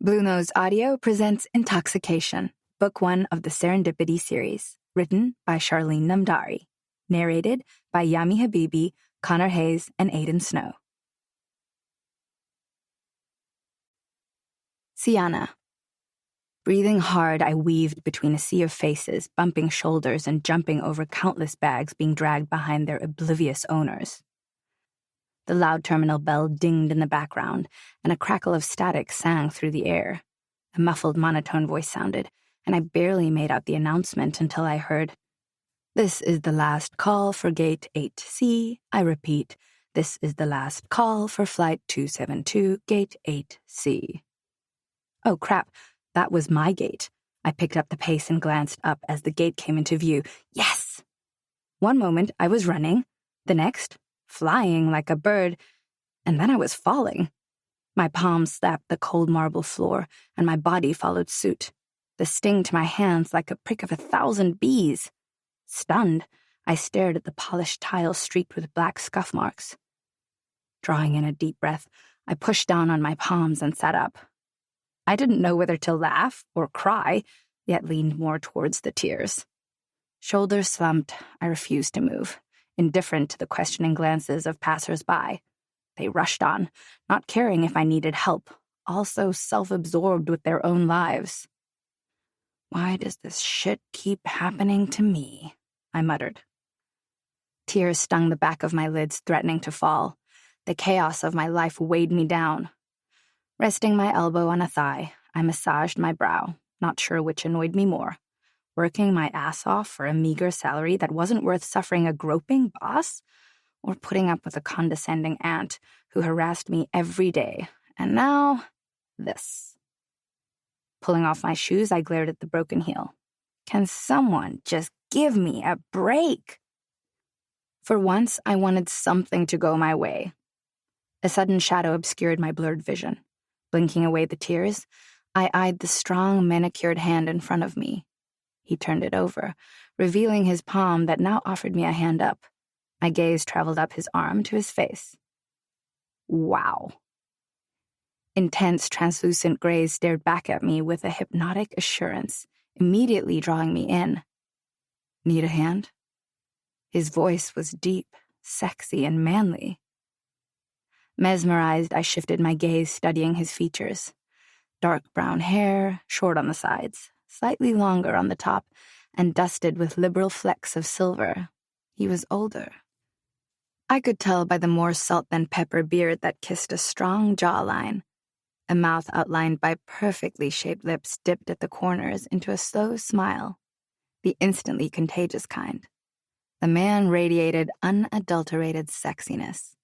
Blue Nose Audio presents Intoxication, Book 1 of the Serendipity series, written by Charlene Namdari, narrated by Yami Habibi, Connor Hayes, and Aidan Snow. Sienna. Breathing hard, I weaved between a sea of faces, bumping shoulders and jumping over countless bags being dragged behind their oblivious owners. The loud terminal bell dinged in the background, and a crackle of static sang through the air. A muffled monotone voice sounded, and I barely made out the announcement until I heard, "This is the last call for Gate 8C. I repeat, this is the last call for Flight 272, Gate 8C. Oh, crap, that was my gate. I picked up the pace and glanced up as the gate came into view. Yes! One moment, I was running. The next, flying like a bird, and then I was falling. My palms slapped the cold marble floor, and my body followed suit, the sting to my hands like a prick of 1,000 bees. Stunned, I stared at the polished tile streaked with black scuff marks. Drawing in a deep breath, I pushed down on my palms and sat up. I didn't know whether to laugh or cry, yet leaned more towards the tears. Shoulders slumped, I refused to move, indifferent to the questioning glances of passers-by. They rushed on, not caring if I needed help, also self-absorbed with their own lives. "Why does this shit keep happening to me?" I muttered. Tears stung the back of my lids, threatening to fall. The chaos of my life weighed me down. Resting my elbow on a thigh, I massaged my brow, not sure which annoyed me more. Working my ass off for a meager salary that wasn't worth suffering a groping boss, or putting up with a condescending aunt who harassed me every day, and now, this. Pulling off my shoes, I glared at the broken heel. Can someone just give me a break? For once, I wanted something to go my way. A sudden shadow obscured my blurred vision. Blinking away the tears, I eyed the strong, manicured hand in front of me. He turned it over, revealing his palm that now offered me a hand up. My gaze traveled up his arm to his face. Wow. Intense, translucent grays stared back at me with a hypnotic assurance, immediately drawing me in. "Need a hand?" His voice was deep, sexy, and manly. Mesmerized, I shifted my gaze, studying his features. Dark brown hair, short on the sides, slightly longer on the top, and dusted with liberal flecks of silver. He was older. I could tell by the more salt-than-pepper beard that kissed a strong jawline. A mouth outlined by perfectly shaped lips dipped at the corners into a slow smile, the instantly contagious kind. The man radiated unadulterated sexiness.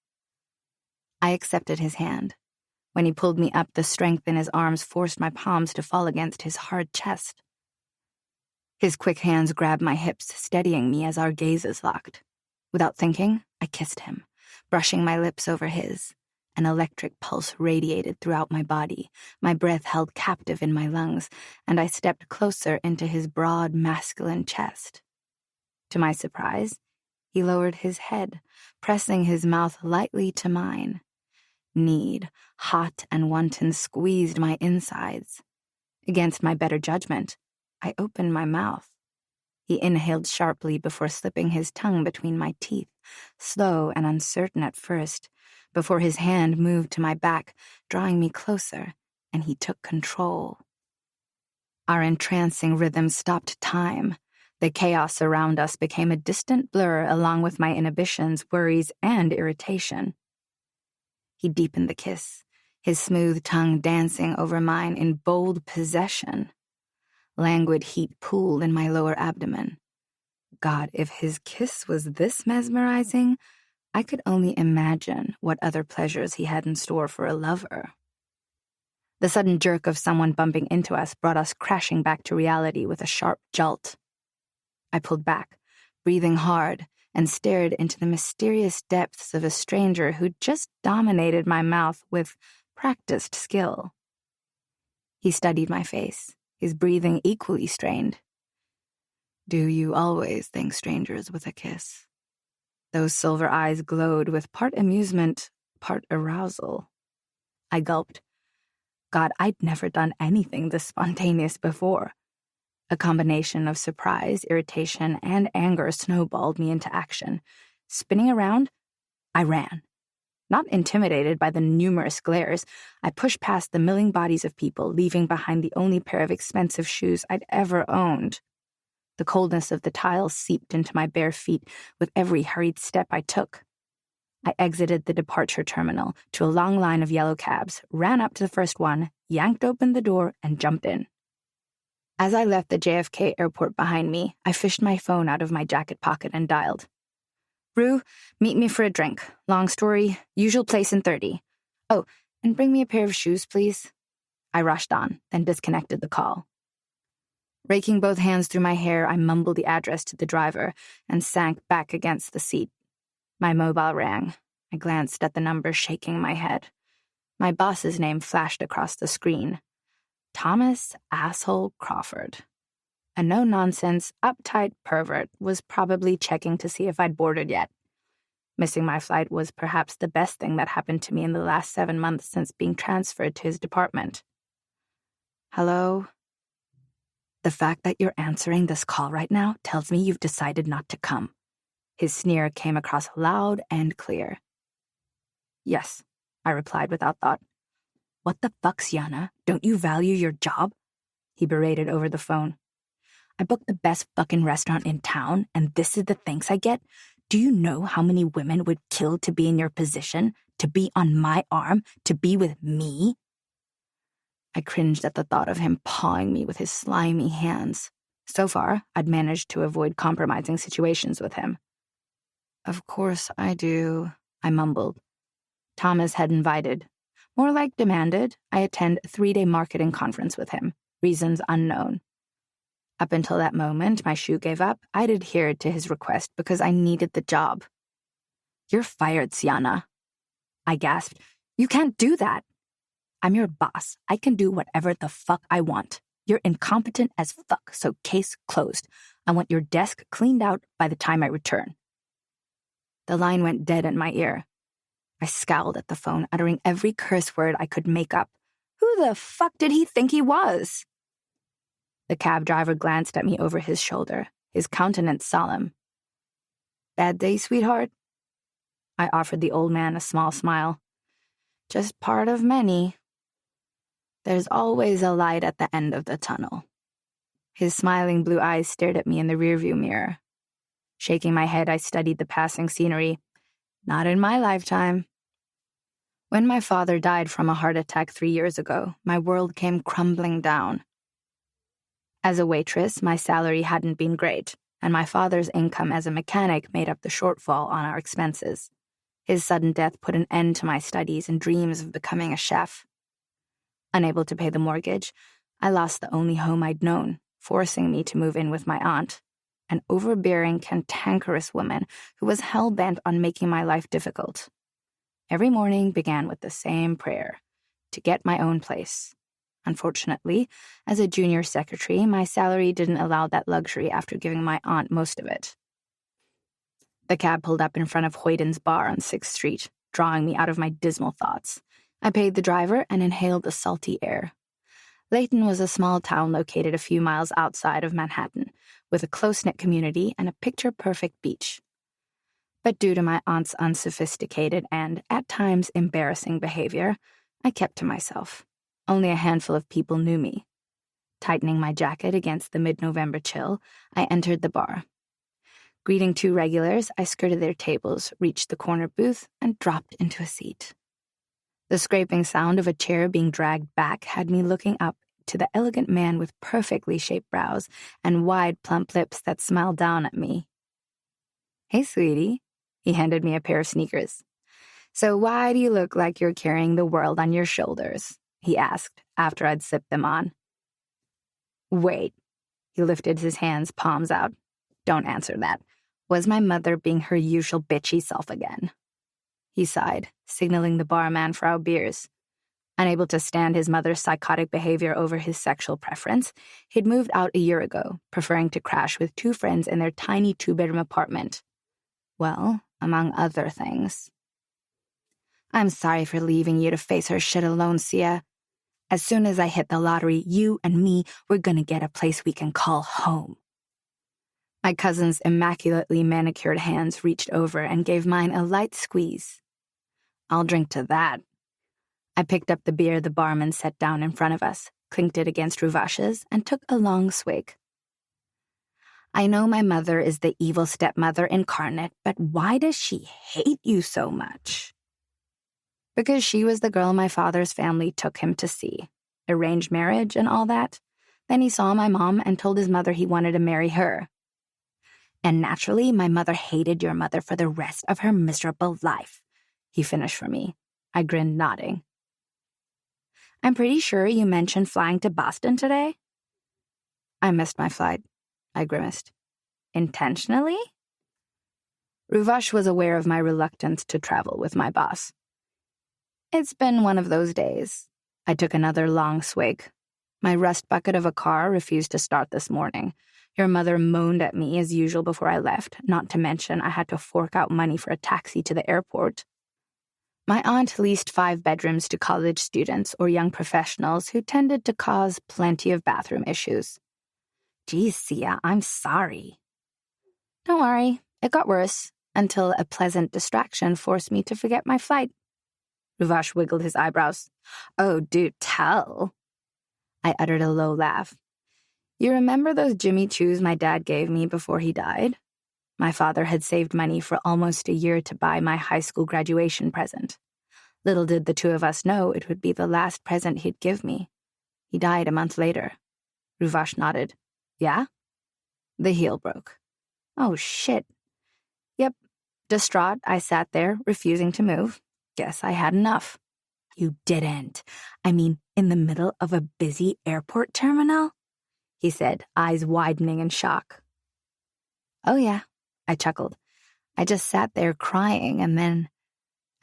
I accepted his hand. When he pulled me up, the strength in his arms forced my palms to fall against his hard chest. His quick hands grabbed my hips, steadying me as our gazes locked. Without thinking, I kissed him, brushing my lips over his. An electric pulse radiated throughout my body, my breath held captive in my lungs, and I stepped closer into his broad, masculine chest. To my surprise, he lowered his head, pressing his mouth lightly to mine. Need, hot and wanton, squeezed my insides. Against my better judgment, I opened my mouth. He inhaled sharply before slipping his tongue between my teeth, slow and uncertain at first, before his hand moved to my back, drawing me closer, and he took control. Our entrancing rhythm stopped time. The chaos around us became a distant blur along with my inhibitions, worries, and irritation. He deepened the kiss, his smooth tongue dancing over mine in bold possession. Languid heat pooled in my lower abdomen. God, if his kiss was this mesmerizing, I could only imagine what other pleasures he had in store for a lover. The sudden jerk of someone bumping into us brought us crashing back to reality with a sharp jolt. I pulled back, breathing hard, and stared into the mysterious depths of a stranger who just dominated my mouth with practiced skill. He studied my face, his breathing equally strained. "Do you always thank strangers with a kiss?" Those silver eyes glowed with part amusement, part arousal. I gulped. God, I'd never done anything this spontaneous before. A combination of surprise, irritation, and anger snowballed me into action. Spinning around, I ran. Not intimidated by the numerous glares, I pushed past the milling bodies of people, leaving behind the only pair of expensive shoes I'd ever owned. The coldness of the tiles seeped into my bare feet with every hurried step I took. I exited the departure terminal to a long line of yellow cabs, ran up to the first one, yanked open the door, and jumped in. As I left the JFK airport behind me, I fished my phone out of my jacket pocket and dialed. Rue, meet me for a drink. Long story, usual place in 30. Oh, and bring me a pair of shoes, please. I rushed on, then disconnected the call. Raking both hands through my hair, I mumbled the address to the driver and sank back against the seat. My mobile rang. I glanced at the number, shaking my head. My boss's name flashed across the screen. Thomas Asshole Crawford. A no-nonsense, uptight pervert was probably checking to see if I'd boarded yet. Missing my flight was perhaps the best thing that happened to me in the last 7 months since being transferred to his department. Hello? The fact that you're answering this call right now tells me you've decided not to come. His sneer came across loud and clear. Yes, I replied without thought. What the fuck, Sienna? Don't you value your job? He berated over the phone. I booked the best fucking restaurant in town, and this is the thanks I get? Do you know how many women would kill to be in your position, to be on my arm, to be with me? I cringed at the thought of him pawing me with his slimy hands. So far, I'd managed to avoid compromising situations with him. Of course I do, I mumbled. Thomas had invited. More like demanded, I attend a 3-day marketing conference with him, reasons unknown. Up until that moment my shoe gave up, I'd adhered to his request because I needed the job. You're fired, Sienna. I gasped. You can't do that. I'm your boss. I can do whatever the fuck I want. You're incompetent as fuck, so case closed. I want your desk cleaned out by the time I return. The line went dead in my ear. I scowled at the phone, uttering every curse word I could make up. Who the fuck did he think he was? The cab driver glanced at me over his shoulder, his countenance solemn. Bad day, sweetheart? I offered the old man a small smile. Just part of many. There's always a light at the end of the tunnel. His smiling blue eyes stared at me in the rearview mirror. Shaking my head, I studied the passing scenery. Not in my lifetime. When my father died from a heart attack 3 years ago, my world came crumbling down. As a waitress, my salary hadn't been great, and my father's income as a mechanic made up the shortfall on our expenses. His sudden death put an end to my studies and dreams of becoming a chef. Unable to pay the mortgage, I lost the only home I'd known, forcing me to move in with my aunt, an overbearing, cantankerous woman who was hell-bent on making my life difficult. Every morning began with the same prayer, to get my own place. Unfortunately, as a junior secretary, my salary didn't allow that luxury after giving my aunt most of it. The cab pulled up in front of Hoyden's bar on 6th Street, drawing me out of my dismal thoughts. I paid the driver and inhaled the salty air. Layton was a small town located a few miles outside of Manhattan, with a close-knit community and a picture-perfect beach. But due to my aunt's unsophisticated and, at times, embarrassing behavior, I kept to myself. Only a handful of people knew me. Tightening my jacket against the mid-November chill, I entered the bar. Greeting 2 regulars, I skirted their tables, reached the corner booth, and dropped into a seat. The scraping sound of a chair being dragged back had me looking up to the elegant man with perfectly shaped brows and wide, plump lips that smiled down at me. Hey, sweetie. He handed me a pair of sneakers. So why do you look like you're carrying the world on your shoulders? He asked after I'd sipped them on. Wait. He lifted his hands, palms out. Don't answer that. Was my mother being her usual bitchy self again? He sighed, signaling the barman for our beers. Unable to stand his mother's psychotic behavior over his sexual preference, he'd moved out a year ago, preferring to crash with 2 friends in their tiny 2-bedroom apartment. Well, among other things. I'm sorry for leaving you to face her shit alone, Sia. As soon as I hit the lottery, you and me, we're gonna get a place we can call home. My cousin's immaculately manicured hands reached over and gave mine a light squeeze. I'll drink to that. I picked up the beer the barman set down in front of us, clinked it against Ruvash's, and took a long swig. I know my mother is the evil stepmother incarnate, but why does she hate you so much? Because she was the girl my father's family took him to see. Arranged marriage and all that. Then he saw my mom and told his mother he wanted to marry her. And naturally, my mother hated your mother for the rest of her miserable life. He finished for me. I grinned, nodding. I'm pretty sure you mentioned flying to Boston today. I missed my flight, I grimaced. Intentionally? Ruvash was aware of my reluctance to travel with my boss. It's been one of those days. I took another long swig. My rust bucket of a car refused to start this morning. Your mother moaned at me as usual before I left, not to mention I had to fork out money for a taxi to the airport. My aunt leased 5 bedrooms to college students or young professionals who tended to cause plenty of bathroom issues. Geez, Sia, I'm sorry. Don't worry, it got worse, until a pleasant distraction forced me to forget my flight. Ruvash wiggled his eyebrows. Oh, do tell. I uttered a low laugh. You remember those Jimmy Choos my dad gave me before he died? My father had saved money for almost a year to buy my high school graduation present. Little did the two of us know it would be the last present he'd give me. He died a month later. Ruvash nodded. Yeah? The heel broke. Oh, shit. Yep. Distraught, I sat there, refusing to move. Guess I had enough. You didn't. I mean, in the middle of a busy airport terminal? He said, eyes widening in shock. Oh, yeah, I chuckled. I just sat there crying, and then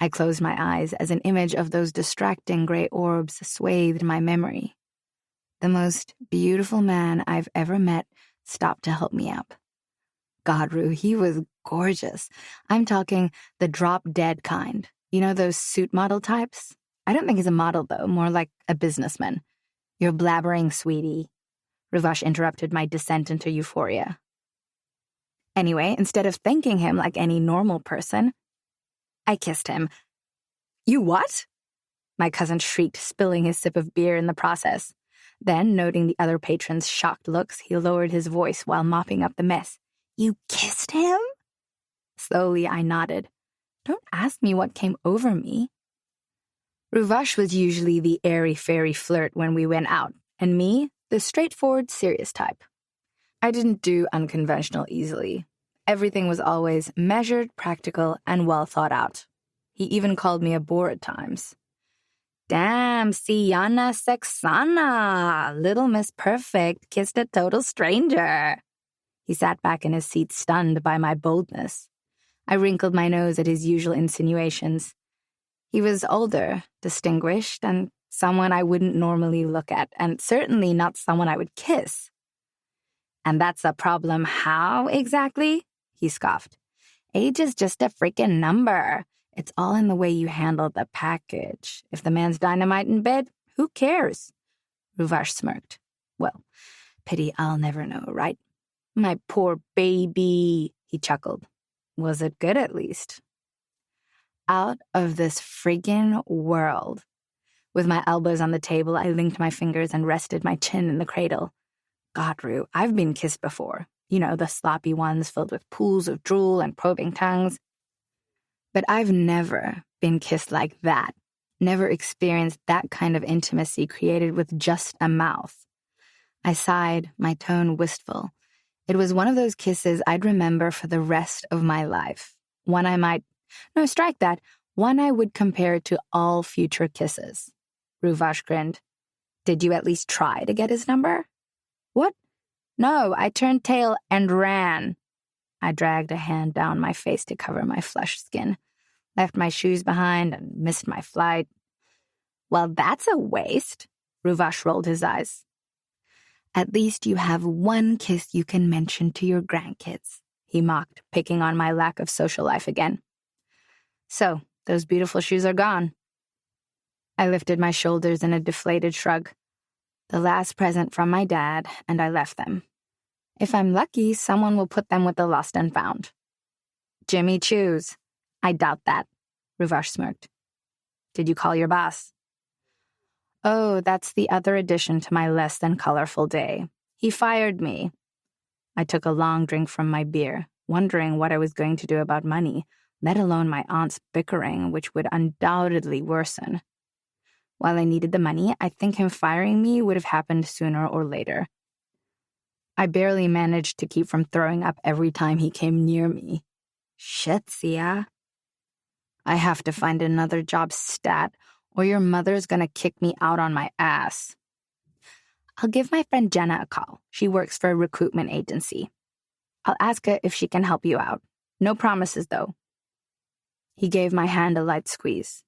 I closed my eyes as an image of those distracting gray orbs swathed my memory. The most beautiful man I've ever met stopped to help me up. God, Rue, he was gorgeous. I'm talking the drop-dead kind. You know those suit model types? I don't think he's a model, though, more like a businessman. You're blabbering, sweetie. Ruvash interrupted my descent into euphoria. Anyway, instead of thanking him like any normal person, I kissed him. You what? My cousin shrieked, spilling his sip of beer in the process. Then, noting the other patrons' shocked looks, he lowered his voice while mopping up the mess. You kissed him? Slowly, I nodded. Don't ask me what came over me. Ruvash was usually the airy-fairy flirt when we went out, and me, the straightforward, serious type. I didn't do unconventional easily. Everything was always measured, practical, and well thought out. He even called me a bore at times. Damn, Siana Sexana, Little Miss Perfect kissed a total stranger. He sat back in his seat, stunned by my boldness. I wrinkled my nose at his usual insinuations. He was older, distinguished, and someone I wouldn't normally look at, and certainly not someone I would kiss. And that's a problem how, exactly? He scoffed. Age is just a freaking number. It's all in the way you handle the package. If the man's dynamite in bed, who cares? Ruvash smirked. Well, pity I'll never know, right? My poor baby, he chuckled. Was it good at least? Out of this friggin' world. With my elbows on the table, I linked my fingers and rested my chin in the cradle. God, Rue, I've been kissed before. You know, the sloppy ones filled with pools of drool and probing tongues. But I've never been kissed like that. Never experienced that kind of intimacy created with just a mouth. I sighed, my tone wistful. It was one of those kisses I'd remember for the rest of my life. One I would compare to all future kisses. Ruvash grinned. Did you at least try to get his number? What? No, I turned tail and ran. I dragged a hand down my face to cover my flushed skin, left my shoes behind and missed my flight. Well, that's a waste. Ruvash rolled his eyes. At least you have one kiss you can mention to your grandkids, he mocked, picking on my lack of social life again. So, those beautiful shoes are gone. I lifted my shoulders in a deflated shrug. The last present from my dad, and I left them. If I'm lucky, someone will put them with the lost and found. Jimmy Choo's. I doubt that, Ruvash smirked. Did you call your boss? Oh, that's the other addition to my less than colorful day. He fired me. I took a long drink from my beer, wondering what I was going to do about money, let alone my aunt's bickering, which would undoubtedly worsen. While I needed the money, I think him firing me would have happened sooner or later. I barely managed to keep from throwing up every time he came near me. Shit, Sia. I have to find another job stat, or your mother's gonna kick me out on my ass. I'll give my friend Jenna a call. She works for a recruitment agency. I'll ask her if she can help you out. No promises, though. He gave my hand a light squeeze.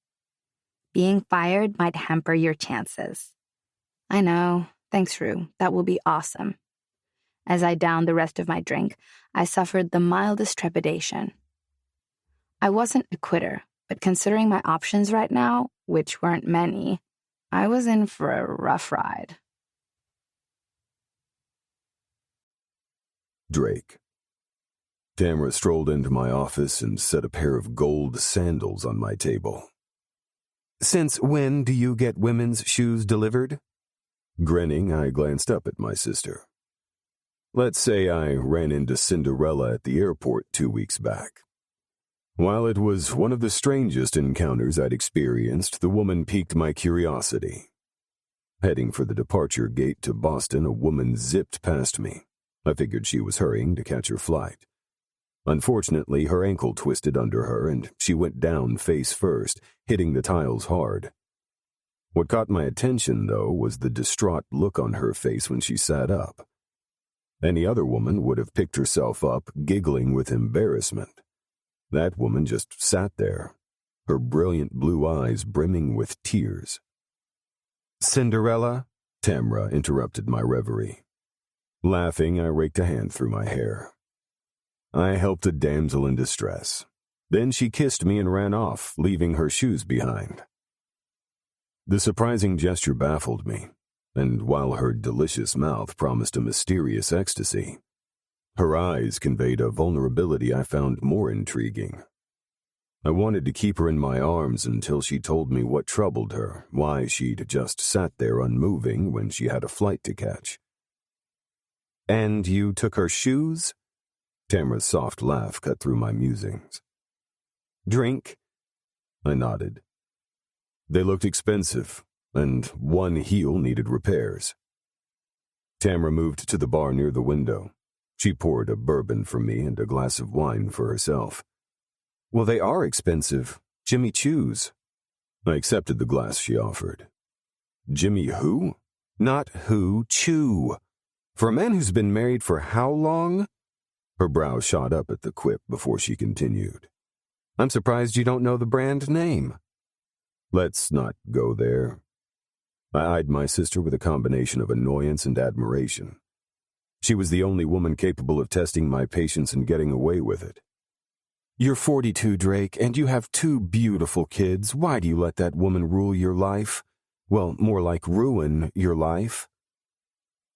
Being fired might hamper your chances. I know. Thanks, Rue. That will be awesome. As I downed the rest of my drink, I suffered the mildest trepidation. I wasn't a quitter, but considering my options right now, which weren't many, I was in for a rough ride. Drake. Tamara strolled into my office and set a pair of gold sandals on my table. "Since when do you get women's shoes delivered?" Grinning, I glanced up at my sister. "Let's say I ran into Cinderella at the airport 2 weeks back. While it was one of the strangest encounters I'd experienced, the woman piqued my curiosity. Heading for the departure gate to Boston, a woman zipped past me. I figured she was hurrying to catch her flight. Unfortunately, her ankle twisted under her, and she went down face first, hitting the tiles hard. What caught my attention, though, was the distraught look on her face when she sat up. Any other woman would have picked herself up, giggling with embarrassment. That woman just sat there, her brilliant blue eyes brimming with tears. "Cinderella?" Tamra interrupted my reverie. Laughing, I raked a hand through my hair. I helped a damsel in distress. Then she kissed me and ran off, leaving her shoes behind. The surprising gesture baffled me, and while her delicious mouth promised a mysterious ecstasy, her eyes conveyed a vulnerability I found more intriguing. I wanted to keep her in my arms until she told me what troubled her, why she'd just sat there unmoving when she had a flight to catch. "And you took her shoes?" Tamra's soft laugh cut through my musings. "Drink?" I nodded. They looked expensive, and one heel needed repairs. Tamra moved to the bar near the window. She poured a bourbon for me and a glass of wine for herself. "Well, they are expensive. Jimmy Choo's." I accepted the glass she offered. "Jimmy who?" "Not who, Choo. For a man who's been married for how long?" Her brow shot up at the quip before she continued. "I'm surprised you don't know the brand name." "Let's not go there." I eyed my sister with a combination of annoyance and admiration. She was the only woman capable of testing my patience and getting away with it. "You're 42, Drake, and you have 2 beautiful kids. Why do you let that woman rule your life? Well, more like ruin your life."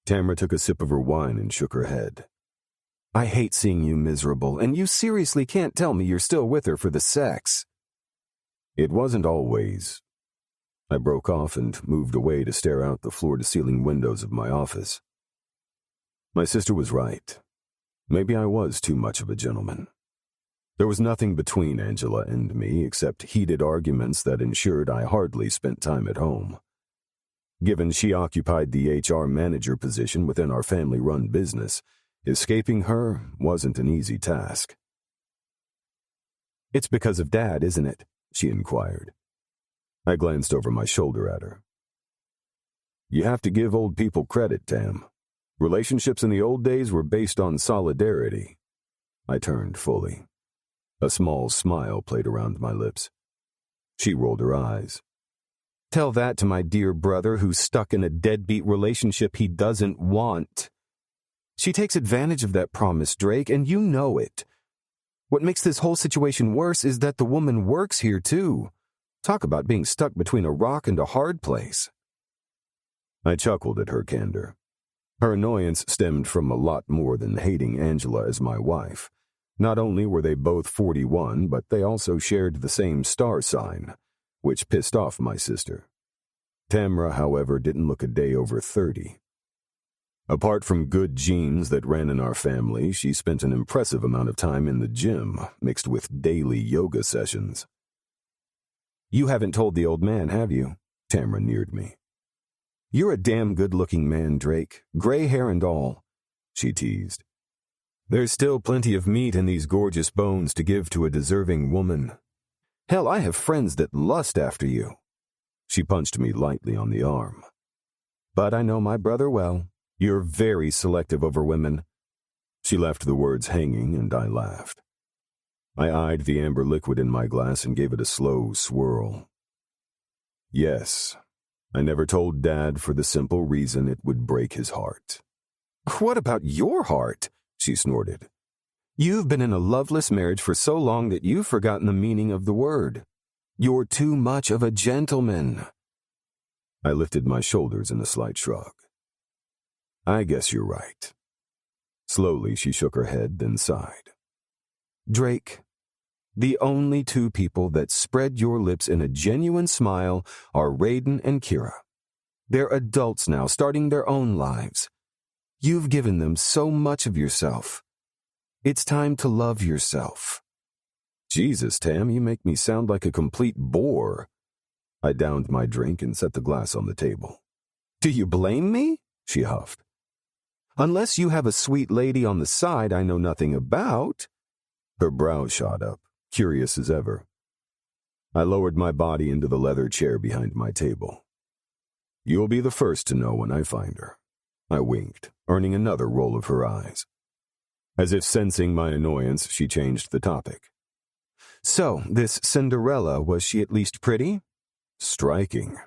Tamra took a sip of her wine and shook her head. "I hate seeing you miserable, and you seriously can't tell me you're still with her for the sex." "It wasn't always." I broke off and moved away to stare out the floor-to-ceiling windows of my office. My sister was right. Maybe I was too much of a gentleman. There was nothing between Angela and me except heated arguments that ensured I hardly spent time at home. Given she occupied the HR manager position within our family-run business, escaping her wasn't an easy task. "It's because of Dad, isn't it?" she inquired. I glanced over my shoulder at her. "You have to give old people credit, Tam. Relationships in the old days were based on solidarity." I turned fully. A small smile played around my lips. She rolled her eyes. "Tell that to my dear brother who's stuck in a deadbeat relationship he doesn't want. She takes advantage of that promise, Drake, and you know it. What makes this whole situation worse is that the woman works here, too. Talk about being stuck between a rock and a hard place. I chuckled at her candor. Her annoyance stemmed from a lot more than hating Angela as my wife. Not only were they both 41, but they also shared the same star sign, which pissed off my sister. Tamra, however, didn't look a day over 30. Apart from good genes that ran in our family, she spent an impressive amount of time in the gym, mixed with daily yoga sessions. "You haven't told the old man, have you?" Tamra neared me. "You're a damn good-looking man, Drake, gray hair and all," she teased. "There's still plenty of meat in these gorgeous bones to give to a deserving woman. Hell, I have friends that lust after you." She punched me lightly on the arm. "But I know my brother well. You're very selective over women." She left the words hanging, and I laughed. I eyed the amber liquid in my glass and gave it a slow swirl. Yes, I never told Dad for the simple reason it would break his heart. "What about your heart?" she snorted. "You've been in a loveless marriage for so long that you've forgotten the meaning of the word. You're too much of a gentleman." I lifted my shoulders in a slight shrug. "I guess you're right." Slowly she shook her head, then sighed. "Drake, the only two people that spread your lips in a genuine smile are Raiden and Kira. They're adults now, starting their own lives. You've given them so much of yourself. It's time to love yourself." "Jesus, Tam, you make me sound like a complete bore." I downed my drink and set the glass on the table. "Do you blame me?" she huffed. "Unless you have a sweet lady on the side I know nothing about." Her brows shot up, curious as ever. I lowered my body into the leather chair behind my table. "You'll be the first to know when I find her." I winked, earning another roll of her eyes. As if sensing my annoyance, she changed the topic. "So, this Cinderella, was she at least pretty?" "Striking."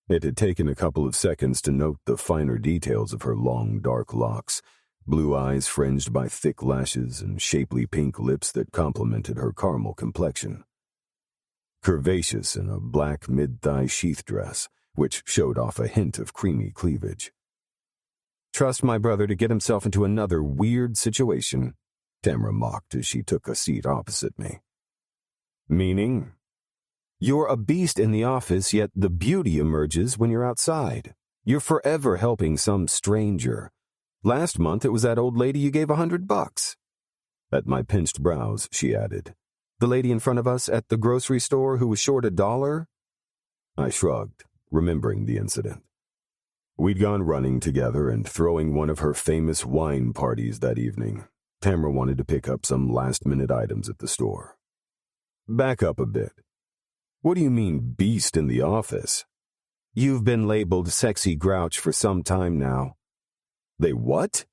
It had taken a couple of seconds to note the finer details of her long, dark locks, blue eyes fringed by thick lashes, and shapely pink lips that complemented her caramel complexion. Curvaceous in a black mid-thigh sheath dress, which showed off a hint of creamy cleavage. "Trust my brother to get himself into another weird situation," Tamra mocked as she took a seat opposite me. "Meaning?" "You're a beast in the office, yet the beauty emerges when you're outside. You're forever helping some stranger. Last month it was that old lady you gave $100. At my pinched brows, she added, "The lady in front of us at the grocery store who was short $1?" I shrugged, remembering the incident. We'd gone running together and throwing one of her famous wine parties that evening. Tamra wanted to pick up some last-minute items at the store. "Back up a bit. What do you mean, beast in the office?" "You've been labeled sexy grouch for some time now." "They what?"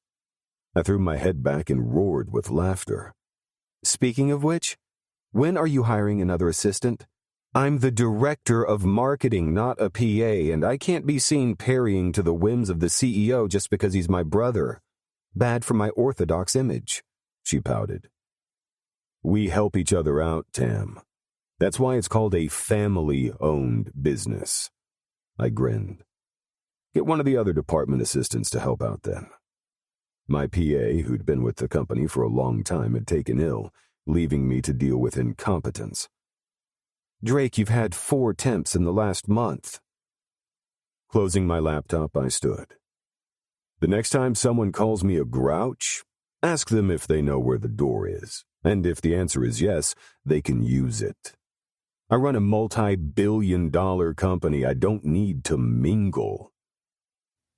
I threw my head back and roared with laughter. "Speaking of which, when are you hiring another assistant? I'm the director of marketing, not a PA, and I can't be seen parrying to the whims of the CEO just because he's my brother. Bad for my orthodox image," she pouted. "We help each other out, Tam. That's why it's called a family-owned business." I grinned. "Get one of the other department assistants to help out then." My PA, who'd been with the company for a long time, had taken ill, leaving me to deal with incompetence. "Drake, you've had 4 temps in the last month." Closing my laptop, I stood. "The next time someone calls me a grouch, ask them if they know where the door is, and if the answer is yes, they can use it. I run a multi-billion-dollar company. I don't need to mingle."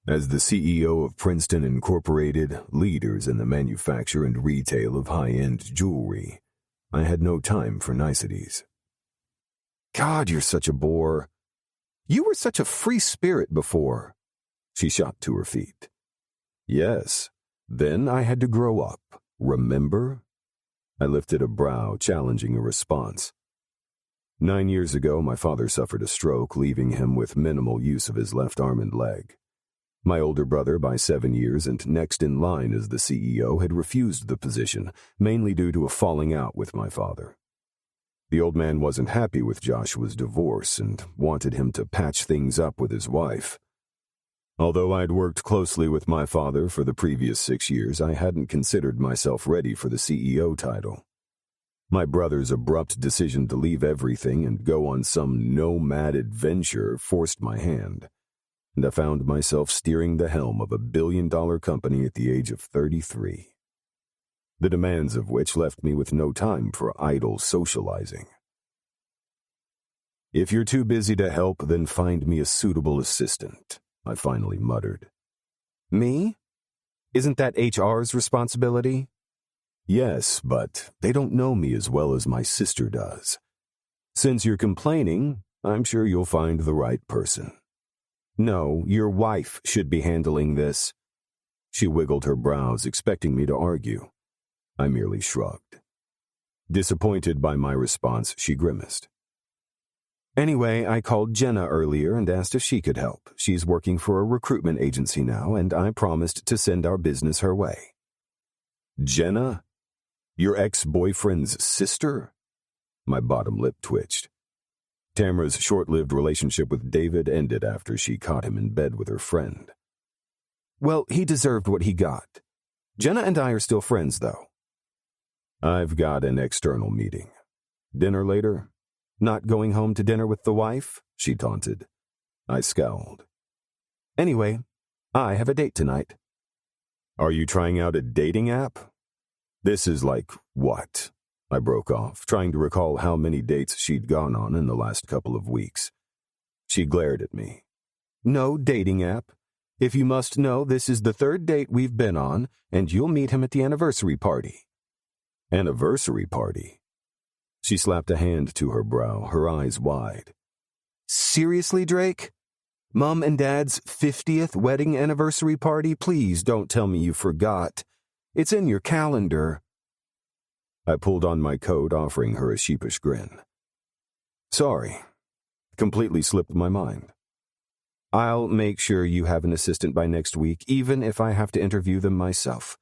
As the CEO of Princeton Incorporated, leaders in the manufacture and retail of high-end jewelry, I had no time for niceties. "God, you're such a bore. You were such a free spirit before." She shot to her feet. "Yes, then I had to grow up, remember?" I lifted a brow, challenging a response. 9 years ago, my father suffered a stroke, leaving him with minimal use of his left arm and leg. My older brother, by 7 years and next in line as the CEO, had refused the position, mainly due to a falling out with my father. The old man wasn't happy with Joshua's divorce and wanted him to patch things up with his wife. Although I'd worked closely with my father for the previous 6 years, I hadn't considered myself ready for the CEO title. My brother's abrupt decision to leave everything and go on some nomad adventure forced my hand, and I found myself steering the helm of a billion-dollar company at the age of 33. The demands of which left me with no time for idle socializing. "If you're too busy to help, then find me a suitable assistant," I finally muttered. "Me? Isn't that HR's responsibility?" "Yes, but they don't know me as well as my sister does. Since you're complaining, I'm sure you'll find the right person." "No, your wife should be handling this." She wiggled her brows, expecting me to argue. I merely shrugged. Disappointed by my response, she grimaced. "Anyway, I called Jenna earlier and asked if she could help. She's working for a recruitment agency now, and I promised to send our business her way." "Jenna? Your ex-boyfriend's sister?" My bottom lip twitched. Tamara's short-lived relationship with David ended after she caught him in bed with her friend. "Well, he deserved what he got. Jenna and I are still friends, though." "I've got an external meeting. Dinner later?" "Not going home to dinner with the wife?" she taunted. I scowled. "Anyway, I have a date tonight." "Are you trying out a dating app? This is like what?" I broke off, trying to recall how many dates she'd gone on in the last couple of weeks. She glared at me. "No dating app. If you must know, this is the 3rd date we've been on, and you'll meet him at the anniversary party." "Anniversary party?" She slapped a hand to her brow, her eyes wide. "Seriously, Drake? Mom and Dad's 50th wedding anniversary party? Please don't tell me you forgot. It's in your calendar." I pulled on my coat, offering her a sheepish grin. "Sorry. Completely slipped my mind." "I'll make sure you have an assistant by next week, even if I have to interview them myself.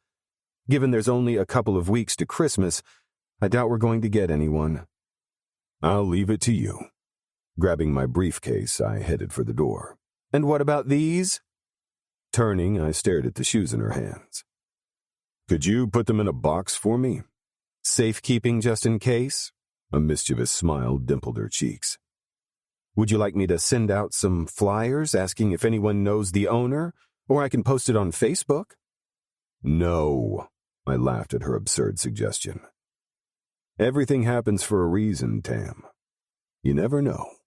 Given there's only a couple of weeks to Christmas, I doubt we're going to get anyone." "I'll leave it to you." Grabbing my briefcase, I headed for the door. "And what about these?" Turning, I stared at the shoes in her hands. "Could you put them in a box for me?" "Safekeeping just in case?" A mischievous smile dimpled her cheeks. "Would you like me to send out some flyers asking if anyone knows the owner? Or I can post it on Facebook?" "No," I laughed at her absurd suggestion. "Everything happens for a reason, Tam. You never know."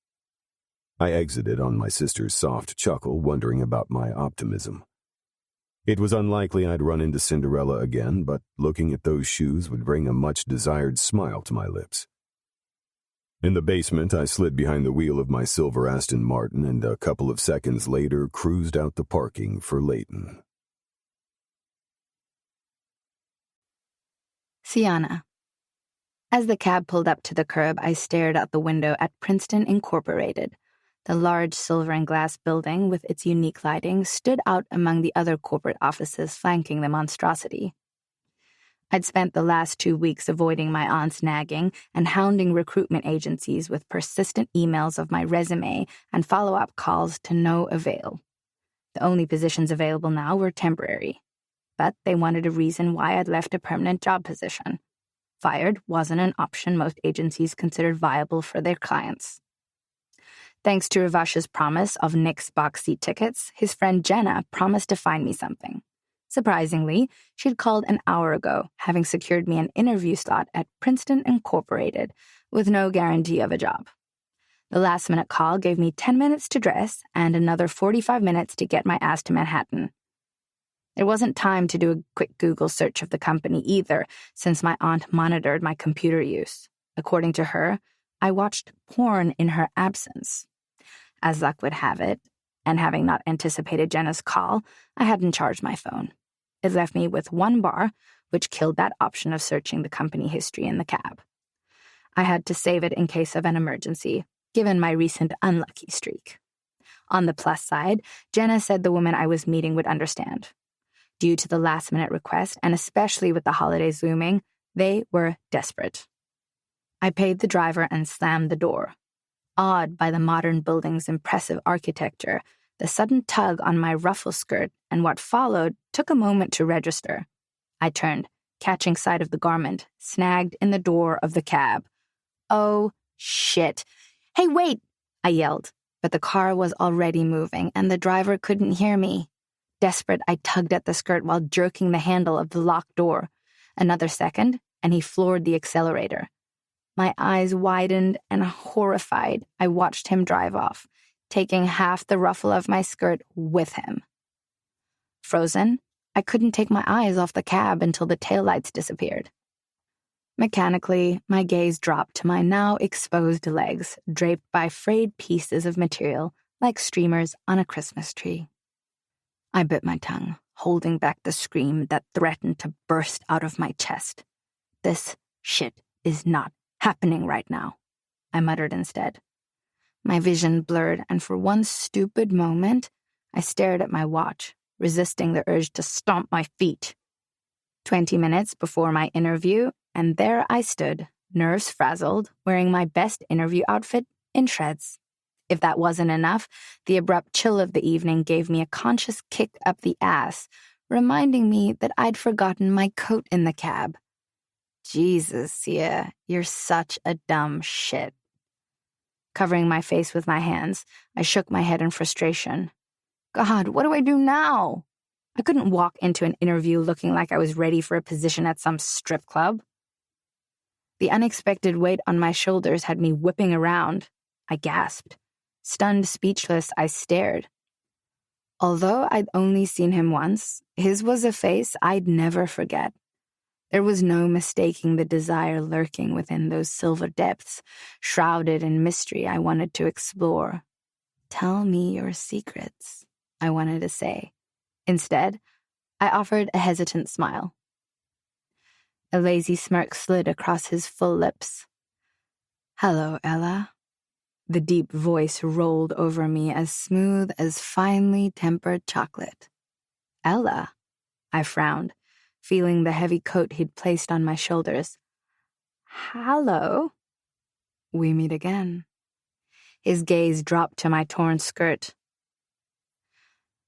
I exited on my sister's soft chuckle, wondering about my optimism. It was unlikely I'd run into Cinderella again, but looking at those shoes would bring a much-desired smile to my lips. In the basement, I slid behind the wheel of my silver Aston Martin and a couple of seconds later cruised out the parking for Layton. Sienna. As the cab pulled up to the curb, I stared out the window at Princeton Incorporated. The large silver and glass building, with its unique lighting, stood out among the other corporate offices flanking the monstrosity. I'd spent the last 2 weeks avoiding my aunt's nagging and hounding recruitment agencies with persistent emails of my resume and follow-up calls to no avail. The only positions available now were temporary, but they wanted a reason why I'd left a permanent job position. Fired wasn't an option most agencies considered viable for their clients. Thanks to Ravash's promise of Nick's box seat tickets, his friend Jenna promised to find me something. Surprisingly, she'd called an hour ago, having secured me an interview slot at Princeton Incorporated, with no guarantee of a job. The last-minute call gave me 10 minutes to dress and another 45 minutes to get my ass to Manhattan. There wasn't time to do a quick Google search of the company either, since my aunt monitored my computer use. According to her, I watched porn in her absence. As luck would have it, and having not anticipated Jenna's call, I hadn't charged my phone. It left me with one bar, which killed that option of searching the company history in the cab. I had to save it in case of an emergency, given my recent unlucky streak. On the plus side, Jenna said the woman I was meeting would understand. Due to the last-minute request, and especially with the holidays looming, they were desperate. I paid the driver and slammed the door. Awed by the modern building's impressive architecture, the sudden tug on my ruffle skirt and what followed took a moment to register. I turned, catching sight of the garment, snagged in the door of the cab. Oh, shit. Hey, wait! I yelled, but the car was already moving and the driver couldn't hear me. Desperate, I tugged at the skirt while jerking the handle of the locked door. Another second, and he floored the accelerator. My eyes widened, and horrified, I watched him drive off, taking half the ruffle of my skirt with him. Frozen, I couldn't take my eyes off the cab until the taillights disappeared. Mechanically, my gaze dropped to my now exposed legs, draped by frayed pieces of material like streamers on a Christmas tree. I bit my tongue, holding back the scream that threatened to burst out of my chest. This shit is not happening right now, I muttered instead. My vision blurred, and for one stupid moment, I stared at my watch, resisting the urge to stomp my feet. 20 minutes before my interview, and there I stood, nerves frazzled, wearing my best interview outfit in shreds. If that wasn't enough, the abrupt chill of the evening gave me a conscious kick up the ass, reminding me that I'd forgotten my coat in the cab. Jesus, Sia, you're such a dumb shit. Covering my face with my hands, I shook my head in frustration. God, what do I do now? I couldn't walk into an interview looking like I was ready for a position at some strip club. The unexpected weight on my shoulders had me whipping around. I gasped. Stunned, speechless, I stared. Although I'd only seen him once, his was a face I'd never forget. There was no mistaking the desire lurking within those silver depths, shrouded in mystery I wanted to explore. Tell me your secrets, I wanted to say. Instead, I offered a hesitant smile. A lazy smirk slid across his full lips. Hello, Ella. The deep voice rolled over me as smooth as finely tempered chocolate. Ella? I frowned, feeling the heavy coat he'd placed on my shoulders. Hello? We meet again. His gaze dropped to my torn skirt.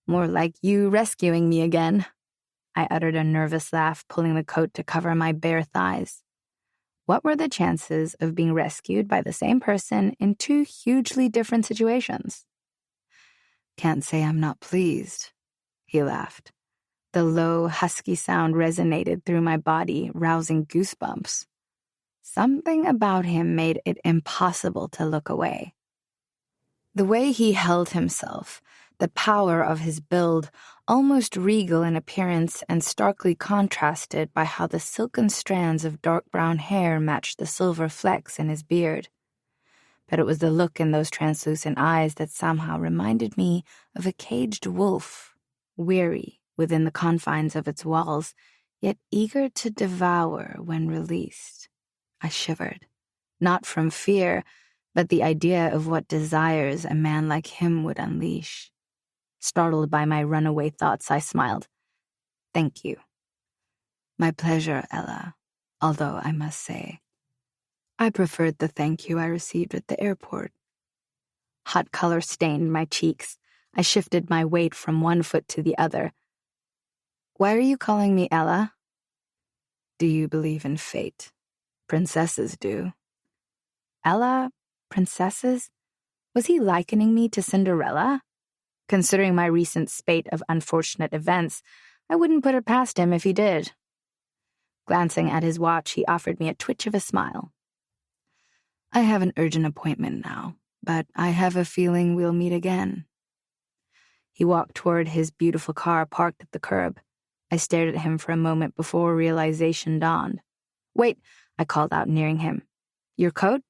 More like you rescuing me again. I uttered a nervous laugh, pulling the coat to cover my bare thighs. What were the chances of being rescued by the same person in two hugely different situations? Can't say I'm not pleased, he laughed. The low, husky sound resonated through my body, rousing goosebumps. Something about him made it impossible to look away. The way he held himself, the power of his build, almost regal in appearance and starkly contrasted by how the silken strands of dark brown hair matched the silver flecks in his beard. But it was the look in those translucent eyes that somehow reminded me of a caged wolf, weary within the confines of its walls, yet eager to devour when released. I shivered, not from fear, but the idea of what desires a man like him would unleash. Startled by my runaway thoughts, I smiled. Thank you. My pleasure, Ella, although I must say, I preferred the thank you I received at the airport. Hot color stained my cheeks. I shifted my weight from one foot to the other. Why are you calling me Ella? Do you believe in fate? Princesses do. Ella? Princesses? Was he likening me to Cinderella? Considering my recent spate of unfortunate events, I wouldn't put it past him if he did. Glancing at his watch, he offered me a twitch of a smile. I have an urgent appointment now, but I have a feeling we'll meet again. He walked toward his beautiful car parked at the curb. I stared at him for a moment before realization dawned. Wait, I called out, nearing him. Your coat?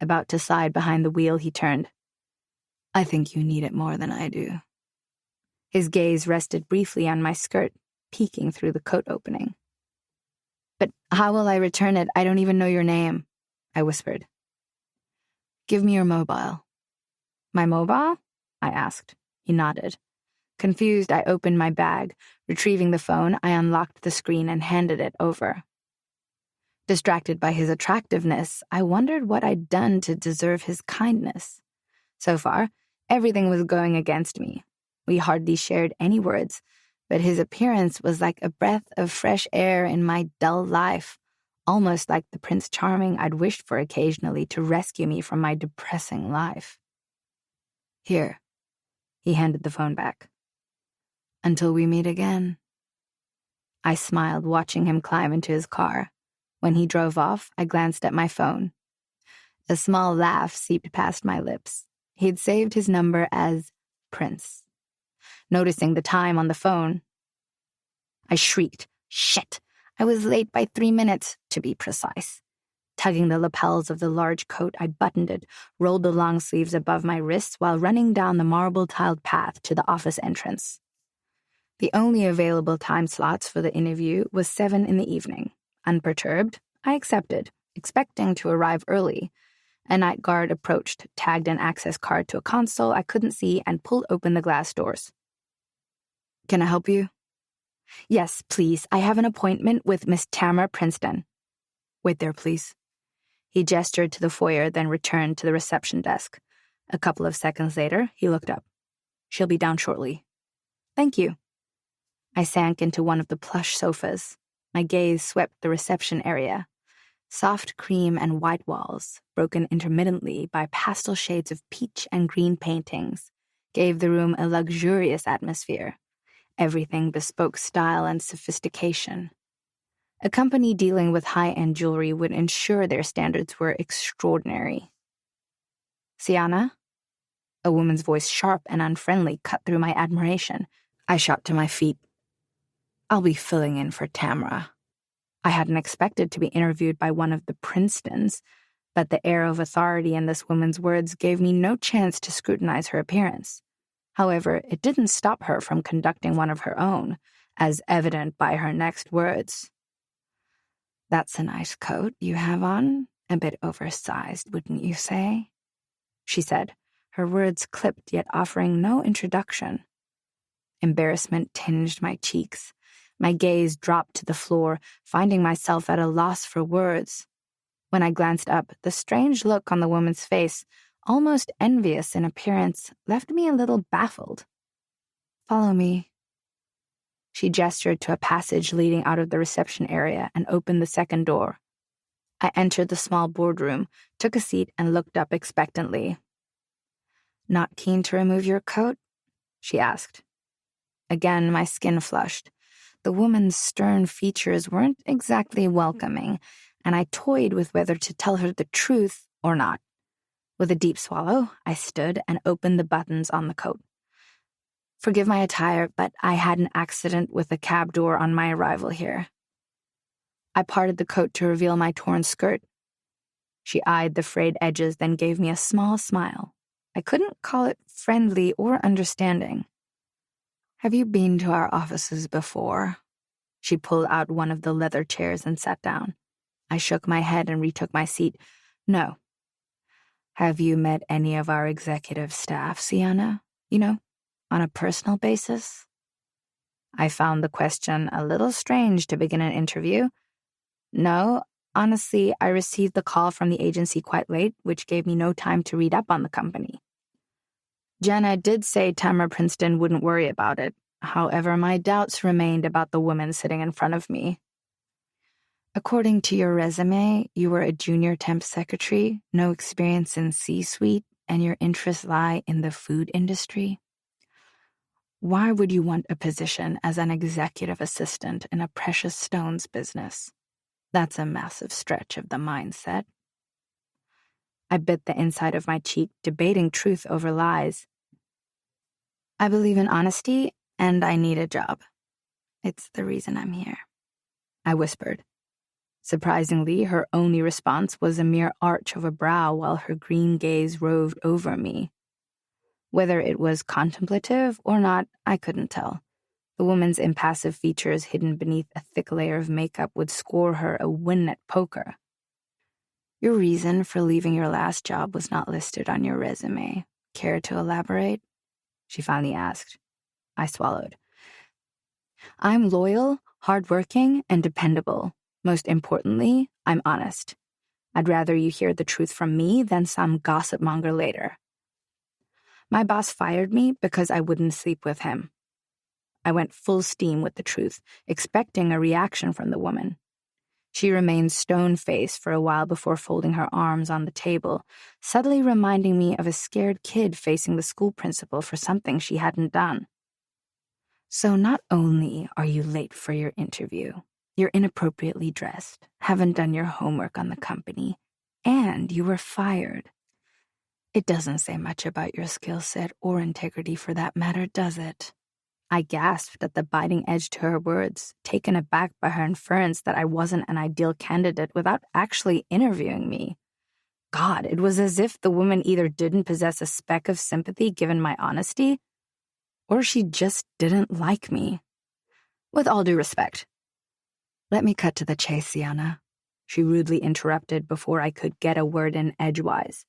About to slide behind the wheel, he turned. I think you need it more than I do. His gaze rested briefly on my skirt, peeking through the coat opening. But how will I return it? I don't even know your name, I whispered. Give me your mobile. My mobile? I asked. He nodded. Confused, I opened my bag. Retrieving the phone, I unlocked the screen and handed it over. Distracted by his attractiveness, I wondered what I'd done to deserve his kindness. So far, everything was going against me. We hardly shared any words, but his appearance was like a breath of fresh air in my dull life, almost like the Prince Charming I'd wished for occasionally to rescue me from my depressing life. Here, he handed the phone back. Until we meet again. I smiled, watching him climb into his car. When he drove off, I glanced at my phone. A small laugh seeped past my lips. He'd saved his number as Prince. Noticing the time on the phone, I shrieked, "Shit! I was late by 3 minutes, to be precise." Tugging the lapels of the large coat, I buttoned it, rolled the long sleeves above my wrists while running down the marble-tiled path to the office entrance. The only available time slots for the interview was 7 in the evening. Unperturbed, I accepted, expecting to arrive early. A night guard approached, tagged an access card to a console I couldn't see, and pulled open the glass doors. "Can I help you?" "Yes, please. I have an appointment with Miss Tamara Princeton." "Wait there, please." He gestured to the foyer, then returned to the reception desk. A couple of seconds later, he looked up. "She'll be down shortly." "Thank you." I sank into one of the plush sofas. My gaze swept the reception area. Soft cream and white walls, broken intermittently by pastel shades of peach and green paintings, gave the room a luxurious atmosphere. Everything bespoke style and sophistication. A company dealing with high-end jewelry would ensure their standards were extraordinary. "Sienna?" A woman's voice, sharp and unfriendly, cut through my admiration. I shot to my feet. "I'll be filling in for Tamara." I hadn't expected to be interviewed by one of the Princetons, but the air of authority in this woman's words gave me no chance to scrutinize her appearance. However, it didn't stop her from conducting one of her own, as evident by her next words. "That's a nice coat you have on. A bit oversized, wouldn't you say?" she said, her words clipped yet offering no introduction. Embarrassment tinged my cheeks. My gaze dropped to the floor, finding myself at a loss for words. When I glanced up, the strange look on the woman's face, almost envious in appearance, left me a little baffled. "Follow me." She gestured to a passage leading out of the reception area and opened the second door. I entered the small boardroom, took a seat, and looked up expectantly. "Not keen to remove your coat?" she asked. Again, my skin flushed. The woman's stern features weren't exactly welcoming, and I toyed with whether to tell her the truth or not. With a deep swallow, I stood and opened the buttons on the coat. "Forgive my attire, but I had an accident with the cab door on my arrival here." I parted the coat to reveal my torn skirt. She eyed the frayed edges, then gave me a small smile. I couldn't call it friendly or understanding. "Have you been to our offices before?" She pulled out one of the leather chairs and sat down. I shook my head and retook my seat. "No." "Have you met any of our executive staff, Sienna? You know, on a personal basis?" I found the question a little strange to begin an interview. "No, honestly, I received the call from the agency quite late, which gave me no time to read up on the company." Jenna did say Tamara Princeton wouldn't worry about it. However, my doubts remained about the woman sitting in front of me. "According to your resume, you were a junior temp secretary, no experience in C-suite, and your interests lie in the food industry. Why would you want a position as an executive assistant in a precious stones business? That's a massive stretch of the mindset." I bit the inside of my cheek, debating truth over lies. "I believe in honesty, and I need a job. It's the reason I'm here," I whispered. Surprisingly, her only response was a mere arch of a brow while her green gaze roved over me. Whether it was contemplative or not, I couldn't tell. The woman's impassive features hidden beneath a thick layer of makeup would score her a win at poker. "Your reason for leaving your last job was not listed on your resume. Care to elaborate?" she finally asked. I swallowed. "I'm loyal, hardworking, and dependable. Most importantly, I'm honest. I'd rather you hear the truth from me than some gossip monger later. My boss fired me because I wouldn't sleep with him. I went full steam with the truth, expecting a reaction from the woman. She remained stone-faced for a while before folding her arms on the table, subtly reminding me of a scared kid facing the school principal for something she hadn't done. So not only are you late for your interview, you're inappropriately dressed, haven't done your homework on the company, and you were fired. It doesn't say much about your skill set or integrity for that matter, does it? I gasped at the biting edge to her words, taken aback by her inference that I wasn't an ideal candidate without actually interviewing me. God, it was as if the woman either didn't possess a speck of sympathy given my honesty, or she just didn't like me. With all due respect. Let me cut to the chase, Sienna, she rudely interrupted before I could get a word in edgewise,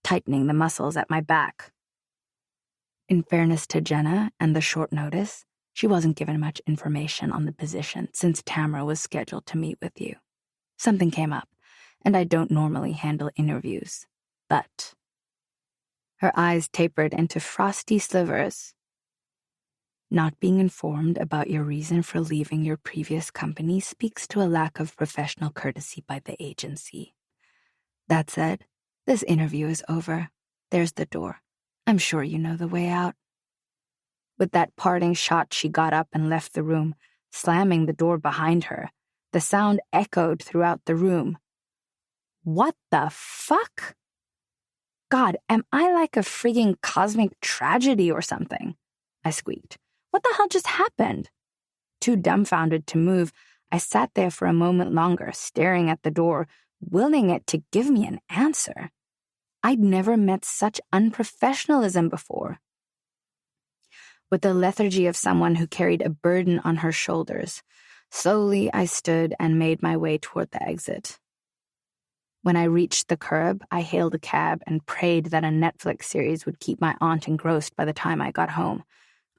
tightening the muscles at my back. In fairness to Jenna and the short notice, she wasn't given much information on the position since Tamara was scheduled to meet with you. Something came up, and I don't normally handle interviews, but... Her eyes tapered into frosty slivers. Not being informed about your reason for leaving your previous company speaks to a lack of professional courtesy by the agency. That said, this interview is over. There's the door. I'm sure you know the way out. With that parting shot, she got up and left the room, slamming the door behind her. The sound echoed throughout the room. What the fuck? God, am I like a frigging cosmic tragedy or something? I squeaked. What the hell just happened? Too dumbfounded to move, I sat there for a moment longer, staring at the door, willing it to give me an answer. I'd never met such unprofessionalism before. With the lethargy of someone who carried a burden on her shoulders, slowly I stood and made my way toward the exit. When I reached the curb, I hailed a cab and prayed that a Netflix series would keep my aunt engrossed by the time I got home.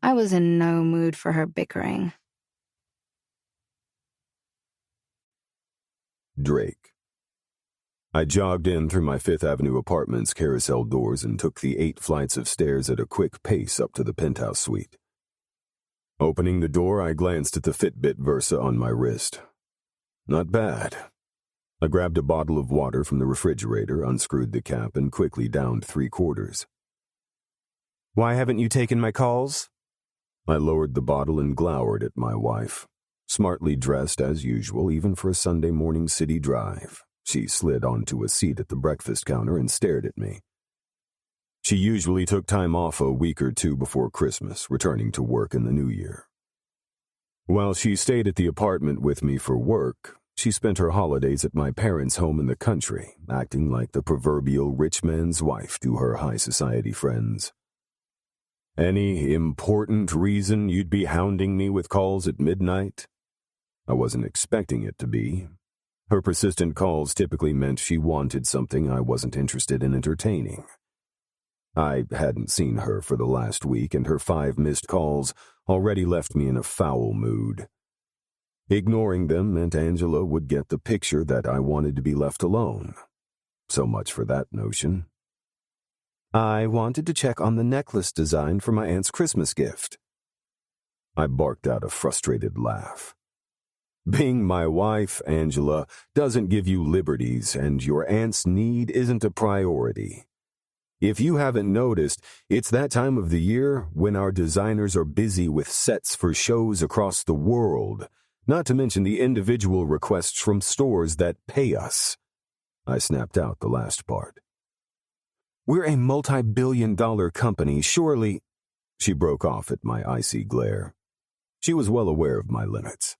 I was in no mood for her bickering. Drake. I jogged in through my Fifth Avenue apartment's carousel doors and took the 8 flights of stairs at a quick pace up to the penthouse suite. Opening the door, I glanced at the Fitbit Versa on my wrist. Not bad. I grabbed a bottle of water from the refrigerator, unscrewed the cap, and quickly downed 3/4. Why haven't you taken my calls? I lowered the bottle and glowered at my wife. Smartly dressed as usual, even for a Sunday morning city drive, she slid onto a seat at the breakfast counter and stared at me. She usually took time off a week or two before Christmas, returning to work in the new year. While she stayed at the apartment with me for work, she spent her holidays at my parents' home in the country, acting like the proverbial rich man's wife to her high society friends. Any important reason you'd be hounding me with calls at midnight? I wasn't expecting it to be. Her persistent calls typically meant she wanted something I wasn't interested in entertaining. I hadn't seen her for the last week, and her 5 missed calls already left me in a foul mood. Ignoring them meant Angela would get the picture that I wanted to be left alone. So much for that notion. I wanted to check on the necklace design for my aunt's Christmas gift. I barked out a frustrated laugh. Being my wife, Angela, doesn't give you liberties, and your aunt's need isn't a priority. If you haven't noticed, it's that time of the year when our designers are busy with sets for shows across the world, not to mention the individual requests from stores that pay us. I snapped out the last part. We're a multi-billion-dollar company, surely... She broke off at my icy glare. She was well aware of my limits.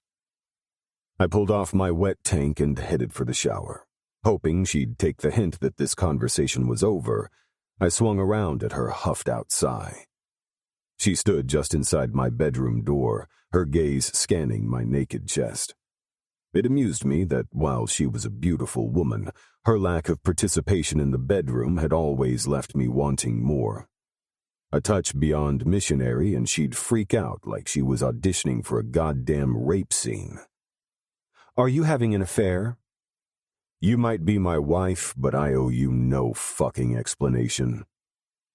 I pulled off my wet tank and headed for the shower. Hoping she'd take the hint that this conversation was over, I swung around at her huffed-out sigh. She stood just inside my bedroom door, her gaze scanning my naked chest. It amused me that while she was a beautiful woman, her lack of participation in the bedroom had always left me wanting more. A touch beyond missionary and she'd freak out like she was auditioning for a goddamn rape scene. Are you having an affair? You might be my wife, but I owe you no fucking explanation.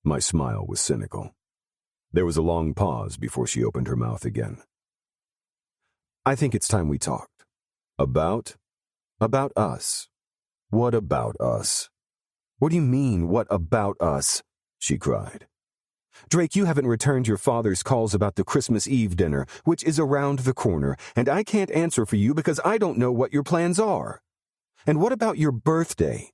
My smile was cynical. There was a long pause before she opened her mouth again. I think it's time we talked. About? About us. What about us? What do you mean, what about us? She cried. Drake, you haven't returned your father's calls about the Christmas Eve dinner, which is around the corner, and I can't answer for you because I don't know what your plans are. And what about your birthday?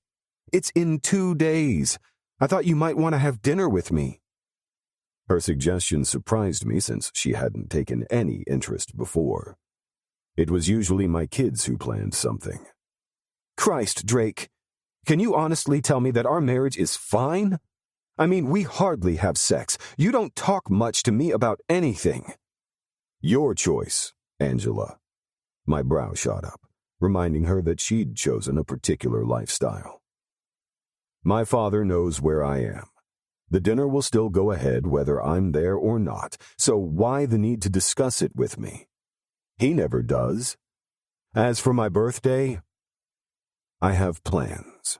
It's in 2 days. I thought you might want to have dinner with me. Her suggestion surprised me since she hadn't taken any interest before. It was usually my kids who planned something. Christ, Drake, can you honestly tell me that our marriage is fine? I mean, we hardly have sex. You don't talk much to me about anything. Your choice, Angela. My brow shot up, reminding her that she'd chosen a particular lifestyle. My father knows where I am. The dinner will still go ahead whether I'm there or not, so why the need to discuss it with me? He never does. As for my birthday, I have plans.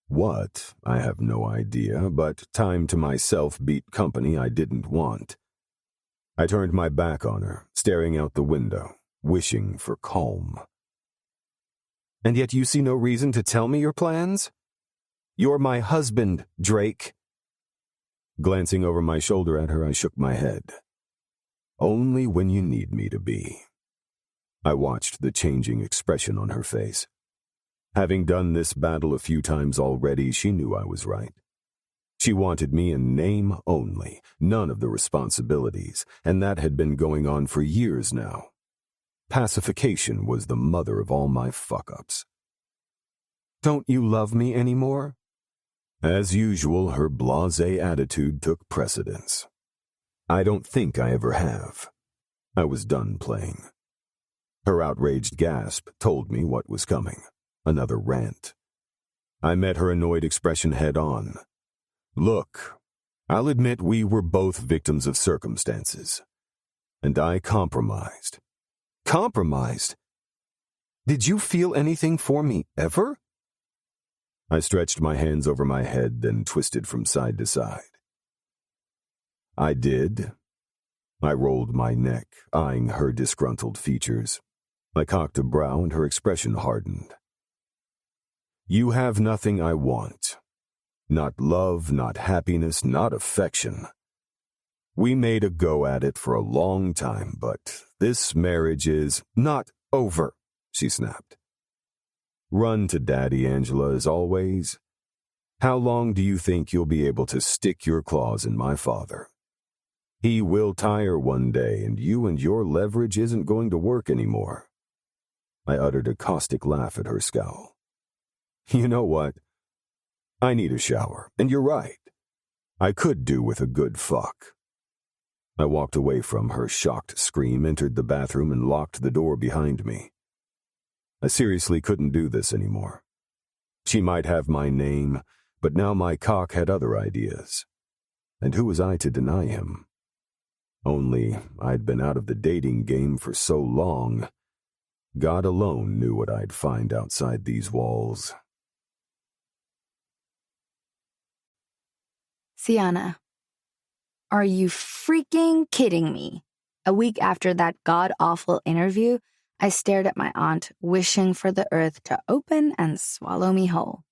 What? I have no idea, but time to myself beat company I didn't want. I turned my back on her, staring out the window, wishing for calm. And yet you see no reason to tell me your plans? You're my husband, Drake. Glancing over my shoulder at her, I shook my head. Only when you need me to be. I watched the changing expression on her face. Having done this battle a few times already, she knew I was right. She wanted me in name only, none of the responsibilities, and that had been going on for years now. Pacification was the mother of all my fuck-ups. Don't you love me anymore? As usual, her blasé attitude took precedence. I don't think I ever have. I was done playing. Her outraged gasp told me what was coming. Another rant. I met her annoyed expression head-on. Look, I'll admit we were both victims of circumstances. And I compromised. Compromised? Did you feel anything for me ever? I stretched my hands over my head, then twisted from side to side. I did. I rolled my neck, eyeing her disgruntled features. I cocked a brow and her expression hardened. You have nothing I want. Not love, not happiness, not affection. We made a go at it for a long time, but this marriage is not over, she snapped. Run to Daddy, Angela, as always. How long do you think you'll be able to stick your claws in my father? He will tire one day, and your leverage isn't going to work anymore. I uttered a caustic laugh at her scowl. You know what? I need a shower, and you're right. I could do with a good fuck. I walked away from her shocked scream, entered the bathroom, and locked the door behind me. I seriously couldn't do this anymore. She might have my name, but now my cock had other ideas. And who was I to deny him? Only I'd been out of the dating game for so long. God alone knew what I'd find outside these walls. Sienna, are you freaking kidding me? A week after that god-awful interview, I stared at my aunt, wishing for the earth to open and swallow me whole.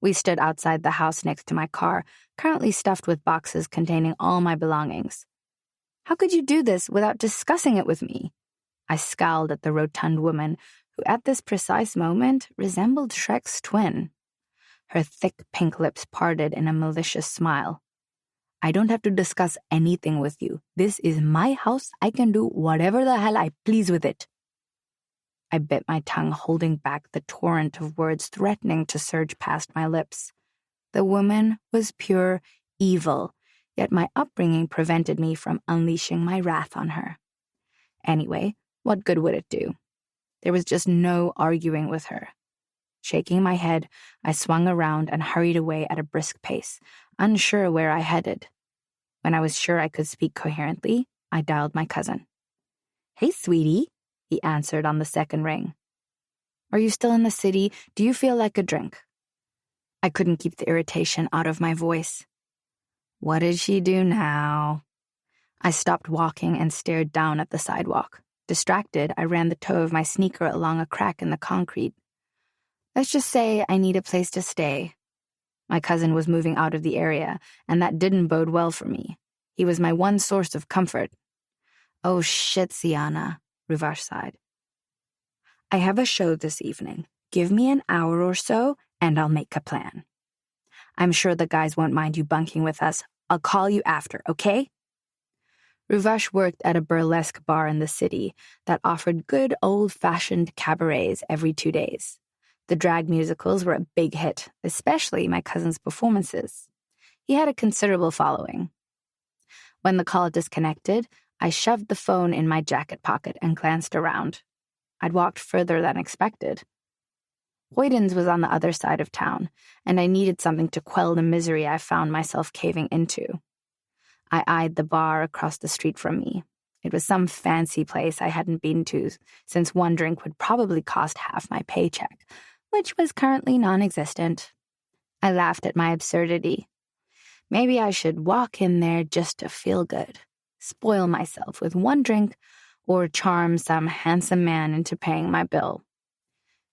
We stood outside the house next to my car, currently stuffed with boxes containing all my belongings. How could you do this without discussing it with me? I scowled at the rotund woman, who at this precise moment resembled Shrek's twin. Her thick pink lips parted in a malicious smile. I don't have to discuss anything with you. This is my house. I can do whatever the hell I please with it. I bit my tongue, holding back the torrent of words threatening to surge past my lips. The woman was pure evil, yet my upbringing prevented me from unleashing my wrath on her. Anyway, what good would it do? There was just no arguing with her. Shaking my head, I swung around and hurried away at a brisk pace, unsure where I headed. When I was sure I could speak coherently, I dialed my cousin. Hey, sweetie, he answered on the second ring. Are you still in the city? Do you feel like a drink?" I couldn't keep the irritation out of my voice. What did she do now? I stopped walking and stared down at the sidewalk. Distracted, I ran the toe of my sneaker along a crack in the concrete. Let's just say I need a place to stay. My cousin was moving out of the area, and that didn't bode well for me. He was my one source of comfort. Oh shit, Sienna, Ruvash sighed. I have a show this evening. Give me an hour or so, and I'll make a plan. I'm sure the guys won't mind you bunking with us. I'll call you after, okay? Ruvash worked at a burlesque bar in the city that offered good old-fashioned cabarets every 2 days. The drag musicals were a big hit, especially my cousin's performances. He had a considerable following. When the call disconnected, I shoved the phone in my jacket pocket and glanced around. I'd walked further than expected. Hoyden's was on the other side of town, and I needed something to quell the misery I found myself caving into. I eyed the bar across the street from me. It was some fancy place I hadn't been to since one drink would probably cost half my paycheck, which was currently non-existent. I laughed at my absurdity. Maybe I should walk in there just to feel good, spoil myself with one drink, or charm some handsome man into paying my bill.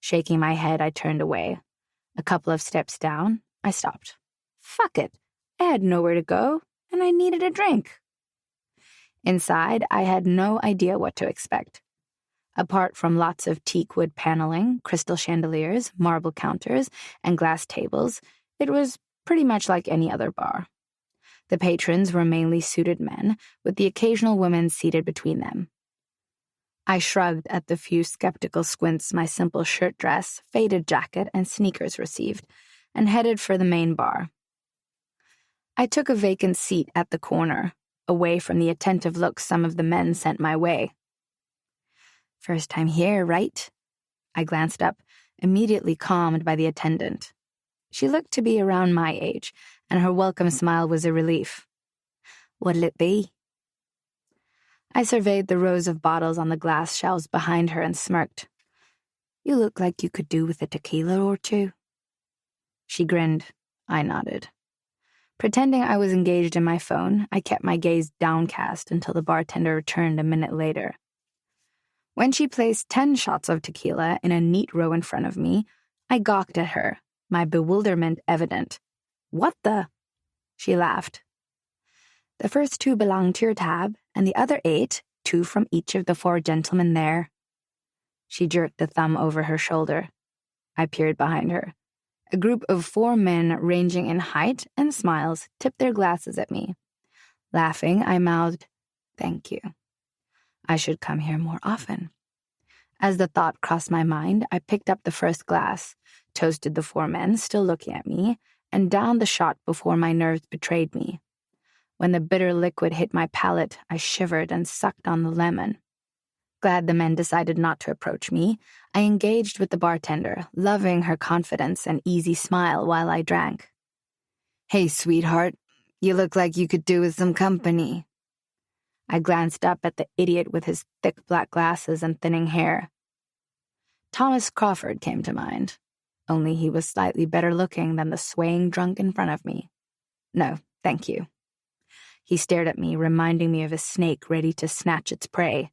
Shaking my head, I turned away. A couple of steps down, I stopped. Fuck it. I had nowhere to go, and I needed a drink. Inside, I had no idea what to expect. Apart from lots of teak wood paneling, crystal chandeliers, marble counters, and glass tables, it was pretty much like any other bar. The patrons were mainly suited men, with the occasional woman seated between them. I shrugged at the few skeptical squints my simple shirt dress, faded jacket, and sneakers received, and headed for the main bar. I took a vacant seat at the corner, away from the attentive looks some of the men sent my way. First time here, right? I glanced up, immediately calmed by the attendant. She looked to be around my age, and her welcome smile was a relief. What'll it be? I surveyed the rows of bottles on the glass shelves behind her and smirked. You look like you could do with a tequila or two. She grinned. I nodded. Pretending I was engaged in my phone, I kept my gaze downcast until the bartender returned a minute later. When she placed 10 shots of tequila in a neat row in front of me, I gawked at her, my bewilderment evident. What the? She laughed. The first 2 belong to your tab, and the other 8, 2 from each of the 4 gentlemen there. She jerked a thumb over her shoulder. I peered behind her. A group of 4 men ranging in height and smiles tipped their glasses at me. Laughing, I mouthed, "Thank you. I should come here more often." As the thought crossed my mind, I picked up the first glass, toasted the 4 men still looking at me, and downed the shot before my nerves betrayed me. When the bitter liquid hit my palate, I shivered and sucked on the lemon. Glad the men decided not to approach me, I engaged with the bartender, loving her confidence and easy smile while I drank. Hey, sweetheart, you look like you could do with some company. I glanced up at the idiot with his thick black glasses and thinning hair. Thomas Crawford came to mind, only he was slightly better looking than the swaying drunk in front of me. No, thank you. He stared at me, reminding me of a snake ready to snatch its prey.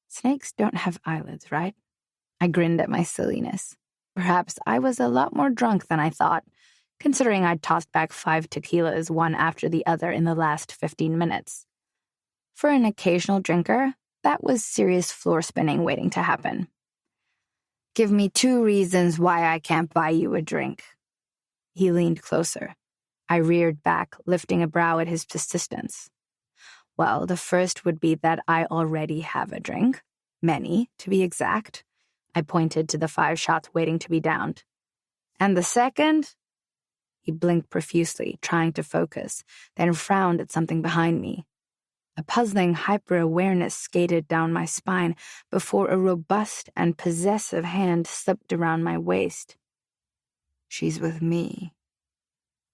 Snakes don't have eyelids, right? I grinned at my silliness. Perhaps I was a lot more drunk than I thought, considering I'd tossed back 5 tequilas one after the other in the last 15 minutes. For an occasional drinker, that was serious floor spinning waiting to happen. Give me 2 reasons why I can't buy you a drink. He leaned closer. I reared back, lifting a brow at his persistence. Well, the first would be that I already have a drink. Many, to be exact. I pointed to the 5 shots waiting to be downed. And the second? He blinked profusely, trying to focus, then frowned at something behind me. A puzzling hyper-awareness skated down my spine before a robust and possessive hand slipped around my waist. She's with me.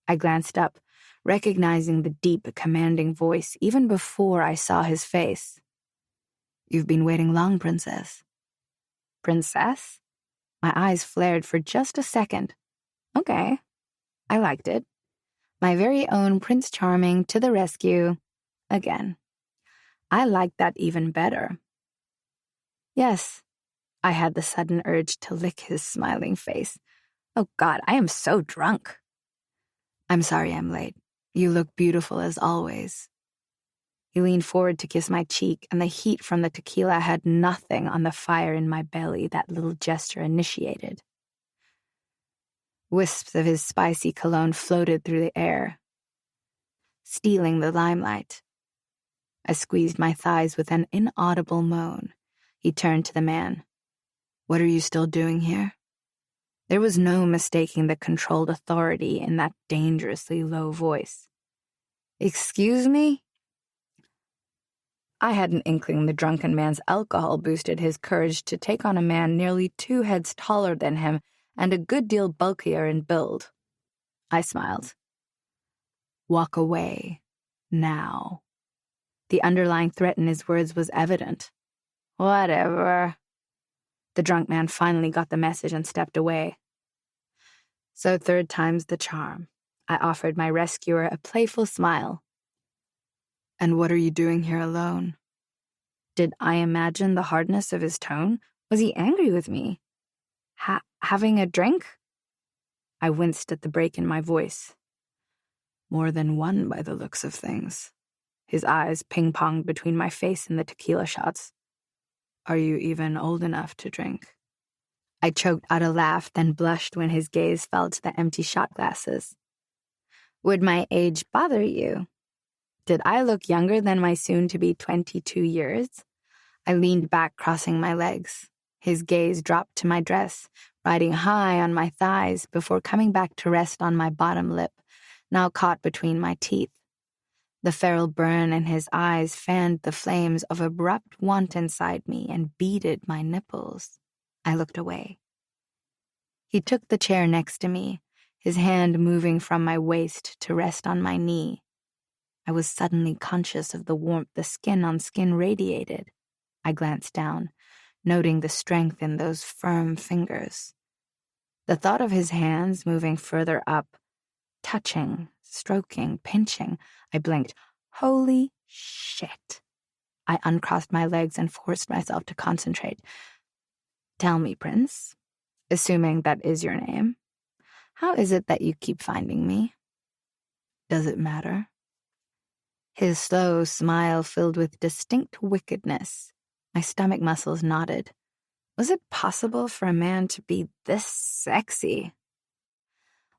I glanced up, recognizing the deep, commanding voice even before I saw his face. You've been waiting long, Princess. Princess? My eyes flared for just a second. Okay, I liked it. My very own Prince Charming to the rescue. Again. I liked that even better. Yes, I had the sudden urge to lick his smiling face. Oh God, I am so drunk. I'm sorry I'm late. You look beautiful as always. He leaned forward to kiss my cheek, and the heat from the tequila had nothing on the fire in my belly that little gesture initiated. Wisps of his spicy cologne floated through the air, stealing the limelight. I squeezed my thighs with an inaudible moan. He turned to the man. What are you still doing here? There was no mistaking the controlled authority in that dangerously low voice. Excuse me? I had an inkling the drunken man's alcohol boosted his courage to take on a man nearly 2 heads taller than him and a good deal bulkier in build. I smiled. Walk away. Now. The underlying threat in his words was evident. Whatever. The drunk man finally got the message and stepped away. So 3rd time's the charm. I offered my rescuer a playful smile. And what are you doing here alone? Did I imagine the hardness of his tone? Was he angry with me? Having a drink? I winced at the break in my voice. More than one by the looks of things. His eyes ping-ponged between my face and the tequila shots. Are you even old enough to drink? I choked out a laugh, then blushed when his gaze fell to the empty shot glasses. Would my age bother you? Did I look younger than my soon-to-be 22 years? I leaned back, crossing my legs. His gaze dropped to my dress, riding high on my thighs before coming back to rest on my bottom lip, now caught between my teeth. The feral burn in his eyes fanned the flames of abrupt want inside me and beaded my nipples. I looked away. He took the chair next to me, his hand moving from my waist to rest on my knee. I was suddenly conscious of the warmth the skin on skin radiated. I glanced down, noting the strength in those firm fingers. The thought of his hands moving further up, touching, stroking, pinching, I blinked. Holy shit. I uncrossed my legs and forced myself to concentrate. Tell me, Prince, assuming that is your name, how is it that you keep finding me? Does it matter? His slow smile filled with distinct wickedness. My stomach muscles knotted. Was it possible for a man to be this sexy?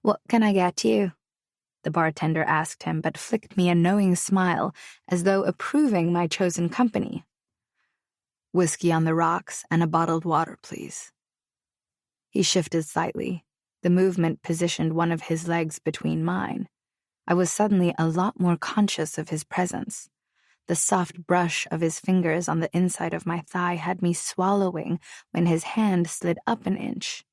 What can I get you? The bartender asked him, but flicked me a knowing smile, as though approving my chosen company. Whiskey on the rocks and a bottled water, please. He shifted slightly. The movement positioned one of his legs between mine. I was suddenly a lot more conscious of his presence. The soft brush of his fingers on the inside of my thigh had me swallowing when his hand slid up an inch.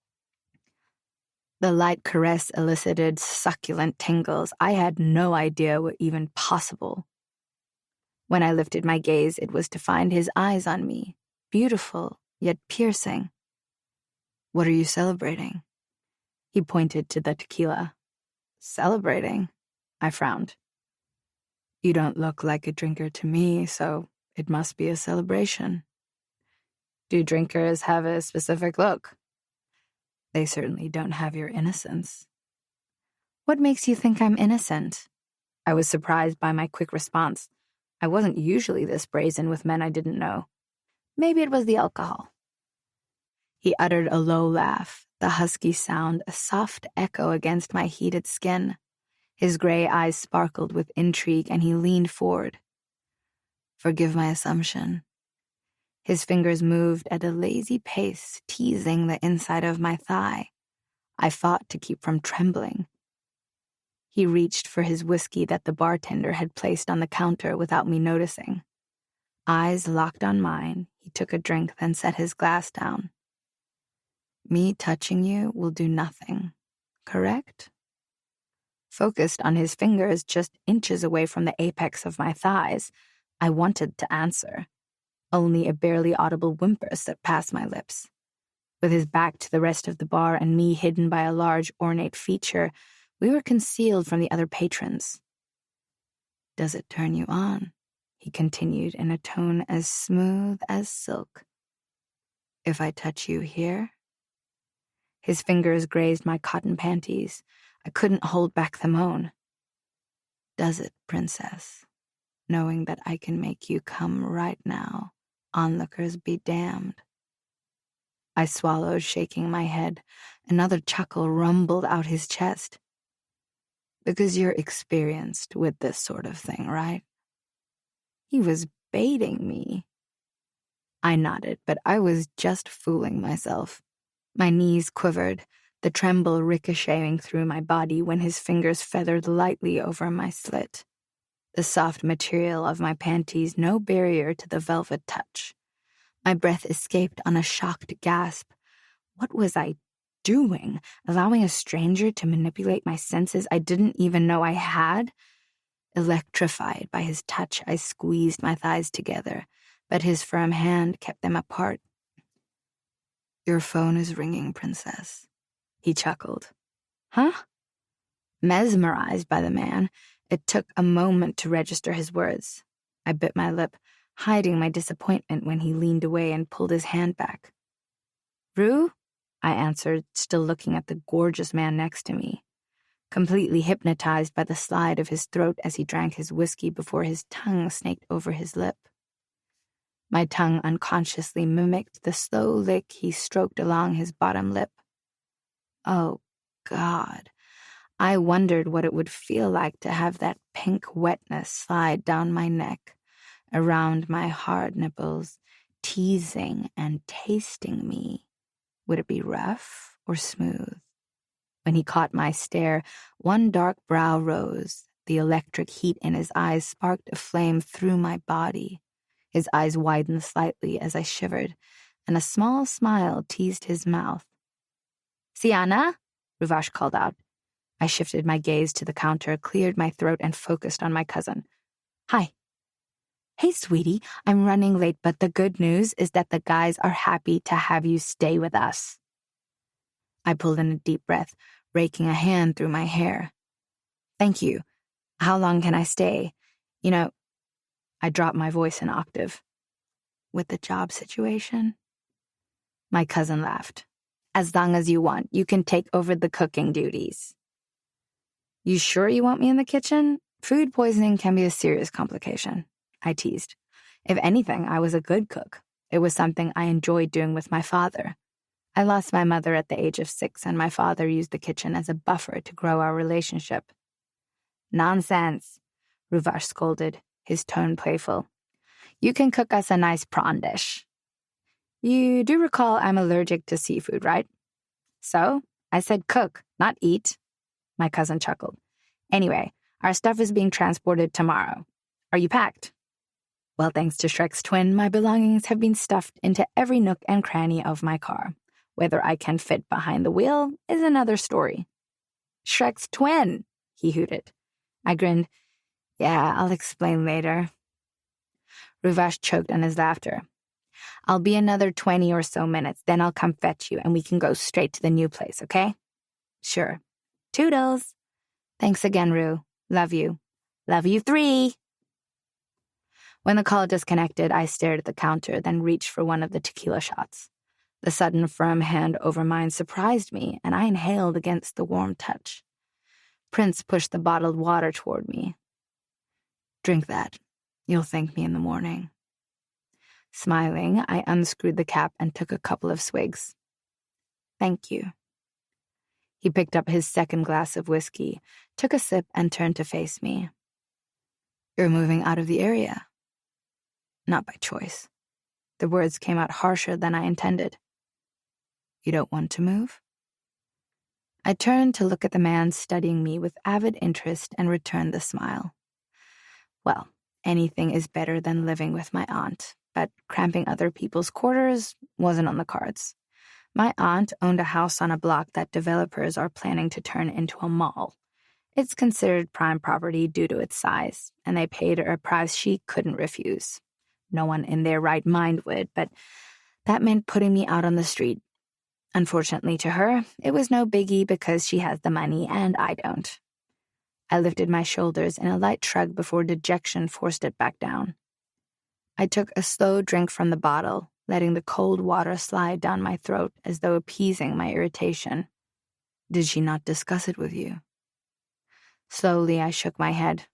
The light caress elicited succulent tingles I had no idea were even possible. When I lifted my gaze, it was to find his eyes on me, beautiful yet piercing. What are you celebrating? He pointed to the tequila. Celebrating? I frowned. You don't look like a drinker to me, so it must be a celebration. Do drinkers have a specific look? They certainly don't have your innocence. What makes you think I'm innocent? I was surprised by my quick response. I wasn't usually this brazen with men I didn't know. Maybe it was the alcohol. He uttered a low laugh, the husky sound a soft echo against my heated skin. His gray eyes sparkled with intrigue, and he leaned forward. Forgive my assumption. His fingers moved at a lazy pace, teasing the inside of my thigh. I fought to keep from trembling. He reached for his whiskey that the bartender had placed on the counter without me noticing. Eyes locked on mine, he took a drink, then set his glass down. Me touching you will do nothing, correct? Focused on his fingers just inches away from the apex of my thighs, I wanted to answer. Only a barely audible whimper slipped past my lips. With his back to the rest of the bar and me hidden by a large ornate feature, we were concealed from the other patrons. "Does it turn you on?" he continued in a tone as smooth as silk. "If I touch you here?" His fingers grazed my cotton panties. I couldn't hold back the moan. "Does it, princess? Knowing that I can make you come right now, onlookers be damned." I swallowed, shaking my head. Another chuckle rumbled out his chest. "Because you're experienced with this sort of thing, right?" He was baiting me. I nodded, but I was just fooling myself. My knees quivered, the tremble ricocheting through my body when his fingers feathered lightly over my slit. The soft material of my panties no barrier to the velvet touch. My breath escaped on a shocked gasp. What was I doing? Allowing a stranger to manipulate my senses I didn't even know I had? Electrified by his touch, I squeezed my thighs together, but his firm hand kept them apart. "Your phone is ringing, princess," he chuckled. "Huh?" Mesmerized by the man, it took a moment to register his words. I bit my lip, hiding my disappointment when he leaned away and pulled his hand back. "Rue?" I answered, still looking at the gorgeous man next to me, completely hypnotized by the slide of his throat as he drank his whiskey before his tongue snaked over his lip. My tongue unconsciously mimicked the slow lick he stroked along his bottom lip. Oh, God. I wondered what it would feel like to have that pink wetness slide down my neck, around my hard nipples, teasing and tasting me. Would it be rough or smooth? When he caught my stare, one dark brow rose. The electric heat in his eyes sparked a flame through my body. His eyes widened slightly as I shivered, and a small smile teased his mouth. "Sienna?" Ruvash called out. I shifted my gaze to the counter, cleared my throat, and focused on my cousin. "Hi." "Hey, sweetie, I'm running late, but the good news is that the guys are happy to have you stay with us." I pulled in a deep breath, raking a hand through my hair. "Thank you. How long can I stay? You know," I dropped my voice an octave. "With the job situation?" My cousin laughed. "As long as you want, you can take over the cooking duties." "You sure you want me in the kitchen? Food poisoning can be a serious complication," I teased. If anything, I was a good cook. It was something I enjoyed doing with my father. I lost my mother at the age of 6, and my father used the kitchen as a buffer to grow our relationship. "Nonsense," Ruvash scolded, his tone playful. "You can cook us a nice prawn dish." "You do recall I'm allergic to seafood, right?" "So, I said cook, not eat," my cousin chuckled. "Anyway, our stuff is being transported tomorrow. Are you packed?" Well, thanks to Shrek's twin, my belongings have been stuffed into every nook and cranny of my car. Whether I can fit behind the wheel is another story. "Shrek's twin," he hooted. I grinned. "Yeah, I'll explain later." Ruvash choked on his laughter. "I'll be another 20 or so minutes, then I'll come fetch you and we can go straight to the new place, okay?" "Sure." "Toodles." "Thanks again, Rue. Love you." "Love you 3." When the call disconnected, I stared at the counter, then reached for one of the tequila shots. The sudden firm hand over mine surprised me, and I inhaled against the warm touch. Prince pushed the bottled water toward me. "Drink that. You'll thank me in the morning." Smiling, I unscrewed the cap and took a couple of swigs. "Thank you." He picked up his second glass of whiskey, took a sip, and turned to face me. "You're moving out of the area." Not by choice. The words came out harsher than I intended. "You don't want to move?" I turned to look at the man studying me with avid interest and returned the smile. Well, anything is better than living with my aunt, but cramping other people's quarters wasn't on the cards. My aunt owned a house on a block that developers are planning to turn into a mall. It's considered prime property due to its size, and they paid her a price she couldn't refuse. No one in their right mind would, but that meant putting me out on the street. Unfortunately to her, it was no biggie because she has the money and I don't. I lifted my shoulders in a light shrug before dejection forced it back down. I took a slow drink from the bottle, letting the cold water slide down my throat as though appeasing my irritation. Did she not discuss it with you? Slowly, I shook my head.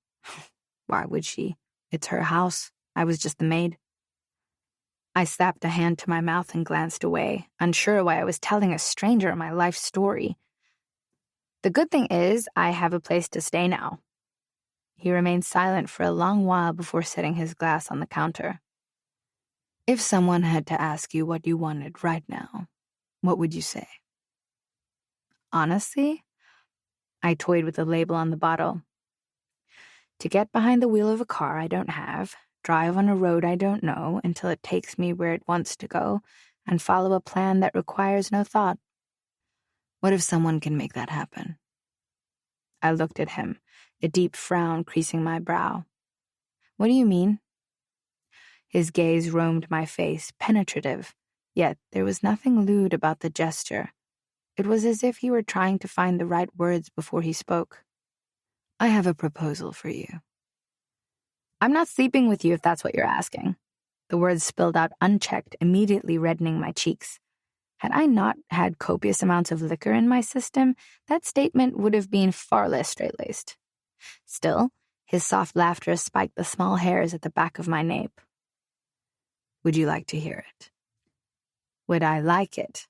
Why would she? It's her house. I was just the maid. I slapped a hand to my mouth and glanced away, unsure why I was telling a stranger my life story. The good thing is, I have a place to stay now. He remained silent for a long while before setting his glass on the counter. If someone had to ask you what you wanted right now, what would you say? Honestly, I toyed with the label on the bottle. To get behind the wheel of a car I don't have, drive on a road I don't know until it takes me where it wants to go, and follow a plan that requires no thought. What if someone can make that happen? I looked at him, a deep frown creasing my brow. What do you mean? His gaze roamed my face, penetrative, yet there was nothing lewd about the gesture. It was as if he were trying to find the right words before he spoke. I have a proposal for you. I'm not sleeping with you if that's what you're asking. The words spilled out unchecked, immediately reddening my cheeks. Had I not had copious amounts of liquor in my system, that statement would have been far less straight-laced. Still, his soft laughter spiked the small hairs at the back of my nape. Would you like to hear it? Would I like it?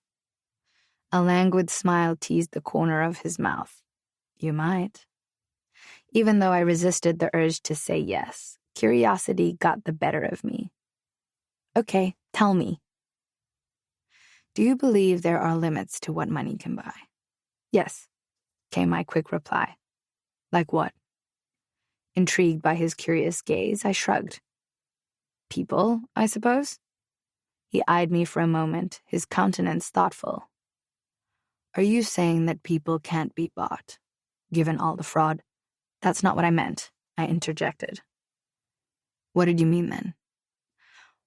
A languid smile teased the corner of his mouth. You might. Even though I resisted the urge to say yes, curiosity got the better of me. Okay, tell me. Do you believe there are limits to what money can buy? Yes, came my quick reply. Like what? Intrigued by his curious gaze, I shrugged. People, I suppose? He eyed me for a moment, his countenance thoughtful. Are you saying that people can't be bought, given all the fraud? That's not what I meant, I interjected. What did you mean then?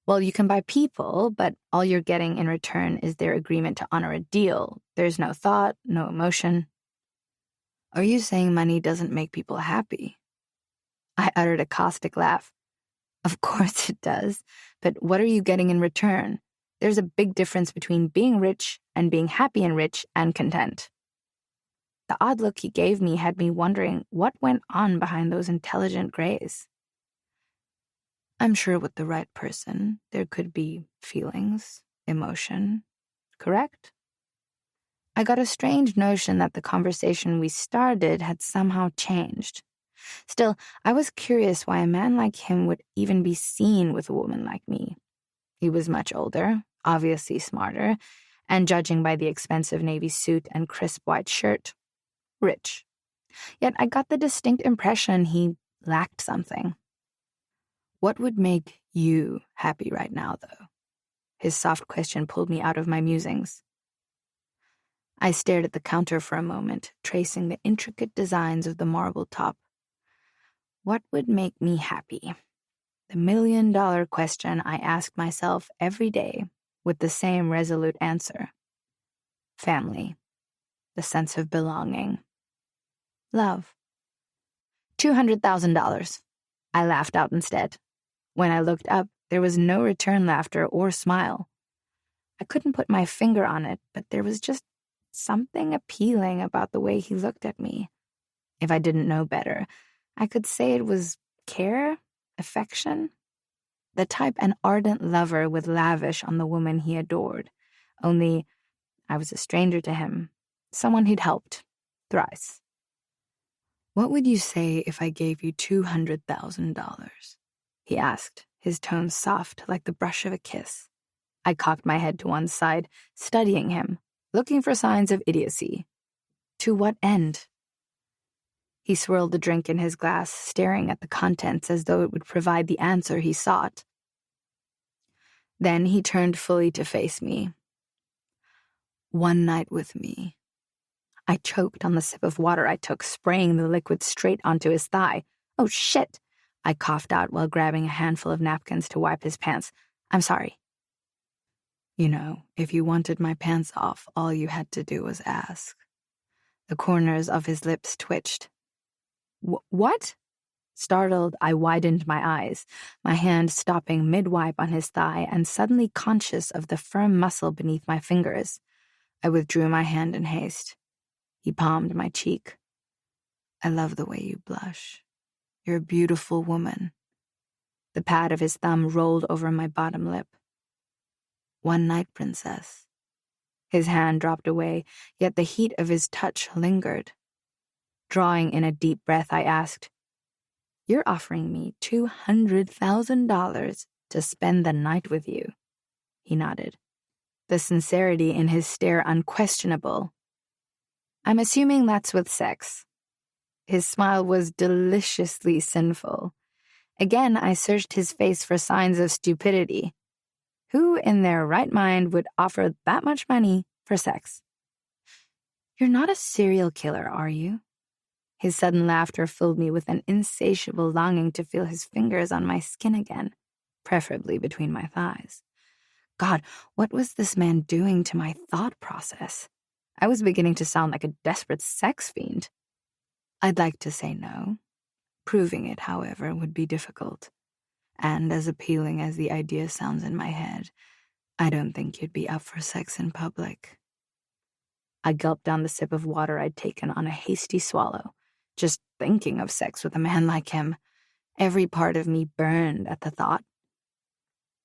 Well, you can buy people, but all you're getting in return is their agreement to honor a deal. There's no thought, no emotion. Are you saying money doesn't make people happy? I uttered a caustic laugh. Of course it does, but what are you getting in return? There's a big difference between being rich and being happy and rich and content. The odd look he gave me had me wondering what went on behind those intelligent grays. I'm sure with the right person, there could be feelings, emotion, correct? I got a strange notion that the conversation we started had somehow changed. Still, I was curious why a man like him would even be seen with a woman like me. He was much older, obviously smarter, and judging by the expensive navy suit and crisp white shirt, rich. Yet I got the distinct impression he lacked something. What would make you happy right now, though? His soft question pulled me out of my musings. I stared at the counter for a moment, tracing the intricate designs of the marble top. What would make me happy? The million-dollar question I asked myself every day with the same resolute answer. Family. The sense of belonging. Love. $200,000. I laughed out instead. When I looked up, there was no return laughter or smile. I couldn't put my finger on it, but there was just something appealing about the way he looked at me. If I didn't know better, I could say it was care, affection, the type an ardent lover would lavish on the woman he adored. Only I was a stranger to him, someone he'd helped, thrice. What would you say if I gave you $200,000? He asked, his tone soft like the brush of a kiss. I cocked my head to one side, studying him, looking for signs of idiocy. To what end? He swirled the drink in his glass, staring at the contents as though it would provide the answer he sought. Then he turned fully to face me. One night with me. I choked on the sip of water I took, spraying the liquid straight onto his thigh. Oh, shit! I coughed out while grabbing a handful of napkins to wipe his pants. I'm sorry. You know, if you wanted my pants off, all you had to do was ask. The corners of his lips twitched. What? Startled, I widened my eyes, my hand stopping mid-wipe on his thigh and suddenly conscious of the firm muscle beneath my fingers. I withdrew my hand in haste. He palmed my cheek. I love the way you blush. You're a beautiful woman. The pad of his thumb rolled over my bottom lip. One night, princess. His hand dropped away, yet the heat of his touch lingered. Drawing in a deep breath, I asked, "You're offering me $200,000 to spend the night with you?" He nodded, the sincerity in his stare unquestionable. "I'm assuming that's with sex." His smile was deliciously sinful. Again, I searched his face for signs of stupidity. Who in their right mind would offer that much money for sex? "You're not a serial killer, are you?" His sudden laughter filled me with an insatiable longing to feel his fingers on my skin again, preferably between my thighs. God, what was this man doing to my thought process? I was beginning to sound like a desperate sex fiend. I'd like to say no. Proving it, however, would be difficult. And as appealing as the idea sounds in my head, I don't think you'd be up for sex in public. I gulped down the sip of water I'd taken on a hasty swallow. Just thinking of sex with a man like him, every part of me burned at the thought.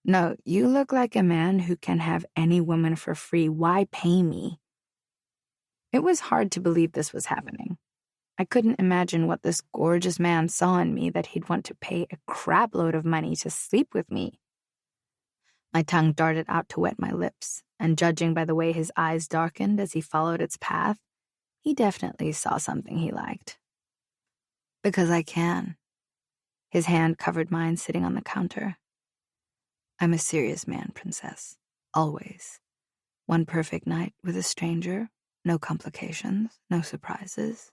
"No, you look like a man who can have any woman for free. Why pay me?" It was hard to believe this was happening. I couldn't imagine what this gorgeous man saw in me that he'd want to pay a crapload of money to sleep with me. My tongue darted out to wet my lips, and judging by the way his eyes darkened as he followed its path, he definitely saw something he liked. "Because I can." His hand covered mine sitting on the counter. "I'm a serious man, princess. Always. One perfect night with a stranger, no complications, no surprises.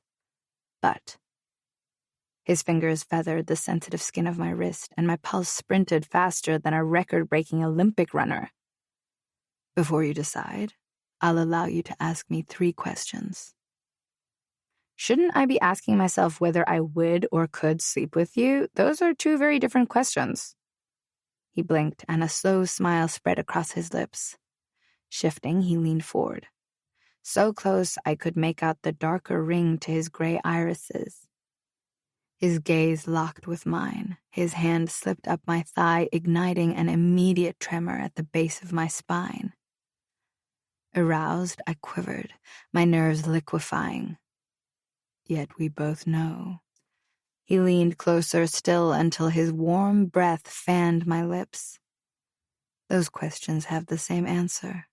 But..." His fingers feathered the sensitive skin of my wrist, and my pulse sprinted faster than a record-breaking Olympic runner. "Before you decide, I'll allow you to ask me 3 questions. Shouldn't I be asking myself whether I would or could sleep with you? Those are 2 very different questions." He blinked, and a slow smile spread across his lips. Shifting, he leaned forward. So close I could make out the darker ring to his gray irises. His gaze locked with mine. His hand slipped up my thigh, igniting an immediate tremor at the base of my spine. Aroused, I quivered, my nerves liquefying. Yet we both know. He leaned closer still until his warm breath fanned my lips. Those questions have the same answer.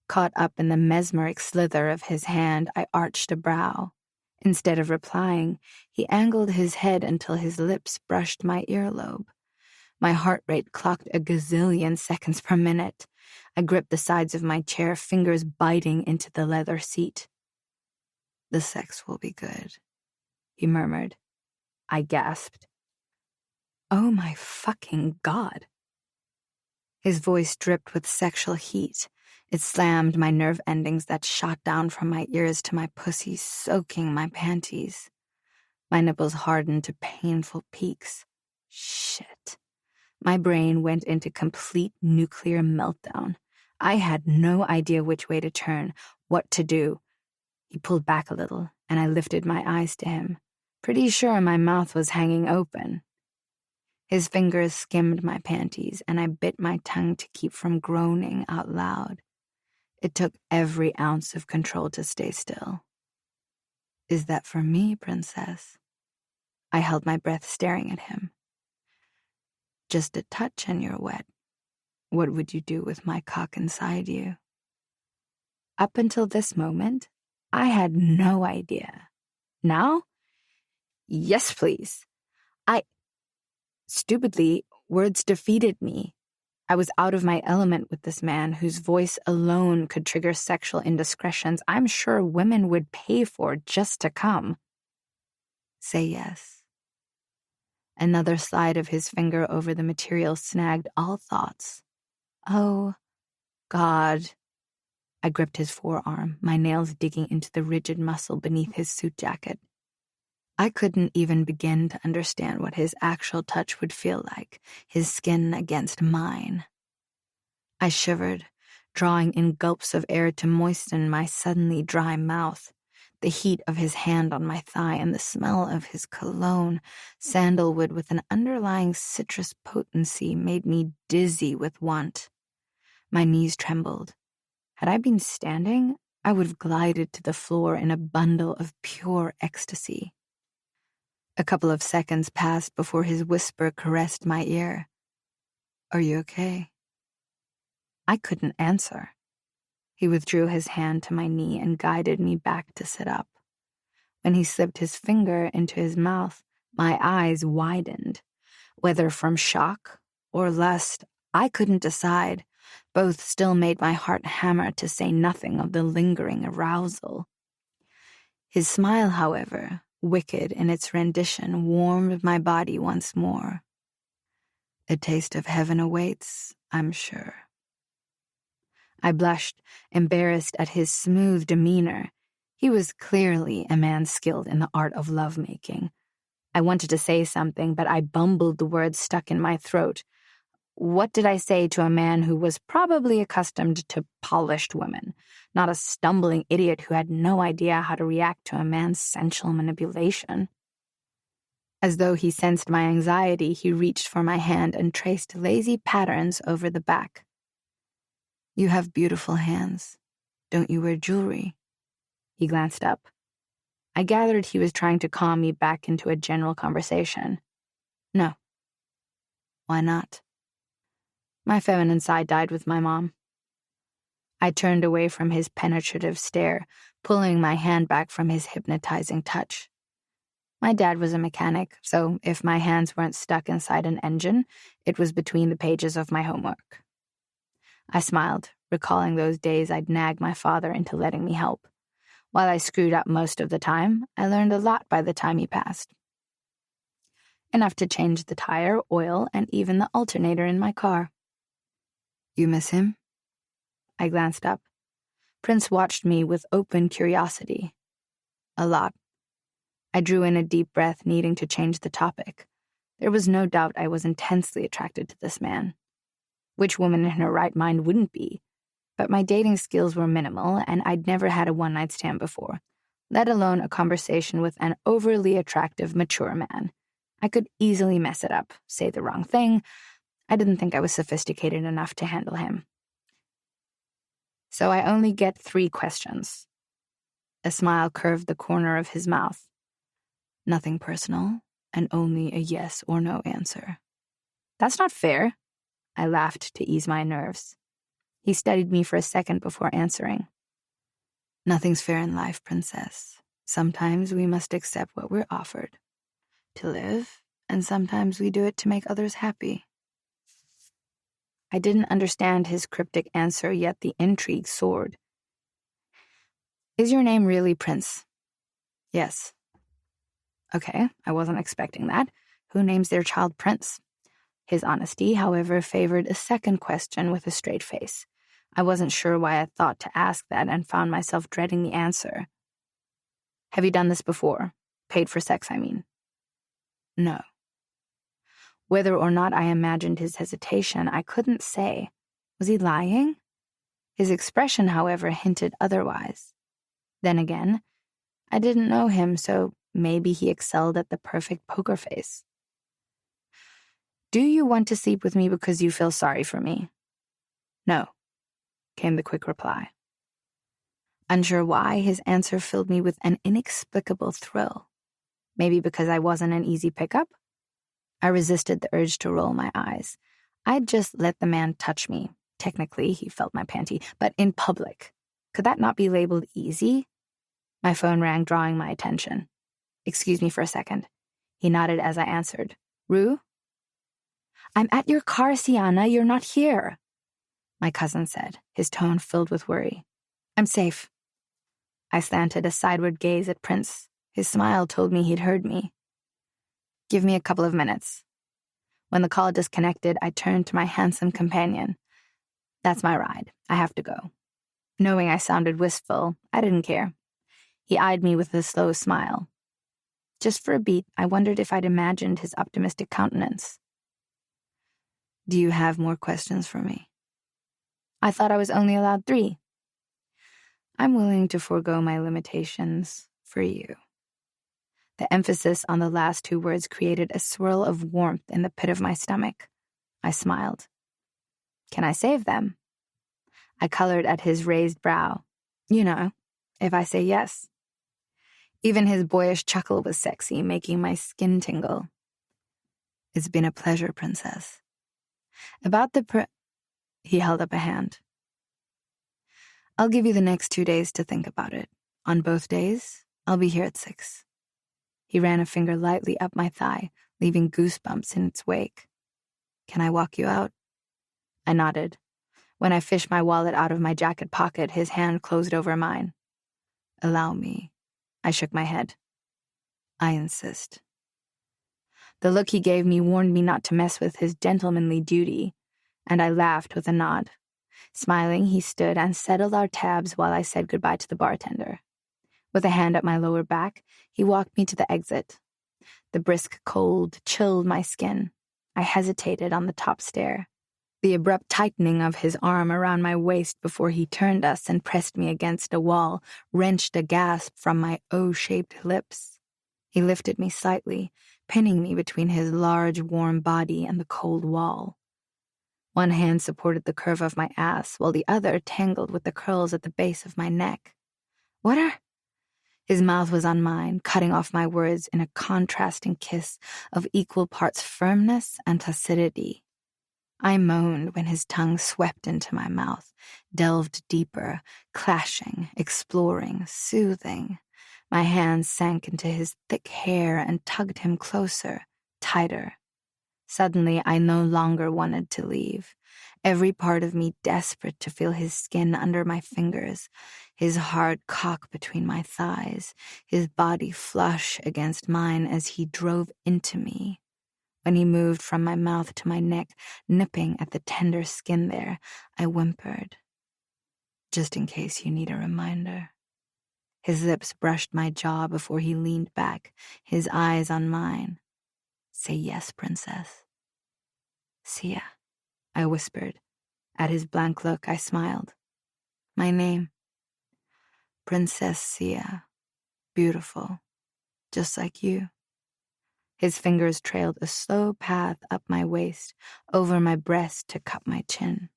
Caught up in the mesmeric slither of his hand, I arched a brow. Instead of replying, he angled his head until his lips brushed my earlobe. My heart rate clocked a gazillion seconds per minute. I gripped the sides of my chair, fingers biting into the leather seat. "The sex will be good," he murmured. I gasped. Oh my fucking God. His voice dripped with sexual heat. It slammed my nerve endings that shot down from my ears to my pussy, soaking my panties. My nipples hardened to painful peaks. Shit. My brain went into complete nuclear meltdown. I had no idea which way to turn, what to do. He pulled back a little, and I lifted my eyes to him, pretty sure my mouth was hanging open. His fingers skimmed my panties, and I bit my tongue to keep from groaning out loud. It took every ounce of control to stay still. "Is that for me, princess?" I held my breath, staring at him. "Just a touch and you're wet. What would you do with my cock inside you?" Up until this moment, I had no idea. Now? Yes, please. Stupidly, words defeated me. I was out of my element with this man whose voice alone could trigger sexual indiscretions I'm sure women would pay for just to come. "Say yes." Another slide of his finger over the material snagged all thoughts. "Oh, God. I gripped his forearm, my nails digging into the rigid muscle beneath his suit jacket. I couldn't even begin to understand what his actual touch would feel like, his skin against mine. I shivered, drawing in gulps of air to moisten my suddenly dry mouth. The heat of his hand on my thigh and the smell of his cologne, sandalwood with an underlying citrus potency, made me dizzy with want. My knees trembled. Had I been standing, I would have glided to the floor in a bundle of pure ecstasy. A couple of seconds passed before his whisper caressed my ear. "Are you okay?" I couldn't answer. He withdrew his hand to my knee and guided me back to sit up. When he slipped his finger into his mouth, my eyes widened. Whether from shock or lust, I couldn't decide. Both still made my heart hammer, to say nothing of the lingering arousal. His smile, however, wicked in its rendition, warmed my body once more. A taste of heaven awaits, I'm sure. I blushed, embarrassed at his smooth demeanor. He was clearly a man skilled in the art of lovemaking. I wanted to say something, but I bumbled the words stuck in my throat. What did I say to a man who was probably accustomed to polished women, not a stumbling idiot who had no idea how to react to a man's sensual manipulation? As though he sensed my anxiety, he reached for my hand and traced lazy patterns over the back. "You have beautiful hands. Don't you wear jewelry?" He glanced up. I gathered he was trying to calm me back into a general conversation. "No." "Why not?" My feminine side died with my mom. I turned away from his penetrative stare, pulling my hand back from his hypnotizing touch. My dad was a mechanic, so if my hands weren't stuck inside an engine, it was between the pages of my homework. I smiled, recalling those days I'd nagged my father into letting me help. While I screwed up most of the time, I learned a lot by the time he passed. Enough to change the tire, oil, and even the alternator in my car. "You miss him?" I glanced up. Prince watched me with open curiosity. "A lot." I drew in a deep breath, needing to change the topic. There was no doubt I was intensely attracted to this man. Which woman in her right mind wouldn't be? But my dating skills were minimal, and I'd never had a one-night stand before, let alone a conversation with an overly attractive, mature man. I could easily mess it up, say the wrong thing. I didn't think I was sophisticated enough to handle him. "So I only get 3 questions." A smile curved the corner of his mouth. "Nothing personal, and only a yes or no answer." "That's not fair." I laughed to ease my nerves. He studied me for a second before answering. "Nothing's fair in life, princess. Sometimes we must accept what we're offered to live, and sometimes we do it to make others happy." I didn't understand his cryptic answer, yet the intrigue soared. "Is your name really Prince?" "Yes." "Okay, I wasn't expecting that. Who names their child Prince?" His honesty, however, favored a second question with a straight face. I wasn't sure why I thought to ask that and found myself dreading the answer. "Have you done this before? Paid for sex, I mean." "No." Whether or not I imagined his hesitation, I couldn't say. Was he lying? His expression, however, hinted otherwise. Then again, I didn't know him, so maybe he excelled at the perfect poker face. "Do you want to sleep with me because you feel sorry for me?" "No," came the quick reply. Unsure why, his answer filled me with an inexplicable thrill. Maybe because I wasn't an easy pickup? I resisted the urge to roll my eyes. I'd just let the man touch me. Technically, he felt my panty, but in public. Could that not be labeled easy? My phone rang, drawing my attention. "Excuse me for a second." He nodded as I answered. "Rue?" "I'm at your car, Sienna. You're not here," my cousin said, his tone filled with worry. "I'm safe." I slanted a sideward gaze at Prince. His smile told me he'd heard me. "Give me a couple of minutes." When the call disconnected, I turned to my handsome companion. That's my ride. I have to go. Knowing I sounded wistful, I didn't care. He eyed me with a slow smile. Just for a beat, I wondered if I'd imagined his optimistic countenance. Do you have more questions for me? I thought I was only allowed 3. I'm willing to forego my limitations for you. The emphasis on the last 2 words created a swirl of warmth in the pit of my stomach. I smiled. Can I save them? I colored at his raised brow. You know, if I say yes. Even his boyish chuckle was sexy, making my skin tingle. It's been a pleasure, Princess. About the He held up a hand. I'll give you the next 2 days to think about it. On both days, I'll be here at 6. He ran a finger lightly up my thigh, leaving goosebumps in its wake. Can I walk you out? I nodded. When I fished my wallet out of my jacket pocket, his hand closed over mine. Allow me. I shook my head. I insist. The look he gave me warned me not to mess with his gentlemanly duty, and I laughed with a nod. Smiling, he stood and settled our tabs while I said goodbye to the bartender. With a hand at my lower back, he walked me to the exit. The brisk cold chilled my skin. I hesitated on the top stair. The abrupt tightening of his arm around my waist before he turned us and pressed me against a wall wrenched a gasp from my O-shaped lips. He lifted me slightly, pinning me between his large, warm body and the cold wall. One hand supported the curve of my ass, while the other tangled with the curls at the base of my neck. His mouth was on mine, cutting off my words in a contrasting kiss of equal parts firmness and tacitity. I moaned when his tongue swept into my mouth, delved deeper, clashing, exploring, soothing. My hands sank into his thick hair and tugged him closer, tighter. Suddenly, I no longer wanted to leave. Every part of me desperate to feel his skin under my fingers, his hard cock between my thighs, his body flush against mine as he drove into me. When he moved from my mouth to my neck, nipping at the tender skin there, I whimpered. Just in case you need a reminder. His lips brushed my jaw before he leaned back, his eyes on mine. Say yes, Princess. Sia, I whispered. At his blank look, I smiled. My name. Princess Sia. Beautiful. Just like you. His fingers trailed a slow path up my waist, over my breast to cup my chin.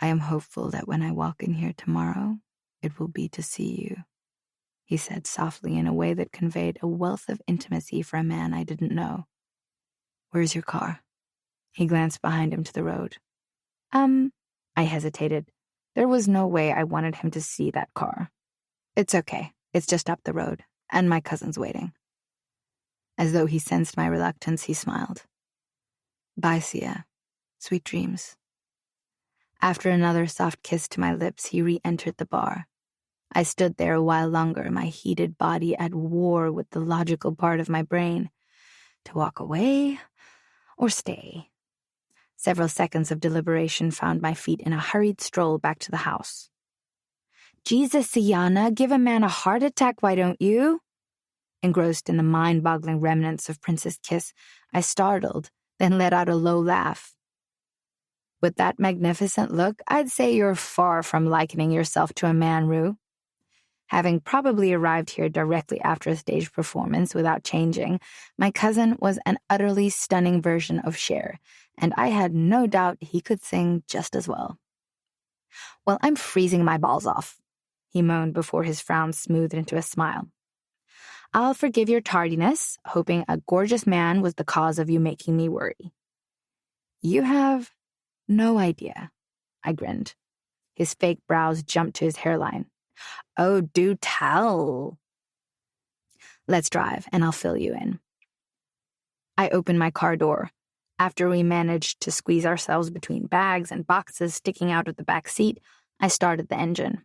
I am hopeful that when I walk in here tomorrow, it will be to see you, he said softly in a way that conveyed a wealth of intimacy for a man I didn't know. Where's your car? He glanced behind him to the road. I hesitated. There was no way I wanted him to see that car. It's okay. It's just up the road, and my cousin's waiting. As though he sensed my reluctance, he smiled. Bye, Sia. Sweet dreams. After another soft kiss to my lips, he re-entered the bar. I stood there a while longer, my heated body at war with the logical part of my brain. To walk away or stay? Several seconds of deliberation found my feet in a hurried stroll back to the house. Jesus, Siana, give a man a heart attack, why don't you? Engrossed in the mind-boggling remnants of Prince's kiss, I startled, then let out a low laugh. With that magnificent look, I'd say you're far from likening yourself to a man, Rue. Having probably arrived here directly after a stage performance without changing, my cousin was an utterly stunning version of Cher, and I had no doubt he could sing just as well. Well, I'm freezing my balls off, he moaned before his frown smoothed into a smile. I'll forgive your tardiness, hoping a gorgeous man was the cause of you making me worry. You have no idea, I grinned. His fake brows jumped to his hairline. Oh, do tell. Let's drive, and I'll fill you in. I opened my car door. After we managed to squeeze ourselves between bags and boxes sticking out of the back seat, I started the engine.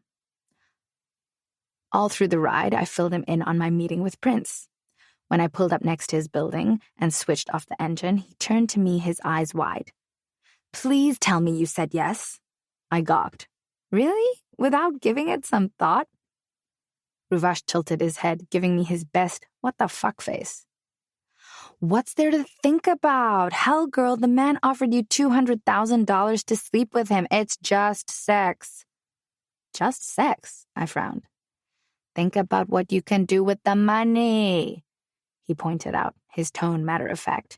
All through the ride, I filled him in on my meeting with Prince. When I pulled up next to his building and switched off the engine, he turned to me, his eyes wide. Please tell me you said yes. I gawked. Really? Without giving it some thought? Ruvash tilted his head, giving me his best what the fuck face. What's there to think about? Hell, girl, the man offered you $200,000 to sleep with him. It's just sex. Just sex, I frowned. Think about what you can do with the money, he pointed out, his tone matter-of-fact.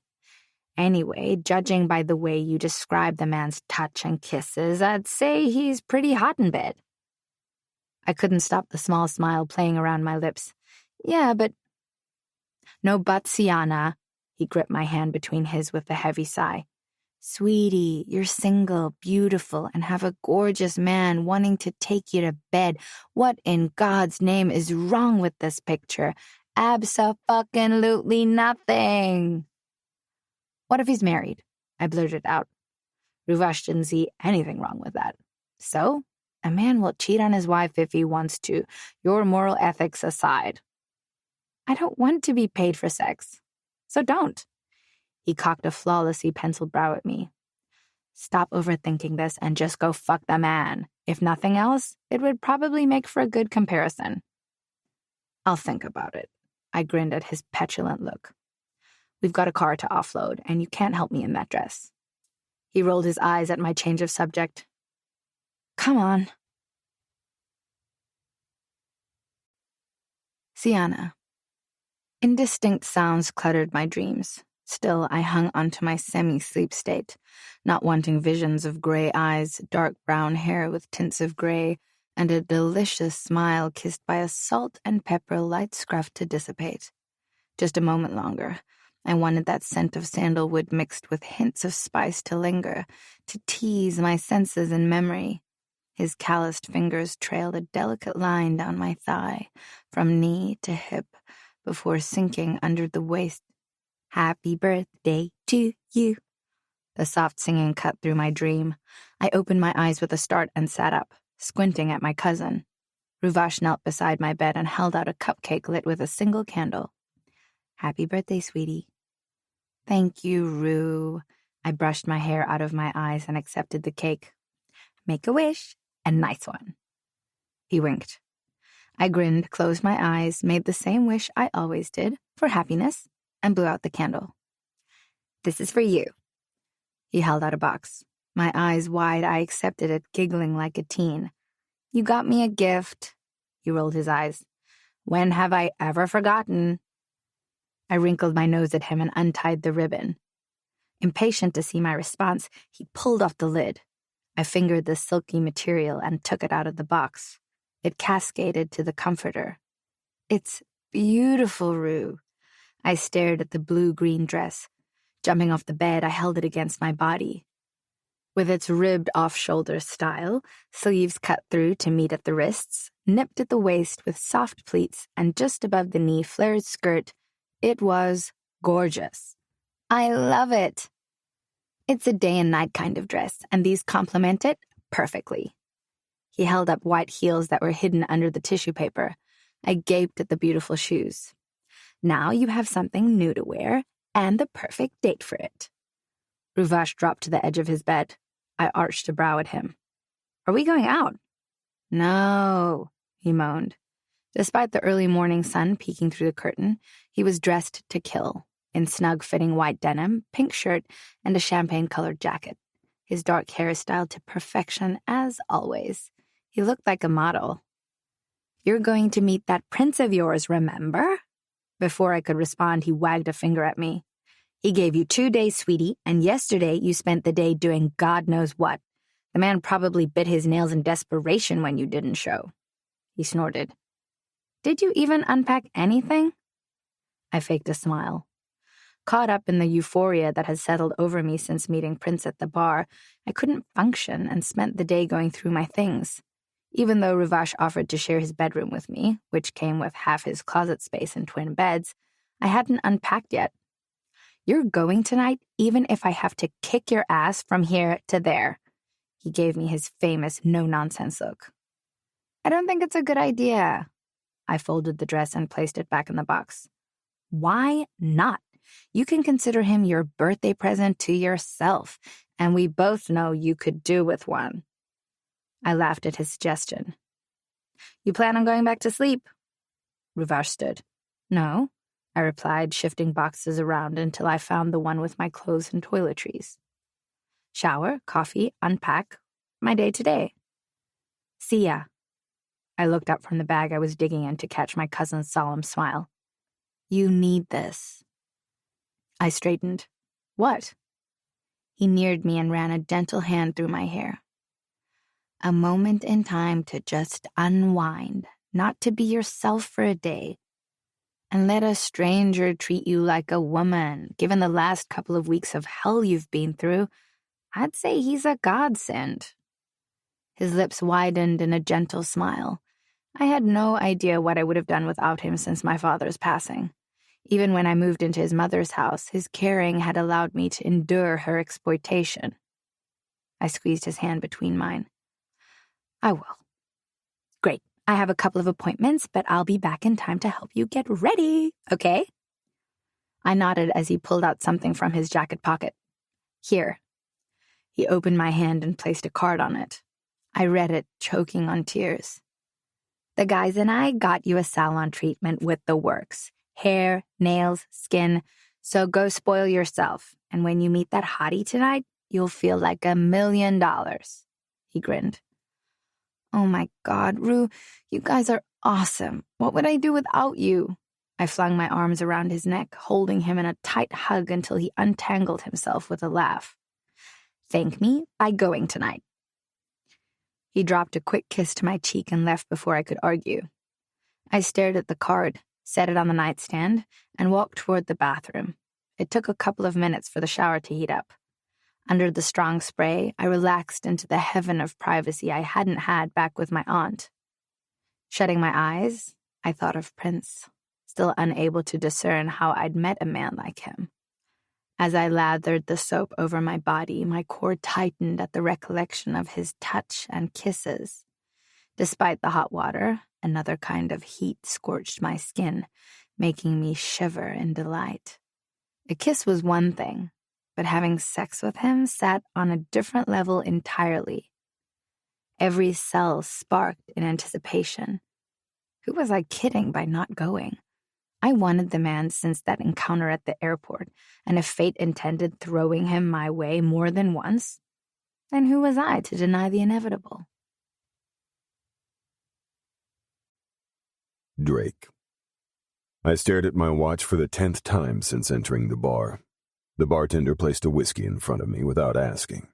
Anyway, judging by the way you describe the man's touch and kisses, I'd say he's pretty hot in bed. I couldn't stop the small smile playing around my lips. Yeah, but... No but, Sienna. He gripped my hand between his with a heavy sigh. Sweetie, you're single, beautiful, and have a gorgeous man wanting to take you to bed. What in God's name is wrong with this picture? Abso-fucking-lutely nothing. What if he's married? I blurted out. Ruvash didn't see anything wrong with that. So, a man will cheat on his wife if he wants to, your moral ethics aside. I don't want to be paid for sex. So don't. He cocked a flawlessly penciled brow at me. Stop overthinking this and just go fuck the man. If nothing else, it would probably make for a good comparison. I'll think about it. I grinned at his petulant look. We've got a car to offload, and you can't help me in that dress. He rolled his eyes at my change of subject. Come on. Sienna. Indistinct sounds cluttered my dreams. Still, I hung onto my semi-sleep state, not wanting visions of gray eyes, dark brown hair with tints of gray, and a delicious smile kissed by a salt and pepper light scruff to dissipate. Just a moment longer. I wanted that scent of sandalwood mixed with hints of spice to linger, to tease my senses and memory. His calloused fingers trailed a delicate line down my thigh, from knee to hip, before sinking under the waist. Happy birthday to you. The soft singing cut through my dream. I opened my eyes with a start and sat up, squinting at my cousin. Ruvash knelt beside my bed and held out a cupcake lit with a single candle. Happy birthday, sweetie. Thank you, Rue. I brushed my hair out of my eyes and accepted the cake. Make a wish, a nice one. He winked. I grinned, closed my eyes, made the same wish I always did, for happiness, and blew out the candle. This is for you. He held out a box. My eyes wide, I accepted it, giggling like a teen. You got me a gift. He rolled his eyes. When have I ever forgotten? I wrinkled my nose at him and untied the ribbon. Impatient to see my response, he pulled off the lid. I fingered the silky material and took it out of the box. It cascaded to the comforter. It's beautiful, Rue. I stared at the blue-green dress. Jumping off the bed, I held it against my body. With its ribbed off-shoulder style, sleeves cut through to meet at the wrists, nipped at the waist with soft pleats, and just above the knee flared skirt, it was gorgeous. I love it. It's a day and night kind of dress, and these complement it perfectly. He held up white heels that were hidden under the tissue paper. I gaped at the beautiful shoes. Now you have something new to wear, and the perfect date for it. Ruvash dropped to the edge of his bed. I arched a brow at him. Are we going out? No, he moaned. Despite the early morning sun peeking through the curtain, he was dressed to kill, in snug-fitting white denim, pink shirt, and a champagne-colored jacket. His dark hair styled to perfection, as always. He looked like a model. You're going to meet that prince of yours, remember? Before I could respond, he wagged a finger at me. He gave you 2 days, sweetie, and yesterday you spent the day doing God knows what. The man probably bit his nails in desperation when you didn't show. He snorted. Did you even unpack anything? I faked a smile. Caught up in the euphoria that had settled over me since meeting Prince at the bar, I couldn't function and spent the day going through my things. Even though Ruvash offered to share his bedroom with me, which came with half his closet space and twin beds, I hadn't unpacked yet. You're going tonight, even if I have to kick your ass from here to there. He gave me his famous no-nonsense look. I don't think it's a good idea. I folded the dress and placed it back in the box. Why not? You can consider him your birthday present to yourself, and we both know you could do with one. I laughed at his suggestion. You plan on going back to sleep? Ruvar stood. No, I replied, shifting boxes around until I found the one with my clothes and toiletries. Shower, coffee, unpack, my day today. See ya. I looked up from the bag I was digging in to catch my cousin's solemn smile. You need this. I straightened. What? He neared me and ran a gentle hand through my hair. A moment in time to just unwind, not to be yourself for a day. And let a stranger treat you like a woman. Given the last couple of weeks of hell you've been through, I'd say he's a godsend. His lips widened in a gentle smile. I had no idea what I would have done without him since my father's passing. Even when I moved into his mother's house, his caring had allowed me to endure her exploitation. I squeezed his hand between mine. I will. Great. I have a couple of appointments, but I'll be back in time to help you get ready, okay? I nodded as he pulled out something from his jacket pocket. Here. He opened my hand and placed a card on it. I read it, choking on tears. The guys and I got you a salon treatment with the works. Hair, nails, skin. So go spoil yourself. And when you meet that hottie tonight, you'll feel like $1 million. He grinned. Oh my God, Rue, you guys are awesome. What would I do without you? I flung my arms around his neck, holding him in a tight hug until he untangled himself with a laugh. Thank me by going tonight. He dropped a quick kiss to my cheek and left before I could argue. I stared at the card, set it on the nightstand, and walked toward the bathroom. It took a couple of minutes for the shower to heat up. Under the strong spray, I relaxed into the heaven of privacy I hadn't had back with my aunt. Shutting my eyes, I thought of Prince, still unable to discern how I'd met a man like him. As I lathered the soap over my body, my core tightened at the recollection of his touch and kisses. Despite the hot water, another kind of heat scorched my skin, making me shiver in delight. A kiss was one thing, but having sex with him sat on a different level entirely. Every cell sparked in anticipation. Who was I kidding by not going? I wanted the man since that encounter at the airport, and if fate intended throwing him my way more than once, then who was I to deny the inevitable? Drake. I stared at my watch for the 10th time since entering the bar. The bartender placed a whiskey in front of me without asking.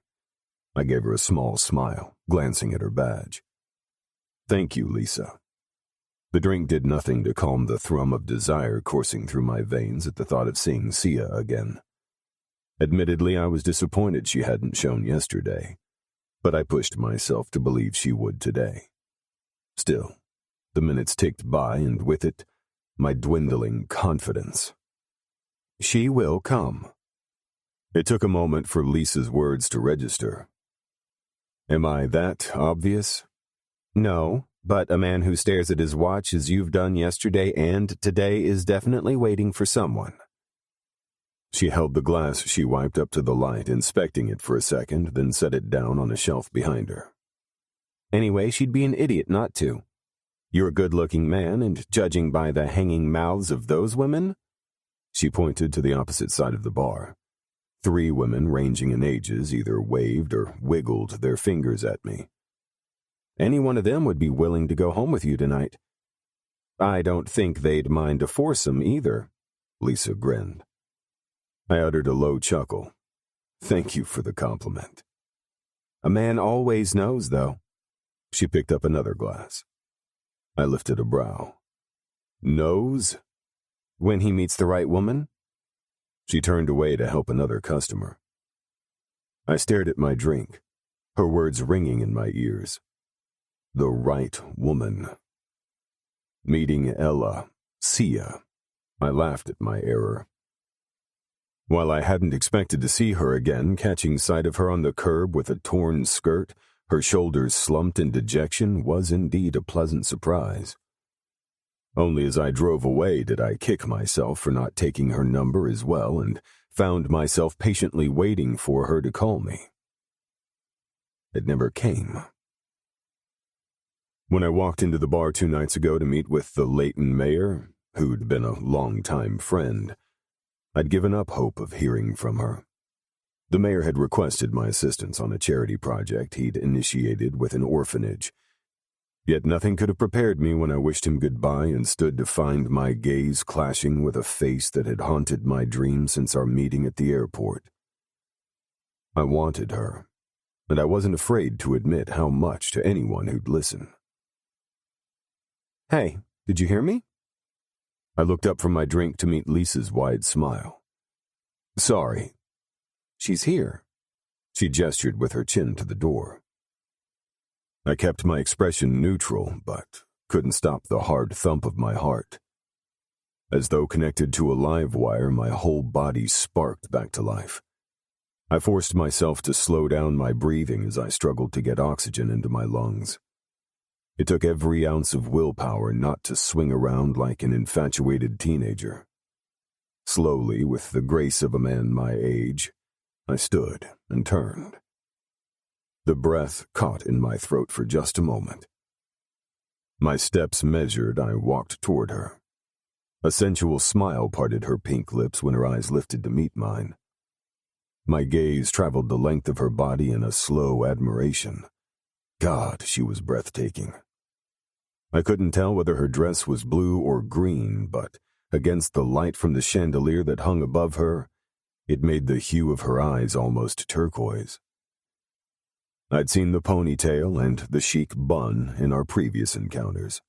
I gave her a small smile, glancing at her badge. Thank you, Lisa. The drink did nothing to calm the thrum of desire coursing through my veins at the thought of seeing Sia again. Admittedly, I was disappointed she hadn't shown yesterday, but I pushed myself to believe she would today. Still, the minutes ticked by, and with it, my dwindling confidence. She will come. It took a moment for Lisa's words to register. Am I that obvious? No, but a man who stares at his watch as you've done yesterday and today is definitely waiting for someone. She held the glass she wiped up to the light, inspecting it for a second, then set it down on a shelf behind her. Anyway, she'd be an idiot not to. You're a good-looking man, and judging by the hanging mouths of those women, she pointed to the opposite side of the bar. 3 women ranging in ages either waved or wiggled their fingers at me. Any one of them would be willing to go home with you tonight. I don't think they'd mind a foursome either, Lisa grinned. I uttered a low chuckle. Thank you for the compliment. A man always knows, though. She picked up another glass. I lifted a brow. Knows? When he meets the right woman? She turned away to help another customer. I stared at my drink, her words ringing in my ears. The right woman. Meeting Ella, Sia. I laughed at my error. While I hadn't expected to see her again, catching sight of her on the curb with a torn skirt, her shoulders slumped in dejection, was indeed a pleasant surprise. Only as I drove away did I kick myself for not taking her number as well, and found myself patiently waiting for her to call me. It never came. When I walked into the bar 2 nights ago to meet with the Leighton mayor, who'd been a long-time friend, I'd given up hope of hearing from her. The mayor had requested my assistance on a charity project he'd initiated with an orphanage. Yet nothing could have prepared me when I wished him goodbye and stood to find my gaze clashing with a face that had haunted my dreams since our meeting at the airport. I wanted her, and I wasn't afraid to admit how much to anyone who'd listen. "Hey, did you hear me?" I looked up from my drink to meet Lisa's wide smile. "Sorry." "She's here." She gestured with her chin to the door. I kept my expression neutral, but couldn't stop the hard thump of my heart. As though connected to a live wire, my whole body sparked back to life. I forced myself to slow down my breathing as I struggled to get oxygen into my lungs. It took every ounce of willpower not to swing around like an infatuated teenager. Slowly, with the grace of a man my age, I stood and turned. The breath caught in my throat for just a moment. My steps measured, I walked toward her. A sensual smile parted her pink lips when her eyes lifted to meet mine. My gaze traveled the length of her body in a slow admiration. God, she was breathtaking. I couldn't tell whether her dress was blue or green, but against the light from the chandelier that hung above her, it made the hue of her eyes almost turquoise. I'd seen the ponytail and the chic bun in our previous encounters.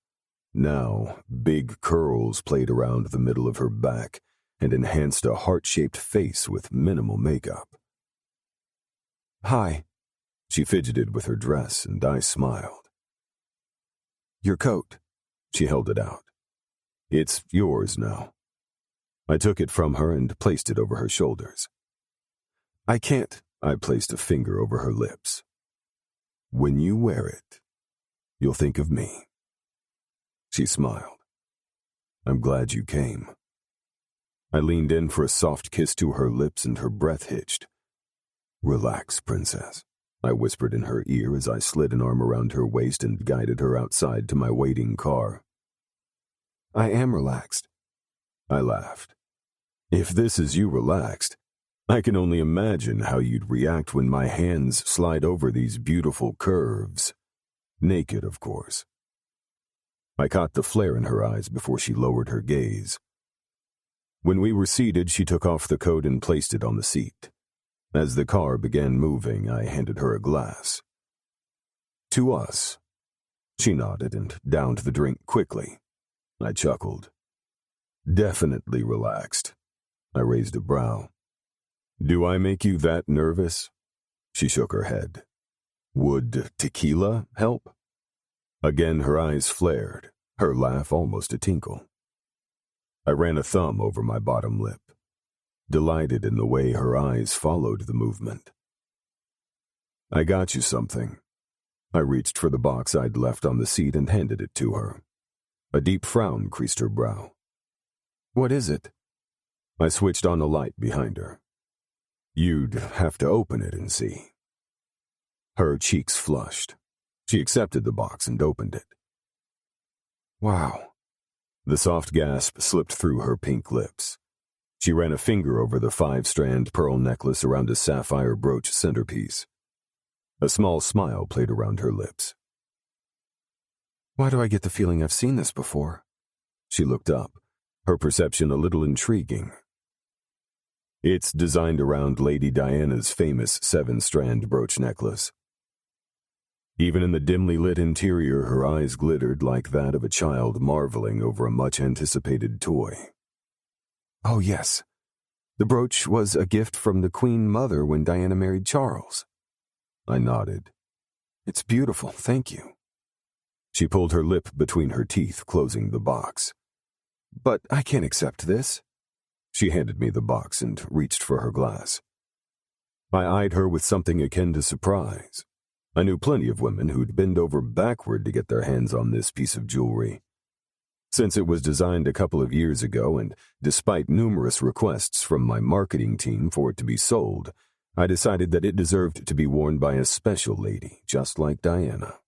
Now, big curls played around the middle of her back and enhanced a heart-shaped face with minimal makeup. "Hi." She fidgeted with her dress, and I smiled. "Your coat." She held it out. "It's yours now." I took it from her and placed it over her shoulders. "I can't." I placed a finger over her lips. "When you wear it, you'll think of me." She smiled. "I'm glad you came." I leaned in for a soft kiss to her lips and her breath hitched. "Relax, princess," I whispered in her ear as I slid an arm around her waist and guided her outside to my waiting car. "I am relaxed." I laughed. "If this is you relaxed, I can only imagine how you'd react when my hands slide over these beautiful curves. Naked, of course." I caught the flare in her eyes before she lowered her gaze. When we were seated, she took off the coat and placed it on the seat. As the car began moving, I handed her a glass. "To us." She nodded and downed the drink quickly. I chuckled. "Definitely relaxed." I raised a brow. "Do I make you that nervous?" She shook her head. "Would tequila help?" Again her eyes flared, her laugh almost a tinkle. I ran a thumb over my bottom lip, delighted in the way her eyes followed the movement. "I got you something." I reached for the box I'd left on the seat and handed it to her. A deep frown creased her brow. "What is it?" I switched on a light behind her. "You'd have to open it and see." Her cheeks flushed. She accepted the box and opened it. "Wow." The soft gasp slipped through her pink lips. She ran a finger over the 5-strand pearl necklace around a sapphire brooch centerpiece. A small smile played around her lips. "Why do I get the feeling I've seen this before?" She looked up, her perception a little intriguing. "It's designed around Lady Diana's famous 7-strand brooch necklace." Even in the dimly lit interior, her eyes glittered like that of a child marveling over a much-anticipated toy. "Oh, yes. The brooch was a gift from the Queen Mother when Diana married Charles." I nodded. "It's beautiful, thank you." She pulled her lip between her teeth, closing the box. "But I can't accept this." She handed me the box and reached for her glass. I eyed her with something akin to surprise. I knew plenty of women who'd bend over backward to get their hands on this piece of jewelry. Since it was designed a couple of years ago, and despite numerous requests from my marketing team for it to be sold, I decided that it deserved to be worn by a special lady, just like Diana.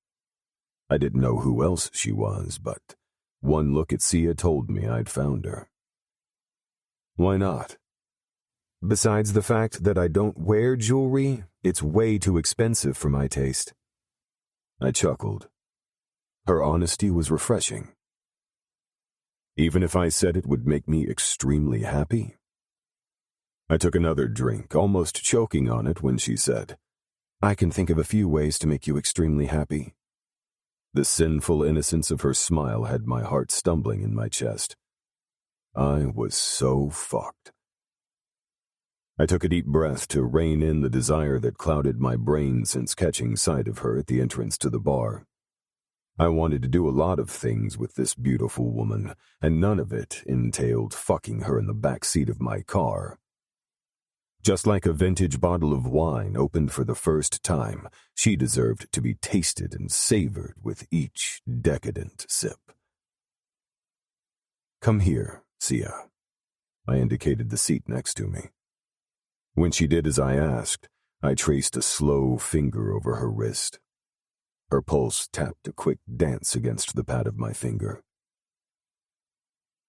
I didn't know who else she was, but one look at Sia told me I'd found her. Why not? Besides the fact that I don't wear jewelry, it's way too expensive for my taste. I chuckled. Her honesty was refreshing. Even if I said it would make me extremely happy? I took another drink, almost choking on it when she said, I can think of a few ways to make you extremely happy. The sinful innocence of her smile had my heart stumbling in my chest. I was so fucked. I took a deep breath to rein in the desire that clouded my brain since catching sight of her at the entrance to the bar. I wanted to do a lot of things with this beautiful woman, and none of it entailed fucking her in the back seat of my car. Just like a vintage bottle of wine opened for the first time, she deserved to be tasted and savored with each decadent sip. Come here, Sia. I indicated the seat next to me. When she did as I asked, I traced a slow finger over her wrist. Her pulse tapped a quick dance against the pad of my finger.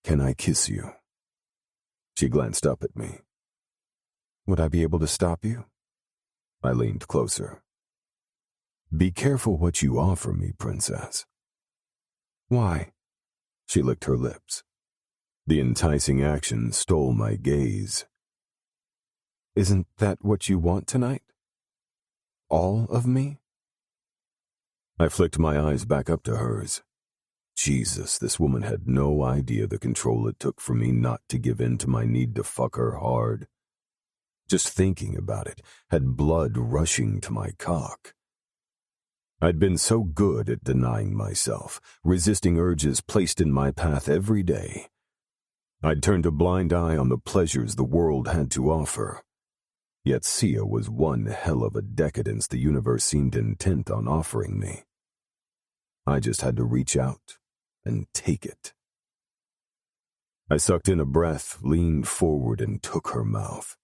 Can I kiss you? She glanced up at me. Would I be able to stop you? I leaned closer. Be careful what you offer me, princess. Why? She licked her lips. The enticing action stole my gaze. Isn't that what you want tonight? All of me? I flicked my eyes back up to hers. Jesus, this woman had no idea the control it took for me not to give in to my need to fuck her hard. Just thinking about it had blood rushing to my cock. I'd been so good at denying myself, resisting urges placed in my path every day. I'd turned a blind eye on the pleasures the world had to offer. Yet Sia was one hell of a decadence the universe seemed intent on offering me. I just had to reach out and take it. I sucked in a breath, leaned forward, and took her mouth.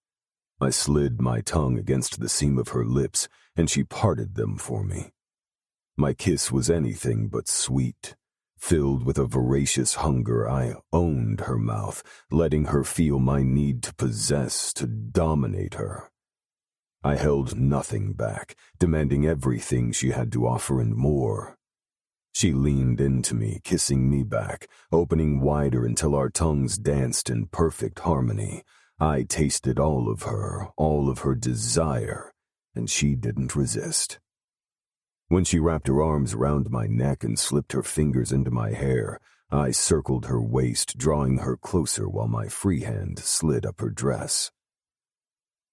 I slid my tongue against the seam of her lips, and she parted them for me. My kiss was anything but sweet. Filled with a voracious hunger, I owned her mouth, letting her feel my need to possess, to dominate her. I held nothing back, demanding everything she had to offer and more. She leaned into me, kissing me back, opening wider until our tongues danced in perfect harmony. I tasted all of her desire, and she didn't resist. When she wrapped her arms around my neck and slipped her fingers into my hair, I circled her waist, drawing her closer while my free hand slid up her dress.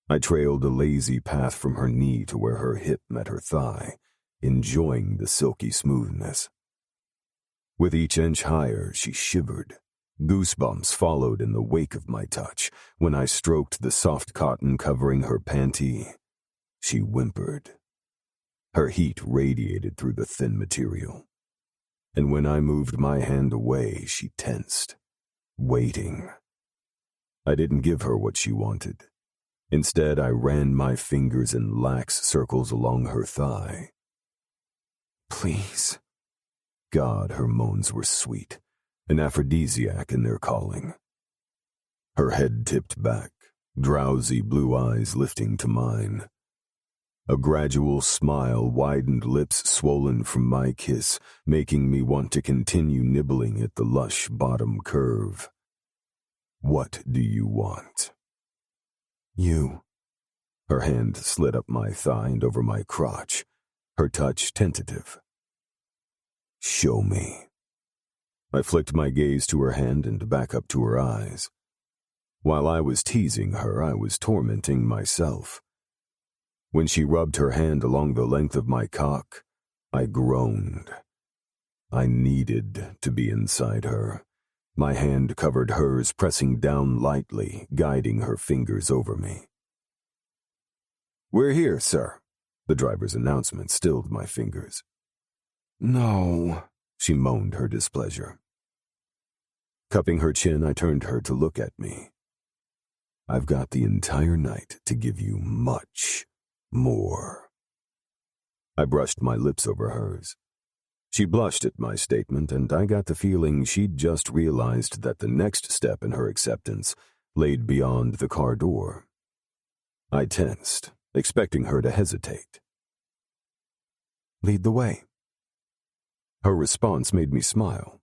I trailed a lazy path from her knee to where her hip met her thigh, enjoying the silky smoothness. With each inch higher, she shivered. Goosebumps followed in the wake of my touch. When I stroked the soft cotton covering her panty, she whimpered. Her heat radiated through the thin material. And when I moved my hand away, she tensed, waiting. I didn't give her what she wanted. Instead, I ran my fingers in lax circles along her thigh. Please. God, her moans were sweet, an aphrodisiac in their calling. Her head tipped back, drowsy blue eyes lifting to mine. A gradual smile widened lips swollen from my kiss, making me want to continue nibbling at the lush bottom curve. What do you want? You. Her hand slid up my thigh and over my crotch, her touch tentative. Show me. I flicked my gaze to her hand and back up to her eyes. While I was teasing her, I was tormenting myself. When she rubbed her hand along the length of my cock, I groaned. I needed to be inside her. My hand covered hers, pressing down lightly, guiding her fingers over me. We're here, sir. The driver's announcement stilled my fingers. No, she moaned her displeasure. Cupping her chin, I turned her to look at me. I've got the entire night to give you much more. I brushed my lips over hers. She blushed at my statement, and I got the feeling she'd just realized that the next step in her acceptance laid beyond the car door. I tensed, expecting her to hesitate. "Lead the way." Her response made me smile.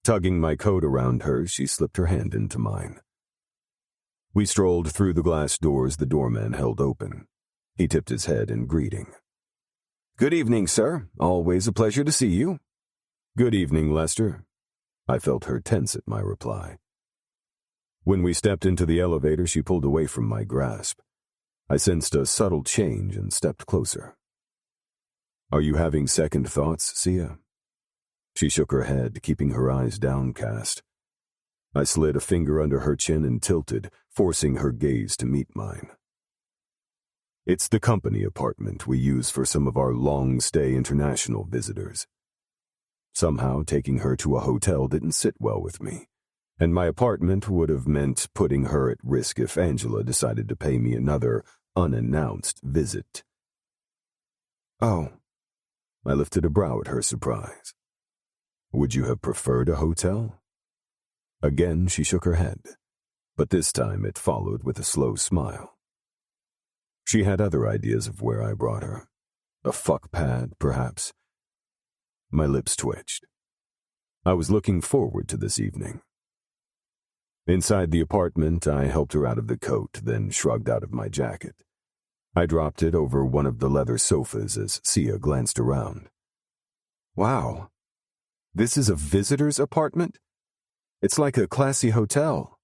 Tugging my coat around her, she slipped her hand into mine. We strolled through the glass doors the doorman held open. He tipped his head in greeting. "Good evening, sir. Always a pleasure to see you." "Good evening, Lester." I felt her tense at my reply. When we stepped into the elevator, she pulled away from my grasp. I sensed a subtle change and stepped closer. "Are you having second thoughts, Sia?" She shook her head, keeping her eyes downcast. I slid a finger under her chin and tilted, forcing her gaze to meet mine. "It's the company apartment we use for some of our long-stay international visitors. Somehow, taking her to a hotel didn't sit well with me, and my apartment would have meant putting her at risk if Angela decided to pay me another unannounced visit." "Oh." I lifted a brow at her surprise. "Would you have preferred a hotel?" Again, she shook her head, but this time it followed with a slow smile. She had other ideas of where I brought her. A fuck pad, perhaps. My lips twitched. I was looking forward to this evening. Inside the apartment, I helped her out of the coat, then shrugged out of my jacket. I dropped it over one of the leather sofas as Sia glanced around. "Wow. This is a visitor's apartment? It's like a classy hotel."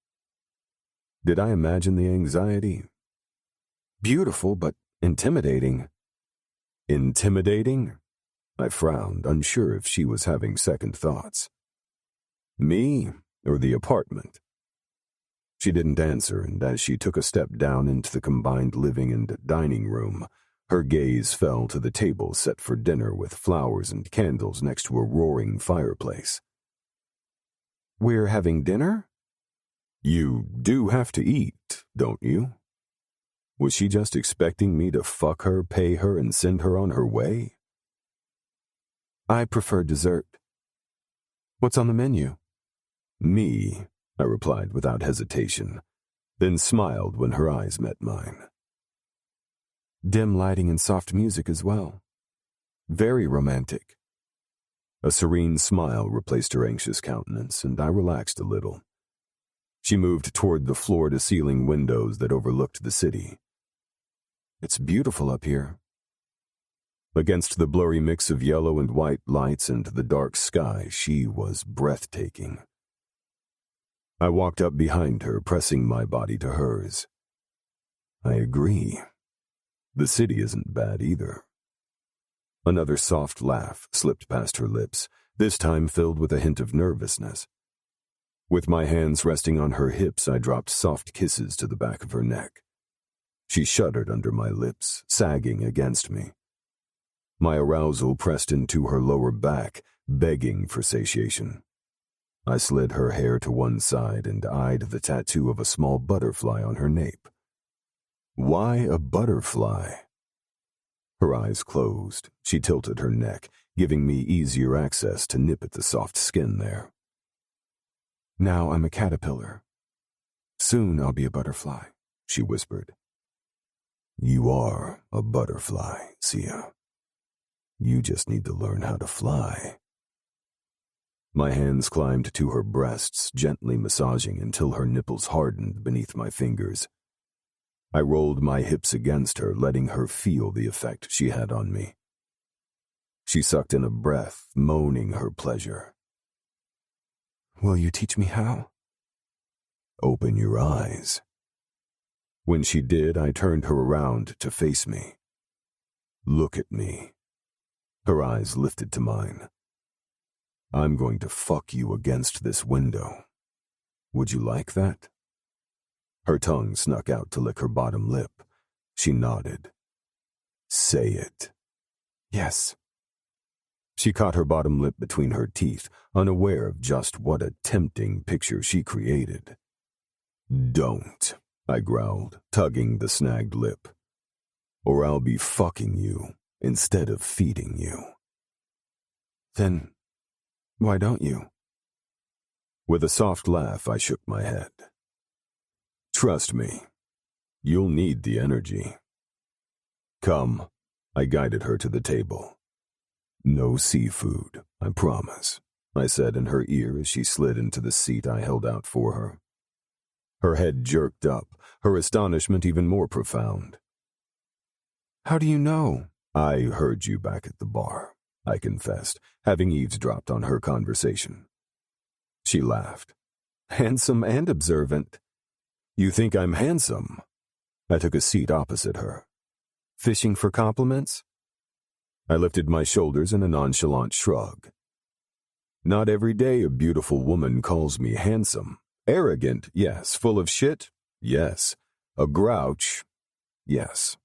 Did I imagine the anxiety? "Beautiful, but intimidating." Intimidating? I frowned, unsure if she was having second thoughts. Me or the apartment? She didn't answer, and as she took a step down into the combined living and dining room, her gaze fell to the table set for dinner with flowers and candles next to a roaring fireplace. "We're having dinner?" "You do have to eat, don't you?" Was she just expecting me to fuck her, pay her, and send her on her way? "I prefer dessert." "What's on the menu?" "Me," I replied without hesitation, then smiled when her eyes met mine. "Dim lighting and soft music as well. Very romantic." A serene smile replaced her anxious countenance, and I relaxed a little. She moved toward the floor-to-ceiling windows that overlooked the city. "It's beautiful up here." Against the blurry mix of yellow and white lights and the dark sky, she was breathtaking. I walked up behind her, pressing my body to hers. I agree. The city isn't bad either. Another soft laugh slipped past her lips, this time filled with a hint of nervousness. With my hands resting on her hips, I dropped soft kisses to the back of her neck. She shuddered under my lips, sagging against me. My arousal pressed into her lower back, begging for satiation. I slid her hair to one side and eyed the tattoo of a small butterfly on her nape. Why a butterfly? Her eyes closed. She tilted her neck, giving me easier access to nip at the soft skin there. "Now I'm a caterpillar. Soon I'll be a butterfly," she whispered. "You are a butterfly, Sia. You just need to learn how to fly." My hands climbed to her breasts, gently massaging until her nipples hardened beneath my fingers. I rolled my hips against her, letting her feel the effect she had on me. She sucked in a breath, moaning her pleasure. "Will you teach me how?" "Open your eyes." When she did, I turned her around to face me. "Look at me." Her eyes lifted to mine. "I'm going to fuck you against this window. Would you like that?" Her tongue snuck out to lick her bottom lip. She nodded. "Say it." "Yes." She caught her bottom lip between her teeth, unaware of just what a tempting picture she created. "Don't," I growled, tugging the snagged lip. "Or I'll be fucking you instead of feeding you." Then why don't you? With a soft laugh, I shook my head. Trust me, you'll need the energy. Come, I guided her to the table. No seafood, I promise, I said in her ear as she slid into the seat I held out for her. Her head jerked up, her astonishment even more profound. How do you know? I heard you back at the bar, I confessed, having eavesdropped on her conversation. She laughed. Handsome and observant. You think I'm handsome? I took a seat opposite her. Fishing for compliments? I lifted my shoulders in a nonchalant shrug. Not every day a beautiful woman calls me handsome. Arrogant, yes. Full of shit? Yes. A grouch? Yes.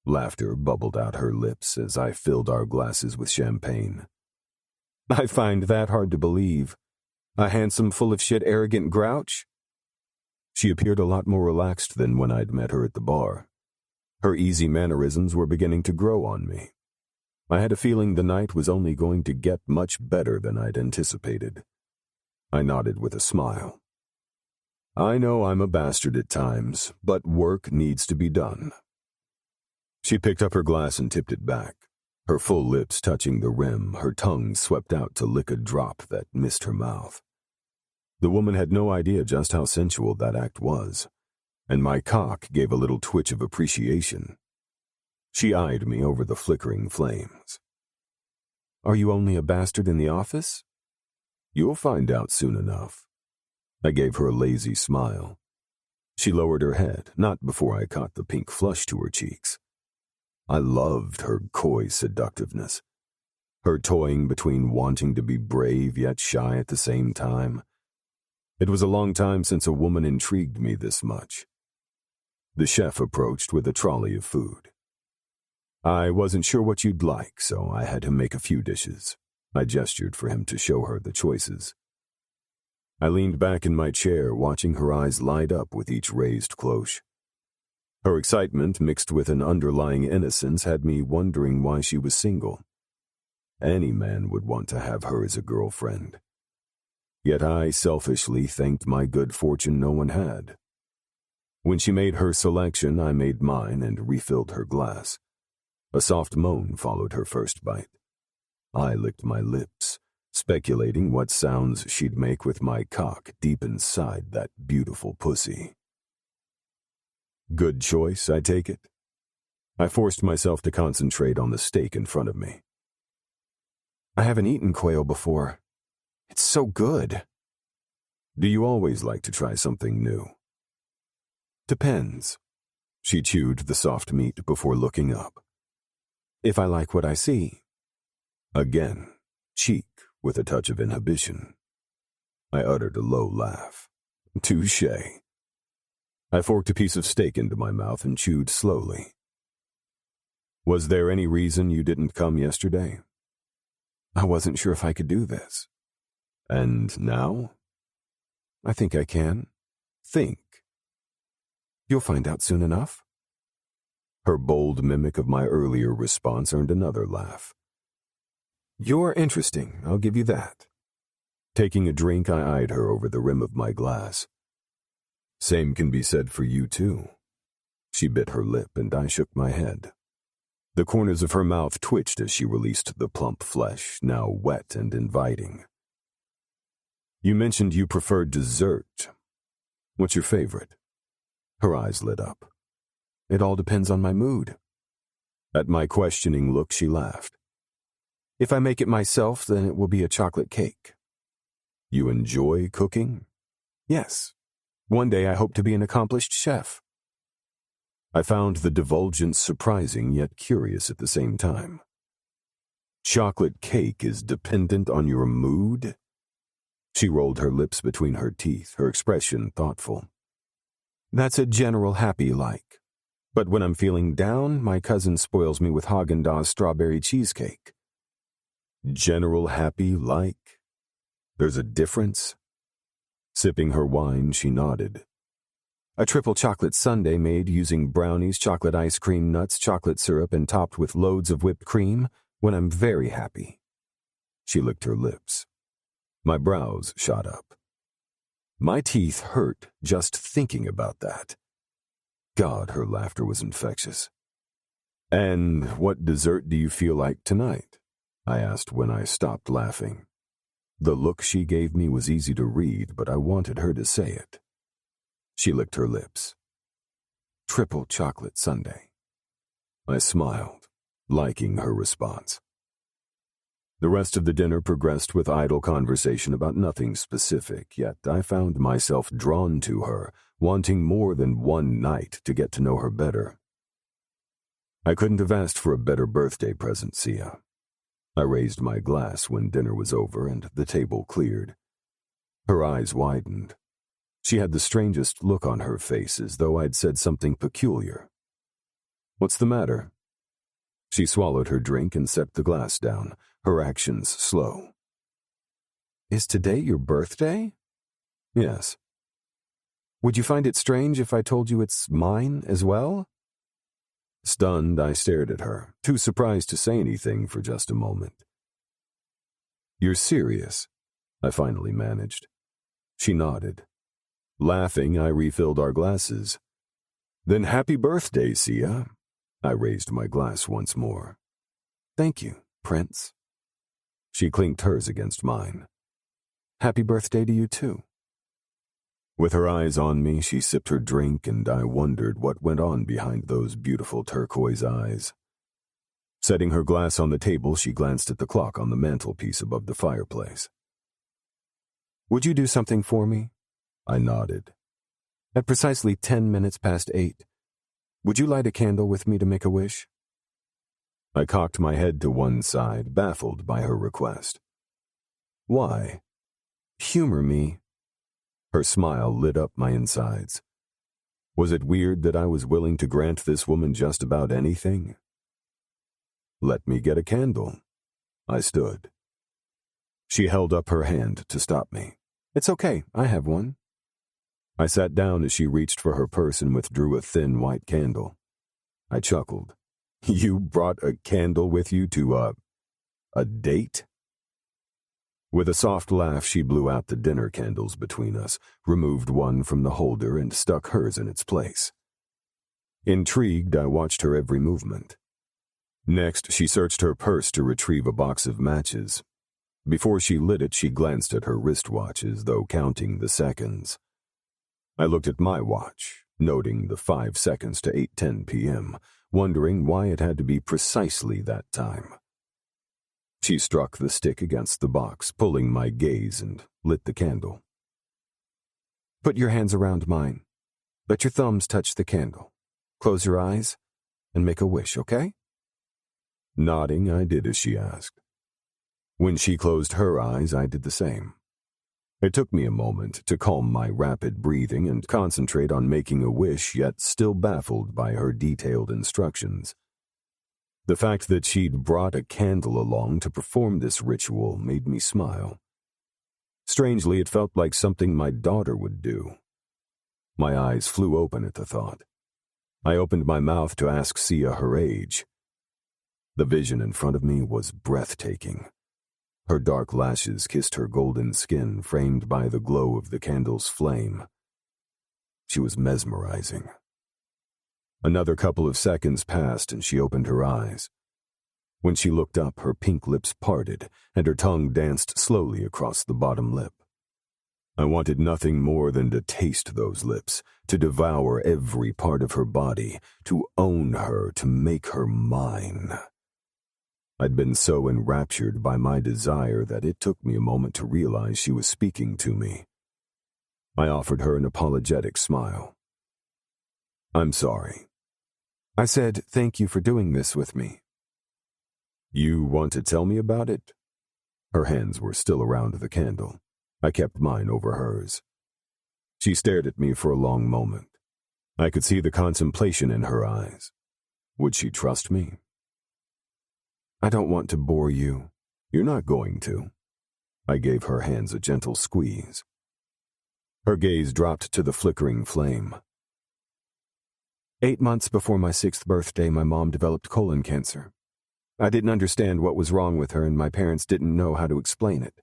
Laughter bubbled out her lips as I filled our glasses with champagne. I find that hard to believe. A handsome, full of shit, arrogant grouch? She appeared a lot more relaxed than when I'd met her at the bar. Her easy mannerisms were beginning to grow on me. I had a feeling the night was only going to get much better than I'd anticipated. I nodded with a smile. I know I'm a bastard at times, but work needs to be done. She picked up her glass and tipped it back, her full lips touching the rim, her tongue swept out to lick a drop that missed her mouth. The woman had no idea just how sensual that act was, and my cock gave a little twitch of appreciation. She eyed me over the flickering flames. Are you only a bastard in the office? You'll find out soon enough. I gave her a lazy smile. She lowered her head, not before I caught the pink flush to her cheeks. I loved her coy seductiveness, her toying between wanting to be brave yet shy at the same time. It was a long time since a woman intrigued me this much. The chef approached with a trolley of food. I wasn't sure what you'd like, so I had him make a few dishes. I gestured for him to show her the choices. I leaned back in my chair, watching her eyes light up with each raised cloche. Her excitement, mixed with an underlying innocence, had me wondering why she was single. Any man would want to have her as a girlfriend. Yet I selfishly thanked my good fortune no one had. When she made her selection, I made mine and refilled her glass. A soft moan followed her first bite. I licked my lips, speculating what sounds she'd make with my cock deep inside that beautiful pussy. Good choice, I take it. I forced myself to concentrate on the steak in front of me. I haven't eaten quail before. It's so good. Do you always like to try something new? Depends. She chewed the soft meat before looking up. If I like what I see. Again, cheek with a touch of inhibition. I uttered a low laugh. Touché. I forked a piece of steak into my mouth and chewed slowly. Was there any reason you didn't come yesterday? I wasn't sure if I could do this. And now? I think I can. Think. You'll find out soon enough. Her bold mimic of my earlier response earned another laugh. You're interesting, I'll give you that. Taking a drink, I eyed her over the rim of my glass. Same can be said for you, too. She bit her lip, and I shook my head. The corners of her mouth twitched as she released the plump flesh, now wet and inviting. You mentioned you preferred dessert. What's your favorite? Her eyes lit up. It all depends on my mood. At my questioning look, she laughed. If I make it myself, then it will be a chocolate cake. You enjoy cooking? Yes. One day I hope to be an accomplished chef. I found the divulgence surprising yet curious at the same time. Chocolate cake is dependent on your mood? She rolled her lips between her teeth, her expression thoughtful. That's a general happy like. But when I'm feeling down, my cousin spoils me with Haagen-Dazs strawberry cheesecake. General happy like? There's a difference? Sipping her wine, she nodded. A triple chocolate sundae made using brownies, chocolate ice cream, nuts, chocolate syrup, and topped with loads of whipped cream when I'm very happy. She licked her lips. My brows shot up. My teeth hurt just thinking about that. God, her laughter was infectious. "And what dessert do you feel like tonight?" I asked when I stopped laughing. The look she gave me was easy to read, but I wanted her to say it. She licked her lips. "Triple chocolate sundae." I smiled, liking her response. The rest of the dinner progressed with idle conversation about nothing specific, yet I found myself drawn to her, wanting more than one night to get to know her better. I couldn't have asked for a better birthday present, Sia. I raised my glass when dinner was over and the table cleared. Her eyes widened. She had the strangest look on her face, as though I'd said something peculiar. "What's the matter?" She swallowed her drink and set the glass down, her actions slow. "Is today your birthday?" "Yes." "Would you find it strange if I told you it's mine as well?" Stunned, I stared at her, too surprised to say anything for just a moment. "You're serious?" I finally managed. She nodded. Laughing, I refilled our glasses. "Then happy birthday, Sia." I raised my glass once more. "Thank you, Prince." She clinked hers against mine. "Happy birthday to you, too." With her eyes on me, she sipped her drink, and I wondered what went on behind those beautiful turquoise eyes. Setting her glass on the table, she glanced at the clock on the mantelpiece above the fireplace. "Would you do something for me?" I nodded. "At precisely 10 minutes past 8, would you light a candle with me to make a wish?" I cocked my head to one side, baffled by her request. "Why?" "Humor me." Her smile lit up my insides. Was it weird that I was willing to grant this woman just about anything? "Let me get a candle." I stood. She held up her hand to stop me. "It's okay, I have one." I sat down as she reached for her purse and withdrew a thin white candle. I chuckled. "You brought a candle with you to a date?" With a soft laugh, she blew out the dinner candles between us, removed one from the holder, and stuck hers in its place. Intrigued, I watched her every movement. Next, she searched her purse to retrieve a box of matches. Before she lit it, she glanced at her wristwatch as though counting the seconds. I looked at my watch, noting the 5 seconds to 8:10 p.m., wondering why it had to be precisely that time. She struck the stick against the box, pulling my gaze, and lit the candle. "Put your hands around mine. Let your thumbs touch the candle. Close your eyes and make a wish, okay?" Nodding, I did as she asked. When she closed her eyes, I did the same. It took me a moment to calm my rapid breathing and concentrate on making a wish, yet still baffled by her detailed instructions. The fact that she'd brought a candle along to perform this ritual made me smile. Strangely, it felt like something my daughter would do. My eyes flew open at the thought. I opened my mouth to ask Sia her age. The vision in front of me was breathtaking. Her dark lashes kissed her golden skin, framed by the glow of the candle's flame. She was mesmerizing. Another couple of seconds passed and she opened her eyes. When she looked up, her pink lips parted and her tongue danced slowly across the bottom lip. I wanted nothing more than to taste those lips, to devour every part of her body, to own her, to make her mine. I'd been so enraptured by my desire that it took me a moment to realize she was speaking to me. I offered her an apologetic smile. "I'm sorry." I said, "Thank you for doing this with me." "You want to tell me about it?" Her hands were still around the candle. I kept mine over hers. She stared at me for a long moment. I could see the contemplation in her eyes. Would she trust me? "I don't want to bore you." "You're not going to." I gave her hands a gentle squeeze. Her gaze dropped to the flickering flame. 8 months before my 6th birthday, my mom developed colon cancer. I didn't understand what was wrong with her, and my parents didn't know how to explain it.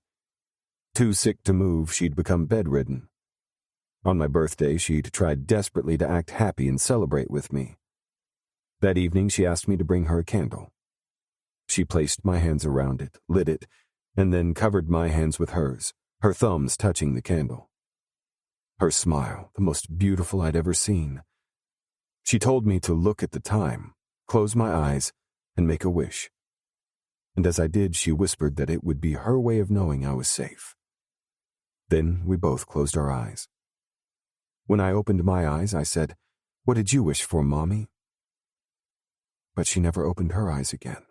Too sick to move, she'd become bedridden. On my birthday, she'd tried desperately to act happy and celebrate with me. That evening, she asked me to bring her a candle. She placed my hands around it, lit it, and then covered my hands with hers, her thumbs touching the candle. Her smile, the most beautiful I'd ever seen. She told me to look at the time, close my eyes, and make a wish. And as I did, she whispered that it would be her way of knowing I was safe. Then we both closed our eyes. When I opened my eyes, I said, "What did you wish for, Mommy?" But she never opened her eyes again.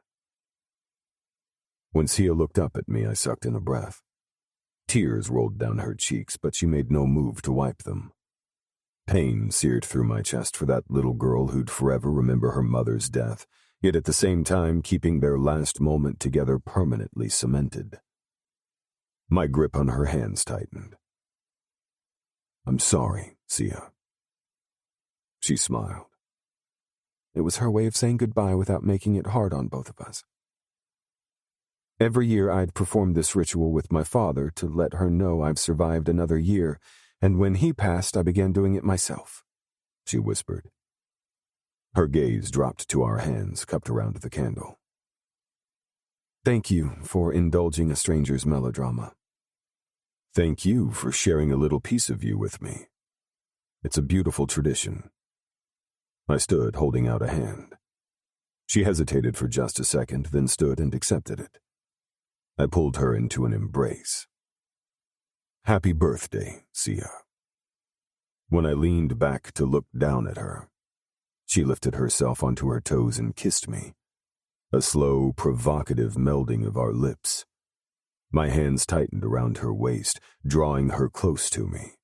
When Sia looked up at me, I sucked in a breath. Tears rolled down her cheeks, but she made no move to wipe them. Pain seared through my chest for that little girl who'd forever remember her mother's death, yet at the same time keeping their last moment together permanently cemented. My grip on her hands tightened. "I'm sorry, Sia." She smiled. It was her way of saying goodbye without making it hard on both of us. Every year I'd perform this ritual with my father to let her know I've survived another year, and when he passed, I began doing it myself, she whispered. Her gaze dropped to our hands cupped around the candle. "Thank you for indulging a stranger's melodrama. Thank you for sharing a little piece of you with me. It's a beautiful tradition." I stood, holding out a hand. She hesitated for just a second, then stood and accepted it. I pulled her into an embrace. "Happy birthday, Sia." When I leaned back to look down at her, she lifted herself onto her toes and kissed me, a slow, provocative melding of our lips. My hands tightened around her waist, drawing her close to me.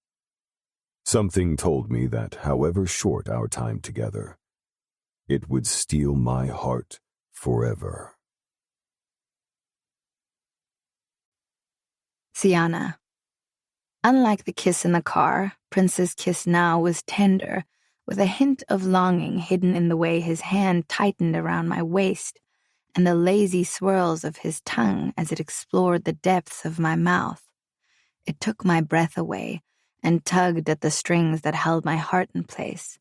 Something told me that, however short our time together, it would steal my heart forever. Sienna. Unlike the kiss in the car, Prince's kiss now was tender, with a hint of longing hidden in the way his hand tightened around my waist and the lazy swirls of his tongue as it explored the depths of my mouth. It took my breath away and tugged at the strings that held my heart in place.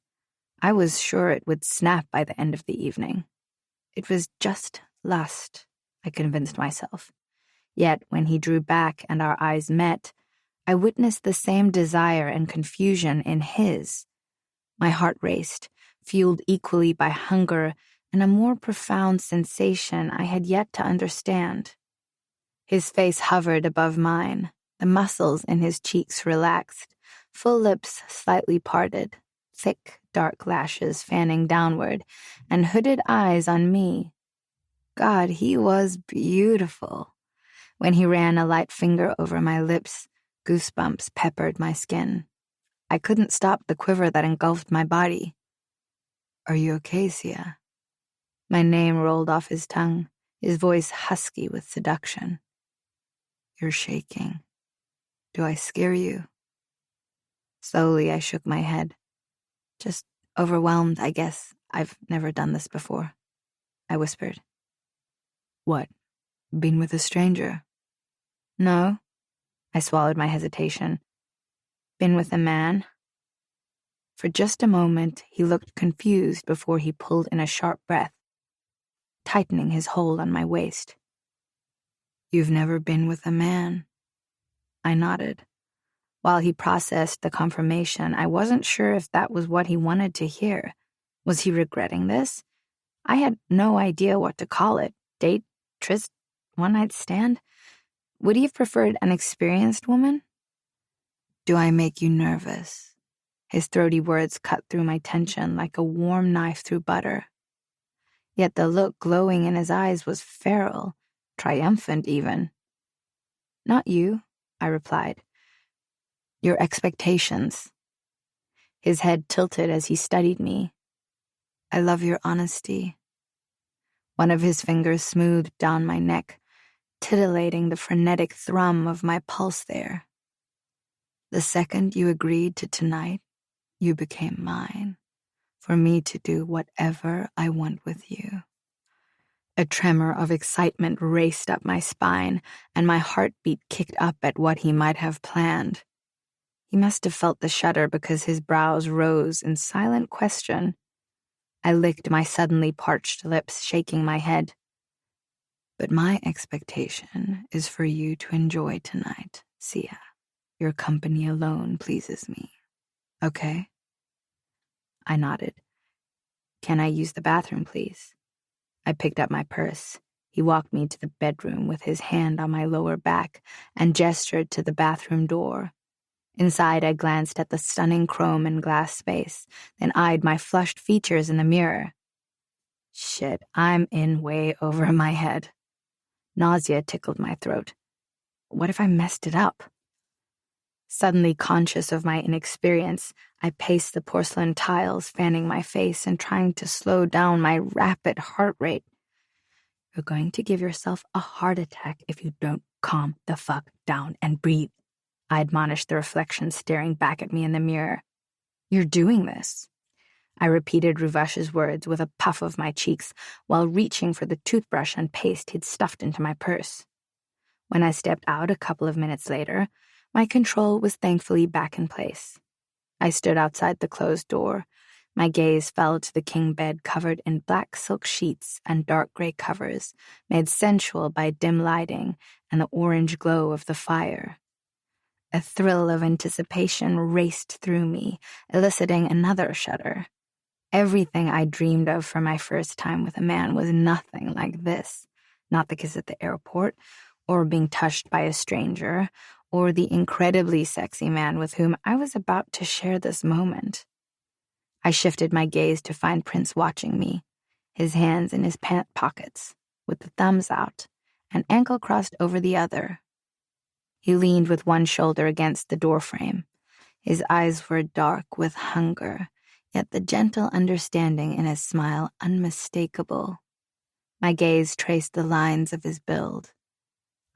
I was sure it would snap by the end of the evening. It was just lust, I convinced myself. Yet when he drew back and our eyes met, I witnessed the same desire and confusion in his. My heart raced, fueled equally by hunger and a more profound sensation I had yet to understand. His face hovered above mine, the muscles in his cheeks relaxed, full lips slightly parted, thick, dark lashes fanning downward, and hooded eyes on me. God, he was beautiful. When he ran a light finger over my lips, goosebumps peppered my skin. I couldn't stop the quiver that engulfed my body. "Are you okay, Sia?" My name rolled off his tongue, his voice husky with seduction. "You're shaking. Do I scare you?" Slowly, I shook my head. "Just overwhelmed, I guess. I've never done this before," I whispered. "What? Been with a stranger?" "No." I swallowed my hesitation. "Been with a man?" For just a moment, he looked confused before he pulled in a sharp breath, tightening his hold on my waist. "You've never been with a man?" I nodded. While he processed the confirmation, I wasn't sure if that was what he wanted to hear. Was he regretting this? I had no idea what to call it. Date? Tryst? One-night stand? Would he have preferred an experienced woman? "Do I make you nervous?" His throaty words cut through my tension like a warm knife through butter. Yet the look glowing in his eyes was feral, triumphant even. "Not you," I replied. "Your expectations." His head tilted as he studied me. "I love your honesty." One of his fingers smoothed down my neck, titillating the frenetic thrum of my pulse there. "The second you agreed to tonight, you became mine, for me to do whatever I want with you." A tremor of excitement raced up my spine, and my heartbeat kicked up at what he might have planned. He must have felt the shudder because his brows rose in silent question. I licked my suddenly parched lips, shaking my head. But my expectation is for you to enjoy tonight, Sia. Your company alone pleases me. Okay? I nodded. Can I use the bathroom, please? I picked up my purse. He walked me to the bedroom with his hand on my lower back and gestured to the bathroom door. Inside, I glanced at the stunning chrome and glass space, then eyed my flushed features in the mirror. Shit, I'm in way over my head. Nausea tickled my throat. What if I messed it up? Suddenly conscious of my inexperience, I paced the porcelain tiles, fanning my face and trying to slow down my rapid heart rate. You're going to give yourself a heart attack if you don't calm the fuck down and breathe, I admonished the reflection staring back at me in the mirror. You're doing this. I repeated Ruvash's words with a puff of my cheeks while reaching for the toothbrush and paste he'd stuffed into my purse. When I stepped out a couple of minutes later, my control was thankfully back in place. I stood outside the closed door. My gaze fell to the king bed covered in black silk sheets and dark gray covers, made sensual by dim lighting and the orange glow of the fire. A thrill of anticipation raced through me, eliciting another shudder. Everything I dreamed of for my first time with a man was nothing like this. Not the kiss at the airport, or being touched by a stranger, or the incredibly sexy man with whom I was about to share this moment. I shifted my gaze to find Prince watching me, his hands in his pant pockets, with the thumbs out, an ankle crossed over the other. He leaned with one shoulder against the doorframe. His eyes were dark with hunger, yet the gentle understanding in his smile unmistakable. My gaze traced the lines of his build.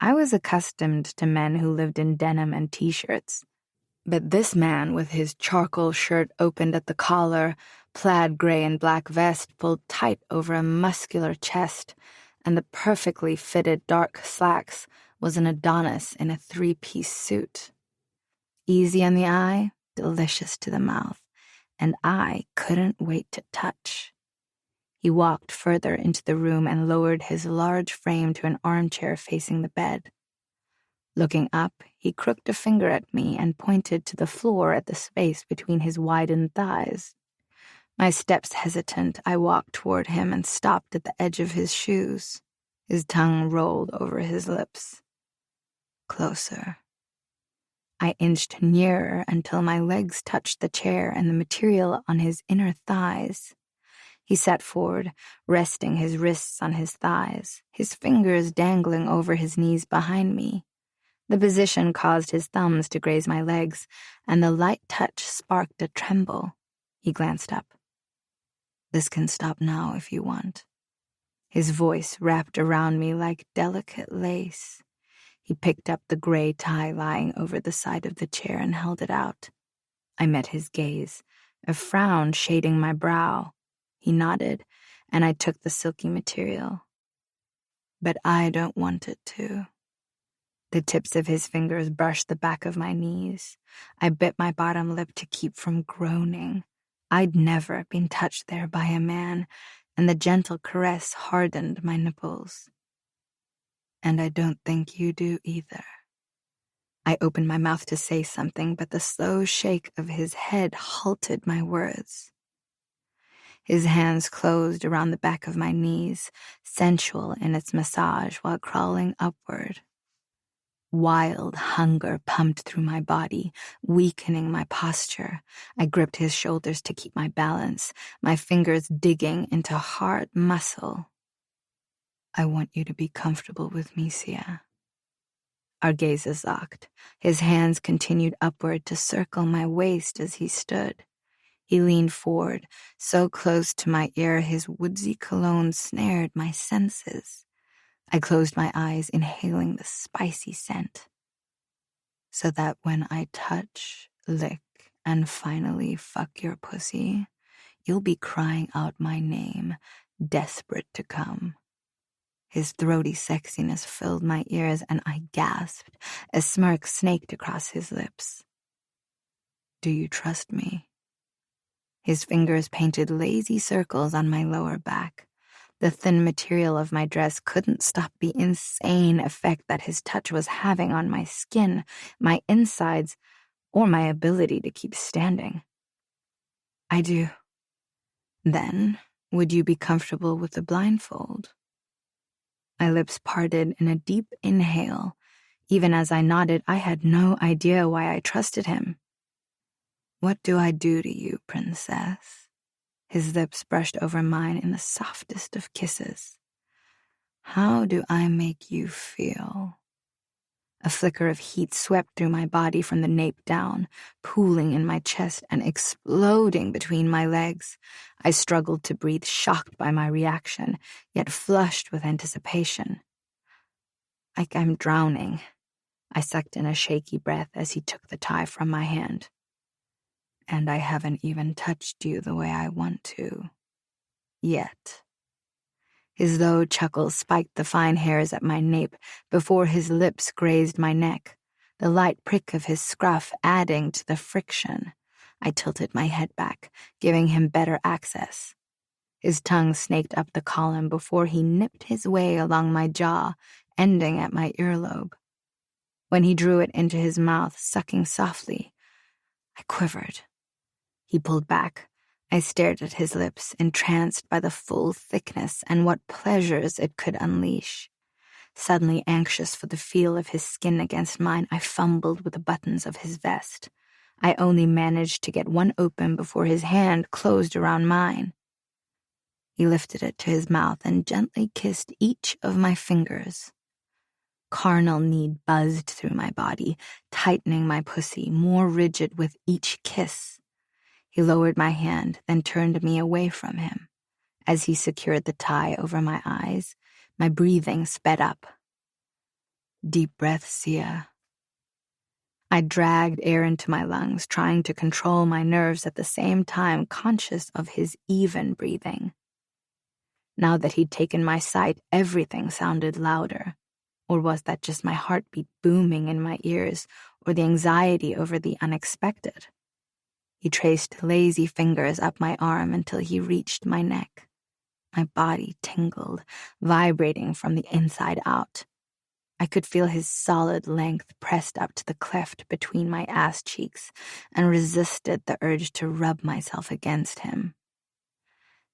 I was accustomed to men who lived in denim and t-shirts, but this man with his charcoal shirt opened at the collar, plaid gray and black vest pulled tight over a muscular chest, and the perfectly fitted dark slacks was an Adonis in a three-piece suit. Easy on the eye, delicious to the mouth, and I couldn't wait to touch. He walked further into the room and lowered his large frame to an armchair facing the bed. Looking up, he crooked a finger at me and pointed to the floor at the space between his widened thighs. My steps hesitant, I walked toward him and stopped at the edge of his shoes. His tongue rolled over his lips. Closer. I inched nearer until my legs touched the chair and the material on his inner thighs. He sat forward, resting his wrists on his thighs, his fingers dangling over his knees behind me. The position caused his thumbs to graze my legs, and the light touch sparked a tremble. He glanced up. This can stop now if you want. His voice wrapped around me like delicate lace. He picked up the gray tie lying over the side of the chair and held it out. I met his gaze, a frown shading my brow. He nodded, and I took the silky material. But I don't want it to. The tips of his fingers brushed the back of my knees. I bit my bottom lip to keep from groaning. I'd never been touched there by a man, and the gentle caress hardened my nipples. And I don't think you do either. I opened my mouth to say something, but the slow shake of his head halted my words. His hands closed around the back of my knees, sensual in its massage while crawling upward. Wild hunger pumped through my body, weakening my posture. I gripped his shoulders to keep my balance, my fingers digging into hard muscle. I want you to be comfortable with me, Sia. Our gazes locked. His hands continued upward to circle my waist as he stood. He leaned forward, so close to my ear his woodsy cologne snared my senses. I closed my eyes, inhaling the spicy scent, so that when I touch, lick, and finally fuck your pussy, you'll be crying out my name, desperate to come. His throaty sexiness filled my ears, and I gasped. A smirk snaked across his lips. "Do you trust me?" His fingers painted lazy circles on my lower back. The thin material of my dress couldn't stop the insane effect that his touch was having on my skin, my insides, or my ability to keep standing. "I do." "Then, would you be comfortable with the blindfold?" My lips parted in a deep inhale. Even as I nodded, I had no idea why I trusted him. "What do I do to you, princess?" His lips brushed over mine in the softest of kisses. "How do I make you feel?" A flicker of heat swept through my body from the nape down, pooling in my chest and exploding between my legs. I struggled to breathe, shocked by my reaction, yet flushed with anticipation. "Like I'm drowning." I sucked in a shaky breath as he took the tie from my hand. "And I haven't even touched you the way I want to. Yet." His low chuckle spiked the fine hairs at my nape before his lips grazed my neck, the light prick of his scruff adding to the friction. I tilted my head back, giving him better access. His tongue snaked up the column before he nipped his way along my jaw, ending at my earlobe. When he drew it into his mouth, sucking softly, I quivered. He pulled back. I stared at his lips, entranced by the full thickness and what pleasures it could unleash. Suddenly anxious for the feel of his skin against mine, I fumbled with the buttons of his vest. I only managed to get one open before his hand closed around mine. He lifted it to his mouth and gently kissed each of my fingers. Carnal need buzzed through my body, tightening my pussy, more rigid with each kiss. He lowered my hand, then turned me away from him. As he secured the tie over my eyes, my breathing sped up. "Deep breath, Sia." I dragged air into my lungs, trying to control my nerves at the same time conscious of his even breathing. Now that he'd taken my sight, everything sounded louder. Or was that just my heartbeat booming in my ears, or the anxiety over the unexpected? He traced lazy fingers up my arm until he reached my neck. My body tingled, vibrating from the inside out. I could feel his solid length pressed up to the cleft between my ass cheeks and resisted the urge to rub myself against him.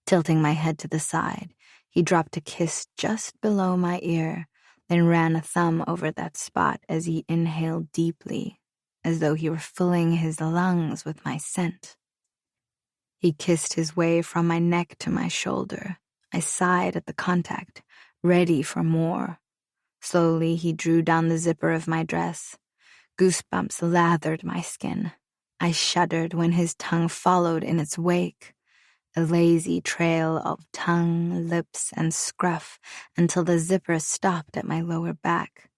Tilting my head to the side, he dropped a kiss just below my ear, then ran a thumb over that spot as he inhaled deeply, as though he were filling his lungs with my scent. He kissed his way from my neck to my shoulder. I sighed at the contact, ready for more. Slowly, he drew down the zipper of my dress. Goosebumps lathered my skin. I shuddered when his tongue followed in its wake, a lazy trail of tongue, lips, and scruff until the zipper stopped at my lower back,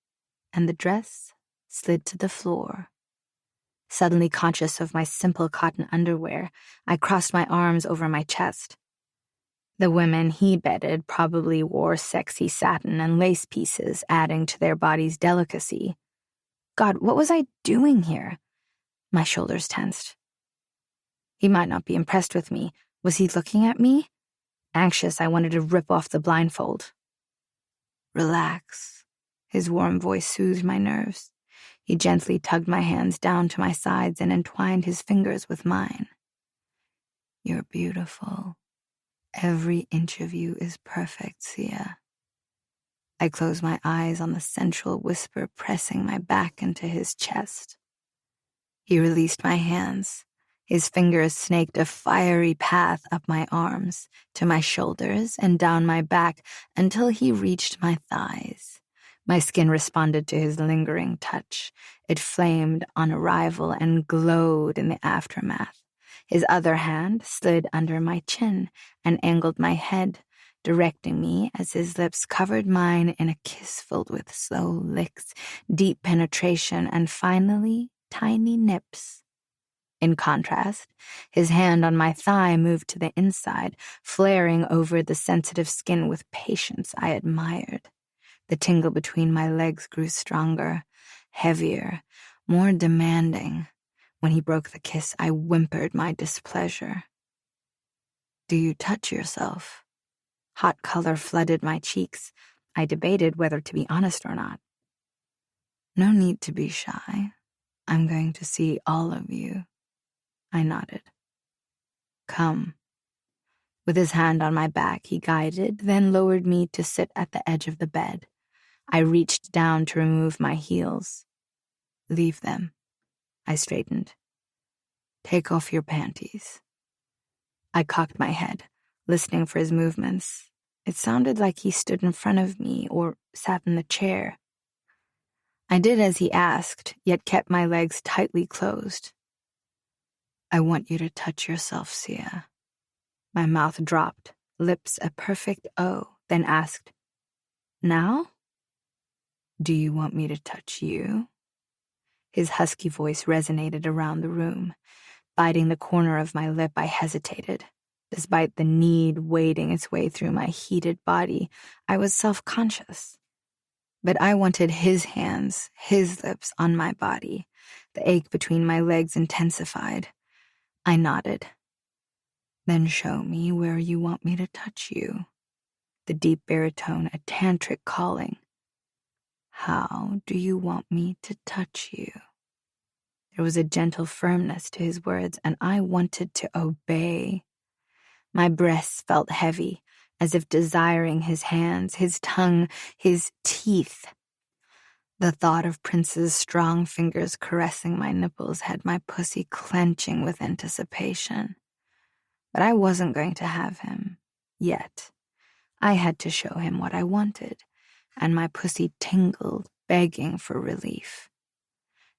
and the dress slid to the floor. Suddenly conscious of my simple cotton underwear, I crossed my arms over my chest. The women he bedded probably wore sexy satin and lace pieces, adding to their bodies' delicacy. God, what was I doing here? My shoulders tensed. He might not be impressed with me. Was he looking at me? Anxious, I wanted to rip off the blindfold. "Relax." His warm voice soothed my nerves. He gently tugged my hands down to my sides and entwined his fingers with mine. "You're beautiful. Every inch of you is perfect, Sia." I closed my eyes on the sensual whisper pressing my back into his chest. He released my hands. His fingers snaked a fiery path up my arms, to my shoulders, and down my back until he reached my thighs. My skin responded to his lingering touch. It flamed on arrival and glowed in the aftermath. His other hand slid under my chin and angled my head, directing me as his lips covered mine in a kiss filled with slow licks, deep penetration, and finally, tiny nips. In contrast, his hand on my thigh moved to the inside, flaring over the sensitive skin with patience I admired. The tingle between my legs grew stronger, heavier, more demanding. When he broke the kiss, I whimpered my displeasure. "Do you touch yourself?" Hot color flooded my cheeks. I debated whether to be honest or not. "No need to be shy. I'm going to see all of you." I nodded. "Come." With his hand on my back, he guided, then lowered me to sit at the edge of the bed. I reached down to remove my heels. "Leave them." I straightened. "Take off your panties." I cocked my head, listening for his movements. It sounded like he stood in front of me or sat in the chair. I did as he asked, yet kept my legs tightly closed. "I want you to touch yourself, Sia." My mouth dropped, lips a perfect O, then asked, "Now? Do you want me to touch you?" His husky voice resonated around the room. Biting the corner of my lip, I hesitated. Despite the need wading its way through my heated body, I was self-conscious. But I wanted his hands, his lips on my body. The ache between my legs intensified. I nodded. "Then show me where you want me to touch you." The deep baritone, a tantric calling. "How do you want me to touch you?" There was a gentle firmness to his words, and I wanted to obey. My breasts felt heavy, as if desiring his hands, his tongue, his teeth. The thought of Prince's strong fingers caressing my nipples had my pussy clenching with anticipation. But I wasn't going to have him, yet. I had to show him what I wanted, and my pussy tingled, begging for relief.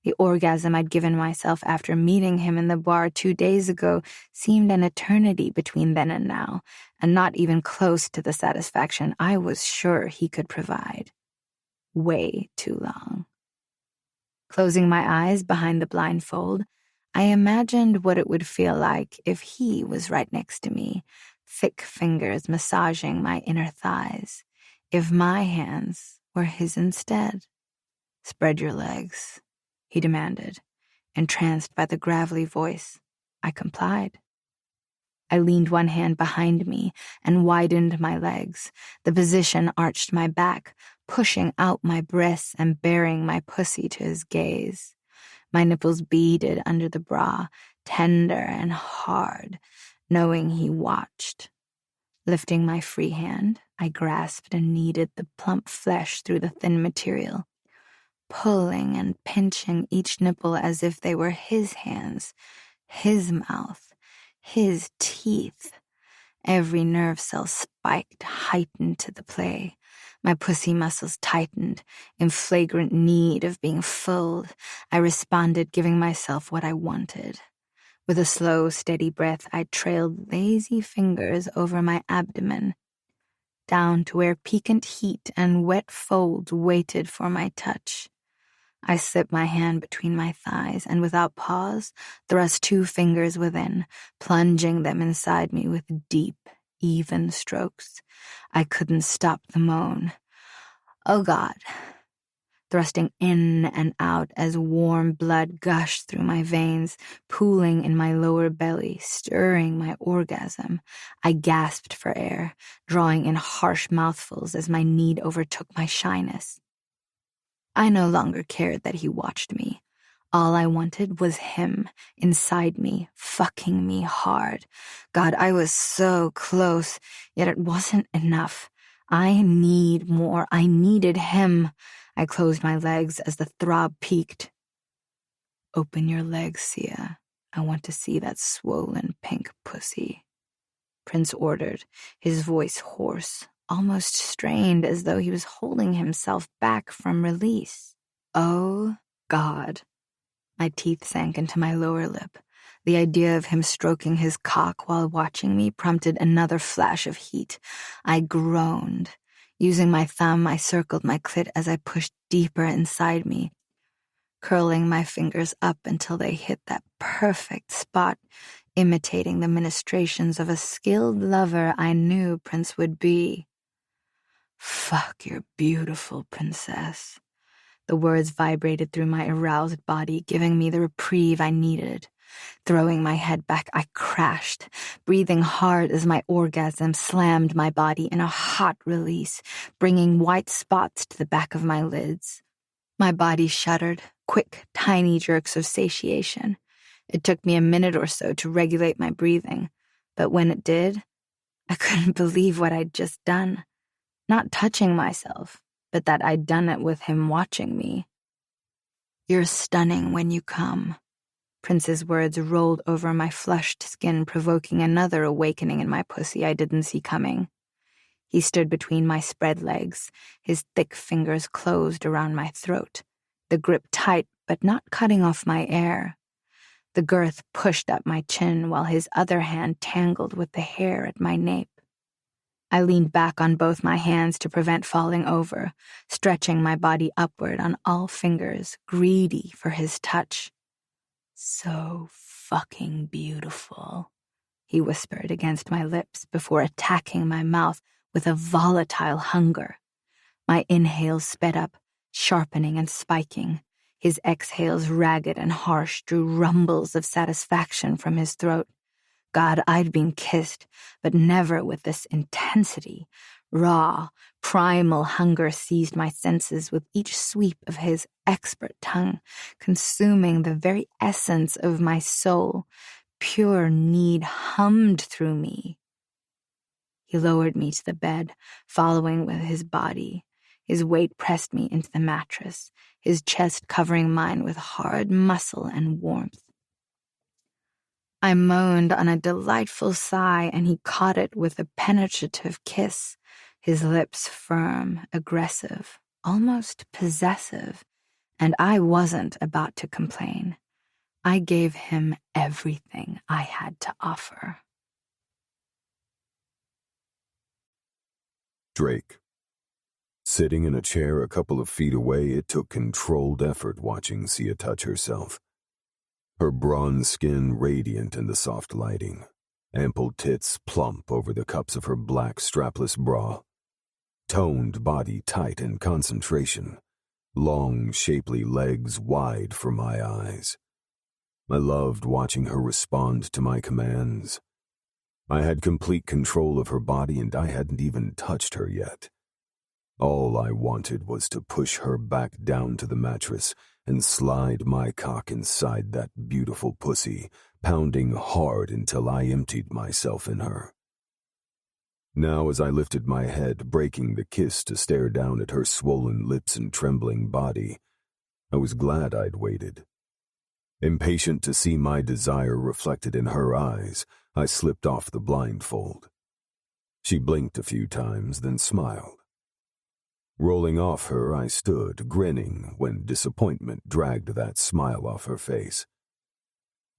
The orgasm I'd given myself after meeting him in the bar 2 days ago seemed an eternity between then and now, and not even close to the satisfaction I was sure he could provide. Way too long. Closing my eyes behind the blindfold, I imagined what it would feel like if he was right next to me, thick fingers massaging my inner thighs, if my hands were his instead. "Spread your legs," he demanded, entranced by the gravelly voice. I complied. I leaned one hand behind me and widened my legs. The position arched my back, pushing out my breasts and baring my pussy to his gaze. My nipples beaded under the bra, tender and hard, knowing he watched. Lifting my free hand, I grasped and kneaded the plump flesh through the thin material, pulling and pinching each nipple as if they were his hands, his mouth, his teeth. Every nerve cell spiked, heightened to the play. My pussy muscles tightened, in flagrant need of being filled. I responded, giving myself what I wanted. With a slow, steady breath, I trailed lazy fingers over my abdomen, down to where piquant heat and wet folds waited for my touch. I slipped my hand between my thighs and without pause, thrust 2 fingers within, plunging them inside me with deep, even strokes. I couldn't stop the moan. "Oh God." Thrusting in and out as warm blood gushed through my veins, pooling in my lower belly, stirring my orgasm. I gasped for air, drawing in harsh mouthfuls as my need overtook my shyness. I no longer cared that he watched me. All I wanted was him, inside me, fucking me hard. God, I was so close, yet it wasn't enough. I need more. I needed him. I closed my legs as the throb peaked. "Open your legs, Sia. I want to see that swollen pink pussy," Prince ordered, his voice hoarse, almost strained as though he was holding himself back from release. Oh, God. My teeth sank into my lower lip. The idea of him stroking his cock while watching me prompted another flash of heat. I groaned. Using my thumb, I circled my clit as I pushed deeper inside me. curling my fingers up until they hit that perfect spot, imitating the ministrations of a skilled lover I knew Prince would be. "Fuck, you're beautiful, princess." The words vibrated through my aroused body, giving me the reprieve I needed. Throwing my head back, I crashed, breathing hard as my orgasm slammed my body in a hot release, bringing white spots to the back of my lids. My body shuddered, quick, tiny jerks of satiation. It took me a minute or so to regulate my breathing, but when it did, I couldn't believe what I'd just done. Not touching myself, but that I'd done it with him watching me. "You're stunning when you come." Prince's words rolled over my flushed skin, provoking another awakening in my pussy I didn't see coming. He stood between my spread legs, his thick fingers closed around my throat, the grip tight but not cutting off my air. The girth pushed up my chin while his other hand tangled with the hair at my nape. I leaned back on both my hands to prevent falling over, stretching my body upward on all fingers, greedy for his touch. "So fucking beautiful," he whispered against my lips before attacking my mouth with a volatile hunger. My inhales sped up, sharpening and spiking. His exhales, ragged and harsh, drew rumbles of satisfaction from his throat. God, I'd been kissed, but never with this intensity. Raw, primal hunger seized my senses with each sweep of his expert tongue, consuming the very essence of my soul. Pure need hummed through me. He lowered me to the bed, following with his body. His weight pressed me into the mattress, his chest covering mine with hard muscle and warmth. I moaned on a delightful sigh, and he caught it with a penetrative kiss, his lips firm, aggressive, almost possessive, and I wasn't about to complain. I gave him everything I had to offer. Drake. Sitting in a chair a couple of feet away, it took controlled effort watching Sia touch herself. Her bronze skin radiant in the soft lighting, ample tits plump over the cups of her black strapless bra, toned body tight in concentration, long, shapely legs wide for my eyes. I loved watching her respond to my commands. I had complete control of her body, and I hadn't even touched her yet. All I wanted was to push her back down to the mattress and slide my cock inside that beautiful pussy, pounding hard until I emptied myself in her. Now, as I lifted my head, breaking the kiss to stare down at her swollen lips and trembling body, I was glad I'd waited. Impatient to see my desire reflected in her eyes, I slipped off the blindfold. She blinked a few times, then smiled. Rolling off her, I stood, grinning, when disappointment dragged that smile off her face.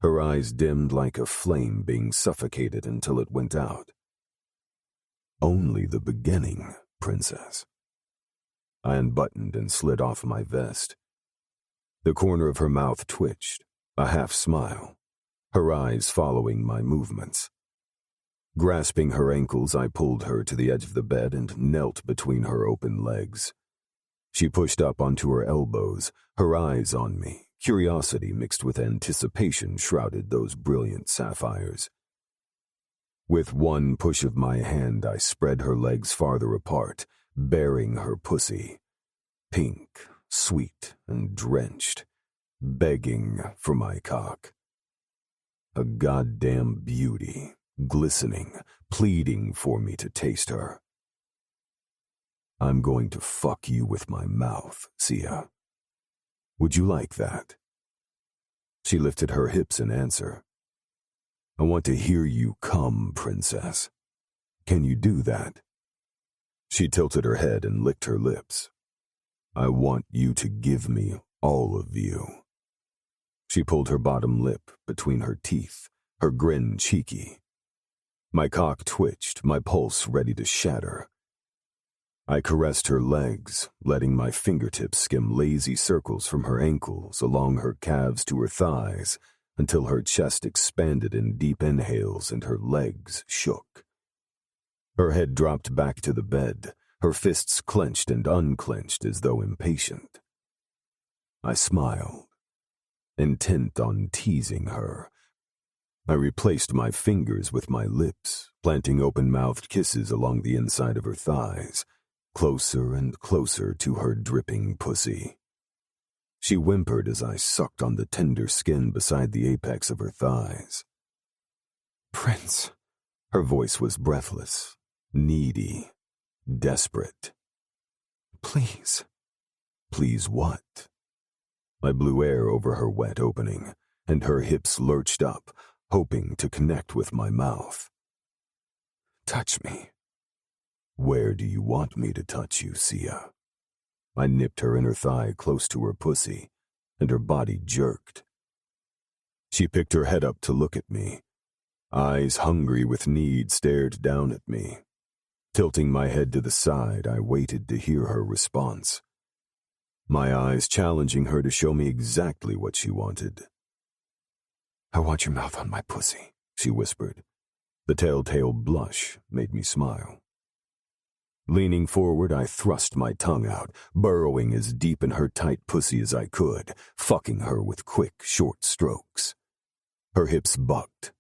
Her eyes dimmed like a flame being suffocated until it went out. "Only the beginning, princess." I unbuttoned and slid off my vest. The corner of her mouth twitched, a half smile, her eyes following my movements. Grasping her ankles, I pulled her to the edge of the bed and knelt between her open legs. She pushed up onto her elbows, her eyes on me. Curiosity mixed with anticipation shrouded those brilliant sapphires. With one push of my hand, I spread her legs farther apart, baring her pussy. Pink, sweet, and drenched, begging for my cock. A goddamn beauty. Glistening, pleading for me to taste her. "I'm going to fuck you with my mouth, Sia. Would you like that?" She lifted her hips in answer. "I want to hear you come, princess. Can you do that?" She tilted her head and licked her lips. "I want you to give me all of you." She pulled her bottom lip between her teeth, her grin cheeky. My cock twitched, my pulse ready to shatter. I caressed her legs, letting my fingertips skim lazy circles from her ankles along her calves to her thighs until her chest expanded in deep inhales and her legs shook. Her head dropped back to the bed, her fists clenched and unclenched as though impatient. I smiled, intent on teasing her. I replaced my fingers with my lips, planting open-mouthed kisses along the inside of her thighs, closer and closer to her dripping pussy. She whimpered as I sucked on the tender skin beside the apex of her thighs. "Prince," her voice was breathless, needy, desperate. "Please." "Please what?" I blew air over her wet opening, and her hips lurched up, hoping to connect with my mouth. "Touch me." "Where do you want me to touch you, Sia?" I nipped her inner thigh close to her pussy, and her body jerked. She picked her head up to look at me. Eyes hungry with need stared down at me. Tilting my head to the side, I waited to hear her response. My eyes challenging her to show me exactly what she wanted. "I want your mouth on my pussy," she whispered. The telltale blush made me smile. Leaning forward, I thrust my tongue out, burrowing as deep in her tight pussy as I could, fucking her with quick, short strokes. Her hips bucked.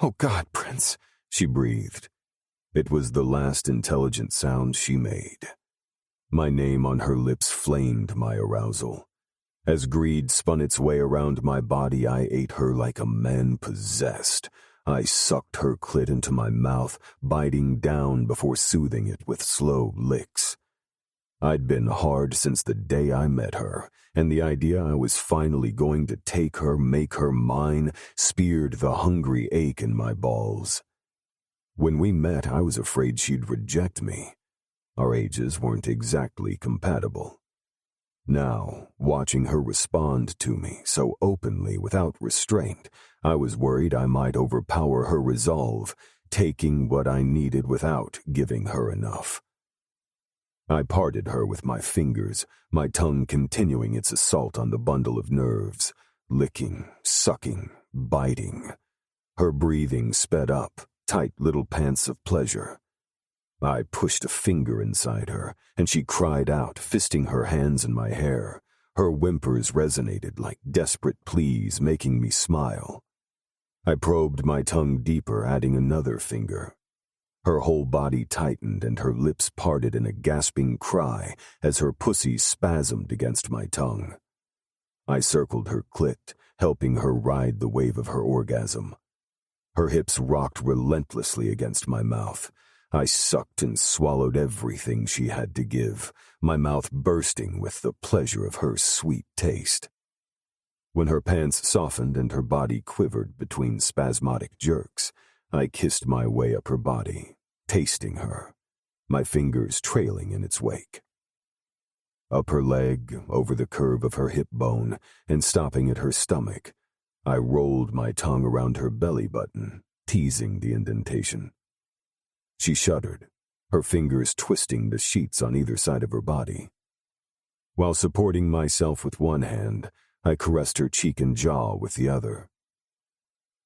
"Oh God, Prince," she breathed. It was the last intelligent sound she made. My name on her lips flamed my arousal. As greed spun its way around my body, I ate her like a man possessed. I sucked her clit into my mouth, biting down before soothing it with slow licks. I'd been hard since the day I met her, and the idea I was finally going to take her, make her mine, speared the hungry ache in my balls. When we met, I was afraid she'd reject me. Our ages weren't exactly compatible. Now, watching her respond to me so openly without restraint, I was worried I might overpower her resolve, taking what I needed without giving her enough. I parted her with my fingers, my tongue continuing its assault on the bundle of nerves, licking, sucking, biting. Her breathing sped up, tight little pants of pleasure. I pushed a finger inside her, and she cried out, fisting her hands in my hair. Her whimpers resonated like desperate pleas, making me smile. I probed my tongue deeper, adding another finger. Her whole body tightened and her lips parted in a gasping cry as her pussy spasmed against my tongue. I circled her clit, helping her ride the wave of her orgasm. Her hips rocked relentlessly against my mouth. I sucked and swallowed everything she had to give, my mouth bursting with the pleasure of her sweet taste. When her pants softened and her body quivered between spasmodic jerks, I kissed my way up her body, tasting her, my fingers trailing in its wake. Up her leg, over the curve of her hip bone, and stopping at her stomach, I rolled my tongue around her belly button, teasing the indentation. She shuddered, her fingers twisting the sheets on either side of her body. While supporting myself with one hand, I caressed her cheek and jaw with the other.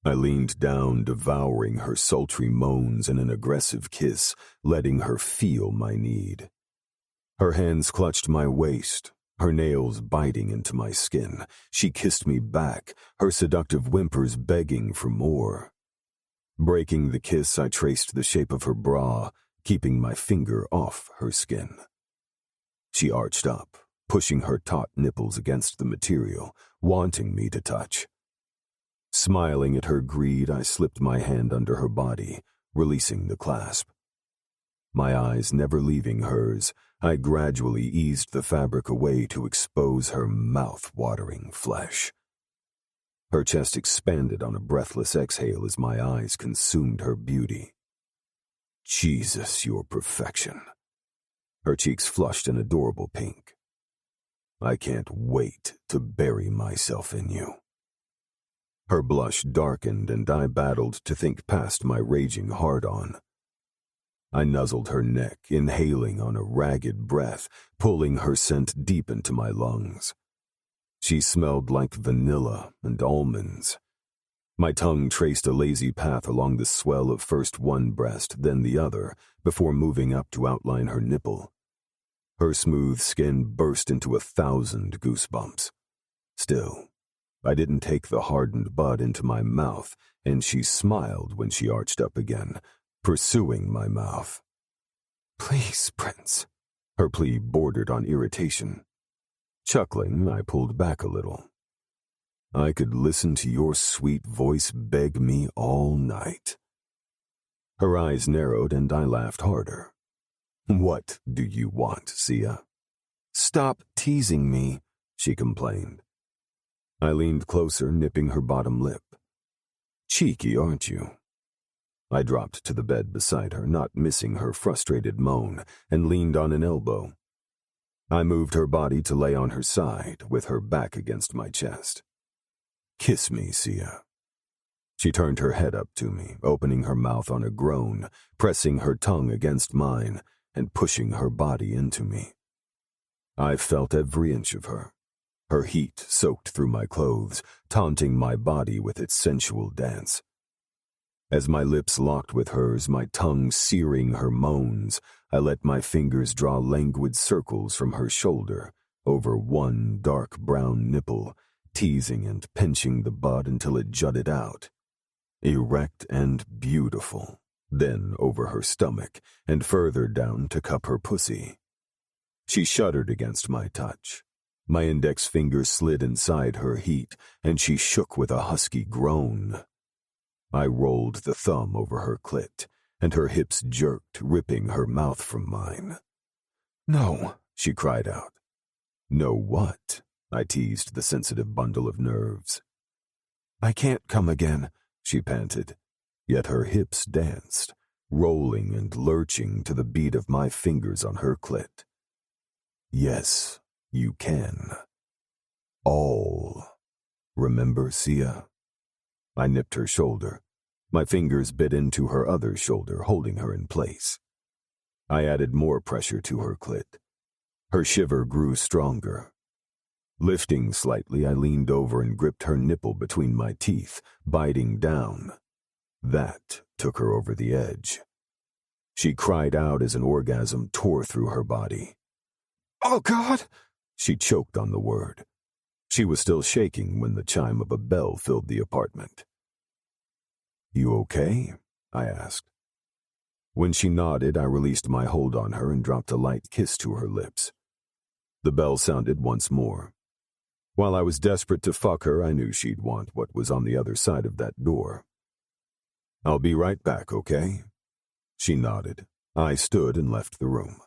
I leaned down, devouring her sultry moans in an aggressive kiss, letting her feel my need. Her hands clutched my waist, her nails biting into my skin. She kissed me back, her seductive whimpers begging for more. Breaking the kiss, I traced the shape of her bra, keeping my finger off her skin. She arched up, pushing her taut nipples against the material, wanting me to touch. Smiling at her greed, I slipped my hand under her body, releasing the clasp. My eyes never leaving hers, I gradually eased the fabric away to expose her mouth-watering flesh. Her chest expanded on a breathless exhale as my eyes consumed her beauty. Jesus, your perfection. Her cheeks flushed an adorable pink. I can't wait to bury myself in you. Her blush darkened and I battled to think past my raging hard-on. I nuzzled her neck, inhaling on a ragged breath, pulling her scent deep into my lungs. She smelled like vanilla and almonds. My tongue traced a lazy path along the swell of first one breast, then the other, before moving up to outline her nipple. Her smooth skin burst into 1,000 goosebumps. Still, I didn't take the hardened bud into my mouth, and she smiled when she arched up again, pursuing my mouth. "Please, Prince." Her plea bordered on irritation. Chuckling, I pulled back a little. I could listen to your sweet voice beg me all night. Her eyes narrowed and I laughed harder. "What do you want, Sia?" "Stop teasing me," she complained. I leaned closer, nipping her bottom lip. "Cheeky, aren't you?" I dropped to the bed beside her, not missing her frustrated moan, and leaned on an elbow. I moved her body to lay on her side, with her back against my chest. "Kiss me, Sia." She turned her head up to me, opening her mouth on a groan, pressing her tongue against mine, and pushing her body into me. I felt every inch of her. Her heat soaked through my clothes, taunting my body with its sensual dance. As my lips locked with hers, my tongue searing her moans, I let my fingers draw languid circles from her shoulder, over one dark brown nipple, teasing and pinching the bud until it jutted out. Erect and beautiful, then over her stomach, and further down to cup her pussy. She shuddered against my touch. My index finger slid inside her heat, and she shook with a husky groan. I rolled the thumb over her clit, and her hips jerked, ripping her mouth from mine. "No," she cried out. "No what?" I teased the sensitive bundle of nerves. "I can't come again," she panted, yet her hips danced, rolling and lurching to the beat of my fingers on her clit. "Yes, you can. All. Remember, Sia?" I nipped her shoulder. My fingers bit into her other shoulder, holding her in place. I added more pressure to her clit. Her shiver grew stronger. Lifting slightly, I leaned over and gripped her nipple between my teeth, biting down. That took her over the edge. She cried out as an orgasm tore through her body. "Oh, God!" She choked on the word. She was still shaking when the chime of a bell filled the apartment. "You okay?" I asked. When she nodded, I released my hold on her and dropped a light kiss to her lips. The bell sounded once more. While I was desperate to fuck her, I knew she'd want what was on the other side of that door. "I'll be right back, okay?" She nodded. I stood and left the room.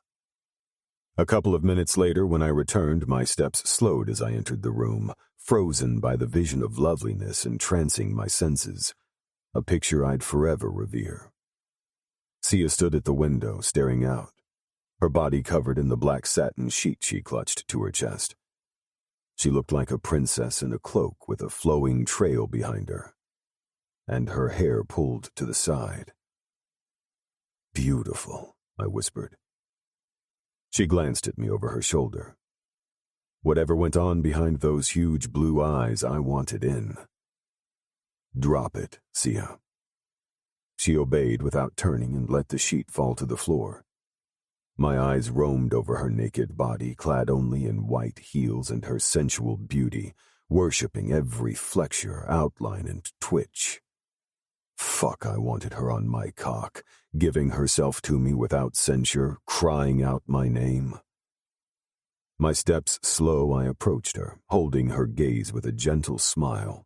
A couple of minutes later, when I returned, my steps slowed as I entered the room, frozen by the vision of loveliness entrancing my senses, a picture I'd forever revere. Sia stood at the window, staring out, her body covered in the black satin sheet she clutched to her chest. She looked like a princess in a cloak with a flowing trail behind her, and her hair pulled to the side. "Beautiful," I whispered. She glanced at me over her shoulder. Whatever went on behind those huge blue eyes, I wanted in. "Drop it, Sia." She obeyed without turning and let the sheet fall to the floor. My eyes roamed over her naked body, clad only in white heels, and her sensual beauty, worshipping every flexure, outline, and twitch. Fuck, I wanted her on my cock, giving herself to me without censure, crying out my name. My steps slow, I approached her, holding her gaze with a gentle smile.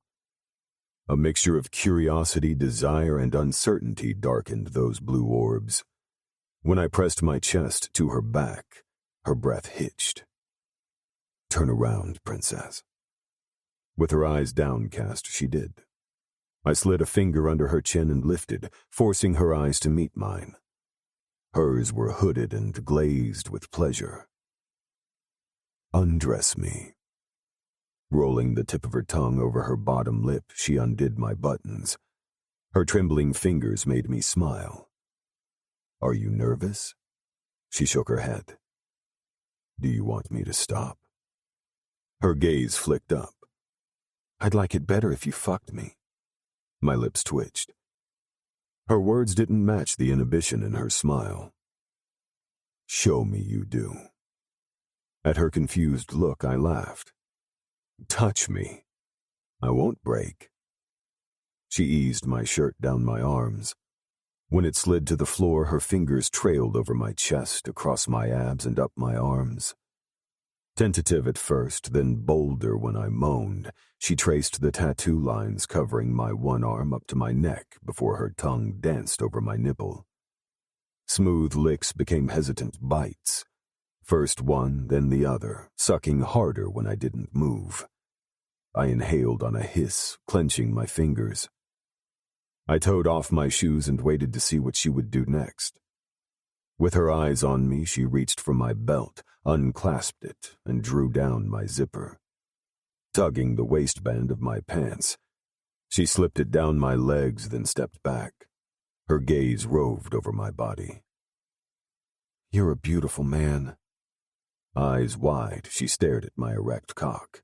A mixture of curiosity, desire, and uncertainty darkened those blue orbs. When I pressed my chest to her back, her breath hitched. "Turn around, princess." With her eyes downcast, she did. I slid a finger under her chin and lifted, forcing her eyes to meet mine. Hers were hooded and glazed with pleasure. "Undress me." Rolling the tip of her tongue over her bottom lip, she undid my buttons. Her trembling fingers made me smile. Are you nervous? She shook her head. Do you want me to stop? Her gaze flicked up. I'd like it better if you fucked me. My lips twitched. Her words didn't match the inhibition in her smile. Show me you do. At her confused look, I laughed. Touch me. I won't break. She eased my shirt down my arms. When it slid to the floor, her fingers trailed over my chest, across my abs, and up my arms. Tentative at first, then bolder when I moaned, she traced the tattoo lines covering my one arm up to my neck before her tongue danced over my nipple. Smooth licks became hesitant bites. First one, then the other, sucking harder when I didn't move. I inhaled on a hiss, clenching my fingers. I toed off my shoes and waited to see what she would do next. With her eyes on me, she reached for my belt, unclasped it, and drew down my zipper. Tugging the waistband of my pants, she slipped it down my legs, then stepped back. Her gaze roved over my body. You're a beautiful man. Eyes wide, she stared at my erect cock.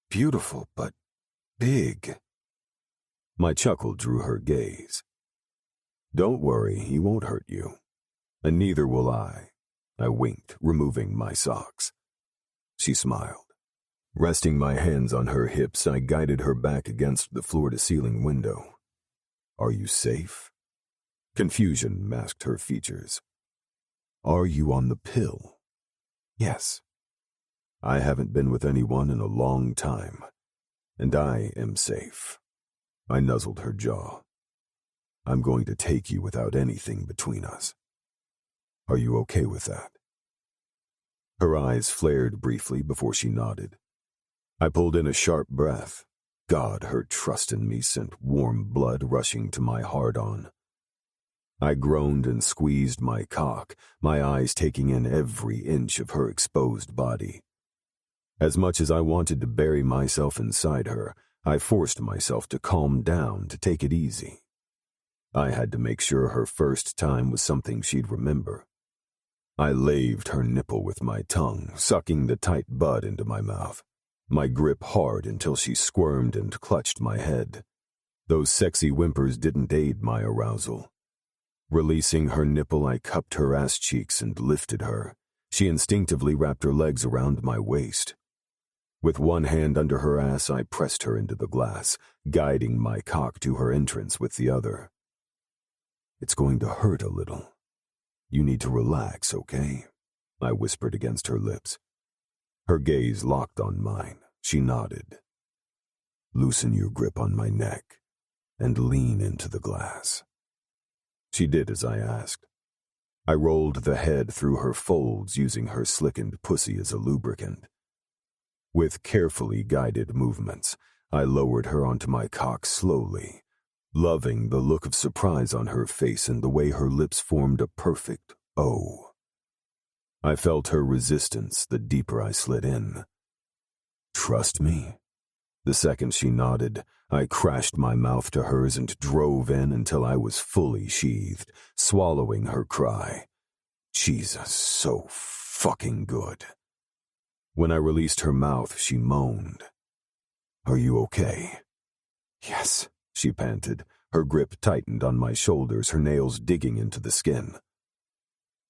Beautiful, but big. My chuckle drew her gaze. Don't worry, he won't hurt you. And neither will I. I winked, removing my socks. She smiled. Resting my hands on her hips, I guided her back against the floor-to-ceiling window. Are you safe? Confusion masked her features. Are you on the pill? Yes. I haven't been with anyone in a long time, and I am safe. I nuzzled her jaw. I'm going to take you without anything between us. Are you okay with that? Her eyes flared briefly before she nodded. I pulled in a sharp breath. God, her trust in me sent warm blood rushing to my hard-on. I groaned and squeezed my cock, my eyes taking in every inch of her exposed body. As much as I wanted to bury myself inside her, I forced myself to calm down, to take it easy. I had to make sure her first time was something she'd remember. I laved her nipple with my tongue, sucking the tight bud into my mouth, my grip hard until she squirmed and clutched my head. Those sexy whimpers didn't aid my arousal. Releasing her nipple, I cupped her ass cheeks and lifted her. She instinctively wrapped her legs around my waist. With one hand under her ass, I pressed her into the glass, guiding my cock to her entrance with the other. It's going to hurt a little. You need to relax, okay? I whispered against her lips. Her gaze locked on mine. She nodded. Loosen your grip on my neck and lean into the glass. She did as I asked. I rolled the head through her folds, using her slickened pussy as a lubricant. With carefully guided movements, I lowered her onto my cock slowly, loving the look of surprise on her face and the way her lips formed a perfect O. I felt her resistance the deeper I slid in. Trust me? The second she nodded, I crashed my mouth to hers and drove in until I was fully sheathed, swallowing her cry. Jesus, so fucking good. When I released her mouth, she moaned. Are you okay? Yes, she panted, her grip tightened on my shoulders, her nails digging into the skin.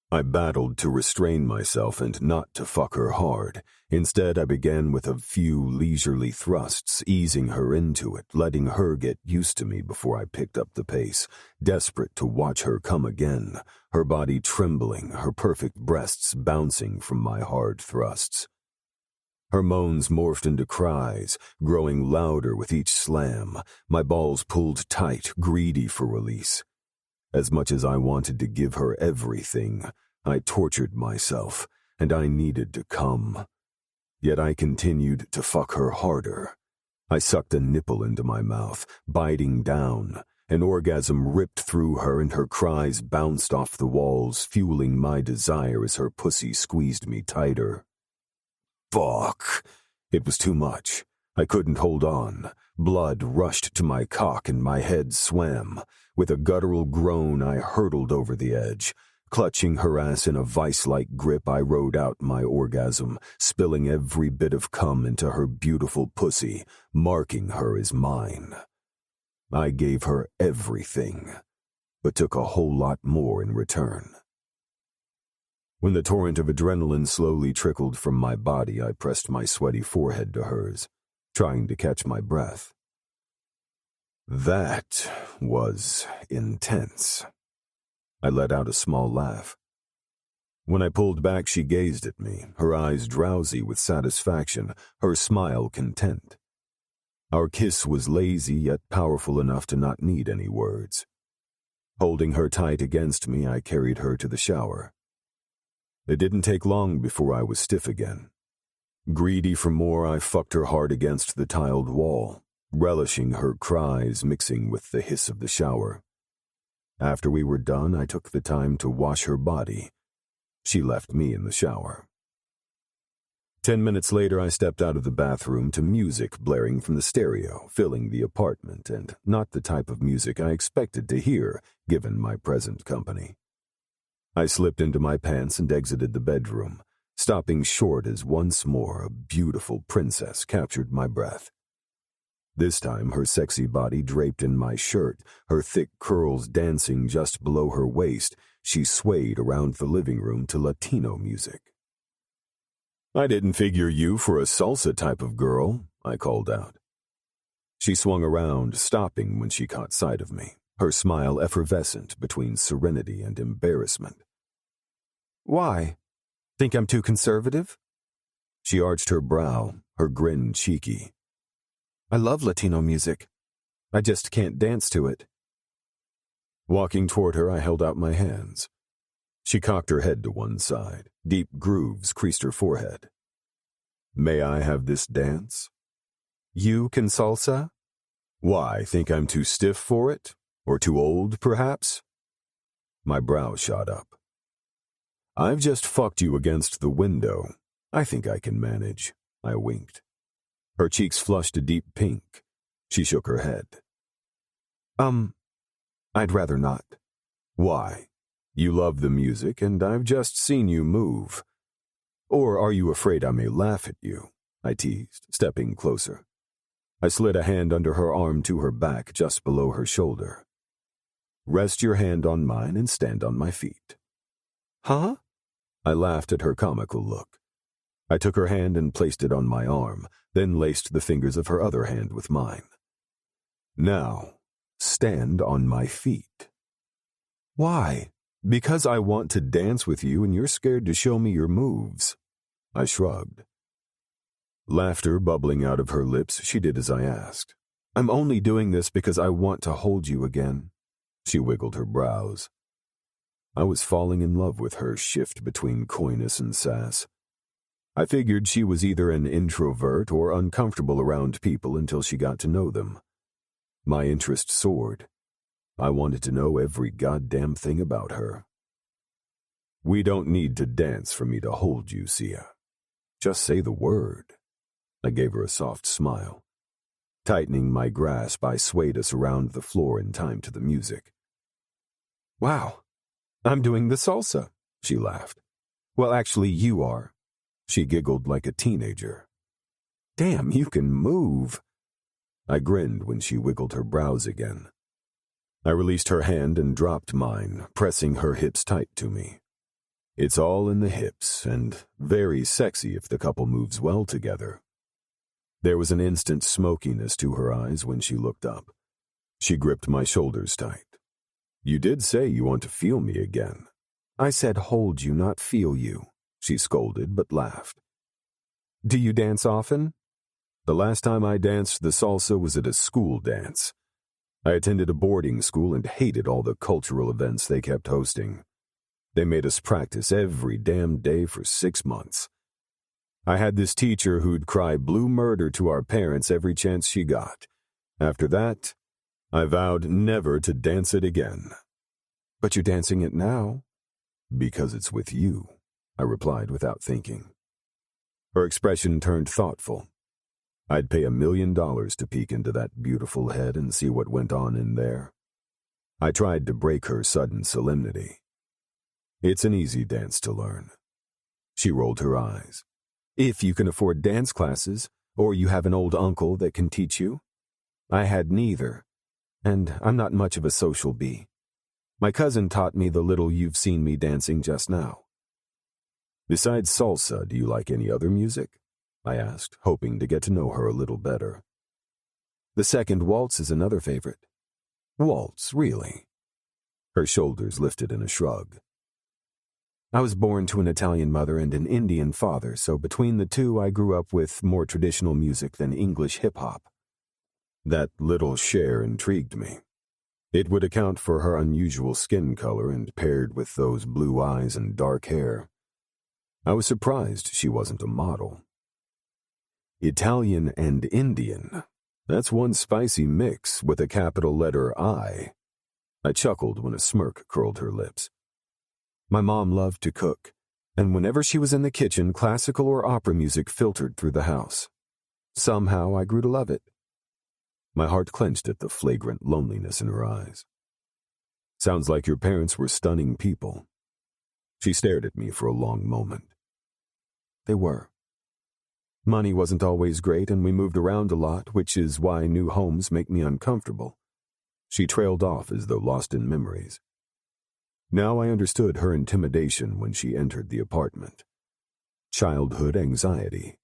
I battled to restrain myself and not to fuck her hard. Instead, I began with a few leisurely thrusts, easing her into it, letting her get used to me before I picked up the pace, desperate to watch her come again, her body trembling, her perfect breasts bouncing from my hard thrusts. Her moans morphed into cries, growing louder with each slam, my balls pulled tight, greedy for release. As much as I wanted to give her everything, I tortured myself, and I needed to come. Yet I continued to fuck her harder. I sucked a nipple into my mouth, biting down. An orgasm ripped through her, and her cries bounced off the walls, fueling my desire as her pussy squeezed me tighter. Fuck! It was too much. I couldn't hold on. Blood rushed to my cock and my head swam. With a guttural groan, I hurtled over the edge. Clutching her ass in a vice-like grip, I rode out my orgasm, spilling every bit of cum into her beautiful pussy, marking her as mine. I gave her everything, but took a whole lot more in return. When the torrent of adrenaline slowly trickled from my body, I pressed my sweaty forehead to hers, trying to catch my breath. That was intense. I let out a small laugh. When I pulled back, she gazed at me, her eyes drowsy with satisfaction, her smile content. Our kiss was lazy yet powerful enough to not need any words. Holding her tight against me, I carried her to the shower. It didn't take long before I was stiff again. Greedy for more, I fucked her hard against the tiled wall, relishing her cries mixing with the hiss of the shower. After we were done, I took the time to wash her body. She left me in the shower. 10 minutes later, I stepped out of the bathroom to music blaring from the stereo, filling the apartment, and not the type of music I expected to hear, given my present company. I slipped into my pants and exited the bedroom, stopping short as once more a beautiful princess captured my breath. This time, her sexy body draped in my shirt, her thick curls dancing just below her waist, she swayed around the living room to Latino music. "I didn't figure you for a salsa type of girl," I called out. She swung around, stopping when she caught sight of me, her smile effervescent between serenity and embarrassment. "Why? Think I'm too conservative?" She arched her brow, her grin cheeky. "I love Latino music. I just can't dance to it." Walking toward her, I held out my hands. She cocked her head to one side. Deep grooves creased her forehead. "May I have this dance?" "You can salsa?" "Why, think I'm too stiff for it? Or too old, perhaps?" My brow shot up. "I've just fucked you against the window. I think I can manage," I winked. Her cheeks flushed a deep pink. She shook her head. I'd rather not." "Why? You love the music, and I've just seen you move. Or are you afraid I may laugh at you?" I teased, stepping closer. I slid a hand under her arm to her back, just below her shoulder. "Rest your hand on mine and stand on my feet." "Huh?" I laughed at her comical look. I took her hand and placed it on my arm, then laced the fingers of her other hand with mine. "Now, stand on my feet." "Why?" "Because I want to dance with you and you're scared to show me your moves." I shrugged. Laughter bubbling out of her lips, she did as I asked. "I'm only doing this because I want to hold you again." She wiggled her brows. I was falling in love with her shift between coyness and sass. I figured she was either an introvert or uncomfortable around people until she got to know them. My interest soared. I wanted to know every goddamn thing about her. "We don't need to dance for me to hold you, Sia. Just say the word." I gave her a soft smile. Tightening my grasp, I swayed us around the floor in time to the music. "Wow, I'm doing the salsa," she laughed. "Well, actually, you are." She giggled like a teenager. "Damn, you can move." I grinned when she wiggled her brows again. I released her hand and dropped mine, pressing her hips tight to me. It's all in the hips, and very sexy if the couple moves well together. There was an instant smokiness to her eyes when she looked up. She gripped my shoulders tight. "You did say you want to feel me again." "I said hold you, not feel you," she scolded but laughed. "Do you dance often?" "The last time I danced the salsa was at a school dance. I attended a boarding school and hated all the cultural events they kept hosting. They made us practice every damn day for 6 months. I had this teacher who'd cry blue murder to our parents every chance she got. After that, I vowed never to dance it again." "But you're dancing it now." "Because it's with you," I replied without thinking. Her expression turned thoughtful. I'd pay $1 million to peek into that beautiful head and see what went on in there. I tried to break her sudden solemnity. It's an easy dance to learn. She rolled her eyes. If you can afford dance classes, or you have an old uncle that can teach you. I had neither, and I'm not much of a social bee. My cousin taught me the little you've seen me dancing just now. Besides salsa, do you like any other music? I asked, hoping to get to know her a little better. The second waltz is another favorite. Waltz, really? Her shoulders lifted in a shrug. I was born to an Italian mother and an Indian father, so between the two I grew up with more traditional music than English hip-hop. That little share intrigued me. It would account for her unusual skin color and paired with those blue eyes and dark hair. I was surprised she wasn't a model. Italian and Indian. That's one spicy mix with a capital letter I. I chuckled when a smirk curled her lips. My mom loved to cook, and whenever she was in the kitchen, classical or opera music filtered through the house. Somehow I grew to love it. My heart clenched at the flagrant loneliness in her eyes. Sounds like your parents were stunning people. She stared at me for a long moment. They were. Money wasn't always great, and we moved around a lot, which is why new homes make me uncomfortable. She trailed off as though lost in memories. Now I understood her intimidation when she entered the apartment. Childhood anxiety.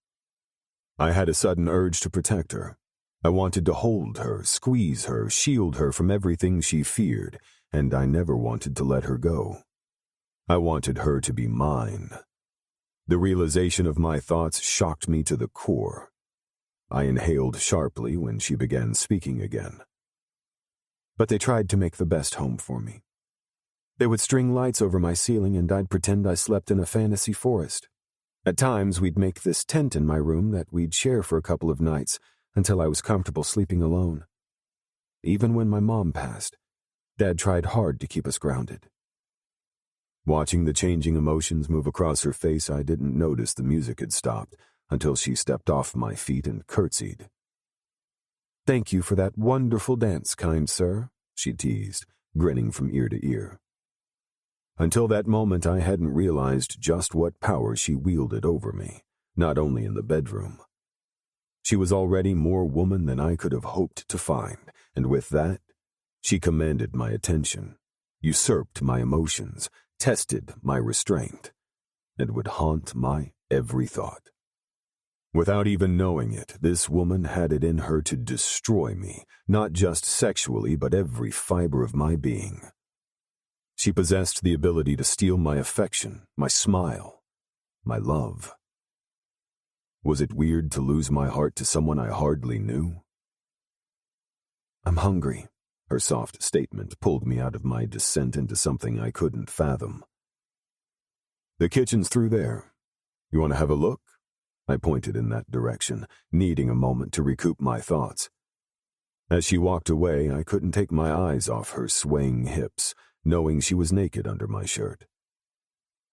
I had a sudden urge to protect her. I wanted to hold her, squeeze her, shield her from everything she feared, and I never wanted to let her go. I wanted her to be mine. The realization of my thoughts shocked me to the core. I inhaled sharply when she began speaking again. But they tried to make the best home for me. They would string lights over my ceiling and I'd pretend I slept in a fantasy forest. At times we'd make this tent in my room that we'd share for a couple of nights until I was comfortable sleeping alone. Even when my mom passed, Dad tried hard to keep us grounded. Watching the changing emotions move across her face, I didn't notice the music had stopped until she stepped off my feet and curtsied. "Thank you for that wonderful dance, kind sir," she teased, grinning from ear to ear. Until that moment, I hadn't realized just what power she wielded over me, not only in the bedroom. She was already more woman than I could have hoped to find, and with that, she commanded my attention, usurped my emotions, tested my restraint, and would haunt my every thought. Without even knowing it, this woman had it in her to destroy me, not just sexually, but every fiber of my being. She possessed the ability to steal my affection, my smile, my love. Was it weird to lose my heart to someone I hardly knew? "I'm hungry," her soft statement pulled me out of my descent into something I couldn't fathom. "The kitchen's through there. You want to have a look?" I pointed in that direction, needing a moment to recoup my thoughts. As she walked away, I couldn't take my eyes off her swaying hips, knowing she was naked under my shirt.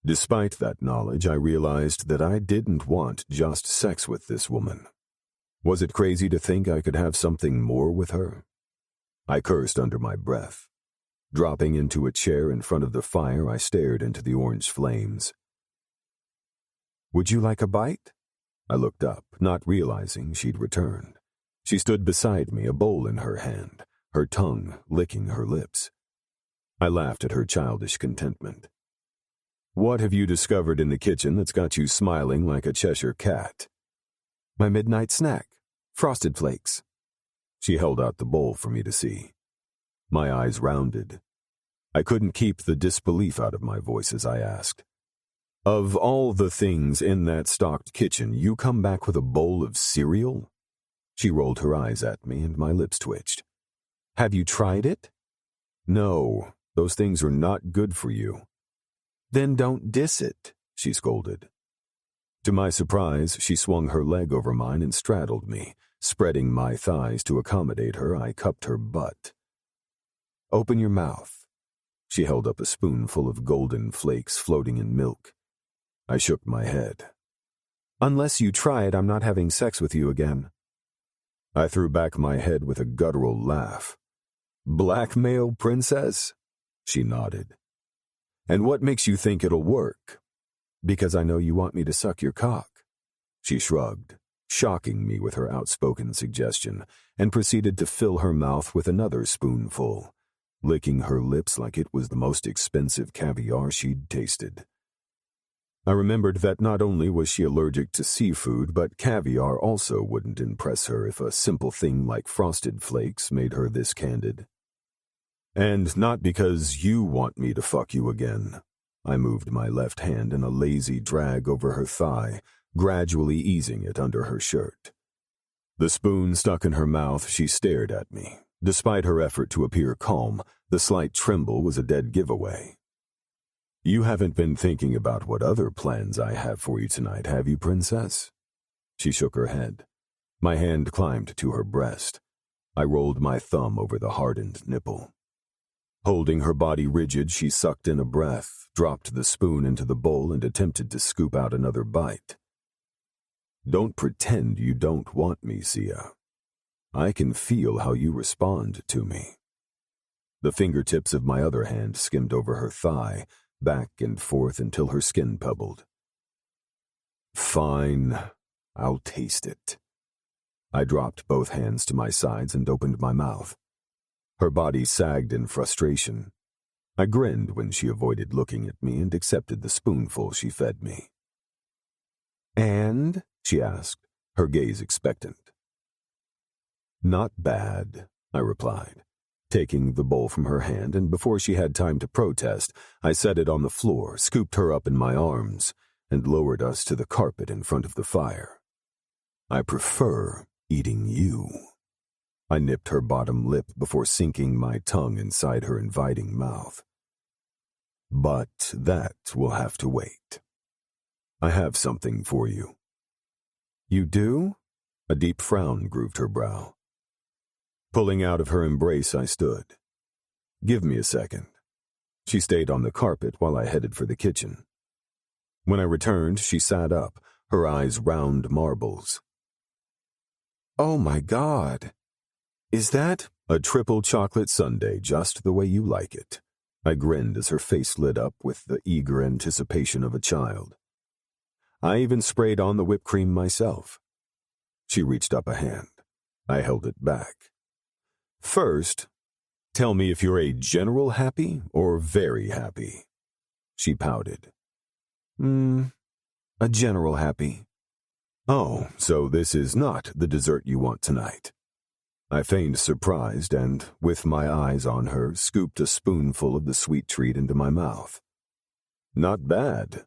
Despite that knowledge, I realized that I didn't want just sex with this woman. Was it crazy to think I could have something more with her? I cursed under my breath. Dropping into a chair in front of the fire, I stared into the orange flames. "Would you like a bite?" I looked up, not realizing she'd returned. She stood beside me, a bowl in her hand, her tongue licking her lips. I laughed at her childish contentment. "What have you discovered in the kitchen that's got you smiling like a Cheshire cat?" "My midnight snack, Frosted Flakes." She held out the bowl for me to see. My eyes rounded. I couldn't keep the disbelief out of my voice as I asked, "Of all the things in that stocked kitchen, you come back with a bowl of cereal?" She rolled her eyes at me and my lips twitched. "Have you tried it?" "No, those things are not good for you." "Then don't diss it," she scolded. To my surprise, she swung her leg over mine and straddled me. Spreading my thighs to accommodate her, I cupped her butt. "Open your mouth." She held up a spoonful of golden flakes floating in milk. I shook my head. "Unless you try it, I'm not having sex with you again." I threw back my head with a guttural laugh. Blackmail, princess? She nodded. And what makes you think it'll work? Because I know you want me to suck your cock. She shrugged, shocking me with her outspoken suggestion, and proceeded to fill her mouth with another spoonful, licking her lips like it was the most expensive caviar she'd tasted. I remembered that not only was she allergic to seafood, but caviar also wouldn't impress her if a simple thing like Frosted Flakes made her this candid. And not because you want me to fuck you again. I moved my left hand in a lazy drag over her thigh, gradually easing it under her shirt. The spoon stuck in her mouth, she stared at me. Despite her effort to appear calm, the slight tremble was a dead giveaway. You haven't been thinking about what other plans I have for you tonight, have you, princess? She shook her head. My hand climbed to her breast. I rolled my thumb over the hardened nipple. Holding her body rigid, she sucked in a breath, dropped the spoon into the bowl, and attempted to scoop out another bite. Don't pretend you don't want me, Sia. I can feel how you respond to me. The fingertips of my other hand skimmed over her thigh, back and forth until her skin pebbled. Fine, I'll taste it. I dropped both hands to my sides and opened my mouth. Her body sagged in frustration. I grinned when she avoided looking at me and accepted the spoonful she fed me. And? She asked, her gaze expectant. Not bad, I replied, taking the bowl from her hand, and before she had time to protest, I set it on the floor, scooped her up in my arms, and lowered us to the carpet in front of the fire. I prefer eating you. I nipped her bottom lip before sinking my tongue inside her inviting mouth. But that will have to wait. I have something for you. You do? A deep frown grooved her brow. Pulling out of her embrace, I stood. Give me a second. She stayed on the carpet while I headed for the kitchen. When I returned, she sat up, her eyes round marbles. Oh my God. Is that a triple chocolate sundae just the way you like it? I grinned as her face lit up with the eager anticipation of a child. I even sprayed on the whipped cream myself. She reached up a hand. I held it back. First, tell me if you're a general happy or very happy. She pouted. A general happy. Oh, so this is not the dessert you want tonight. I feigned surprised and, with my eyes on her, scooped a spoonful of the sweet treat into my mouth. Not bad.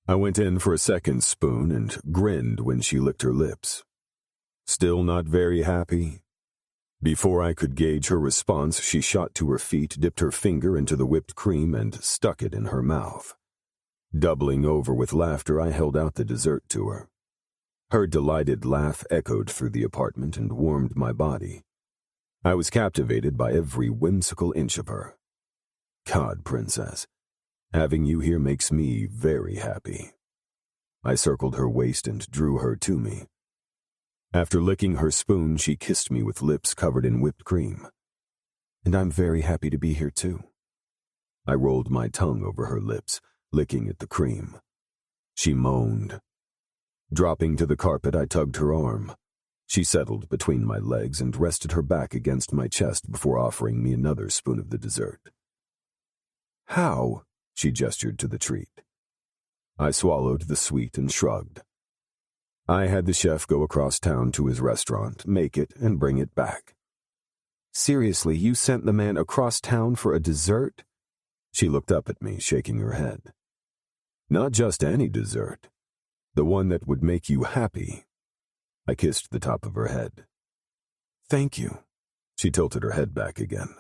I went in for a second spoon and grinned when she licked her lips. Still not very happy? Before I could gauge her response, she shot to her feet, dipped her finger into the whipped cream, and stuck it in her mouth. Doubling over with laughter, I held out the dessert to her. Her delighted laugh echoed through the apartment and warmed my body. I was captivated by every whimsical inch of her. God, princess, having you here makes me very happy. I circled her waist and drew her to me. After licking her spoon, she kissed me with lips covered in whipped cream. And I'm very happy to be here too. I rolled my tongue over her lips, licking at the cream. She moaned. Dropping to the carpet, I tugged her arm. She settled between my legs and rested her back against my chest before offering me another spoon of the dessert. How? She gestured to the treat. I swallowed the sweet and shrugged. I had the chef go across town to his restaurant, make it, and bring it back. Seriously, you sent the man across town for a dessert? She looked up at me, shaking her head. Not just any dessert. The one that would make you happy. I kissed the top of her head. Thank you. She tilted her head back again.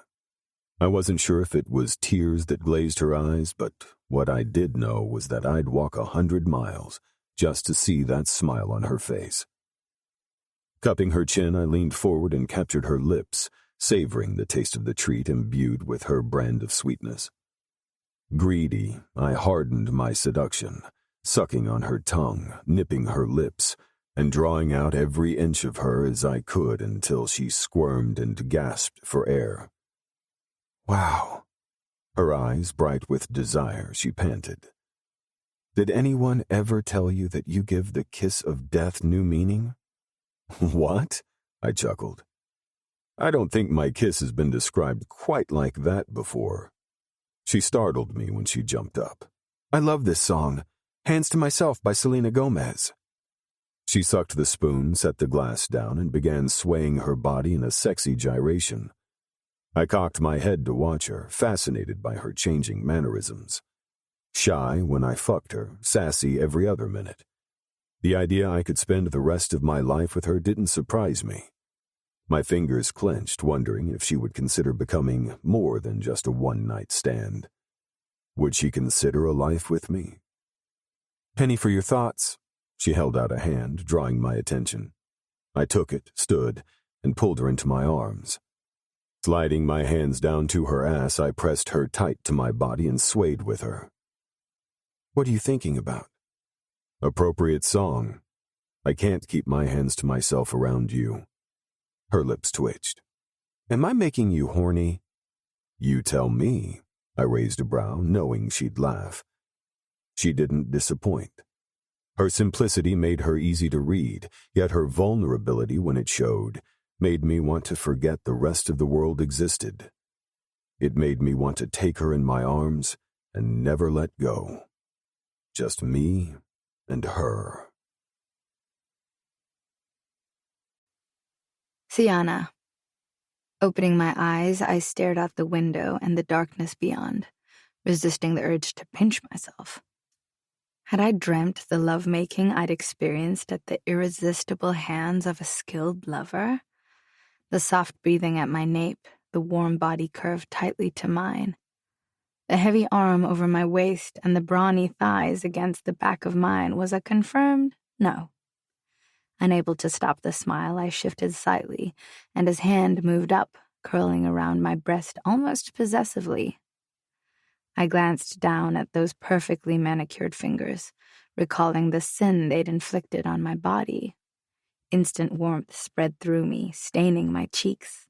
I wasn't sure if it was tears that glazed her eyes, but what I did know was that I'd walk 100 miles just to see that smile on her face. Cupping her chin, I leaned forward and captured her lips, savoring the taste of the treat imbued with her brand of sweetness. Greedy, I hardened my seduction, sucking on her tongue, nipping her lips, and drawing out every inch of her as I could until she squirmed and gasped for air. Wow. Her eyes bright with desire, she panted. Did anyone ever tell you that you give the kiss of death new meaning? What? I chuckled. I don't think my kiss has been described quite like that before. She startled me when she jumped up. I love this song, Hands to Myself by Selena Gomez. She sucked the spoon, set the glass down, and began swaying her body in a sexy gyration. I cocked my head to watch her, fascinated by her changing mannerisms. Shy when I fucked her, sassy every other minute. The idea I could spend the rest of my life with her didn't surprise me. My fingers clenched, wondering if she would consider becoming more than just a one-night stand. Would she consider a life with me? Penny for your thoughts. She held out a hand, drawing my attention. I took it, stood, and pulled her into my arms. Sliding my hands down to her ass, I pressed her tight to my body and swayed with her. What are you thinking about? Appropriate song. I can't keep my hands to myself around you. Her lips twitched. Am I making you horny? You tell me. I raised a brow, knowing she'd laugh. She didn't disappoint. Her simplicity made her easy to read, yet her vulnerability, when it showed, made me want to forget the rest of the world existed. It made me want to take her in my arms and never let go. Just me and her. Sienna. Opening my eyes, I stared out the window and the darkness beyond, resisting the urge to pinch myself. Had I dreamt the lovemaking I'd experienced at the irresistible hands of a skilled lover? The soft breathing at my nape, the warm body curved tightly to mine. The heavy arm over my waist and the brawny thighs against the back of mine was a confirmed no. Unable to stop the smile, I shifted slightly, and his hand moved up, curling around my breast almost possessively. I glanced down at those perfectly manicured fingers, recalling the sin they'd inflicted on my body. Instant warmth spread through me, staining my cheeks.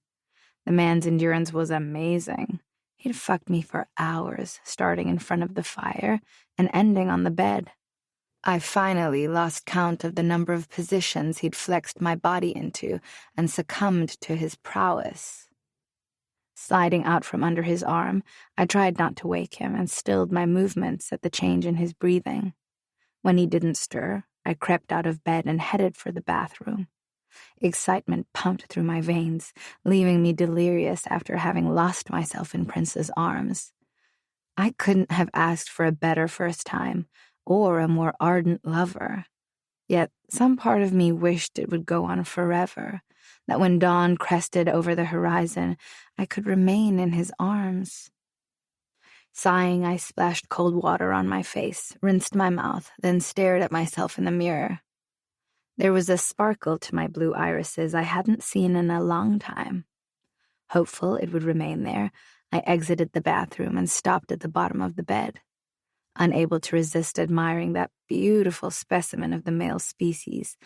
The man's endurance was amazing. He'd fucked me for hours, starting in front of the fire and ending on the bed. I finally lost count of the number of positions he'd flexed my body into and succumbed to his prowess. Sliding out from under his arm, I tried not to wake him and stilled my movements at the change in his breathing. When he didn't stir, I crept out of bed and headed for the bathroom. Excitement pumped through my veins, leaving me delirious after having lost myself in Prince's arms. I couldn't have asked for a better first time, or a more ardent lover. Yet some part of me wished it would go on forever, that when dawn crested over the horizon, I could remain in his arms. Sighing, I splashed cold water on my face, rinsed my mouth, then stared at myself in the mirror. There was a sparkle to my blue irises I hadn't seen in a long time. Hopeful it would remain there, I exited the bathroom and stopped at the bottom of the bed. Unable to resist admiring that beautiful specimen of the male species,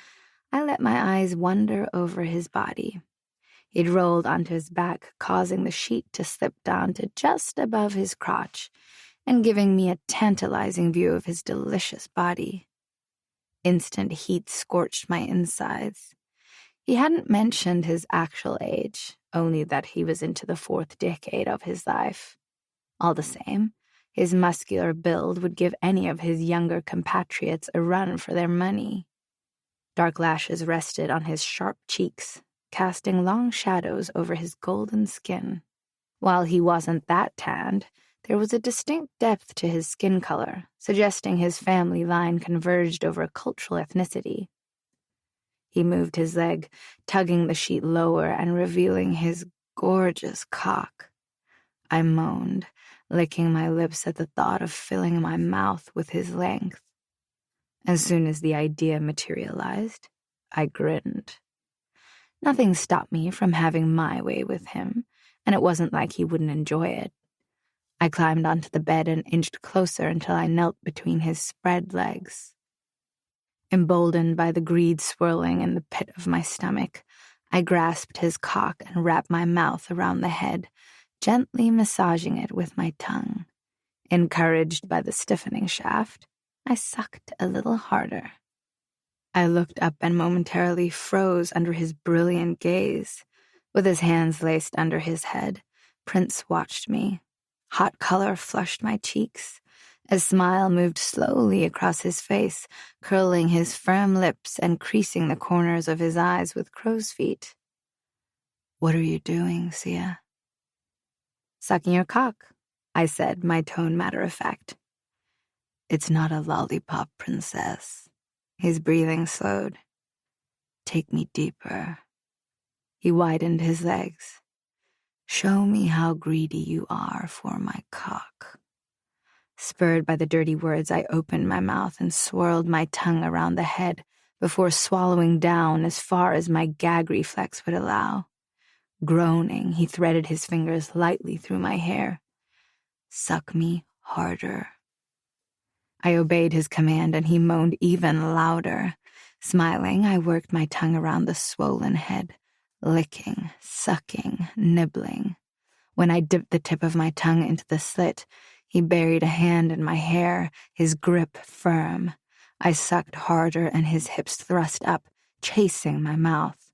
I let my eyes wander over his body. He'd rolled onto his back, causing the sheet to slip down to just above his crotch and giving me a tantalizing view of his delicious body. Instant heat scorched my insides. He hadn't mentioned his actual age, only that he was into the 4th decade of his life. All the same, his muscular build would give any of his younger compatriots a run for their money. Dark lashes rested on his sharp cheeks, casting long shadows over his golden skin. While he wasn't that tanned, there was a distinct depth to his skin color, suggesting his family line converged over a cultural ethnicity. He moved his leg, tugging the sheet lower and revealing his gorgeous cock. I moaned, licking my lips at the thought of filling my mouth with his length. As soon as the idea materialized, I grinned. Nothing stopped me from having my way with him, and it wasn't like he wouldn't enjoy it. I climbed onto the bed and inched closer until I knelt between his spread legs. Emboldened by the greed swirling in the pit of my stomach, I grasped his cock and wrapped my mouth around the head, gently massaging it with my tongue. Encouraged by the stiffening shaft, I sucked a little harder. I looked up and momentarily froze under his brilliant gaze. With his hands laced under his head, Prince watched me. Hot color flushed my cheeks. A smile moved slowly across his face, curling his firm lips and creasing the corners of his eyes with crow's feet. "What are you doing, Sia?" "Sucking your cock," I said, my tone matter-of-fact. "It's not a lollipop, princess." His breathing slowed. "Take me deeper." He widened his legs. "Show me how greedy you are for my cock." Spurred by the dirty words, I opened my mouth and swirled my tongue around the head before swallowing down as far as my gag reflex would allow. Groaning, he threaded his fingers lightly through my hair. "Suck me harder." I obeyed his command, and he moaned even louder. Smiling, I worked my tongue around the swollen head, licking, sucking, nibbling. When I dipped the tip of my tongue into the slit, he buried a hand in my hair, his grip firm. I sucked harder, and his hips thrust up, chasing my mouth.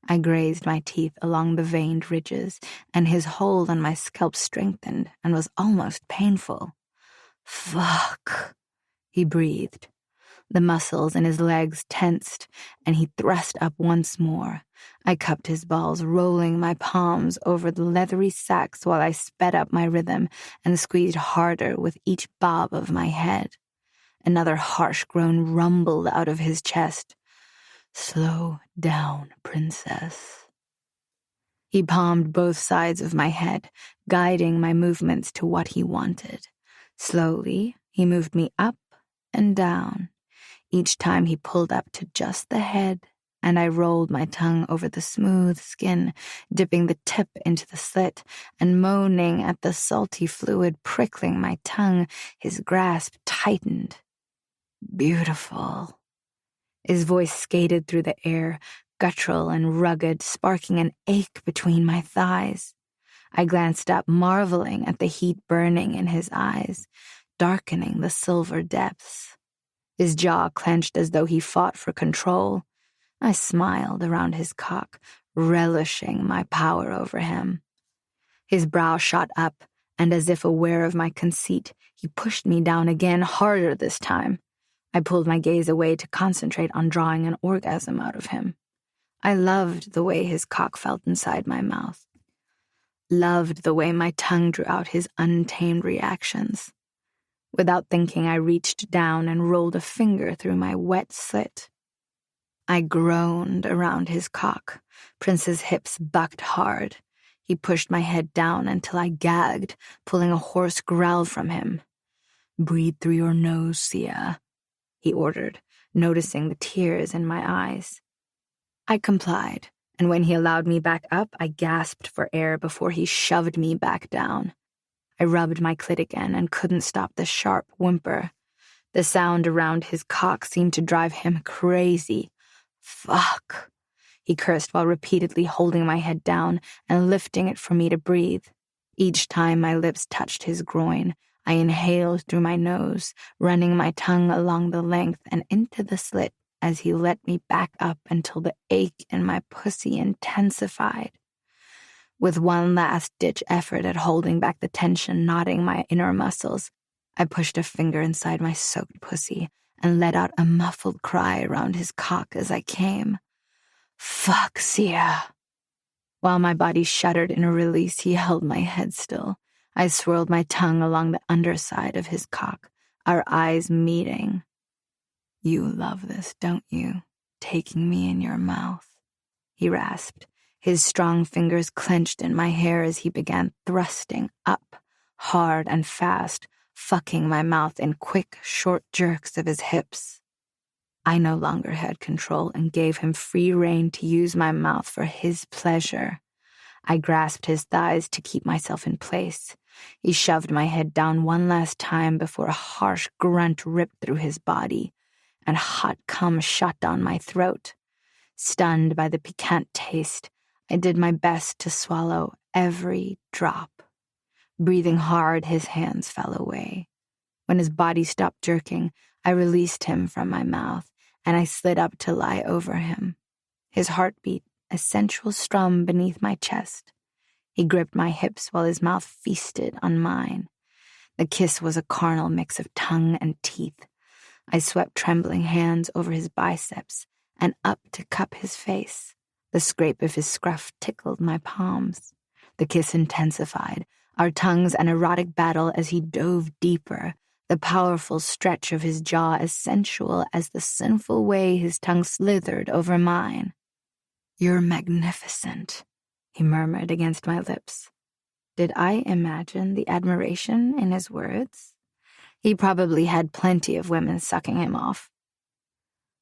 I grazed my teeth along the veined ridges, and his hold on my scalp strengthened and was almost painful. "Fuck," he breathed. The muscles in his legs tensed, and he thrust up once more. I cupped his balls, rolling my palms over the leathery sacks while I sped up my rhythm and squeezed harder with each bob of my head. Another harsh groan rumbled out of his chest. "Slow down, princess." He palmed both sides of my head, guiding my movements to what he wanted. Slowly, he moved me up and down. Each time he pulled up to just the head, and I rolled my tongue over the smooth skin, dipping the tip into the slit and moaning at the salty fluid prickling my tongue. His grasp tightened. "Beautiful." His voice skated through the air, guttural and rugged, sparking an ache between my thighs. I glanced up, marveling at the heat burning in his eyes, darkening the silver depths. His jaw clenched as though he fought for control. I smiled around his cock, relishing my power over him. His brow shot up, and as if aware of my conceit, he pushed me down again, harder this time. I pulled my gaze away to concentrate on drawing an orgasm out of him. I loved the way his cock felt inside my mouth. Loved the way my tongue drew out his untamed reactions. Without thinking, I reached down and rolled a finger through my wet slit. I groaned around his cock. Prince's hips bucked hard. He pushed my head down until I gagged, pulling a hoarse growl from him. "Breathe through your nose, Sia," he ordered, noticing the tears in my eyes. I complied, and when he allowed me back up, I gasped for air before he shoved me back down. I rubbed my clit again and couldn't stop the sharp whimper. The sound around his cock seemed to drive him crazy. "Fuck," he cursed while repeatedly holding my head down and lifting it for me to breathe. Each time my lips touched his groin, I inhaled through my nose, running my tongue along the length and into the slit as he let me back up until the ache in my pussy intensified. With one last-ditch effort at holding back the tension knotting my inner muscles, I pushed a finger inside my soaked pussy and let out a muffled cry around his cock as I came. "Fuck, Sia." While my body shuddered in a release, he held my head still. I swirled my tongue along the underside of his cock, our eyes meeting. "You love this, don't you? Taking me in your mouth," he rasped. His strong fingers clenched in my hair as he began thrusting up, hard and fast, fucking my mouth in quick, short jerks of his hips. I no longer had control and gave him free rein to use my mouth for his pleasure. I grasped his thighs to keep myself in place. He shoved my head down one last time before a harsh grunt ripped through his body. and hot cum shot down my throat. Stunned by the piquant taste, I did my best to swallow every drop. Breathing hard, his hands fell away. When his body stopped jerking, I released him from my mouth, and I slid up to lie over him. His heartbeat, a sensual strum beneath my chest. He gripped my hips while his mouth feasted on mine. The kiss was a carnal mix of tongue and teeth. I swept trembling hands over his biceps and up to cup his face. The scrape of his scruff tickled my palms. The kiss intensified, our tongues an erotic battle as he dove deeper, the powerful stretch of his jaw as sensual as the sinful way his tongue slithered over mine. "You're magnificent," he murmured against my lips. Did I imagine the admiration in his words? He probably had plenty of women sucking him off.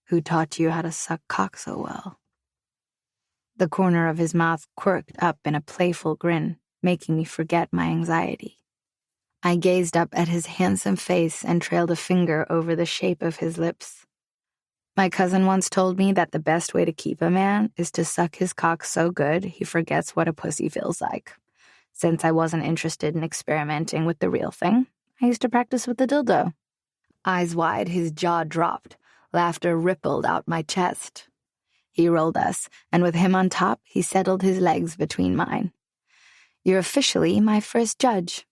"Who taught you how to suck cock so well?" The corner of his mouth quirked up in a playful grin, making me forget my anxiety. I gazed up at his handsome face and trailed a finger over the shape of his lips. My cousin once told me that the best way to keep a man is to suck his cock so good he forgets what a pussy feels like. Since I wasn't interested in experimenting with the real thing, I used to practice with the dildo. Eyes wide, his jaw dropped. Laughter rippled out my chest. He rolled us, and with him on top, he settled his legs between mine. "You're officially my first judge."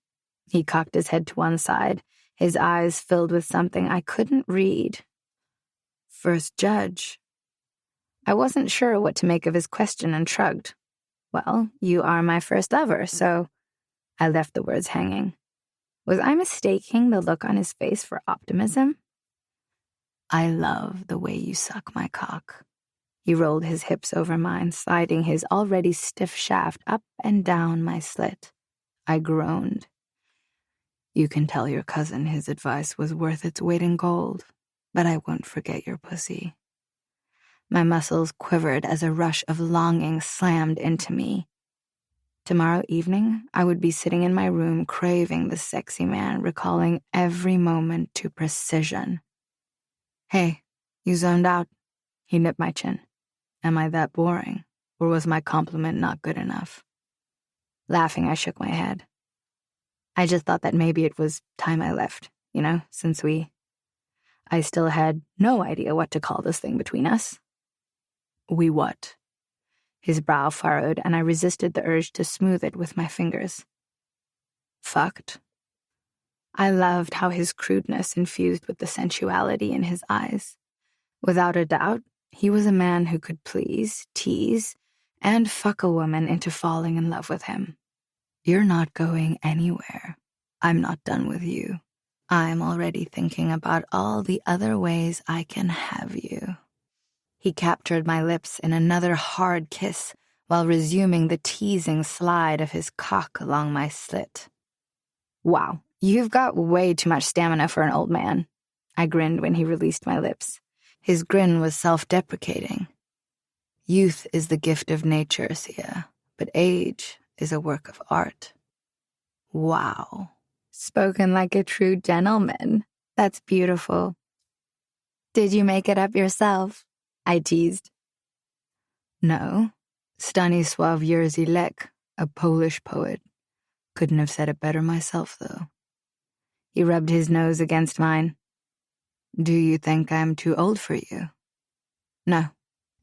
He cocked his head to one side, his eyes filled with something I couldn't read. "First judge?" I wasn't sure what to make of his question and shrugged. "Well, you are my first lover, so—" I left the words hanging. Was I mistaking the look on his face for optimism? "I love the way you suck my cock." He rolled his hips over mine, sliding his already stiff shaft up and down my slit. I groaned. "You can tell your cousin his advice was worth its weight in gold, but I won't forget your pussy." My muscles quivered as a rush of longing slammed into me. Tomorrow evening, I would be sitting in my room craving the sexy man, recalling every moment to precision. "Hey, you zoned out." He nipped my chin. "Am I that boring, or was my compliment not good enough?" Laughing, I shook my head. I just thought that maybe it was time I left, since I still had no idea what to call this thing between us. "We what?" His brow furrowed, and I resisted the urge to smooth it with my fingers. "Fucked." I loved how his crudeness infused with the sensuality in his eyes. Without a doubt, he was a man who could please, tease, and fuck a woman into falling in love with him. "You're not going anywhere. I'm not done with you. I'm already thinking about all the other ways I can have you." He captured my lips in another hard kiss while resuming the teasing slide of his cock along my slit. "Wow, you've got way too much stamina for an old man." I grinned when he released my lips. His grin was self-deprecating. "Youth is the gift of nature, Sia, but age is a work of art." Wow. Spoken like a true gentleman. That's beautiful. "Did you make it up yourself?" I teased. "No. Stanisław Jerzy, a Polish poet. Couldn't have said it better myself, though." He rubbed his nose against mine. "Do you think I'm too old for you?" "No.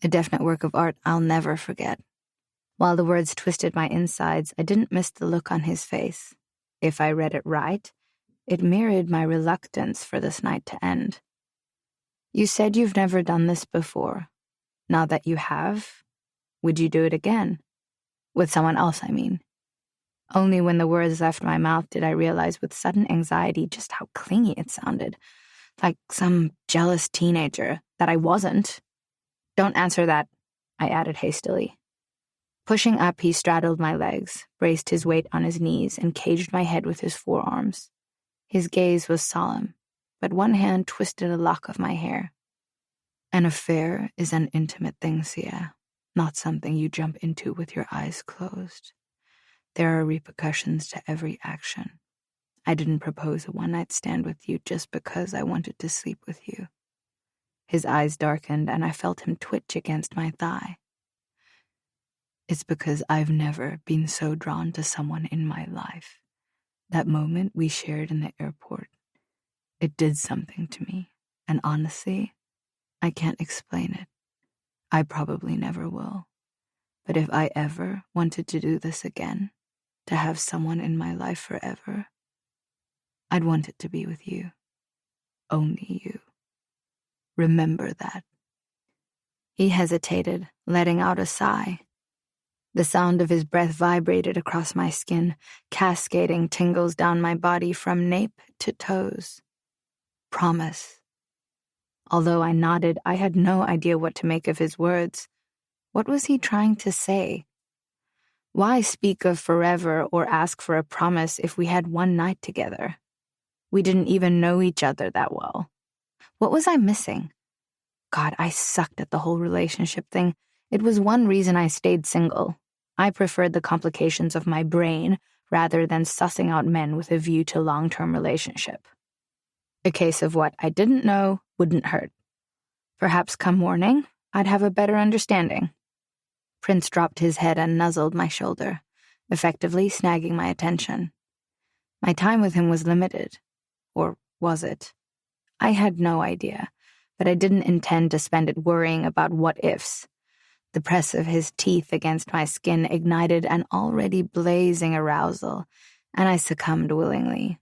A definite work of art I'll never forget." While the words twisted my insides, I didn't miss the look on his face. If I read it right, it mirrored my reluctance for this night to end. "You said you've never done this before. Now that you have, would you do it again? With someone else, I mean." Only when the words left my mouth did I realize with sudden anxiety just how clingy it sounded. Like some jealous teenager that I wasn't. "Don't answer that," I added hastily. Pushing up, he straddled my legs, braced his weight on his knees, and caged my head with his forearms. His gaze was solemn, but one hand twisted a lock of my hair. "An affair is an intimate thing, Sia, not something you jump into with your eyes closed. There are repercussions to every action. I didn't propose a one-night stand with you just because I wanted to sleep with you." His eyes darkened, and I felt him twitch against my thigh. It's because I've never been so drawn to someone in my life. That moment we shared in the airport, it did something to me, and honestly, I can't explain it. I probably never will. But if I ever wanted to do this again, to have someone in my life forever, I'd want it to be with you. Only you. Remember that. He hesitated, letting out a sigh. The sound of his breath vibrated across my skin, cascading tingles down my body from nape to toes. Promise. Although I nodded, I had no idea what to make of his words. What was he trying to say? Why speak of forever or ask for a promise if we had one night together? We didn't even know each other that well. What was I missing? God, I sucked at the whole relationship thing. It was one reason I stayed single. I preferred the complications of my brain rather than sussing out men with a view to long-term relationship. A case of what I didn't know wouldn't hurt. Perhaps come morning, I'd have a better understanding. Prince dropped his head and nuzzled my shoulder, effectively snagging my attention. My time with him was limited. Or was it? I had no idea, but I didn't intend to spend it worrying about what-ifs. The press of his teeth against my skin ignited an already blazing arousal, and I succumbed willingly.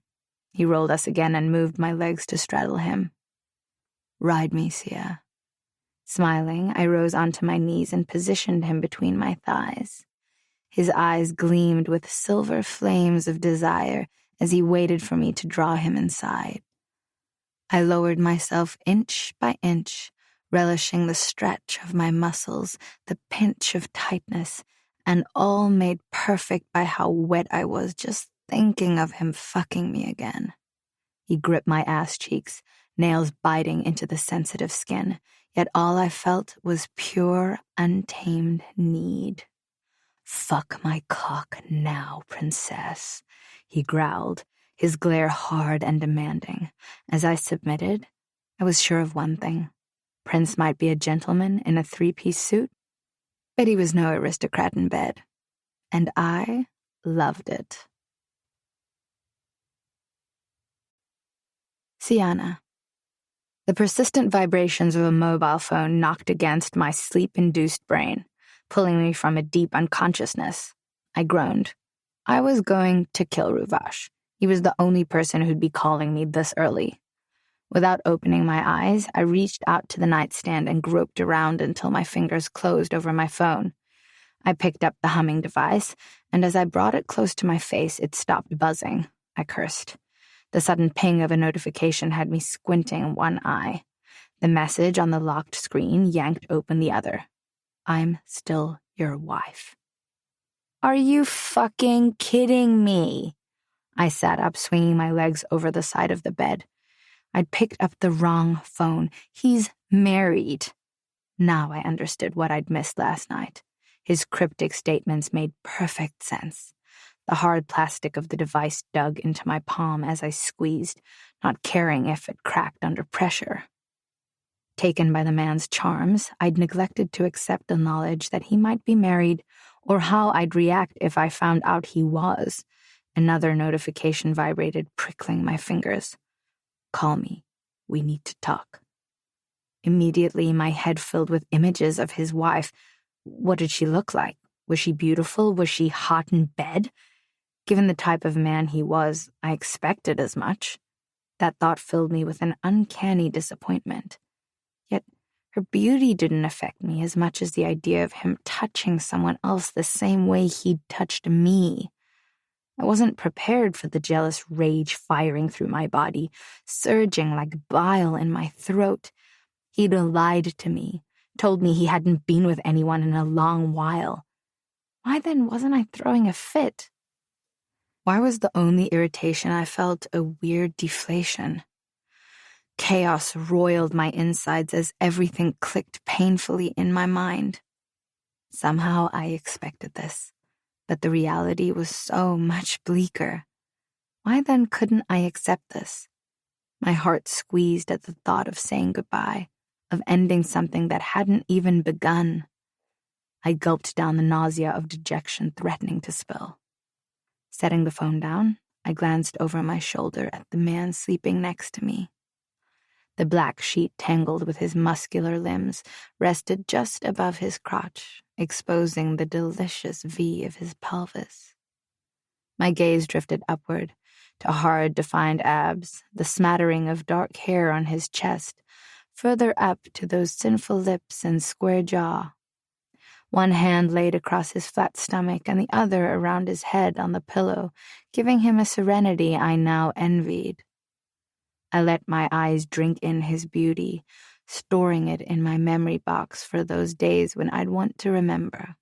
He rolled us again and moved my legs to straddle him. Ride me, Sia. Smiling, I rose onto my knees and positioned him between my thighs. His eyes gleamed with silver flames of desire as he waited for me to draw him inside. I lowered myself inch by inch, relishing the stretch of my muscles, the pinch of tightness, and all made perfect by how wet I was just thinking of him fucking me again. He gripped my ass cheeks, nails biting into the sensitive skin, yet all I felt was pure, untamed need. Fuck my cock now, princess, he growled, his glare hard and demanding. As I submitted, I was sure of one thing. Prince might be a gentleman in a three-piece suit, but he was no aristocrat in bed. And I loved it. Sienna. The persistent vibrations of a mobile phone knocked against my sleep-induced brain, pulling me from a deep unconsciousness. I groaned. I was going to kill Ruvash. He was the only person who'd be calling me this early. Without opening my eyes, I reached out to the nightstand and groped around until my fingers closed over my phone. I picked up the humming device, and as I brought it close to my face, it stopped buzzing. I cursed. The sudden ping of a notification had me squinting one eye. The message on the locked screen yanked open the other. I'm still your wife. Are you fucking kidding me? I sat up, swinging my legs over the side of the bed. I'd picked up the wrong phone. He's married. Now I understood what I'd missed last night. His cryptic statements made perfect sense. The hard plastic of the device dug into my palm as I squeezed, not caring if it cracked under pressure. Taken by the man's charms, I'd neglected to accept the knowledge that he might be married or how I'd react if I found out he was. Another notification vibrated, prickling my fingers. Call me. We need to talk. Immediately, my head filled with images of his wife. What did she look like? Was she beautiful? Was she hot in bed? Given the type of man he was, I expected as much. That thought filled me with an uncanny disappointment. Yet, her beauty didn't affect me as much as the idea of him touching someone else the same way he'd touched me. I wasn't prepared for the jealous rage firing through my body, surging like bile in my throat. He'd lied to me, told me he hadn't been with anyone in a long while. Why then wasn't I throwing a fit? Why was the only irritation I felt a weird deflation? Chaos roiled my insides as everything clicked painfully in my mind. Somehow I expected this, but the reality was so much bleaker. Why then couldn't I accept this? My heart squeezed at the thought of saying goodbye, of ending something that hadn't even begun. I gulped down the nausea of dejection threatening to spill. Setting the phone down, I glanced over my shoulder at the man sleeping next to me. The black sheet tangled with his muscular limbs rested just above his crotch, exposing the delicious V of his pelvis. My gaze drifted upward to hard, defined abs, the smattering of dark hair on his chest, further up to those sinful lips and square jaw. One hand laid across his flat stomach and the other around his head on the pillow, giving him a serenity I now envied. I let my eyes drink in his beauty, storing it in my memory box for those days when I'd want to remember.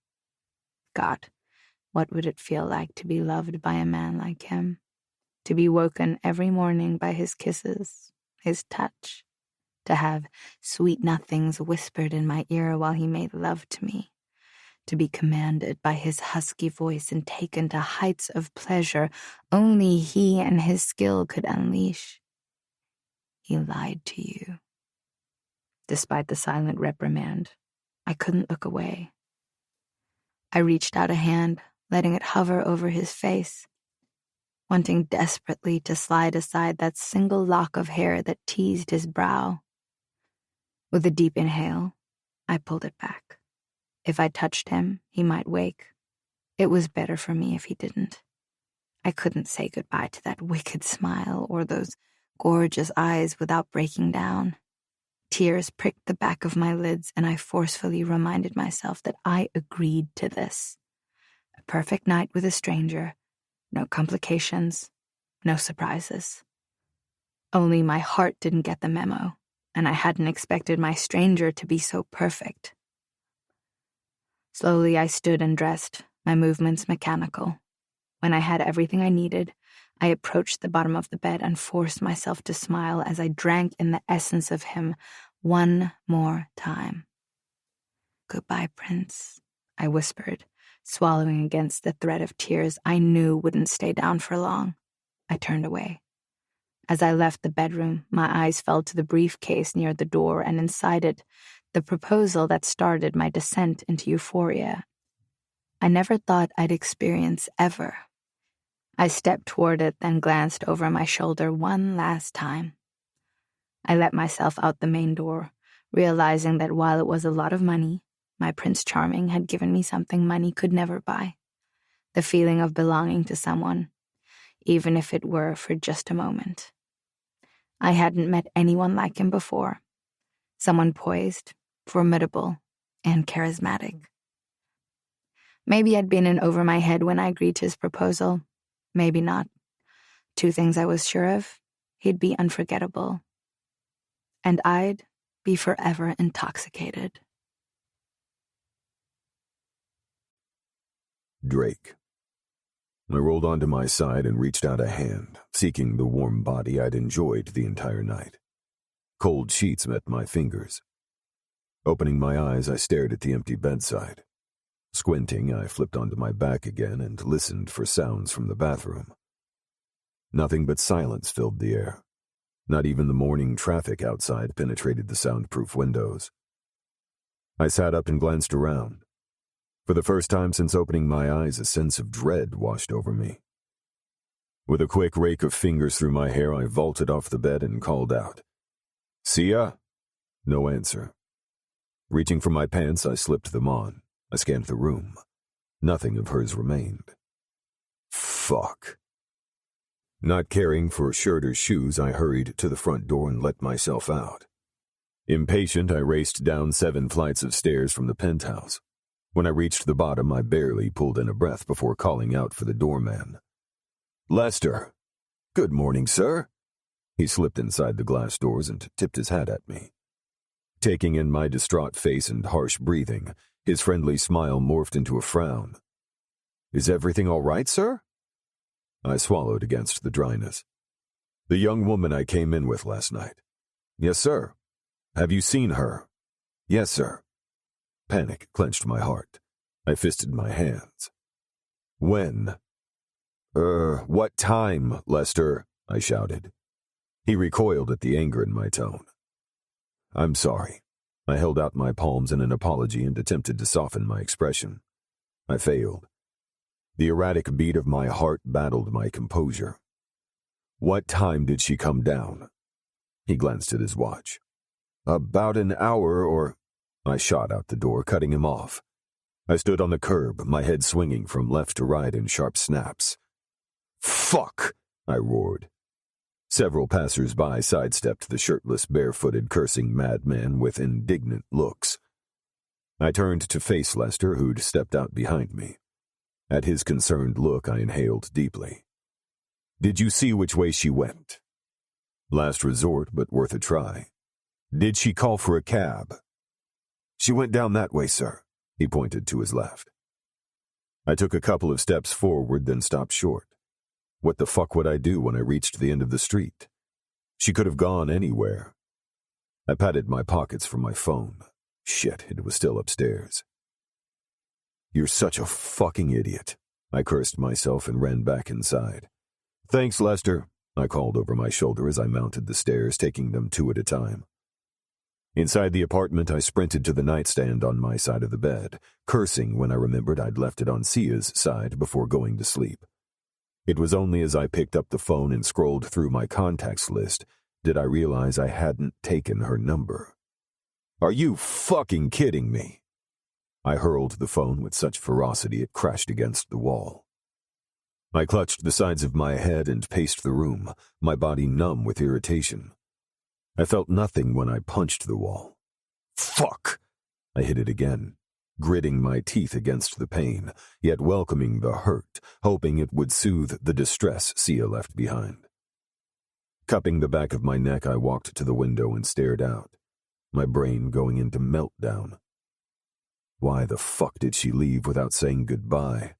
God, what would it feel like to be loved by a man like him? To be woken every morning by his kisses, his touch, to have sweet nothings whispered in my ear while he made love to me, to be commanded by his husky voice and taken to heights of pleasure only he and his skill could unleash. He lied to you. Despite the silent reprimand, I couldn't look away. I reached out a hand, letting it hover over his face, wanting desperately to slide aside that single lock of hair that teased his brow. With a deep inhale, I pulled it back. If I touched him, he might wake. It was better for me if he didn't. I couldn't say goodbye to that wicked smile or those gorgeous eyes without breaking down. Tears pricked the back of my lids, and I forcefully reminded myself that I agreed to this. A perfect night with a stranger, no complications, no surprises. Only my heart didn't get the memo, and I hadn't expected my stranger to be so perfect. Slowly I stood and dressed, my movements mechanical. When I had everything I needed, I approached the bottom of the bed and forced myself to smile as I drank in the essence of him one more time. "Goodbye, Prince," I whispered, swallowing against the threat of tears I knew wouldn't stay down for long. I turned away. As I left the bedroom, my eyes fell to the briefcase near the door, and inside it, the proposal that started my descent into euphoria I never thought I'd experience ever. I stepped toward it, then glanced over my shoulder one last time. I let myself out the main door, realizing that while it was a lot of money, my Prince Charming had given me something money could never buy. The feeling of belonging to someone, even if it were for just a moment. I hadn't met anyone like him before. Someone poised, formidable, and charismatic. Maybe I'd been in over my head when I agreed to his proposal. Maybe not. Two things I was sure of: he'd be unforgettable, and I'd be forever intoxicated. Drake. I rolled onto my side and reached out a hand, seeking the warm body I'd enjoyed the entire night. Cold sheets met my fingers. Opening my eyes, I stared at the empty bedside. Squinting, I flipped onto my back again and listened for sounds from the bathroom. Nothing but silence filled the air. Not even the morning traffic outside penetrated the soundproof windows. I sat up and glanced around. For the first time since opening my eyes, a sense of dread washed over me. With a quick rake of fingers through my hair, I vaulted off the bed and called out, "Sia?" No answer. Reaching for my pants, I slipped them on. I scanned the room. Nothing of hers remained. Fuck. Not caring for shirt or shoes, I hurried to the front door and let myself out. Impatient, I raced down 7 flights of stairs from the penthouse. When I reached the bottom, I barely pulled in a breath before calling out for the doorman. "Lester." "Good morning, sir." He slipped inside the glass doors and tipped his hat at me. Taking in my distraught face and harsh breathing, his friendly smile morphed into a frown. "Is everything all right, sir?" I swallowed against the dryness. "The young woman I came in with last night." "Yes, sir." "Have you seen her?" "Yes, sir." Panic clenched my heart. I fisted my hands. "When?" What time, Lester?" I shouted. He recoiled at the anger in my tone. "I'm sorry. I held out my palms in an apology and attempted to soften my expression. I failed. The erratic beat of my heart battled my composure. "What time did she come down?" He glanced at his watch. "About an hour or—" I shot out the door, cutting him off. I stood on the curb, my head swinging from left to right in sharp snaps. "Fuck!" I roared. Several passers-by sidestepped the shirtless, barefooted, cursing madman with indignant looks. I turned to face Lester, who'd stepped out behind me. At his concerned look, I inhaled deeply. "Did you see which way she went?" "Last resort, but worth a try." "Did she call for a cab?" "She went down that way, sir." He pointed to his left. I took a couple of steps forward, then stopped short. What the fuck would I do when I reached the end of the street? She could have gone anywhere. I patted my pockets for my phone. Shit, it was still upstairs. "You're such a fucking idiot," I cursed myself and ran back inside. "Thanks, Lester," I called over my shoulder as I mounted the stairs, taking them two at a time. Inside the apartment, I sprinted to the nightstand on my side of the bed, cursing when I remembered I'd left it on Sia's side before going to sleep. It was only as I picked up the phone and scrolled through my contacts list did I realize I hadn't taken her number. "Are you fucking kidding me?" I hurled the phone with such ferocity it crashed against the wall. I clutched the sides of my head and paced the room, my body numb with irritation. I felt nothing when I punched the wall. "Fuck!" I hit it again, gritting my teeth against the pain, yet welcoming the hurt, hoping it would soothe the distress Sia left behind. Cupping the back of my neck, I walked to the window and stared out, my brain going into meltdown. Why the fuck did she leave without saying goodbye?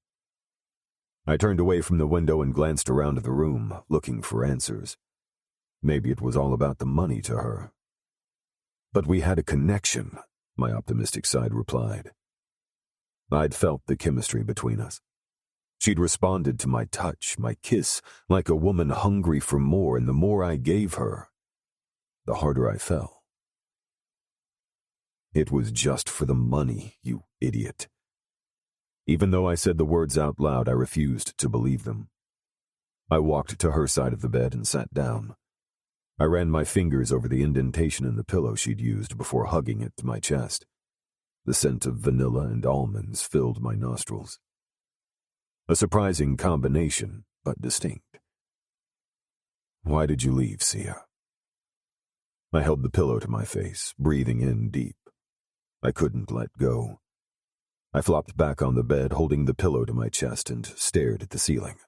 I turned away from the window and glanced around the room, looking for answers. Maybe it was all about the money to her. "But we had a connection," my optimistic side replied. I'd felt the chemistry between us. She'd responded to my touch, my kiss, like a woman hungry for more, and the more I gave her, the harder I fell. "It was just for the money, you idiot." Even though I said the words out loud, I refused to believe them. I walked to her side of the bed and sat down. I ran my fingers over the indentation in the pillow she'd used before hugging it to my chest. The scent of vanilla and almonds filled my nostrils. A surprising combination, but distinct. "Why did you leave, Sia?" I held the pillow to my face, breathing in deep. I couldn't let go. I flopped back on the bed, holding the pillow to my chest, and stared at the ceiling.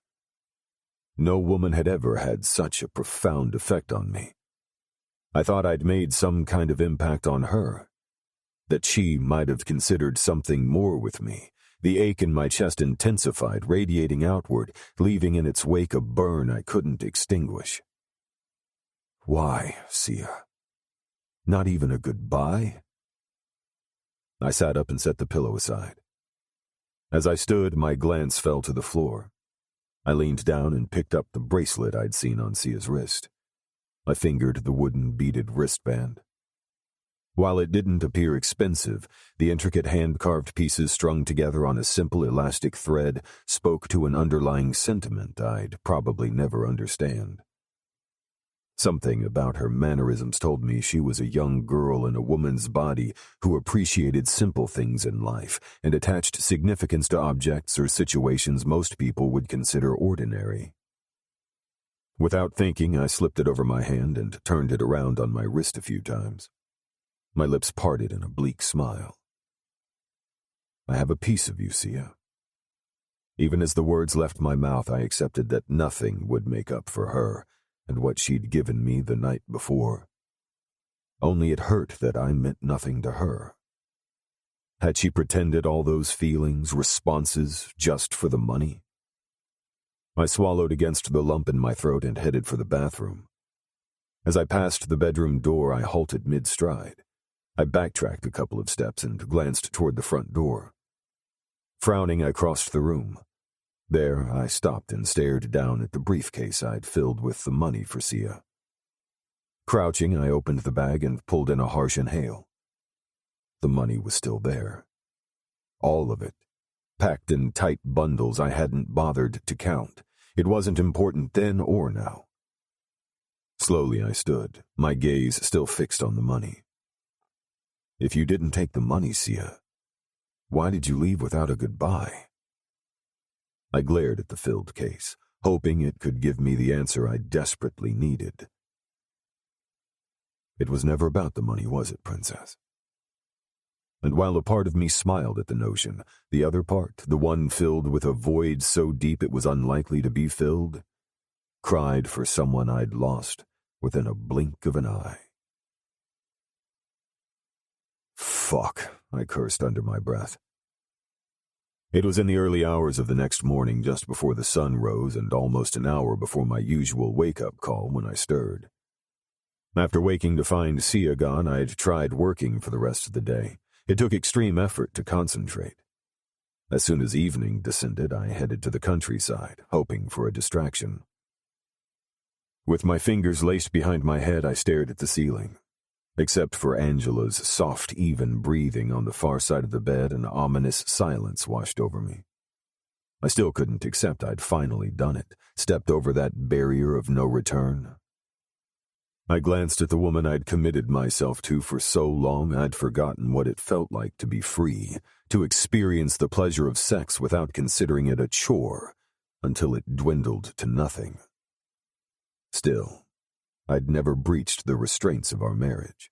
No woman had ever had such a profound effect on me. I thought I'd made some kind of impact on her, that she might have considered something more with me. The ache in my chest intensified, radiating outward, leaving in its wake a burn I couldn't extinguish. Why, Sia? Not even a goodbye? I sat up and set the pillow aside. As I stood, my glance fell to the floor. I leaned down and picked up the bracelet I'd seen on Sia's wrist. I fingered the wooden beaded wristband. While it didn't appear expensive, the intricate hand-carved pieces strung together on a simple elastic thread spoke to an underlying sentiment I'd probably never understand. Something about her mannerisms told me she was a young girl in a woman's body who appreciated simple things in life and attached significance to objects or situations most people would consider ordinary. Without thinking, I slipped it over my hand and turned it around on my wrist a few times. My lips parted in a bleak smile. I have a piece of you, Sia. Even as the words left my mouth, I accepted that nothing would make up for her and what she'd given me the night before. Only it hurt that I meant nothing to her. Had she pretended all those feelings, responses, just for the money? I swallowed against the lump in my throat and headed for the bathroom. As I passed the bedroom door, I halted mid-stride. I backtracked a couple of steps and glanced toward the front door. Frowning, I crossed the room. There, I stopped and stared down at the briefcase I'd filled with the money for Sia. Crouching, I opened the bag and pulled in a harsh inhale. the money was still there. All of it, packed in tight bundles I hadn't bothered to count. It wasn't important then or now. Slowly I stood, my gaze still fixed on the money. If you didn't take the money, Sia, why did you leave without a goodbye? I glared at the filled case, hoping it could give me the answer I desperately needed. It was never about the money, was it, Princess? And while a part of me smiled at the notion, the other part, the one filled with a void so deep it was unlikely to be filled, cried for someone I'd lost within a blink of an eye. Fuck, I cursed under my breath. It was in the early hours of the next morning, just before the sun rose and almost an hour before my usual wake-up call when I stirred. After waking to find Sia gone, I'd tried working for the rest of the day. It took extreme effort to concentrate. As soon as evening descended, I headed to the countryside, hoping for a distraction. With my fingers laced behind my head, I stared at the ceiling. Except for Angela's soft, even breathing on the far side of the bed, an ominous silence washed over me. I still couldn't accept I'd finally done it, stepped over that barrier of no return. I glanced at the woman I'd committed myself to for so long I'd forgotten what it felt like to be free, to experience the pleasure of sex without considering it a chore, until it dwindled to nothing. Still, I'd never breached the restraints of our marriage.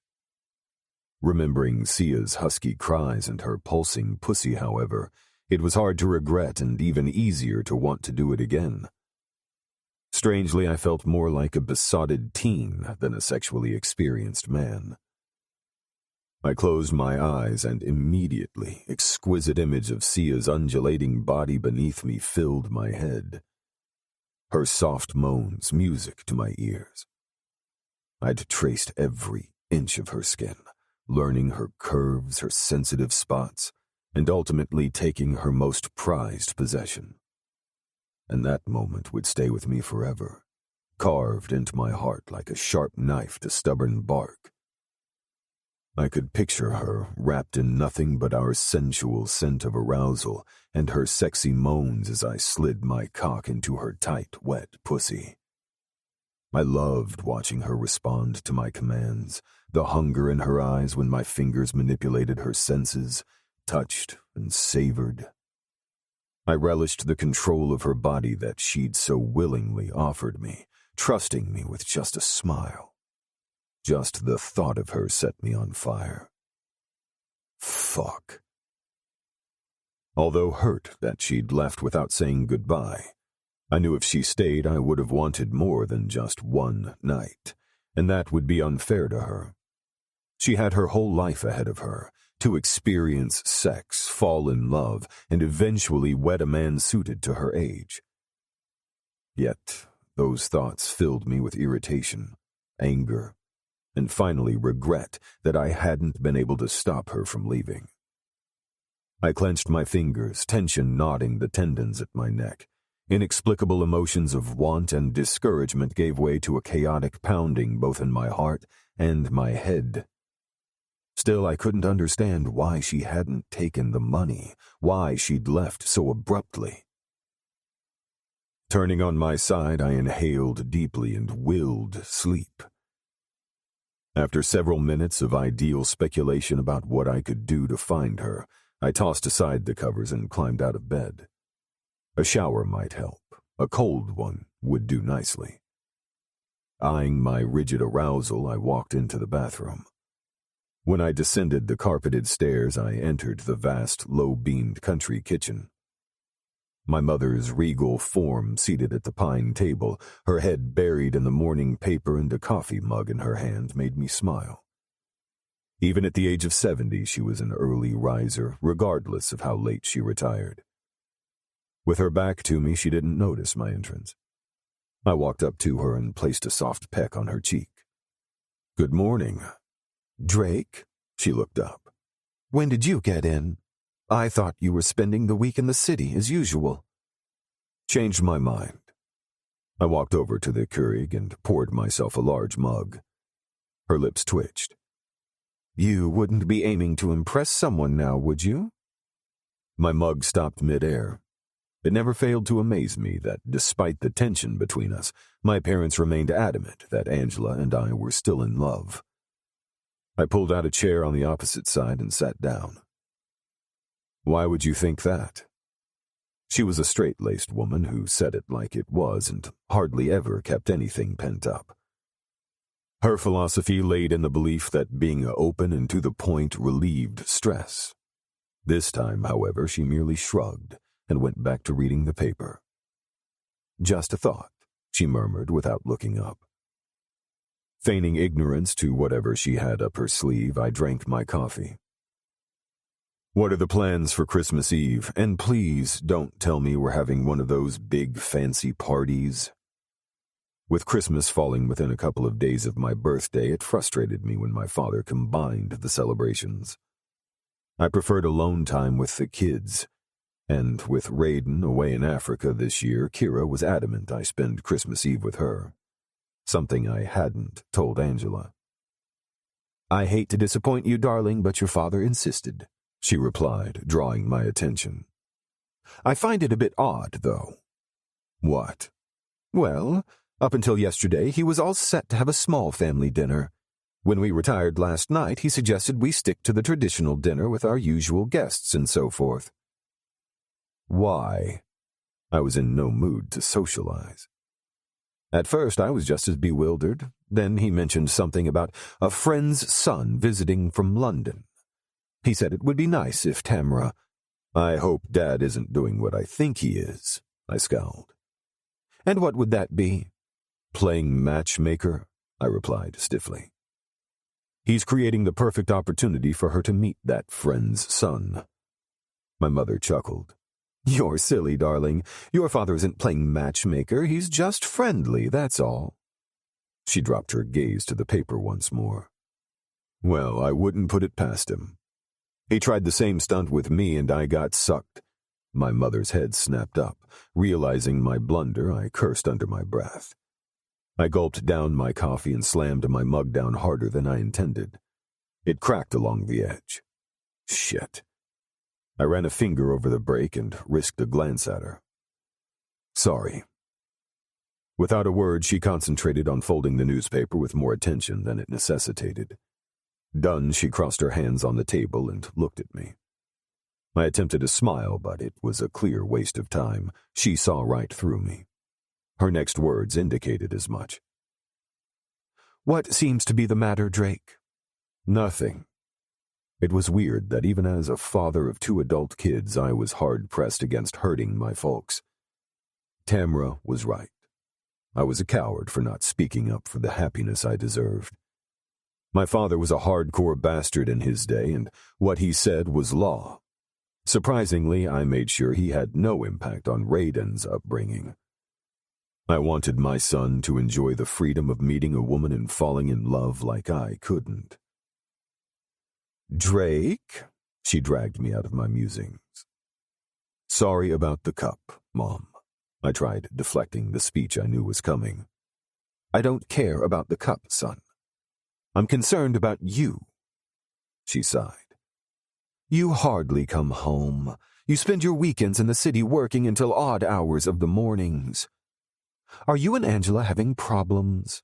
Remembering Sia's husky cries and her pulsing pussy, however, it was hard to regret and even easier to want to do it again. Strangely, I felt more like a besotted teen than a sexually experienced man. I closed my eyes and immediately exquisite image of Sia's undulating body beneath me filled my head. Her soft moans, music to my ears. I'd traced every inch of her skin, learning her curves, her sensitive spots, and ultimately taking her most prized possession. And that moment would stay with me forever, carved into my heart like a sharp knife to stubborn bark. I could picture her wrapped in nothing but our sensual scent of arousal and her sexy moans as I slid my cock into her tight, wet pussy. I loved watching her respond to my commands, the hunger in her eyes when my fingers manipulated her senses, touched and savored. I relished the control of her body that she'd so willingly offered me, trusting me with just a smile. Just the thought of her set me on fire. Fuck. Although hurt that she'd left without saying goodbye, I knew if she stayed I would have wanted more than just one night, and that would be unfair to her. She had her whole life ahead of her, to experience sex, fall in love, and eventually wed a man suited to her age. Yet, those thoughts filled me with irritation, anger, and finally regret that I hadn't been able to stop her from leaving. I clenched my fingers, tension knotting the tendons at my neck. Inexplicable emotions of want and discouragement gave way to a chaotic pounding both in my heart and my head. Still, I couldn't understand why she hadn't taken the money, why she'd left so abruptly. Turning on my side, I inhaled deeply and willed sleep. After several minutes of ideal speculation about what I could do to find her, I tossed aside the covers and climbed out of bed. A shower might help. A cold one would do nicely. Eyeing my rigid arousal, I walked into the bathroom. When I descended the carpeted stairs, I entered the vast, low-beamed country kitchen. My mother's regal form seated at the pine table, her head buried in the morning paper and a coffee mug in her hand, made me smile. Even at the age of 70, she was an early riser, regardless of how late she retired. With her back to me, she didn't notice my entrance. I walked up to her and placed a soft peck on her cheek. "Good morning." "Drake?" She looked up. "When did you get in? I thought you were spending the week in the city as usual." Changed my mind. I walked over to the Keurig and poured myself a large mug. Her lips twitched. You wouldn't be aiming to impress someone now, would you? My mug stopped midair. It never failed to amaze me that, despite the tension between us, my parents remained adamant that Angela and I were still in love. I pulled out a chair on the opposite side and sat down. Why would you think that? She was a straight-laced woman who said it like it was and hardly ever kept anything pent up. Her philosophy laid in the belief that being open and to the point relieved stress. This time, however, she merely shrugged and went back to reading the paper. Just a thought, she murmured without looking up. Feigning ignorance to whatever she had up her sleeve, I drank my coffee. What are the plans for Christmas Eve? And please don't tell me we're having one of those big fancy parties. With Christmas falling within a couple of days of my birthday, it frustrated me when my father combined the celebrations. I preferred alone time with the kids, and with Raiden away in Africa this year, Kira was adamant I spend Christmas Eve with her, something I hadn't told Angela. I hate to disappoint you, darling, but your father insisted, she replied, drawing my attention. I find it a bit odd, though. What? Well, up until yesterday, he was all set to have a small family dinner. When we retired last night, he suggested we stick to the traditional dinner with our usual guests and so forth. Why? I was in no mood to socialize. At first, I was just as bewildered. Then he mentioned something about a friend's son visiting from London. He said it would be nice if Tamra— I hope Dad isn't doing what I think he is, I scowled. And what would that be? Playing matchmaker, I replied stiffly. He's creating the perfect opportunity for her to meet that friend's son. My mother chuckled. You're silly, darling. Your father isn't playing matchmaker. He's just friendly, that's all. She dropped her gaze to the paper once more. Well, I wouldn't put it past him. He tried the same stunt with me and I got sucked. My mother's head snapped up. Realizing my blunder, I cursed under my breath. I gulped down my coffee and slammed my mug down harder than I intended. It cracked along the edge. Shit. I ran a finger over the break and risked a glance at her. Sorry. Without a word, she concentrated on folding the newspaper with more attention than it necessitated. Done, she crossed her hands on the table and looked at me. I attempted a smile, but it was a clear waste of time. She saw right through me. Her next words indicated as much. What seems to be the matter, Drake? Nothing. It was weird that even as a father of 2 adult kids, I was hard-pressed against hurting my folks. Tamra was right. I was a coward for not speaking up for the happiness I deserved. My father was a hardcore bastard in his day, and what he said was law. Surprisingly, I made sure he had no impact on Raiden's upbringing. I wanted my son to enjoy the freedom of meeting a woman and falling in love like I couldn't. Drake? She dragged me out of my musings. Sorry about the cup, Mom. I tried deflecting the speech I knew was coming. I don't care about the cup, son. I'm concerned about you. She sighed. You hardly come home. You spend your weekends in the city working until odd hours of the mornings. Are you and Angela having problems?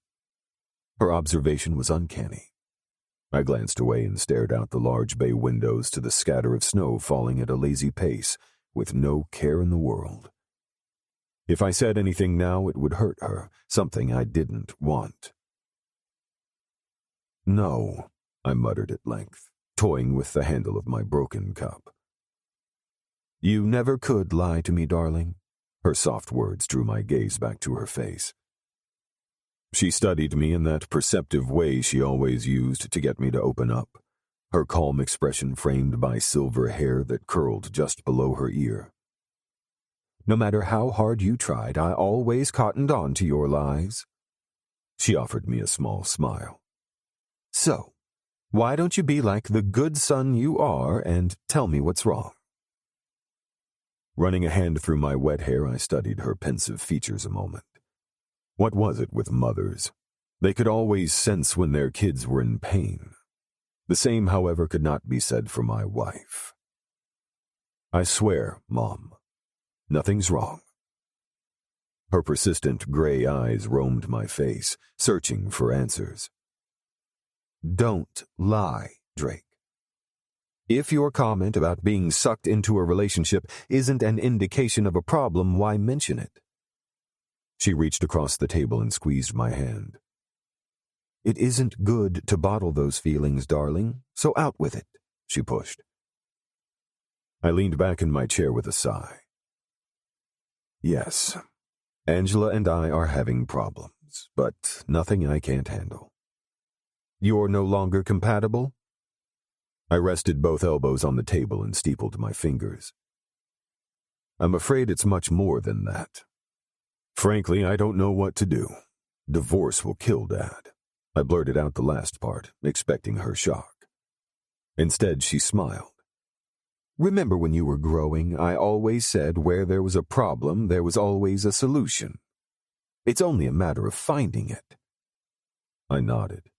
Her observation was uncanny. I glanced away and stared out the large bay windows to the scatter of snow falling at a lazy pace, with no care in the world. If I said anything now, it would hurt her, something I didn't want. No, I muttered at length, toying with the handle of my broken cup. You never could lie to me, darling. Her soft words drew my gaze back to her face. She studied me in that perceptive way she always used to get me to open up, her calm expression framed by silver hair that curled just below her ear. No matter how hard you tried, I always cottoned on to your lies. She offered me a small smile. So, why don't you be like the good son you are and tell me what's wrong? Running a hand through my wet hair, I studied her pensive features a moment. What was it with mothers? They could always sense when their kids were in pain. The same, however, could not be said for my wife. I swear, Mom, nothing's wrong. Her persistent gray eyes roamed my face, searching for answers. Don't lie, Drake. If your comment about being sucked into a relationship isn't an indication of a problem, why mention it? She reached across the table and squeezed my hand. It isn't good to bottle those feelings, darling, so out with it, she pushed. I leaned back in my chair with a sigh. Yes, Angela and I are having problems, but nothing I can't handle. You're no longer compatible? I rested both elbows on the table and steepled my fingers. I'm afraid it's much more than that. Frankly, I don't know what to do. Divorce will kill Dad. I blurted out the last part, expecting her shock. Instead, she smiled. Remember when you were growing, I always said where there was a problem, there was always a solution. It's only a matter of finding it. I nodded.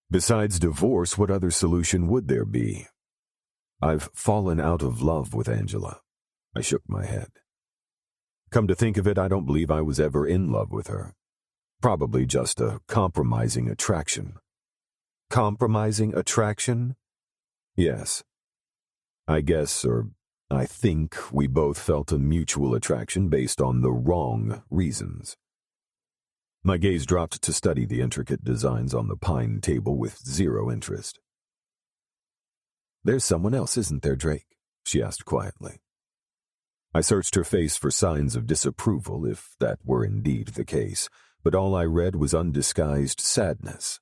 Besides divorce, what other solution would there be? I've fallen out of love with Angela. I shook my head. Come to think of it, I don't believe I was ever in love with her. Probably just a compromising attraction. Compromising attraction? Yes. I think we both felt a mutual attraction based on the wrong reasons. My gaze dropped to study the intricate designs on the pine table with zero interest. There's someone else, isn't there, Drake? She asked quietly. I searched her face for signs of disapproval, if that were indeed the case, but all I read was undisguised sadness.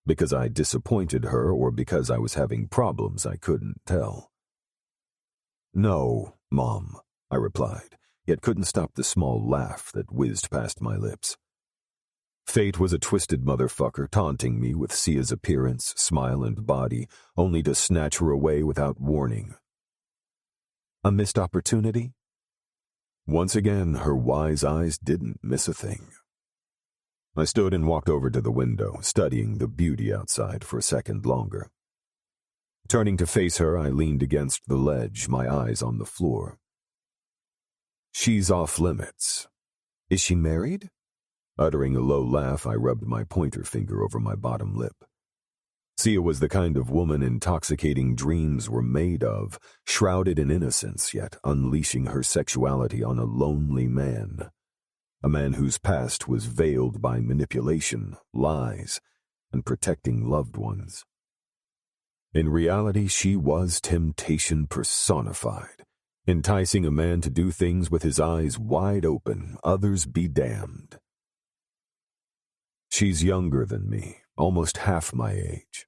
Because I disappointed her or because I was having problems, I couldn't tell. No, Mom, I replied, yet couldn't stop the small laugh that whizzed past my lips. Fate was a twisted motherfucker taunting me with Sia's appearance, smile, and body, only to snatch her away without warning. A missed opportunity? Once again, her wise eyes didn't miss a thing. I stood and walked over to the window, studying the beauty outside for a second longer. Turning to face her, I leaned against the ledge, my eyes on the floor. She's off limits. Is she married? Uttering a low laugh, I rubbed my pointer finger over my bottom lip. Sia was the kind of woman intoxicating dreams were made of, shrouded in innocence, yet unleashing her sexuality on a lonely man. A man whose past was veiled by manipulation, lies, and protecting loved ones. In reality, she was temptation personified, enticing a man to do things with his eyes wide open, others be damned. She's younger than me, almost half my age.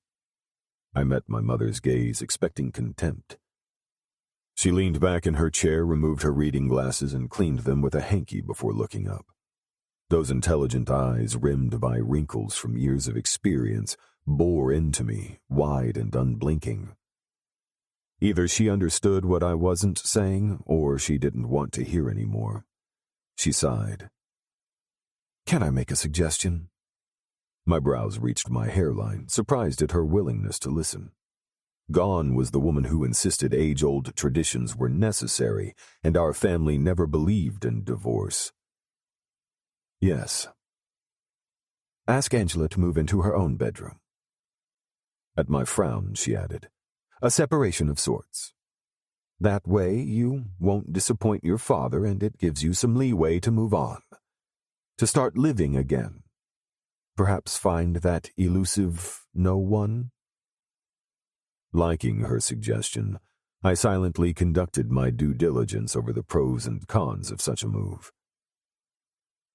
I met my mother's gaze, expecting contempt. She leaned back in her chair, removed her reading glasses, and cleaned them with a hanky before looking up. Those intelligent eyes, rimmed by wrinkles from years of experience, bore into me, wide and unblinking. Either she understood what I wasn't saying, or she didn't want to hear any more. She sighed. Can I make a suggestion? My brows reached my hairline, surprised at her willingness to listen. Gone was the woman who insisted age-old traditions were necessary, and our family never believed in divorce. Yes. Ask Angela to move into her own bedroom. At my frown, she added, a separation of sorts. That way, you won't disappoint your father, and it gives you some leeway to move on. To start living again. Perhaps find that elusive no one? Liking her suggestion, I silently conducted my due diligence over the pros and cons of such a move.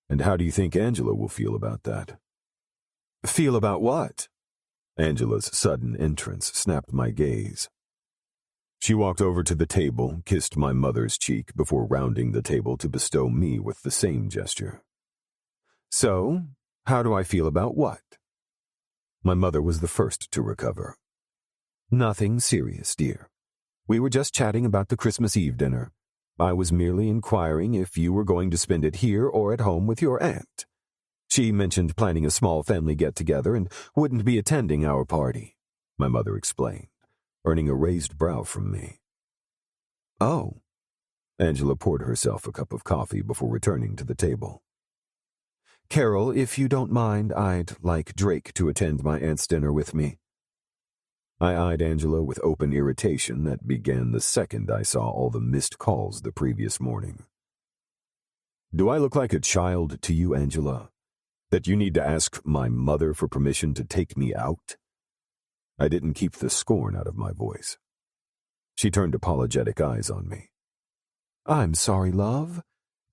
And how do you think Angela will feel about that? Feel about what? Angela's sudden entrance snapped my gaze. She walked over to the table, kissed my mother's cheek before rounding the table to bestow me with the same gesture. So, how do I feel about what? My mother was the first to recover. Nothing serious, dear. We were just chatting about the Christmas Eve dinner. I was merely inquiring if you were going to spend it here or at home with your aunt. She mentioned planning a small family get-together and wouldn't be attending our party. my mother explained, earning a raised brow from me. Oh. Angela poured herself a cup of coffee before returning to the table. Carol, if you don't mind, I'd like Drake to attend my aunt's dinner with me. I eyed Angela with open irritation that began the second I saw all the missed calls the previous morning. Do I look like a child to you, Angela? That you need to ask my mother for permission to take me out? I didn't keep the scorn out of my voice. She turned apologetic eyes on me. I'm sorry, love.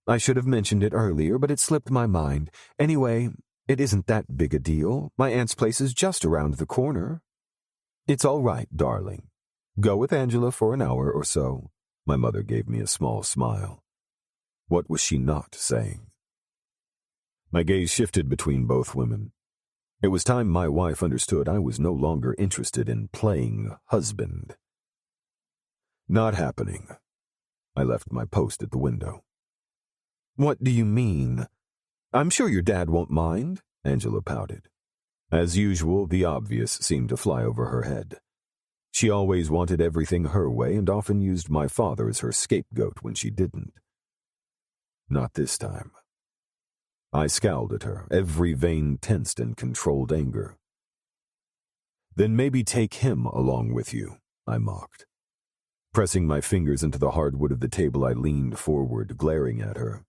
I should have mentioned it earlier, but it slipped my mind. Anyway, it isn't that big a deal. My aunt's place is just around the corner. It's all right, darling. Go with Angela for an hour or so. My mother gave me a small smile. What was she not saying? My gaze shifted between both women. It was time my wife understood I was no longer interested in playing husband. Not happening. I left my post at the window. What do you mean? I'm sure your dad won't mind, Angela pouted. As usual, the obvious seemed to fly over her head. She always wanted everything her way and often used my father as her scapegoat when she didn't. Not this time. I scowled at her, every vein tensed in controlled anger. Then maybe take him along with you, I mocked. Pressing my fingers into the hardwood of the table, I leaned forward, glaring at her.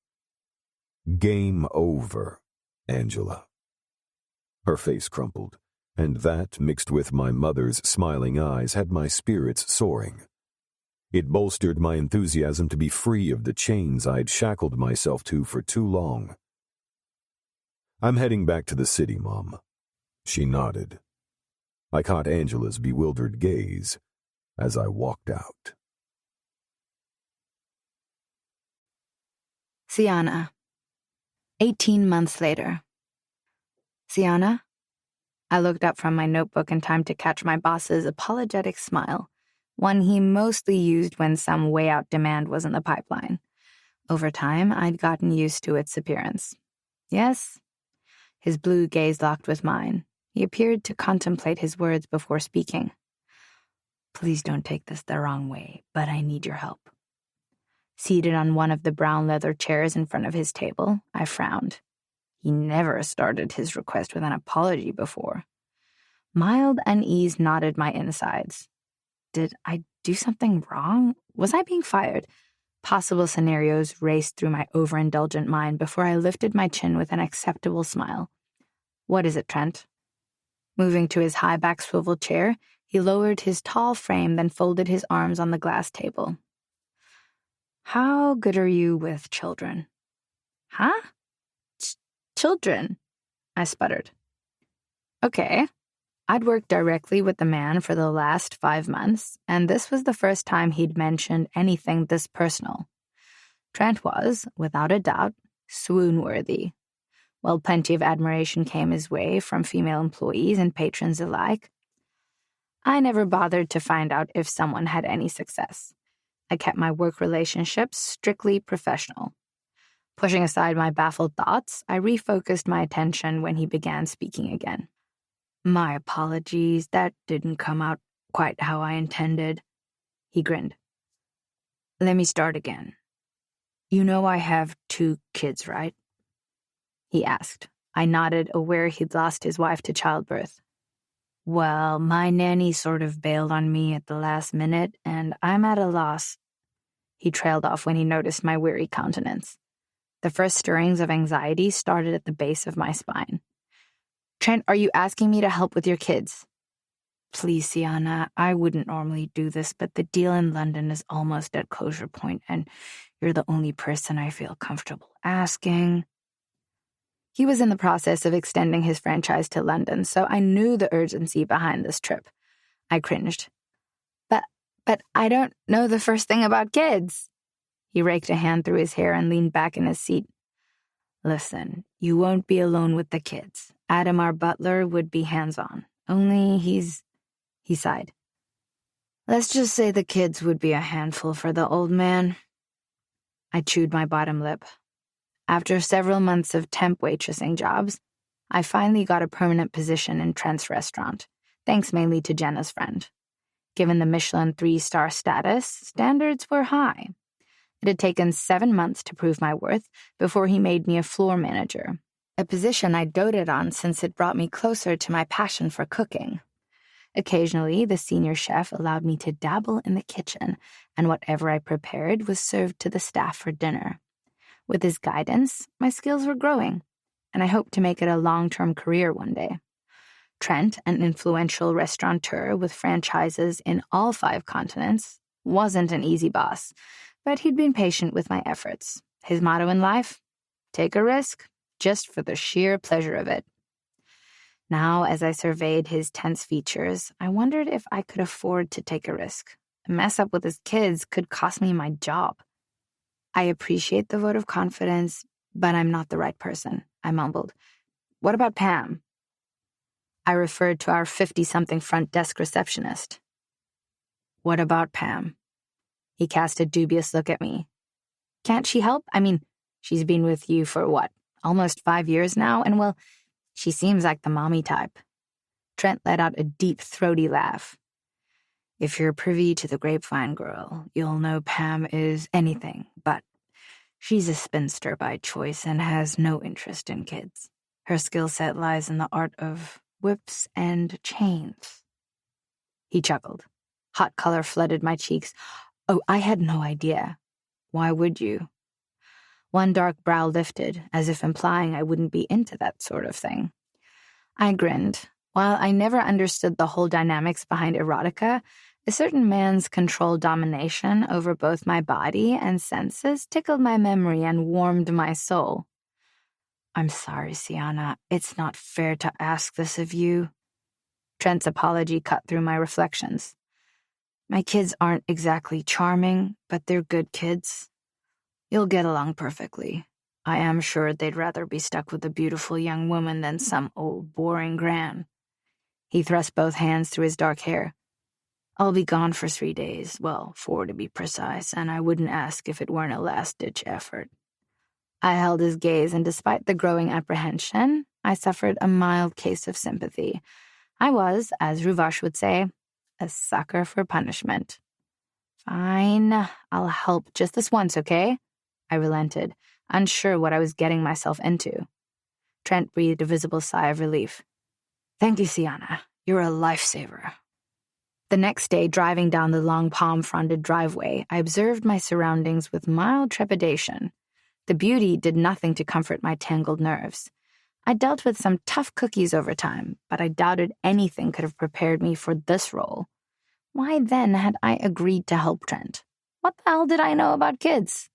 Game over, Angela. Her face crumpled, and that, mixed with my mother's smiling eyes, had my spirits soaring. It bolstered my enthusiasm to be free of the chains I'd shackled myself to for too long. I'm heading back to the city, Mom. She nodded. I caught Angela's bewildered gaze as I walked out. Sienna. 18 months later. Sienna? I looked up from my notebook in time to catch my boss's apologetic smile, one he mostly used when some way-out demand was in the pipeline. Over time, I'd gotten used to its appearance. Yes? His blue gaze locked with mine. He appeared to contemplate his words before speaking. Please don't take this the wrong way, but I need your help. Seated on one of the brown leather chairs in front of his table, I frowned. He never started his request with an apology before. Mild unease knotted my insides. Did I do something wrong? Was I being fired? Possible scenarios raced through my overindulgent mind before I lifted my chin with an acceptable smile. What is it, Trent? Moving to his high-back swivel chair, he lowered his tall frame, then folded his arms on the glass table. How good are you with children? Huh? Children? I sputtered. Okay. I'd worked directly with the man for the last 5 months, and this was the first time he'd mentioned anything this personal. Trent was, without a doubt, swoon-worthy. While plenty of admiration came his way from female employees and patrons alike, I never bothered to find out if someone had any success. I kept my work relationships strictly professional. Pushing aside my baffled thoughts, I refocused my attention when he began speaking again. My apologies, that didn't come out quite how I intended. He grinned. Let me start again. You know I have 2 kids, right? He asked. I nodded, aware he'd lost his wife to childbirth. Well, my nanny sort of bailed on me at the last minute, and I'm at a loss. He trailed off when he noticed my weary countenance. The first stirrings of anxiety started at the base of my spine. Trent, are you asking me to help with your kids? Please, Sienna, I wouldn't normally do this, but the deal in London is almost at closure point, and you're the only person I feel comfortable asking. He was in the process of extending his franchise to London, so I knew the urgency behind this trip. I cringed. But I don't know the first thing about kids. He raked a hand through his hair and leaned back in his seat. Listen, you won't be alone with the kids. Adam, our butler, would be hands-on. Only he sighed. Let's just say the kids would be a handful for the old man. I chewed my bottom lip. After several months of temp waitressing jobs, I finally got a permanent position in Trent's restaurant. thanks mainly to Jenna's friend. Given the Michelin 3-star status, standards were high. It had taken 7 months to prove my worth before he made me a floor manager, a position I doted on since it brought me closer to my passion for cooking. Occasionally, the senior chef allowed me to dabble in the kitchen, and whatever I prepared was served to the staff for dinner. With his guidance, my skills were growing, and I hoped to make it a long-term career one day. Trent, an influential restaurateur with franchises in all 5 continents, wasn't an easy boss, but he'd been patient with my efforts. His motto in life? Take a risk, just for the sheer pleasure of it. Now, as I surveyed his tense features, I wondered if I could afford to take a risk. A mess up with his kids could cost me my job. I appreciate the vote of confidence, but I'm not the right person, I mumbled. What about Pam? I referred to our 50-something front desk receptionist. What about Pam? He cast a dubious look at me. Can't she help? I mean, she's been with you for what, almost 5 years now, and well, she seems like the mommy type. Trent let out a deep, throaty laugh. If you're privy to the grapevine girl, you'll know Pam is anything, but she's a spinster by choice and has no interest in kids. Her skill set lies in the art of whips and chains. He chuckled. Hot color flooded my cheeks. Oh, I had no idea. Why would you? One dark brow lifted, as if implying I wouldn't be into that sort of thing. I grinned. While I never understood the whole dynamics behind erotica, a certain man's controlled domination over both my body and senses tickled my memory and warmed my soul. I'm sorry, Sienna. It's not fair to ask this of you. Trent's apology cut through my reflections. My kids aren't exactly charming, but they're good kids. You'll get along perfectly. I am sure they'd rather be stuck with a beautiful young woman than some old boring gran. He thrust both hands through his dark hair. I'll be gone for 3 days, well, 4 to be precise, and I wouldn't ask if it weren't a last-ditch effort. I held his gaze, and despite the growing apprehension, I suffered a mild case of sympathy. I was, as Ruvash would say, a sucker for punishment. Fine, I'll help just this once, okay? I relented, unsure what I was getting myself into. Trent breathed a visible sigh of relief. Thank you, Sienna. You're a lifesaver. The next day, driving down the long palm-fronded driveway, I observed my surroundings with mild trepidation. The beauty did nothing to comfort my tangled nerves. I dealt with some tough cookies over time, but I doubted anything could have prepared me for this role. Why then had I agreed to help Trent? What the hell did I know about kids?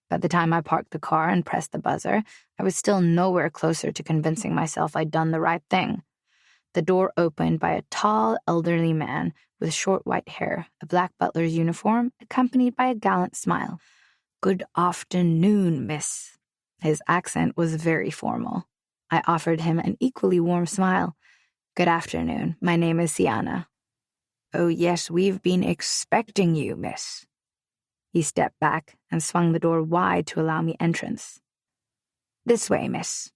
By the time I parked the car and pressed the buzzer, I was still nowhere closer to convincing myself I'd done the right thing. The door opened by a tall, elderly man with short white hair, a black butler's uniform, accompanied by a gallant smile. Good afternoon, miss. His accent was very formal. I offered him an equally warm smile. Good afternoon. My name is Sienna. Oh, yes, we've been expecting you, miss. He stepped back and swung the door wide to allow me entrance. This way, miss.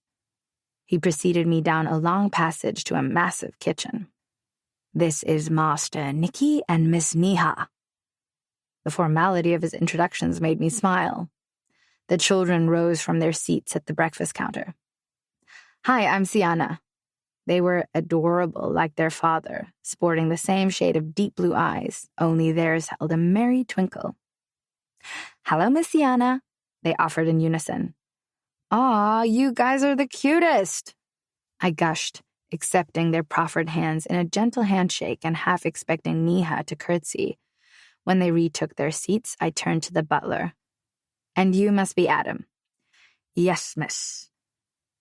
He preceded me down a long passage to a massive kitchen. This is Master Nikki and Miss Neha. The formality of his introductions made me smile. The children rose from their seats at the breakfast counter. Hi, I'm Sienna. They were adorable like their father, sporting the same shade of deep blue eyes, only theirs held a merry twinkle. Hello, Miss Sienna, they offered in unison. Aw, you guys are the cutest, I gushed, accepting their proffered hands in a gentle handshake and half expecting Neha to curtsy. When they retook their seats, I turned to the butler. And you must be Adam. Yes, miss.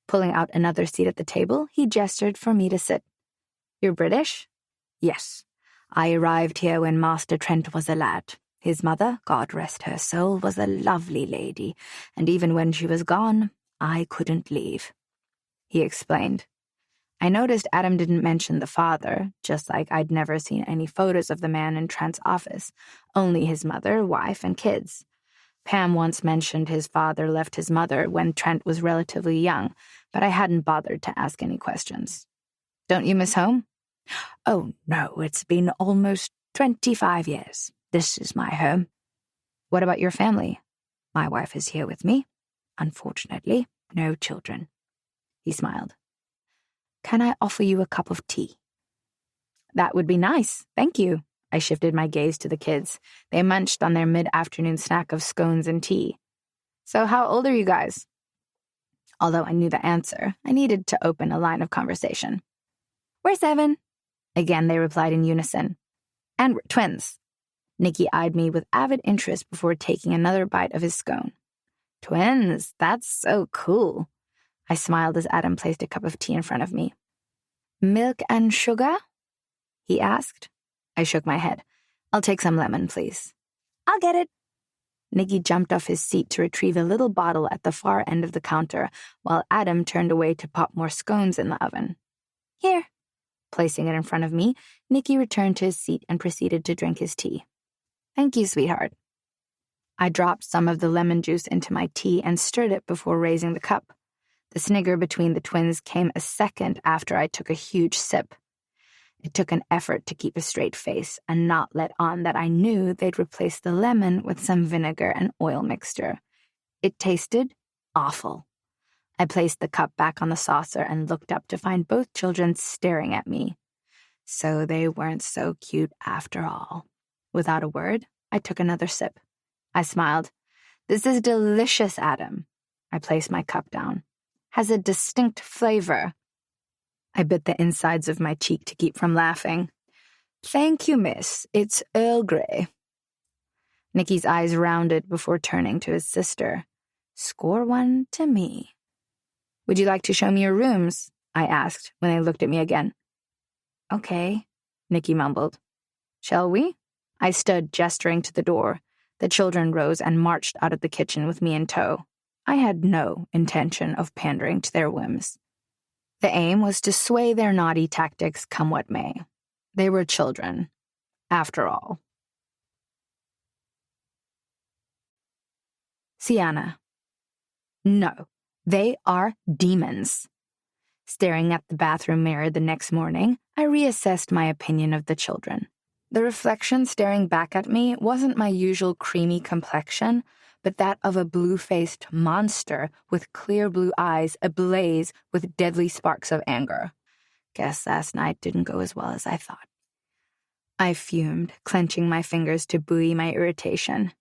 Pulling out another seat at the table, he gestured for me to sit. You're British? Yes. I arrived here when Master Trent was a lad. His mother, God rest her soul, was a lovely lady, and even when she was gone, I couldn't leave. He explained. I noticed Adam didn't mention the father, just like I'd never seen any photos of the man in Trent's office, only his mother, wife, and kids. Pam once mentioned his father left his mother when Trent was relatively young, but I hadn't bothered to ask any questions. Don't you miss home? Oh, no, it's been almost 25 years. This is my home. What about your family? My wife is here with me. Unfortunately, no children. He smiled. Can I offer you a cup of tea? That would be nice, thank you. I shifted my gaze to the kids. They munched on their mid-afternoon snack of scones and tea. So how old are you guys? Although I knew the answer, I needed to open a line of conversation. We're 7. Again, they replied in unison. And we're twins. Nicky eyed me with avid interest before taking another bite of his scone. Twins, that's so cool. I smiled as Adam placed a cup of tea in front of me. Milk and sugar? He asked. I shook my head. I'll take some lemon, please. I'll get it. Nicky jumped off his seat to retrieve a little bottle at the far end of the counter, while Adam turned away to pop more scones in the oven. Here. Placing it in front of me, Nicky returned to his seat and proceeded to drink his tea. Thank you, sweetheart. I dropped some of the lemon juice into my tea and stirred it before raising the cup. The snigger between the twins came a second after I took a huge sip. It took an effort to keep a straight face and not let on that I knew they'd replace the lemon with some vinegar and oil mixture. It tasted awful. I placed the cup back on the saucer and looked up to find both children staring at me. So they weren't so cute after all. Without a word, I took another sip. I smiled. This is delicious, Adam. I placed my cup down. Has a distinct flavor. I bit the insides of my cheek to keep from laughing. Thank you, miss. It's Earl Grey. Nicky's eyes rounded before turning to his sister. Score one to me. Would you like to show me your rooms? I asked when they looked at me again. Okay, Nicky mumbled. Shall we? I stood, gesturing to the door. The children rose and marched out of the kitchen with me in tow. I had no intention of pandering to their whims. The aim was to sway their naughty tactics come what may. They were children, after all. Sienna. No, they are demons. Staring at the bathroom mirror the next morning, I reassessed my opinion of the children. The reflection staring back at me wasn't my usual creamy complexion, but that of a blue-faced monster with clear blue eyes ablaze with deadly sparks of anger. Guess last night didn't go as well as I thought. I fumed, clenching my fingers to buoy my irritation.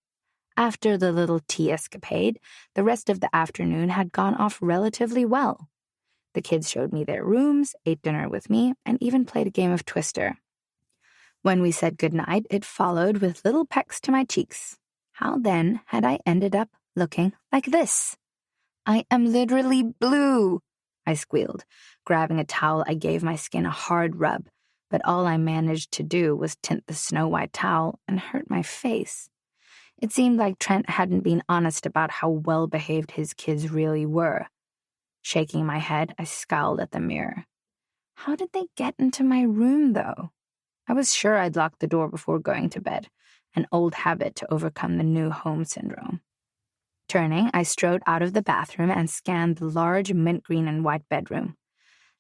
After the little tea escapade, the rest of the afternoon had gone off relatively well. The kids showed me their rooms, ate dinner with me, and even played a game of Twister. When we said goodnight, it followed with little pecks to my cheeks. How then had I ended up looking like this? I am literally blue, I squealed, grabbing a towel. I gave my skin a hard rub, but all I managed to do was tint the snow-white towel and hurt my face. It seemed like Trent hadn't been honest about how well-behaved his kids really were. Shaking my head, I scowled at the mirror. How did they get into my room, though? I was sure I'd locked the door before going to bed, an old habit to overcome the new home syndrome. Turning, I strode out of the bathroom and scanned the large mint green and white bedroom.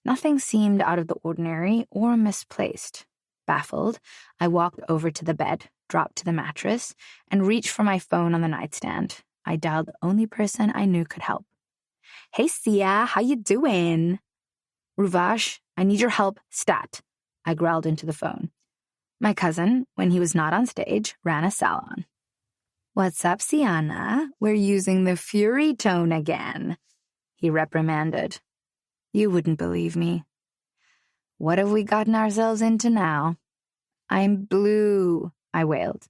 Nothing seemed out of the ordinary or misplaced. Baffled, I walked over to the bed, dropped to the mattress, and reached for my phone on the nightstand. I dialed the only person I knew could help. Hey, Sia, how you doing? Ruvash, I need your help, stat. I growled into the phone. My cousin, when he was not on stage, ran a salon. What's up, Sienna? We're using the fury tone again, he reprimanded. You wouldn't believe me. What have we gotten ourselves into now? I'm blue, I wailed.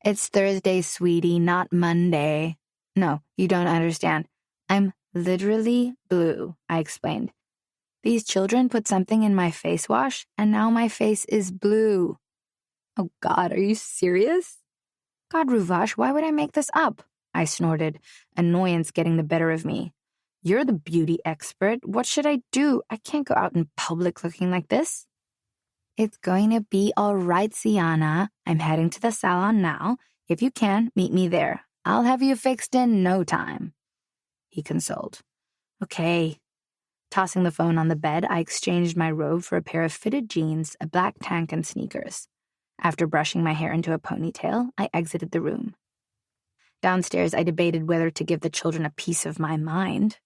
It's Thursday, sweetie, not Monday. No, you don't understand. I'm literally blue, I explained. These children put something in my face wash, and now my face is blue. Oh God, are you serious? God, Ruvash, why would I make this up? I snorted, annoyance getting the better of me. You're the beauty expert. What should I do? I can't go out in public looking like this. It's going to be all right, Sienna. I'm heading to the salon now. If you can, meet me there. I'll have you fixed in no time. He consoled. Okay. Tossing the phone on the bed, I exchanged my robe for a pair of fitted jeans, a black tank, and sneakers. After brushing my hair into a ponytail, I exited the room. Downstairs, I debated whether to give the children a piece of my mind.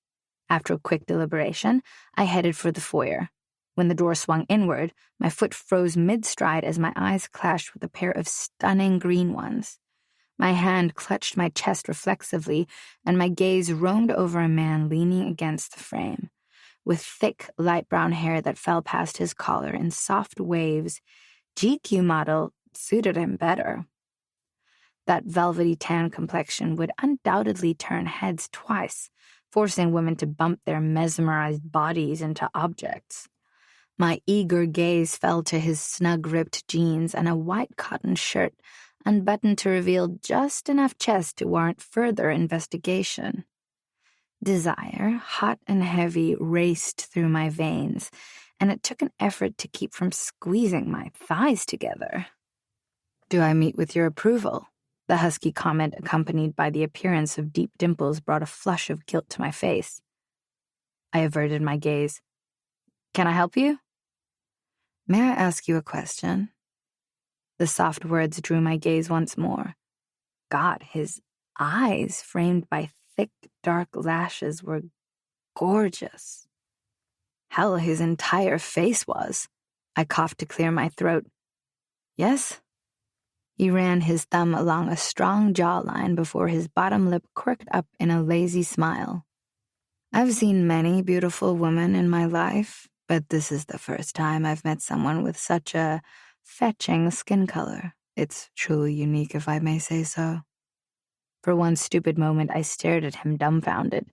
After a quick deliberation, I headed for the foyer. When the door swung inward, my foot froze mid-stride as my eyes clashed with a pair of stunning green ones. My hand clutched my chest reflexively, and my gaze roamed over a man leaning against the frame. With thick, light brown hair that fell past his collar in soft waves, GQ model suited him better. That velvety tan complexion would undoubtedly turn heads twice, forcing women to bump their mesmerized bodies into objects. My eager gaze fell to his snug-ripped jeans and a white cotton shirt, unbuttoned to reveal just enough chest to warrant further investigation. Desire, hot and heavy, raced through my veins, and it took an effort to keep from squeezing my thighs together. "Do I meet with your approval?" The husky comment, accompanied by the appearance of deep dimples, brought a flush of guilt to my face. I averted my gaze. "Can I help you?" "May I ask you a question?" The soft words drew my gaze once more. God, his eyes, framed by thick, dark lashes, were gorgeous. Hell, his entire face was. I coughed to clear my throat. "Yes?" He ran his thumb along a strong jawline before his bottom lip quirked up in a lazy smile. "I've seen many beautiful women in my life, but this is the first time I've met someone with such a fetching skin color. It's truly unique, if I may say so." For one stupid moment, I stared at him dumbfounded.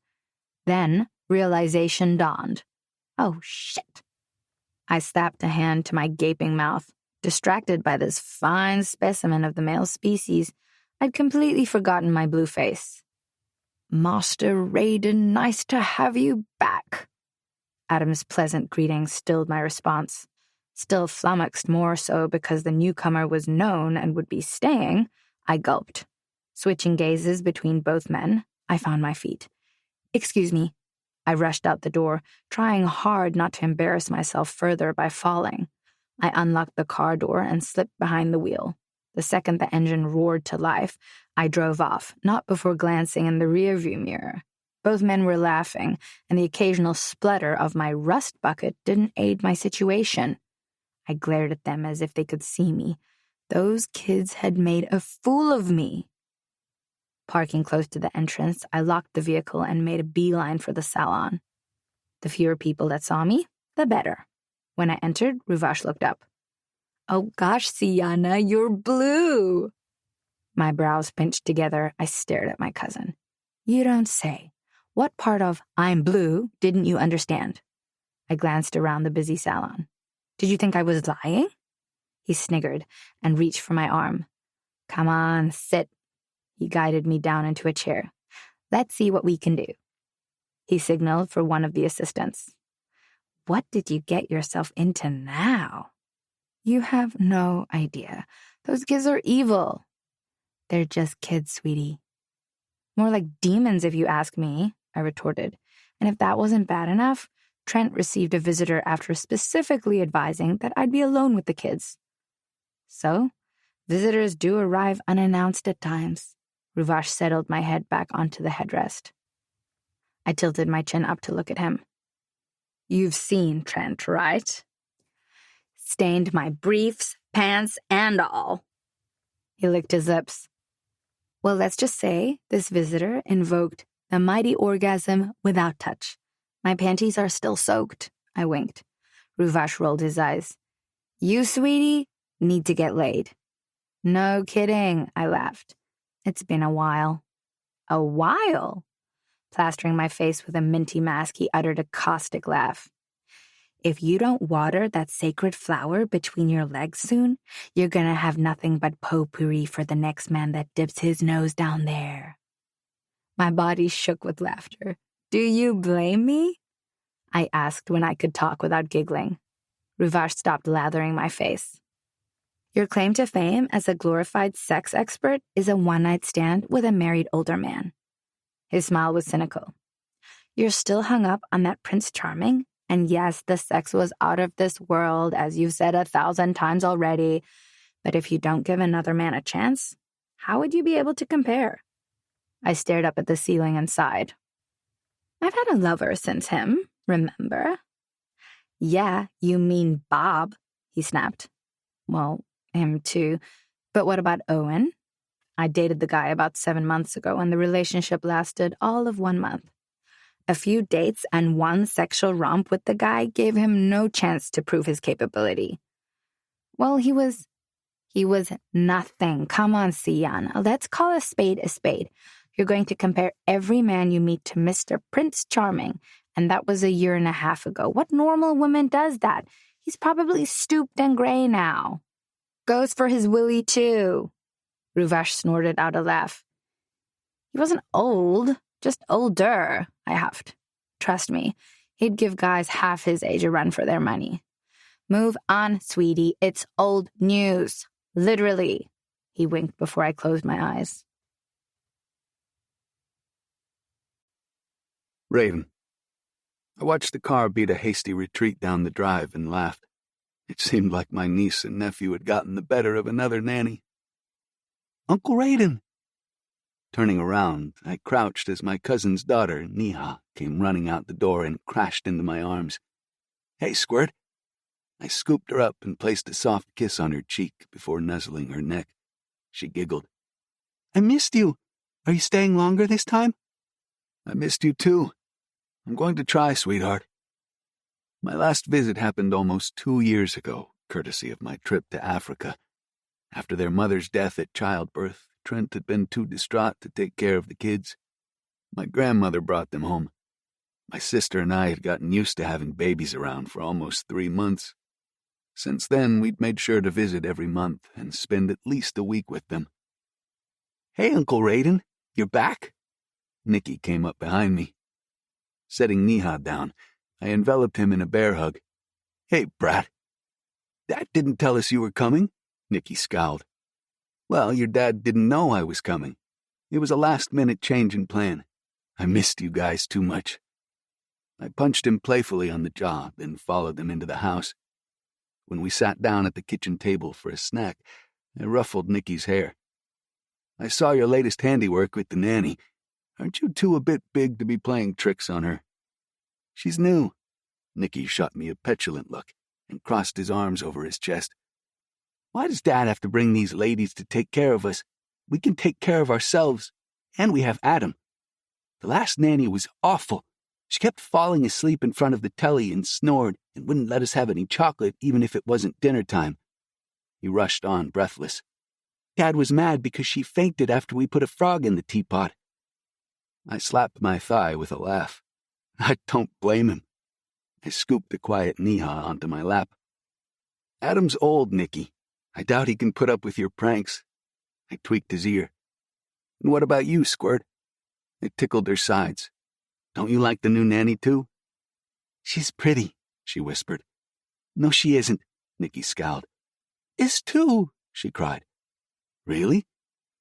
Then, realization dawned. Oh, shit. I slapped a hand to my gaping mouth. Distracted by this fine specimen of the male species, I'd completely forgotten my blue face. "Master Raiden, nice to have you back." Adam's pleasant greeting stilled my response. Still flummoxed more so because the newcomer was known and would be staying, I gulped. Switching gazes between both men, I found my feet. "Excuse me." I rushed out the door, trying hard not to embarrass myself further by falling. I unlocked the car door and slipped behind the wheel. The second the engine roared to life, I drove off, not before glancing in the rearview mirror. Both men were laughing, and the occasional splutter of my rust bucket didn't aid my situation. I glared at them as if they could see me. Those kids had made a fool of me. Parking close to the entrance, I locked the vehicle and made a beeline for the salon. The fewer people that saw me, the better. When I entered, Ruvash looked up. "Oh gosh, Sienna, you're blue." My brows pinched together, I stared at my cousin. "You don't say. What part of 'I'm blue' didn't you understand?" I glanced around the busy salon. "Did you think I was lying?" He sniggered and reached for my arm. "Come on, sit." He guided me down into a chair. "Let's see what we can do." He signaled for one of the assistants. "What did you get yourself into now?" "You have no idea. Those kids are evil." "They're just kids, sweetie." "More like demons, if you ask me," I retorted. And if that wasn't bad enough, Trent received a visitor after specifically advising that I'd be alone with the kids. So, visitors do arrive unannounced at times. Ruvash settled my head back onto the headrest. I tilted my chin up to look at him. "You've seen Trent, right?" "Stained my briefs, pants, and all." He licked his lips. "Well, let's just say this visitor invoked the mighty orgasm without touch. My panties are still soaked." I winked. Ruvash rolled his eyes. "You, sweetie, need to get laid." "No kidding," I laughed. "It's been a while." "A while?" Plastering my face with a minty mask, he uttered a caustic laugh. "If you don't water that sacred flower between your legs soon, you're gonna have nothing but potpourri for the next man that dips his nose down there." My body shook with laughter. "Do you blame me?" I asked when I could talk without giggling. Ruvash stopped lathering my face. "Your claim to fame as a glorified sex expert is a one-night stand with a married older man." His smile was cynical. You're still hung up on that Prince Charming? And yes, the sex was out of this world, as you've said 1,000 times already. But if you don't give another man a chance, how would you be able to compare? I stared up at the ceiling and sighed. I've had a lover since him, remember? Yeah, you mean Bob, he snapped. Well, him too. But what about Owen? I dated the guy about 7 months ago, and the relationship lasted all of 1 month. A few dates and one sexual romp with the guy gave him no chance to prove his capability. Well, he was nothing. Come on, Sian. Let's call a spade a spade. You're going to compare every man you meet to Mr. Prince Charming, and that was 1.5 years ago. What normal woman does that? He's probably stooped and gray now. Goes for his willy, too. Ruvash snorted out a laugh. He wasn't old, just older, I huffed. Trust me, he'd give guys half his age a run for their money. Move on, sweetie. It's old news. Literally. He winked before I closed my eyes. Raven. I watched the car beat a hasty retreat down the drive and laughed. It seemed like my niece and nephew had gotten the better of another nanny. Uncle Raiden! Turning around, I crouched as my cousin's daughter, Neha, came running out the door and crashed into my arms. Hey, Squirt! I scooped her up and placed a soft kiss on her cheek before nuzzling her neck. She giggled. I missed you. Are you staying longer this time? I missed you too. I'm going to try, sweetheart. My last visit happened almost 2 years ago, courtesy of my trip to Africa. After their mother's death at childbirth, Trent had been too distraught to take care of the kids. My grandmother brought them home. My sister and I had gotten used to having babies around for almost 3 months. Since then, we'd made sure to visit every month and spend at least a week with them. Hey, Uncle Raiden, you're back? Nicky came up behind me. Setting Neha down, I enveloped him in a bear hug. Hey, brat. Dad didn't tell us you were coming, Nicky scowled. Well, your dad didn't know I was coming. It was a last-minute change in plan. I missed you guys too much. I punched him playfully on the jaw, then followed them into the house. When we sat down at the kitchen table for a snack, I ruffled Nicky's hair. I saw your latest handiwork with the nanny. Aren't you two a bit big to be playing tricks on her? She's new. Nicky shot me a petulant look and crossed his arms over his chest. Why does Dad have to bring these ladies to take care of us? We can take care of ourselves, and we have Adam. The last nanny was awful. She kept falling asleep in front of the telly and snored and wouldn't let us have any chocolate even if it wasn't dinner time. He rushed on, breathless. Dad was mad because she fainted after we put a frog in the teapot. I slapped my thigh with a laugh. I don't blame him. I scooped the quiet Neha onto my lap. Adam's old, Nicky. I doubt he can put up with your pranks. I tweaked his ear. And what about you, Squirt? It tickled her sides. Don't you like the new nanny, too? She's pretty, she whispered. No, she isn't, Nicky scowled. Is too, she cried. Really?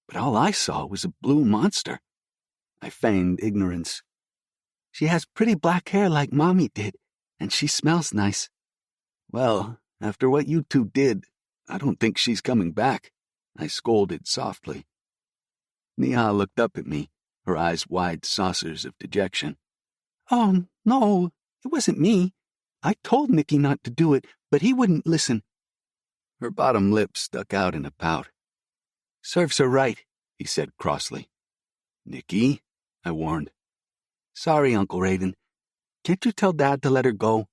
But all I saw was a blue monster. I feigned ignorance. She has pretty black hair like Mommy did, and she smells nice. Well, after what you two did, I don't think she's coming back, I scolded softly. Neha looked up at me, her eyes wide saucers of dejection. Oh, no, it wasn't me. I told Nicky not to do it, but he wouldn't listen. Her bottom lip stuck out in a pout. Serves her right, he said crossly. Nicky, I warned. Sorry, Uncle Raiden. Can't you tell Dad to let her go?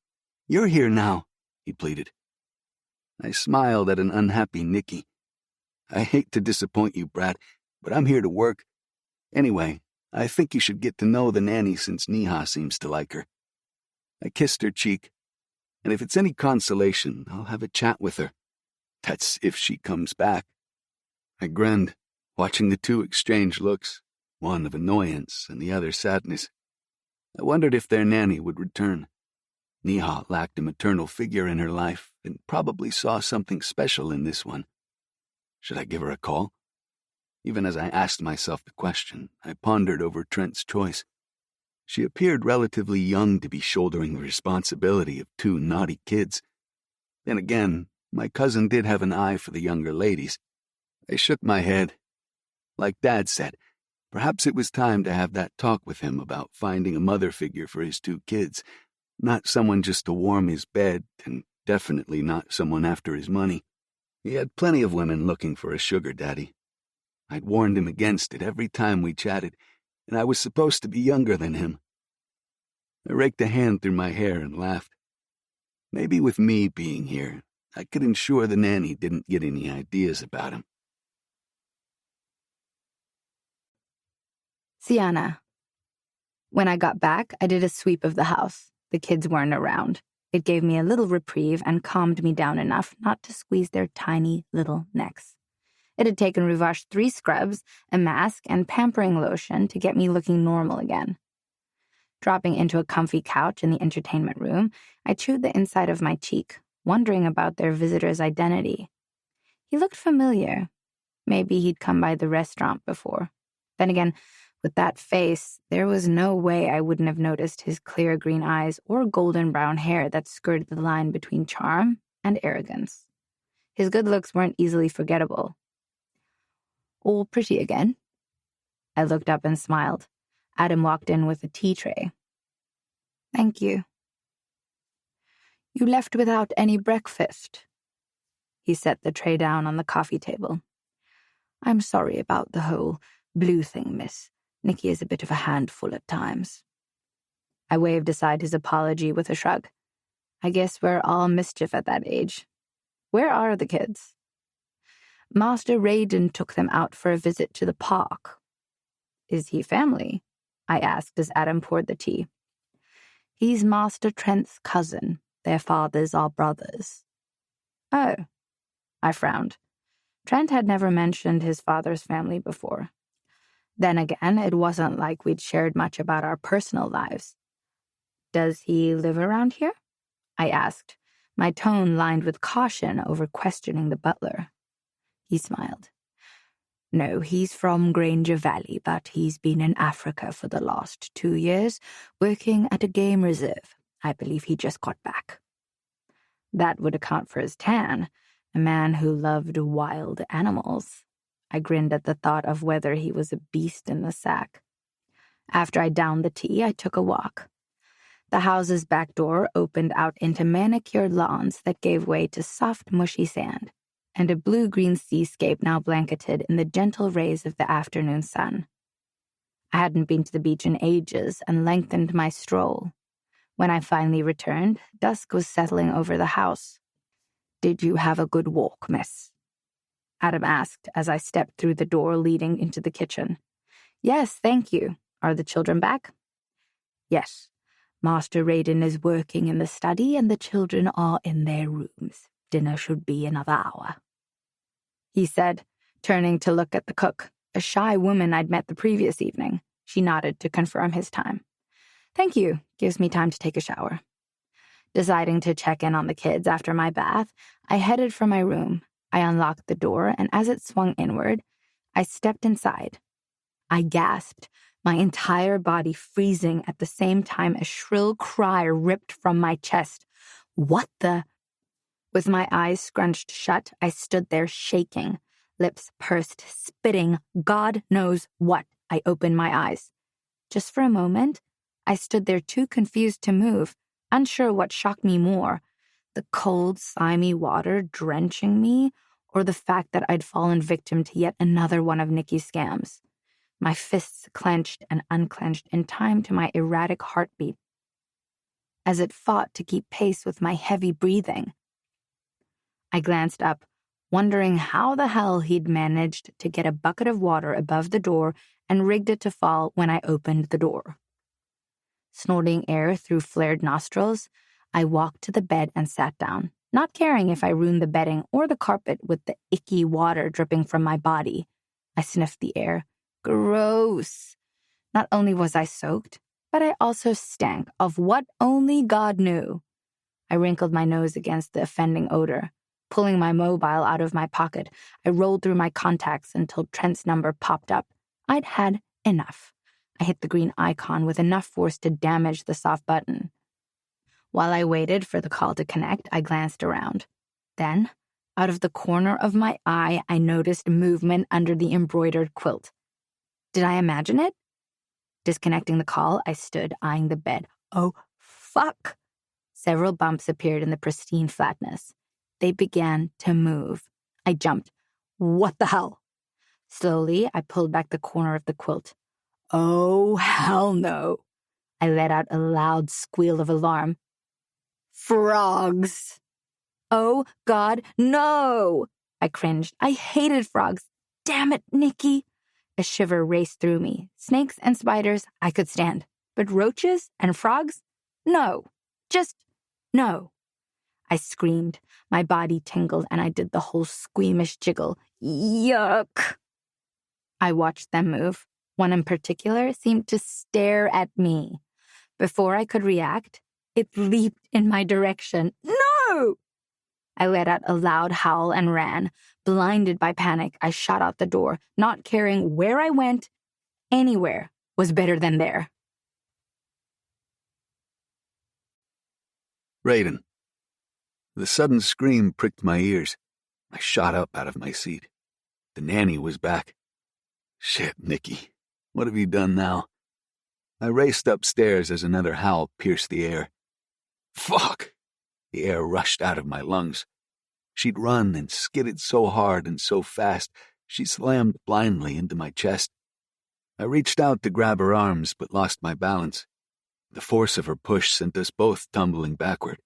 You're here now, he pleaded. I smiled at an unhappy Nicky. I hate to disappoint you, Brad, but I'm here to work. Anyway, I think you should get to know the nanny since Neha seems to like her. I kissed her cheek, and if it's any consolation, I'll have a chat with her. That's if she comes back. I grinned, watching the two exchange looks, one of annoyance and the other sadness. I wondered if their nanny would return. Neha lacked a maternal figure in her life and probably saw something special in this one. Should I give her a call? Even as I asked myself the question, I pondered over Trent's choice. She appeared relatively young to be shouldering the responsibility of two naughty kids. Then again, my cousin did have an eye for the younger ladies. I shook my head. Like Dad said, perhaps it was time to have that talk with him about finding a mother figure for his two kids, not someone just to warm his bed, and definitely not someone after his money. He had plenty of women looking for a sugar daddy. I'd warned him against it every time we chatted, and I was supposed to be younger than him. I raked a hand through my hair and laughed. Maybe with me being here, I could ensure the nanny didn't get any ideas about him. Sienna. When I got back, I did a sweep of the house. The kids weren't around. It gave me a little reprieve and calmed me down enough not to squeeze their tiny little necks. It had taken Ruvash 3 scrubs, a mask, and pampering lotion to get me looking normal again. Dropping into a comfy couch in the entertainment room, I chewed the inside of my cheek, wondering about their visitor's identity. He looked familiar. Maybe he'd come by the restaurant before. Then again, with that face, there was no way I wouldn't have noticed his clear green eyes or golden brown hair that skirted the line between charm and arrogance. His good looks weren't easily forgettable. All pretty again? I looked up and smiled. Adam walked in with a tea tray. Thank you. You left without any breakfast. He set the tray down on the coffee table. I'm sorry about the whole blue thing, miss. Nicky is a bit of a handful at times. I waved aside his apology with a shrug. I guess we're all mischief at that age. Where are the kids? Master Raiden took them out for a visit to the park. Is he family? I asked as Adam poured the tea. He's Master Trent's cousin. Their fathers are brothers. Oh, I frowned. Trent had never mentioned his father's family before. Then again, it wasn't like we'd shared much about our personal lives. Does he live around here? I asked, my tone lined with caution over questioning the butler. He smiled. No, he's from Granger Valley, but he's been in Africa for the last 2 years, working at a game reserve. I believe he just got back. That would account for his tan, a man who loved wild animals. I grinned at the thought of whether he was a beast in the sack. After I downed the tea, I took a walk. The house's back door opened out into manicured lawns that gave way to soft, mushy sand, and a blue-green seascape now blanketed in the gentle rays of the afternoon sun. I hadn't been to the beach in ages and lengthened my stroll. When I finally returned, dusk was settling over the house. Did you have a good walk, miss? Adam asked as I stepped through the door leading into the kitchen. Yes, thank you. Are the children back? Yes. Master Raiden is working in the study and the children are in their rooms. Dinner should be another hour. He said, turning to look at the cook, a shy woman I'd met the previous evening. She nodded to confirm his time. Thank you. Gives me time to take a shower. Deciding to check in on the kids after my bath, I headed for my room. I unlocked the door, and as it swung inward, I stepped inside. I gasped, my entire body freezing at the same time a shrill cry ripped from my chest. What the? With my eyes scrunched shut, I stood there shaking, lips pursed, spitting, God knows what. I opened my eyes. Just for a moment, I stood there too confused to move, unsure what shocked me more, the cold, slimy water drenching me, or the fact that I'd fallen victim to yet another one of Nicky's scams. My fists clenched and unclenched in time to my erratic heartbeat, as it fought to keep pace with my heavy breathing. I glanced up, wondering how the hell he'd managed to get a bucket of water above the door and rigged it to fall when I opened the door. Snorting air through flared nostrils, I walked to the bed and sat down, not caring if I ruined the bedding or the carpet with the icky water dripping from my body. I sniffed the air. Gross. Not only was I soaked, but I also stank of what only God knew. I wrinkled my nose against the offending odor. Pulling my mobile out of my pocket, I rolled through my contacts until Trent's number popped up. I'd had enough. I hit the green icon with enough force to damage the soft button. While I waited for the call to connect, I glanced around. Then, out of the corner of my eye, I noticed movement under the embroidered quilt. Did I imagine it? Disconnecting the call, I stood, eyeing the bed. Oh, fuck! Several bumps appeared in the pristine flatness. They began to move. I jumped. What the hell? Slowly, I pulled back the corner of the quilt. Oh, hell no. I let out a loud squeal of alarm. Frogs! Oh, God, no! I cringed. I hated frogs. Damn it, Nikki! A shiver raced through me. Snakes and spiders, I could stand. But roaches and frogs? No. Just no. I screamed. My body tingled, and I did the whole squeamish jiggle. Yuck! I watched them move. One in particular seemed to stare at me. Before I could react, it leaped in my direction. No! I let out a loud howl and ran. Blinded by panic, I shot out the door, not caring where I went. Anywhere was better than there. Raiden. The sudden scream pricked my ears. I shot up out of my seat. The nanny was back. Shit, Nikki. What have you done now? I raced upstairs as another howl pierced the air. Fuck! The air rushed out of my lungs. She'd run and skidded so hard and so fast, she slammed blindly into my chest. I reached out to grab her arms, but lost my balance. The force of her push sent us both tumbling backward.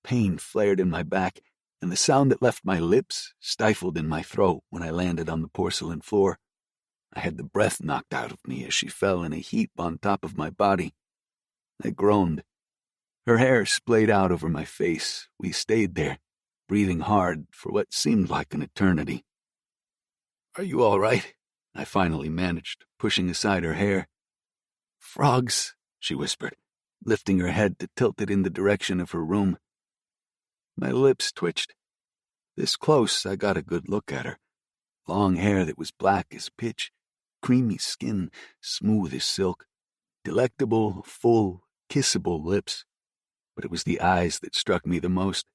Pain flared in my back, and the sound that left my lips stifled in my throat when I landed on the porcelain floor. I had the breath knocked out of me as she fell in a heap on top of my body. I groaned. Her hair splayed out over my face. We stayed there, breathing hard for what seemed like an eternity. Are you all right? I finally managed, pushing aside her hair. Frogs, she whispered, lifting her head to tilt it in the direction of her room. My lips twitched. This close, I got a good look at her. Long hair that was black as pitch, creamy skin, smooth as silk, delectable, full, kissable lips. But it was the eyes that struck me the most.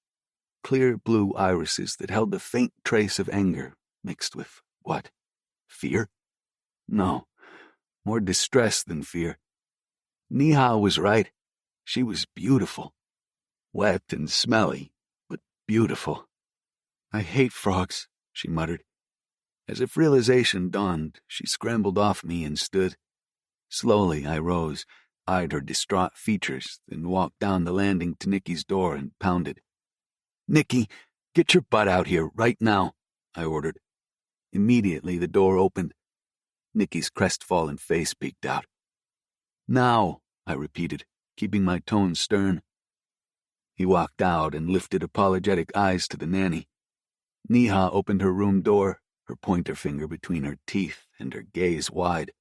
Clear blue irises that held a faint trace of anger, mixed with, what, fear? No, more distress than fear. Neha was right. She was beautiful. Wet and smelly, but beautiful. I hate frogs, she muttered. As if realization dawned, she scrambled off me and stood. Slowly I rose, eyed her distraught features, then walked down the landing to Nikki's door and pounded. Nikki, get your butt out here right now, I ordered. Immediately the door opened. Nikki's crestfallen face peeked out. Now, I repeated, keeping my tone stern. He walked out and lifted apologetic eyes to the nanny. Neha opened her room door, her pointer finger between her teeth and her gaze wide.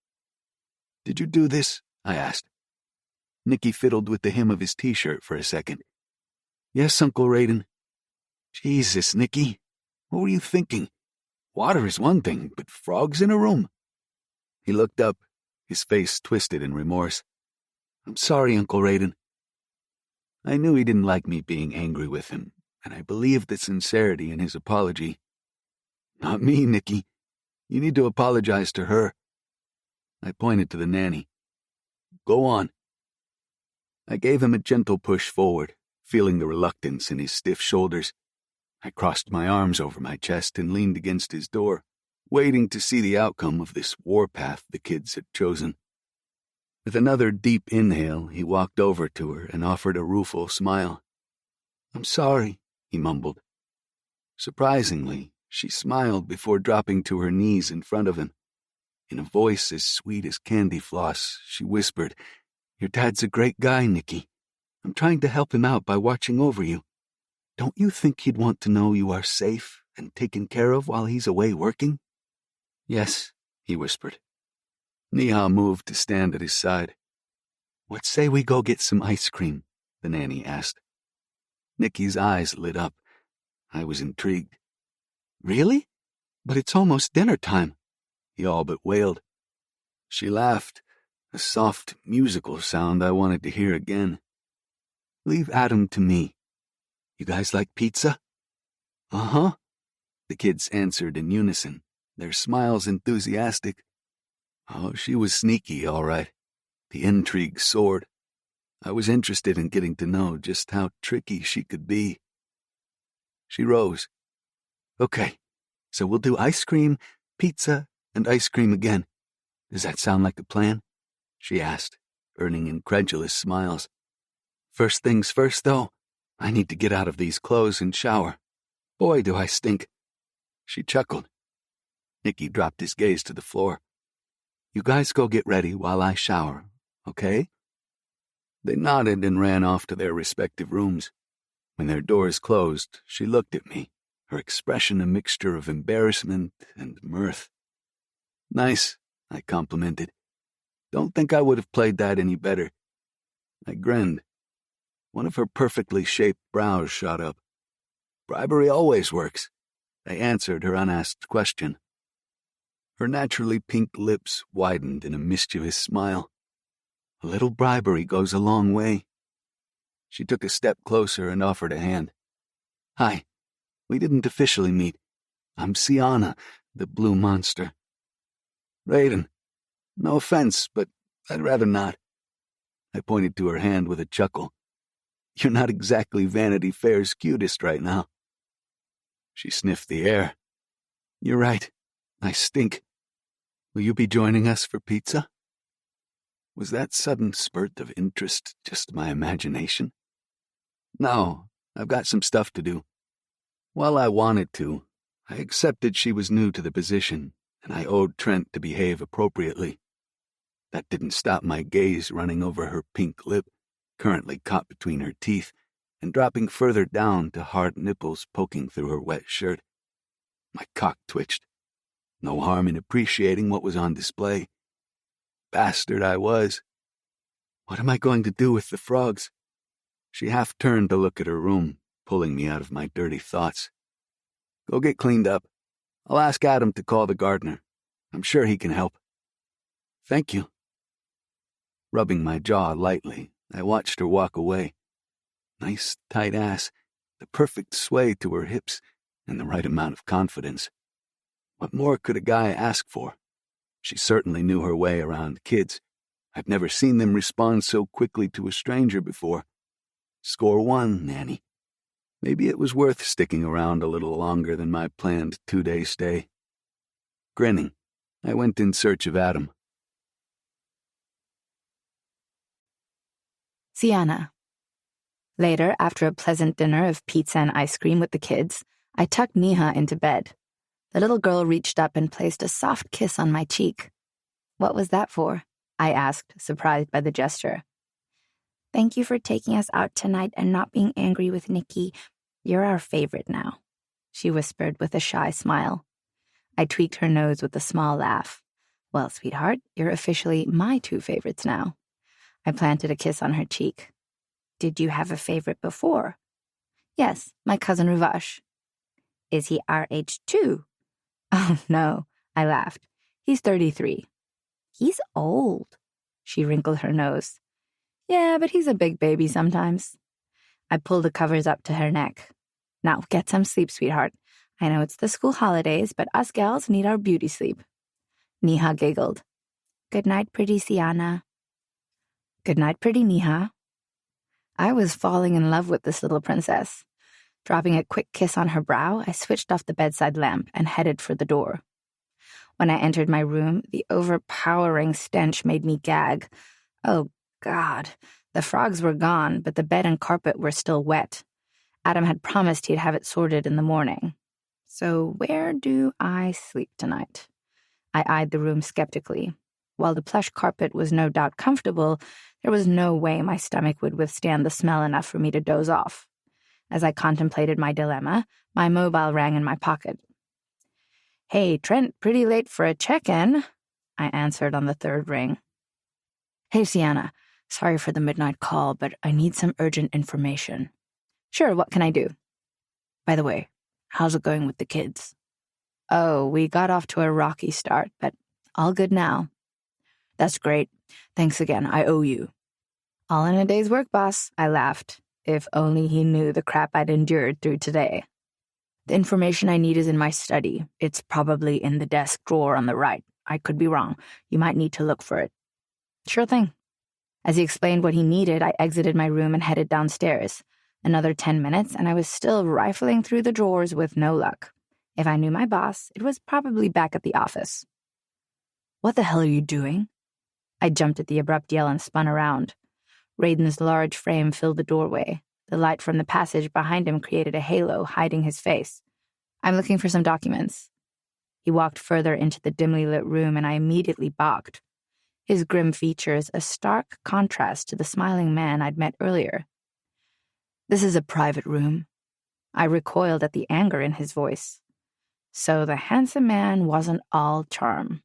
Did you do this? I asked. Nikki fiddled with the hem of his t-shirt for a second. Yes, Uncle Raiden. Jesus, Nikki. What were you thinking? Water is one thing, but frogs in a room. He looked up, his face twisted in remorse. I'm sorry, Uncle Raiden. I knew he didn't like me being angry with him, and I believed the sincerity in his apology. Not me, Nikki. You need to apologize to her. I pointed to the nanny. Go on. I gave him a gentle push forward, feeling the reluctance in his stiff shoulders. I crossed my arms over my chest and leaned against his door, waiting to see the outcome of this warpath the kids had chosen. With another deep inhale, he walked over to her and offered a rueful smile. I'm sorry, he mumbled. Surprisingly, she smiled before dropping to her knees in front of him. In a voice as sweet as candy floss, she whispered, Your dad's a great guy, Nikki. I'm trying to help him out by watching over you. Don't you think he'd want to know you are safe and taken care of while he's away working? Yes, he whispered. Neha moved to stand at his side. What say we go get some ice cream? The nanny asked. Nikki's eyes lit up. I was intrigued. Really? But it's almost dinner time, he all but wailed. She laughed, a soft, musical sound I wanted to hear again. Leave Adam to me. You guys like pizza? Uh-huh, the kids answered in unison, their smiles enthusiastic. Oh, she was sneaky, all right. The intrigue soared. I was interested in getting to know just how tricky she could be. She rose. Okay, so we'll do ice cream, pizza, and ice cream again. Does that sound like a plan? She asked, earning incredulous smiles. First things first, though, I need to get out of these clothes and shower. Boy, do I stink. She chuckled. Nicky dropped his gaze to the floor. You guys go get ready while I shower, okay? They nodded and ran off to their respective rooms. When their doors closed, she looked at me, her expression a mixture of embarrassment and mirth. Nice, I complimented. Don't think I would have played that any better. I grinned. One of her perfectly shaped brows shot up. Bribery always works, I answered her unasked question. Her naturally pink lips widened in a mischievous smile. A little bribery goes a long way. She took a step closer and offered a hand. Hi, we didn't officially meet. I'm Sienna, the blue monster. Raiden, no offense, but I'd rather not. I pointed to her hand with a chuckle. You're not exactly Vanity Fair's cutest right now. She sniffed the air. You're right, I stink. Will you be joining us for pizza? Was that sudden spurt of interest just my imagination? No, I've got some stuff to do. While I wanted to, I accepted she was new to the position, and I owed Trent to behave appropriately. That didn't stop my gaze running over her pink lip, currently caught between her teeth, and dropping further down to hard nipples poking through her wet shirt. My cock twitched. No harm in appreciating what was on display. Bastard I was. What am I going to do with the frogs? She half turned to look at her room, pulling me out of my dirty thoughts. Go get cleaned up. I'll ask Adam to call the gardener. I'm sure he can help. Thank you. Rubbing my jaw lightly, I watched her walk away. Nice, tight ass, the perfect sway to her hips, and the right amount of confidence. What more could a guy ask for? She certainly knew her way around kids. I've never seen them respond so quickly to a stranger before. Score one, Nanny. Maybe it was worth sticking around a little longer than my planned 2-day stay. Grinning, I went in search of Adam. Sienna. Later, after a pleasant dinner of pizza and ice cream with the kids, I tucked Neha into bed. The little girl reached up and placed a soft kiss on my cheek. What was that for? I asked, surprised by the gesture. Thank you for taking us out tonight and not being angry with Nicky. You're our favorite now, she whispered with a shy smile. I tweaked her nose with a small laugh. Well, sweetheart, you're officially my 2 favorites now. I planted a kiss on her cheek. Did you have a favorite before? Yes, my cousin Ruvash. Is he our age too? Oh, no, I laughed. He's 33. He's old. She wrinkled her nose. Yeah, but he's a big baby sometimes. I pulled the covers up to her neck. Now, get some sleep, sweetheart. I know it's the school holidays, but us gals need our beauty sleep. Neha giggled. Good night, pretty Sienna. Good night, pretty Neha. I was falling in love with this little princess. Dropping a quick kiss on her brow, I switched off the bedside lamp and headed for the door. When I entered my room, the overpowering stench made me gag. Oh, God. The frogs were gone, but the bed and carpet were still wet. Adam had promised he'd have it sorted in the morning. So where do I sleep tonight? I eyed the room skeptically. While the plush carpet was no doubt comfortable, there was no way my stomach would withstand the smell enough for me to doze off. As I contemplated my dilemma, my mobile rang in my pocket. Hey, Trent, pretty late for a check-in, I answered on the 3rd ring. Hey, Sienna, sorry for the midnight call, but I need some urgent information. Sure, what can I do? By the way, how's it going with the kids? Oh, we got off to a rocky start, but all good now. That's great. Thanks again, I owe you. All in a day's work, boss, I laughed. If only he knew the crap I'd endured through today. The information I need is in my study. It's probably in the desk drawer on the right. I could be wrong. You might need to look for it. Sure thing. As he explained what he needed, I exited my room and headed downstairs. Another 10 minutes, and I was still rifling through the drawers with no luck. If I knew my boss, it was probably back at the office. What the hell are you doing? I jumped at the abrupt yell and spun around. Raiden's large frame filled the doorway. The light from the passage behind him created a halo, hiding his face. I'm looking for some documents. He walked further into the dimly lit room, and I immediately balked. His grim features a stark contrast to the smiling man I'd met earlier. This is a private room. I recoiled at the anger in his voice. So the handsome man wasn't all charm.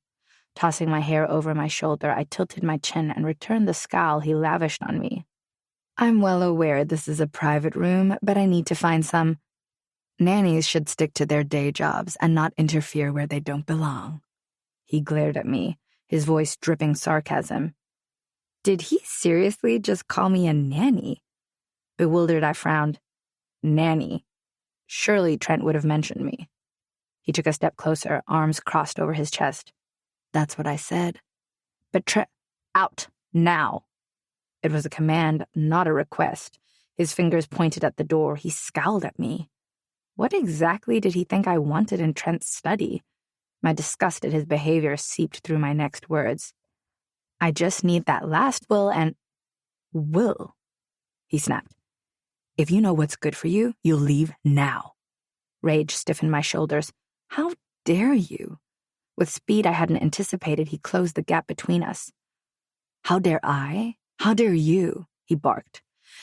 Tossing my hair over my shoulder, I tilted my chin and returned the scowl he lavished on me. I'm well aware this is a private room, but I need to find some. Nannies should stick to their day jobs and not interfere where they don't belong. He glared at me, his voice dripping sarcasm. Did he seriously just call me a nanny? Bewildered, I frowned. Nanny. Surely Trent would have mentioned me. He took a step closer, arms crossed over his chest. That's what I said. But out, now. It was a command, not a request. His fingers pointed at the door. He scowled at me. What exactly did he think I wanted in Trent's study? My disgust at his behavior seeped through my next words. I just need that last will and... Will? He snapped. If you know what's good for you, you'll leave now. Rage stiffened my shoulders. How dare you? With speed I hadn't anticipated, he closed the gap between us. How dare I? How dare you? He barked.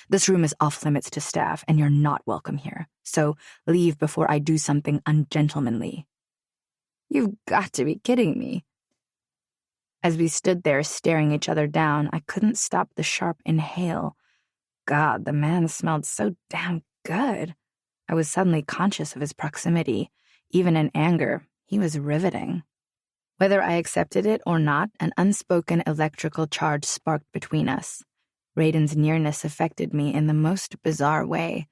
This room is off limits to staff, and you're not welcome here. So leave before I do something ungentlemanly. You've got to be kidding me. As we stood there staring each other down, I couldn't stop the sharp inhale. God, the man smelled so damn good. I was suddenly conscious of his proximity. Even in anger, he was riveting. Whether I accepted it or not, an unspoken electrical charge sparked between us. Raiden's nearness affected me in the most bizarre way,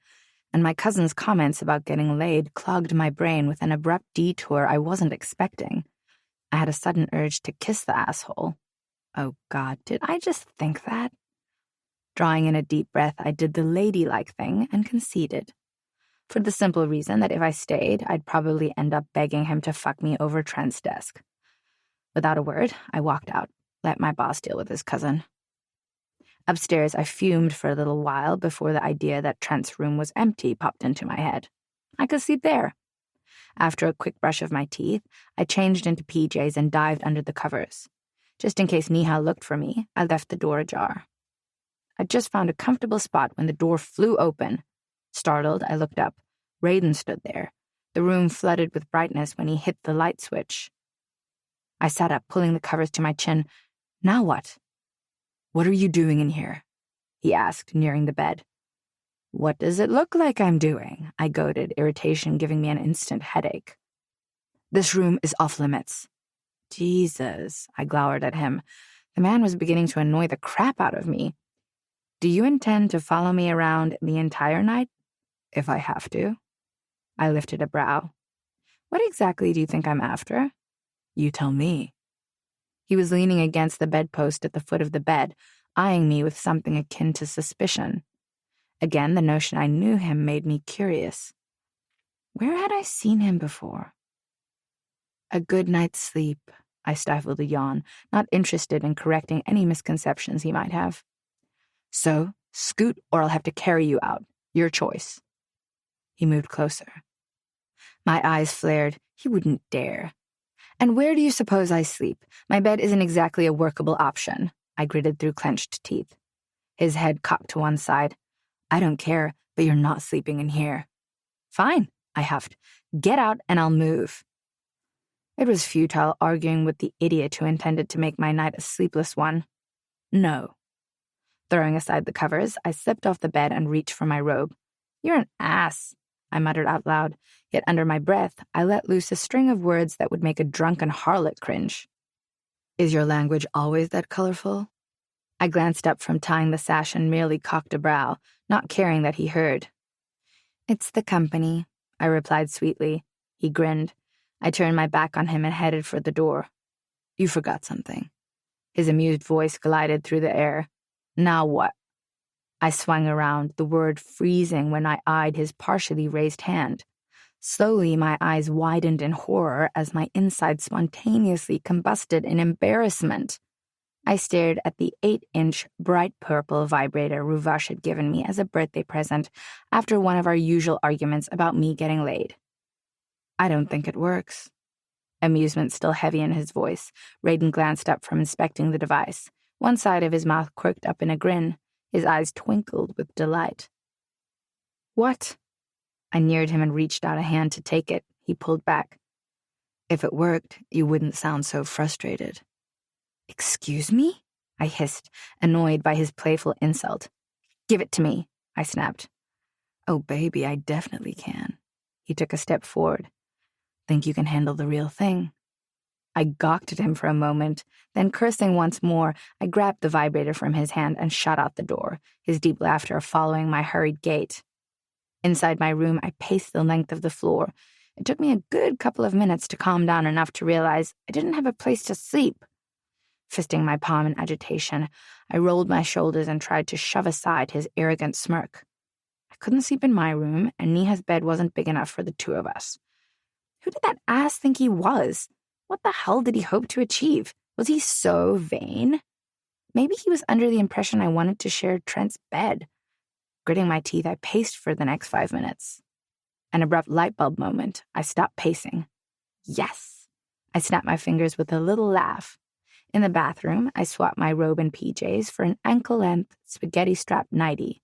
and my cousin's comments about getting laid clogged my brain with an abrupt detour I wasn't expecting. I had a sudden urge to kiss the asshole. Oh God, did I just think that? Drawing in a deep breath, I did the ladylike thing and conceded. For the simple reason that if I stayed, I'd probably end up begging him to fuck me over Trent's desk. Without a word, I walked out, let my boss deal with his cousin. Upstairs, I fumed for a little while before the idea that Trent's room was empty popped into my head. I could sleep there. After a quick brush of my teeth, I changed into PJs and dived under the covers. Just in case Nihal looked for me, I left the door ajar. I just found a comfortable spot when the door flew open. Startled, I looked up. Raiden stood there, the room flooded with brightness when he hit the light switch. I sat up, pulling the covers to my chin. Now what? What are you doing in here? He asked, nearing the bed. What does it look like I'm doing? I goaded, irritation giving me an instant headache. This room is off limits. Jesus, I glowered at him. The man was beginning to annoy the crap out of me. Do you intend to follow me around the entire night? If I have to. I lifted a brow. What exactly do you think I'm after? You tell me. He was leaning against the bedpost at the foot of the bed, eyeing me with something akin to suspicion. Again, the notion I knew him made me curious. Where had I seen him before? A good night's sleep, I stifled a yawn, not interested in correcting any misconceptions he might have. So, scoot or I'll have to carry you out. Your choice. He moved closer. My eyes flared. He wouldn't dare. And where do you suppose I sleep? My bed isn't exactly a workable option. I gritted through clenched teeth. His head cocked to one side. I don't care, but you're not sleeping in here. Fine, I huffed. Get out and I'll move. It was futile arguing with the idiot who intended to make my night a sleepless one. No. Throwing aside the covers, I slipped off the bed and reached for my robe. You're an ass, I muttered out loud, yet under my breath, I let loose a string of words that would make a drunken harlot cringe. Is your language always that colorful? I glanced up from tying the sash and merely cocked a brow, not caring that he heard. "It's the company," I replied sweetly. He grinned. I turned my back on him and headed for the door. "You forgot something." His amused voice glided through the air. "Now what?" I swung around, the word freezing when I eyed his partially raised hand. Slowly, my eyes widened in horror as my inside spontaneously combusted in embarrassment. I stared at the 8-inch bright purple vibrator Ruvash had given me as a birthday present after one of our usual arguments about me getting laid. "I don't think it works." Amusement still heavy in his voice, Raiden glanced up from inspecting the device. One side of his mouth quirked up in a grin. His eyes twinkled with delight. "What?" I neared him and reached out a hand to take it. He pulled back. "If it worked, you wouldn't sound so frustrated." "Excuse me?" I hissed, annoyed by his playful insult. "Give it to me," I snapped. "Oh, baby, I definitely can." He took a step forward. "Think you can handle the real thing?" I gawked at him for a moment, then cursing once more, I grabbed the vibrator from his hand and shot out the door, his deep laughter following my hurried gait. Inside my room, I paced the length of the floor. It took me a good couple of minutes to calm down enough to realize I didn't have a place to sleep. Fisting my palm in agitation, I rolled my shoulders and tried to shove aside his arrogant smirk. I couldn't sleep in my room, and Niha's bed wasn't big enough for the two of us. Who did that ass think he was? What the hell did he hope to achieve? Was he so vain? Maybe he was under the impression I wanted to share Trent's bed. Gritting my teeth, I paced for the next 5 minutes. An abrupt light bulb moment, I stopped pacing. Yes! I snapped my fingers with a little laugh. In the bathroom, I swapped my robe and PJs for an ankle-length, spaghetti-strapped nightie.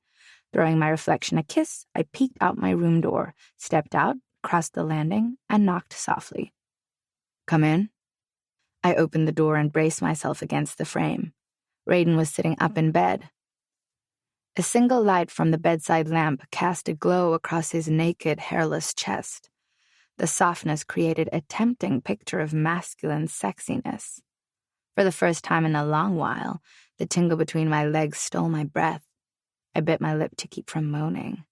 Throwing my reflection a kiss, I peeked out my room door, stepped out, crossed the landing, and knocked softly. "Come in." I opened the door and braced myself against the frame. Raiden was sitting up in bed. A single light from the bedside lamp cast a glow across his naked, hairless chest. The softness created a tempting picture of masculine sexiness. For the first time in a long while, the tingle between my legs stole my breath. I bit my lip to keep from moaning.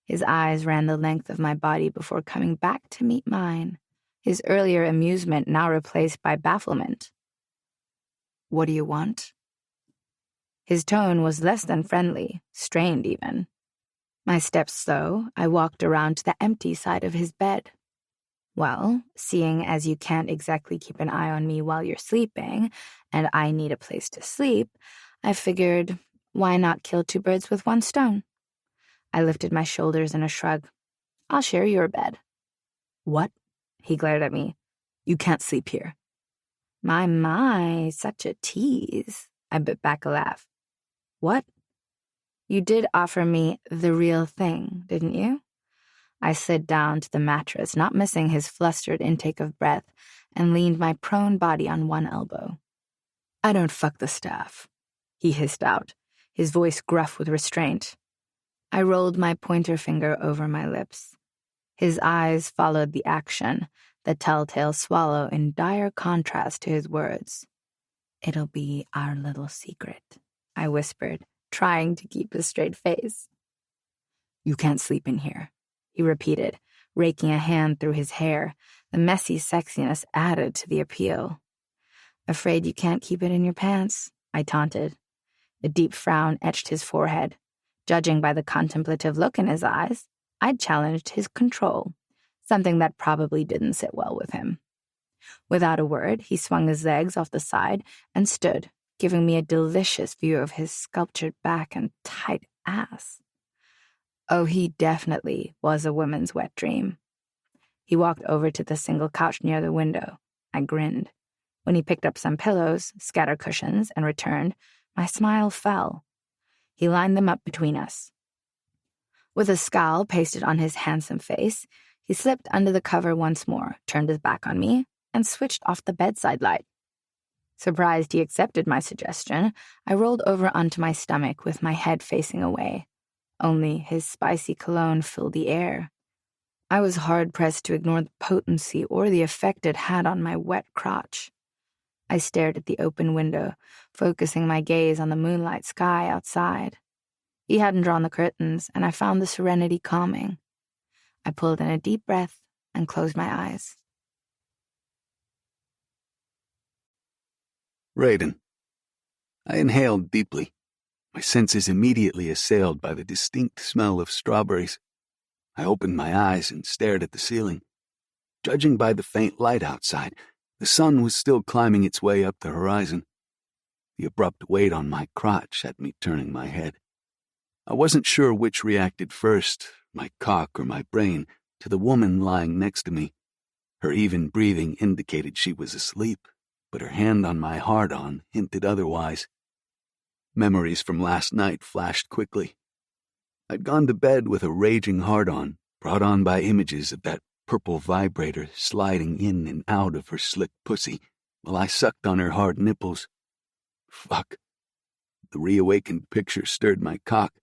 His eyes ran the length of my body before coming back to meet mine, his earlier amusement now replaced by bafflement. "What do you want?" His tone was less than friendly, strained even. My steps slow, I walked around to the empty side of his bed. "Well, seeing as you can't exactly keep an eye on me while you're sleeping, and I need a place to sleep, I figured, why not kill two birds with one stone?" I lifted my shoulders in a shrug. "I'll share your bed." "What?" He glared at me. "You can't sleep here." My, such a tease. I bit back a laugh. "What?" "You did offer me the real thing, didn't you?" I slid down to the mattress, not missing his flustered intake of breath, and leaned my prone body on one elbow. "I don't fuck the staff," he hissed out, his voice gruff with restraint. I rolled my pointer finger over my lips. His eyes followed the action, the telltale swallow in dire contrast to his words. "It'll be our little secret," I whispered, trying to keep a straight face. "You can't sleep in here," he repeated, raking a hand through his hair. The messy sexiness added to the appeal. "Afraid you can't keep it in your pants?" I taunted. A deep frown etched his forehead. Judging by the contemplative look in his eyes, I'd challenged his control, something that probably didn't sit well with him. Without a word, he swung his legs off the side and stood, giving me a delicious view of his sculptured back and tight ass. Oh, he definitely was a woman's wet dream. He walked over to the single couch near the window. I grinned. When he picked up some pillows, scatter cushions, and returned, my smile fell. He lined them up between us. With a scowl pasted on his handsome face, he slipped under the cover once more, turned his back on me, and switched off the bedside light. Surprised he accepted my suggestion, I rolled over onto my stomach with my head facing away. Only his spicy cologne filled the air. I was hard-pressed to ignore the potency or the effect it had on my wet crotch. I stared at the open window, focusing my gaze on the moonlight sky outside. He hadn't drawn the curtains, and I found the serenity calming. I pulled in a deep breath and closed my eyes. Raiden. I inhaled deeply, my senses immediately assailed by the distinct smell of strawberries. I opened my eyes and stared at the ceiling. Judging by the faint light outside, the sun was still climbing its way up the horizon. The abrupt weight on my crotch had me turning my head. I wasn't sure which reacted first, my cock or my brain, to the woman lying next to me. Her even breathing indicated she was asleep, but her hand on my hard-on hinted otherwise. Memories from last night flashed quickly. I'd gone to bed with a raging hard-on, brought on by images of that purple vibrator sliding in and out of her slick pussy while I sucked on her hard nipples. Fuck. The reawakened picture stirred my cock.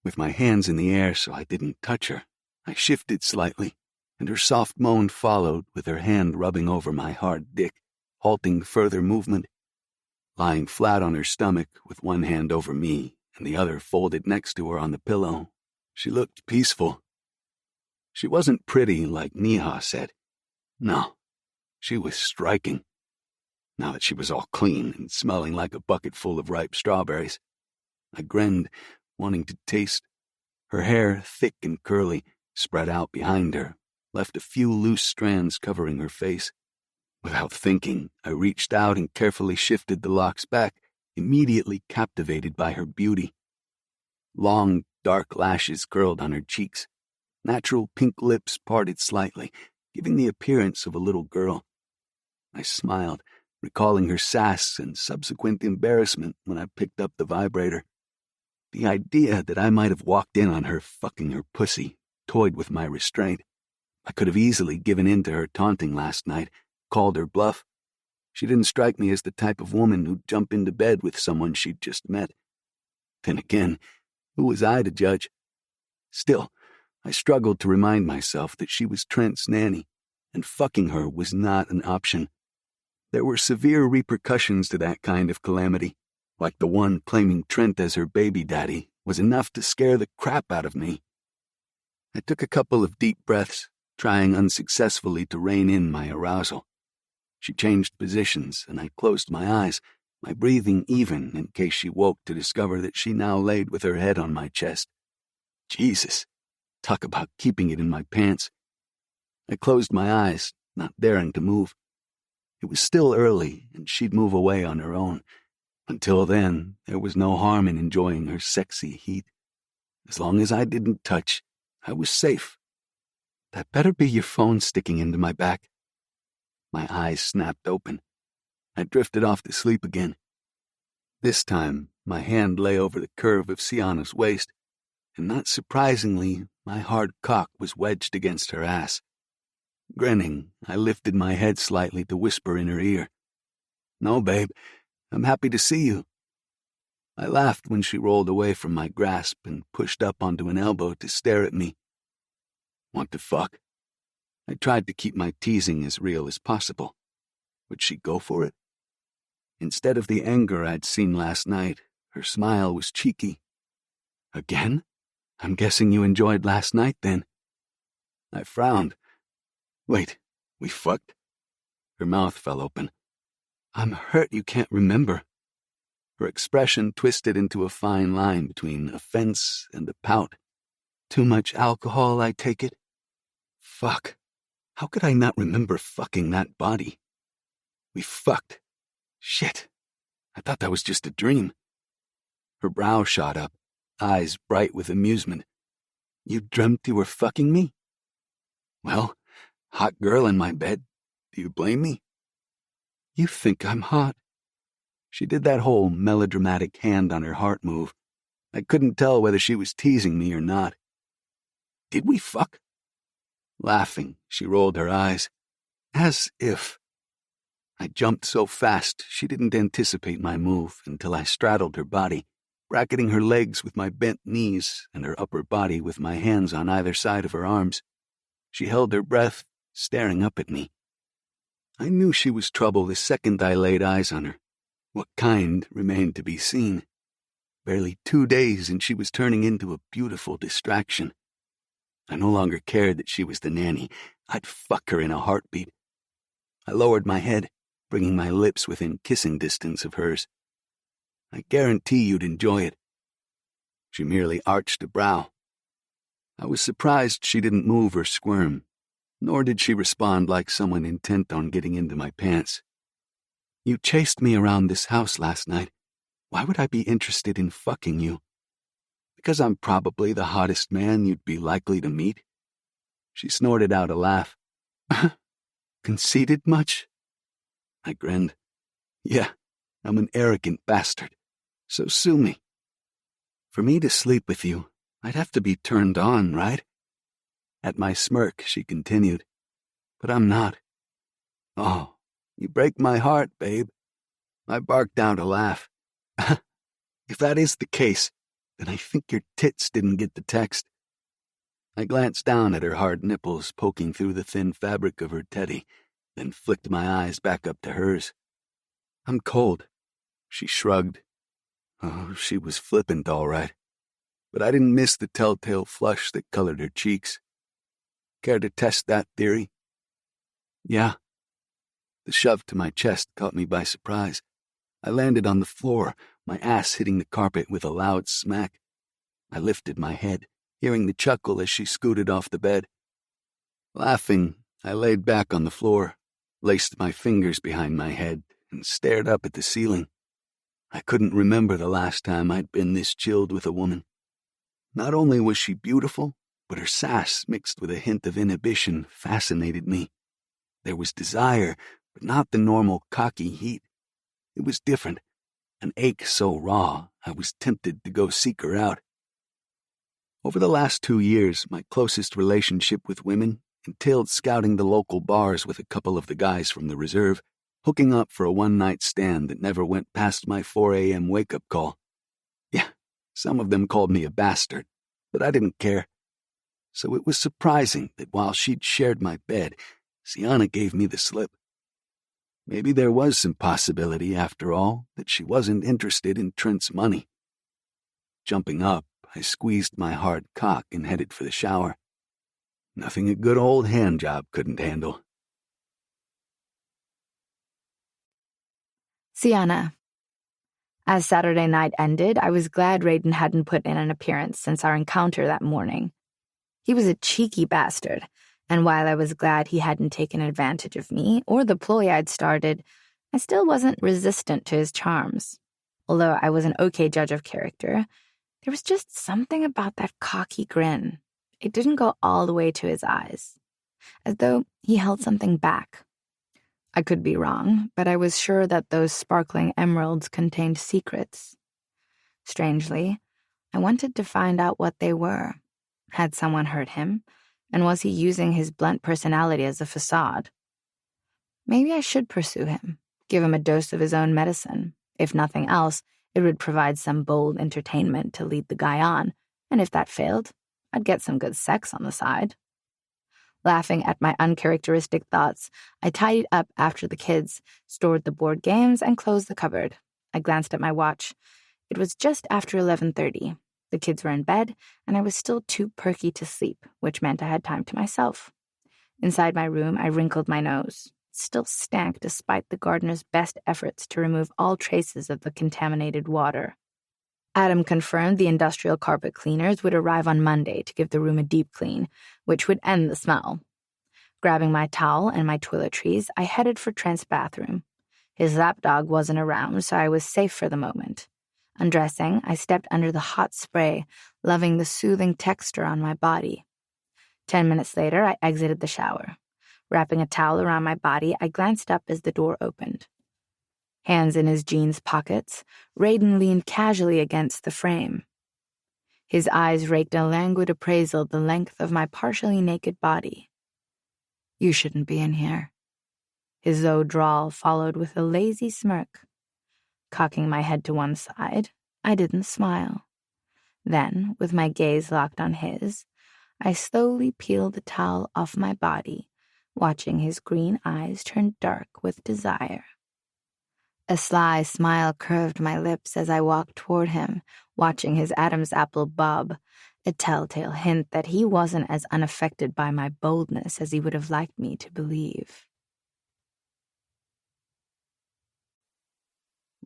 With my hands in the air so I didn't touch her, I shifted slightly, and her soft moan followed with her hand rubbing over my hard dick, halting further movement. Lying flat on her stomach with one hand over me and the other folded next to her on the pillow, she looked peaceful. She wasn't pretty like Neha said. No, she was striking. Now that she was all clean and smelling like a bucket full of ripe strawberries, I grinned, wanting to taste. Her hair, thick and curly, spread out behind her, left a few loose strands covering her face. Without thinking, I reached out and carefully shifted the locks back, immediately captivated by her beauty. Long, dark lashes curled on her cheeks. Natural pink lips parted slightly, giving the appearance of a little girl. I smiled, recalling her sass and subsequent embarrassment when I picked up the vibrator. The idea that I might have walked in on her fucking her pussy toyed with my restraint. I could have easily given in to her taunting last night, called her bluff. She didn't strike me as the type of woman who'd jump into bed with someone she'd just met. Then again, who was I to judge? Still, I struggled to remind myself that she was Trent's nanny, and fucking her was not an option. There were severe repercussions to that kind of calamity, like the one claiming Trent as her baby daddy was enough to scare the crap out of me. I took a couple of deep breaths, trying unsuccessfully to rein in my arousal. She changed positions, and I closed my eyes, my breathing even in case she woke to discover that she now laid with her head on my chest. Jesus, talk about keeping it in my pants. I closed my eyes, not daring to move. It was still early, and she'd move away on her own. Until then, there was no harm in enjoying her sexy heat. As long as I didn't touch, I was safe. That better be your phone sticking into my back. My eyes snapped open. I drifted off to sleep again. This time, my hand lay over the curve of Sienna's waist, and not surprisingly, my hard cock was wedged against her ass. Grinning, I lifted my head slightly to whisper in her ear, "No, babe, I'm happy to see you." I laughed when she rolled away from my grasp and pushed up onto an elbow to stare at me. Want to fuck? I tried to keep my teasing as real as possible. Would she go for it? Instead of the anger I'd seen last night, her smile was cheeky. Again? I'm guessing you enjoyed last night, then. I frowned. Wait, we fucked? Her mouth fell open. I'm hurt you can't remember. Her expression twisted into a fine line between offense and a pout. Too much alcohol, I take it? Fuck. How could I not remember fucking that body? We fucked. Shit. I thought that was just a dream. Her brow shot up, eyes bright with amusement. You dreamt you were fucking me? Well, hot girl in my bed. Do you blame me? You think I'm hot. She did that whole melodramatic hand on her heart move. I couldn't tell whether she was teasing me or not. Did we fuck? Laughing, she rolled her eyes. As if. I jumped so fast she didn't anticipate my move until I straddled her body, bracketing her legs with my bent knees and her upper body with my hands on either side of her arms. She held her breath, staring up at me. I knew she was trouble the second I laid eyes on her. What kind remained to be seen. Barely 2 days and she was turning into a beautiful distraction. I no longer cared that she was the nanny. I'd fuck her in a heartbeat. I lowered my head, bringing my lips within kissing distance of hers. I guarantee you'd enjoy it. She merely arched a brow. I was surprised she didn't move or squirm, nor did she respond like someone intent on getting into my pants. You chased me around this house last night. Why would I be interested in fucking you? Because I'm probably the hottest man you'd be likely to meet? She snorted out a laugh. Conceited much? I grinned. Yeah, I'm an arrogant bastard, so sue me. For me to sleep with you, I'd have to be turned on, right? At my smirk, she continued. But I'm not. Oh, you break my heart, babe. I barked out a laugh. If that is the case, then I think your tits didn't get the text. I glanced down at her hard nipples poking through the thin fabric of her teddy, then flicked my eyes back up to hers. I'm cold. She shrugged. Oh, she was flippant, all right. But I didn't miss the telltale flush that colored her cheeks. Care to test that theory? Yeah. The shove to my chest caught me by surprise. I landed on the floor, my ass hitting the carpet with a loud smack. I lifted my head, hearing the chuckle as she scooted off the bed. Laughing, I laid back on the floor, laced my fingers behind my head, and stared up at the ceiling. I couldn't remember the last time I'd been this chilled with a woman. Not only was she beautiful, but her sass mixed with a hint of inhibition fascinated me. There was desire, but not the normal cocky heat. It was different, an ache so raw I was tempted to go seek her out. Over the last 2 years, my closest relationship with women entailed scouting the local bars with a couple of the guys from the reserve, hooking up for a one-night stand that never went past my 4 a.m. wake-up call. Yeah, some of them called me a bastard, but I didn't care. So it was surprising that while she'd shared my bed, Sienna gave me the slip. Maybe there was some possibility, after all, that she wasn't interested in Trent's money. Jumping up, I squeezed my hard cock and headed for the shower. Nothing a good old handjob couldn't handle. Sienna. As Saturday night ended, I was glad Raiden hadn't put in an appearance since our encounter that morning. He was a cheeky bastard, and while I was glad he hadn't taken advantage of me or the ploy I'd started, I still wasn't resistant to his charms. Although I was an okay judge of character, there was just something about that cocky grin. It didn't go all the way to his eyes, as though he held something back. I could be wrong, but I was sure that those sparkling emeralds contained secrets. Strangely, I wanted to find out what they were. Had someone hurt him? And was he using his blunt personality as a facade? Maybe I should pursue him, give him a dose of his own medicine. If nothing else, it would provide some bold entertainment to lead the guy on, and if that failed, I'd get some good sex on the side. Laughing at my uncharacteristic thoughts, I tidied up after the kids, stored the board games, and closed the cupboard. I glanced at my watch. It was just after 11:30. The kids were in bed, and I was still too perky to sleep, which meant I had time to myself. Inside my room, I wrinkled my nose. It still stank despite the gardener's best efforts to remove all traces of the contaminated water. Adam confirmed the industrial carpet cleaners would arrive on Monday to give the room a deep clean, which would end the smell. Grabbing my towel and my toiletries, I headed for Trent's bathroom. His lapdog wasn't around, so I was safe for the moment. Undressing, I stepped under the hot spray, loving the soothing texture on my body. 10 minutes later, I exited the shower. Wrapping a towel around my body, I glanced up as the door opened. Hands in his jeans pockets, Raiden leaned casually against the frame. His eyes raked a languid appraisal the length of my partially naked body. "You shouldn't be in here." His low drawl followed with a lazy smirk. Cocking my head to one side, I didn't smile. Then, with my gaze locked on his, I slowly peeled the towel off my body, watching his green eyes turn dark with desire. A sly smile curved my lips as I walked toward him, watching his Adam's apple bob, a telltale hint that he wasn't as unaffected by my boldness as he would have liked me to believe.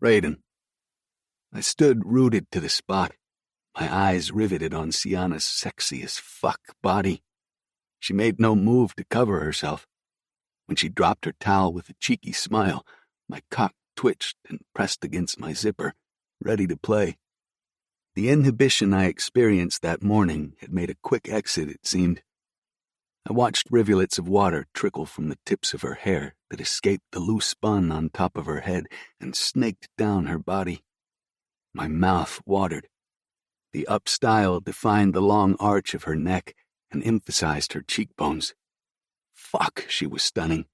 Raiden. I stood rooted to the spot, my eyes riveted on Sienna's sexy as fuck body. She made no move to cover herself. When she dropped her towel with a cheeky smile, my cock twitched and pressed against my zipper, ready to play. The inhibition I experienced that morning had made a quick exit, it seemed. I watched rivulets of water trickle from the tips of her hair that escaped the loose bun on top of her head and snaked down her body. My mouth watered. The up-style defined the long arch of her neck and emphasized her cheekbones. Fuck, she was stunning.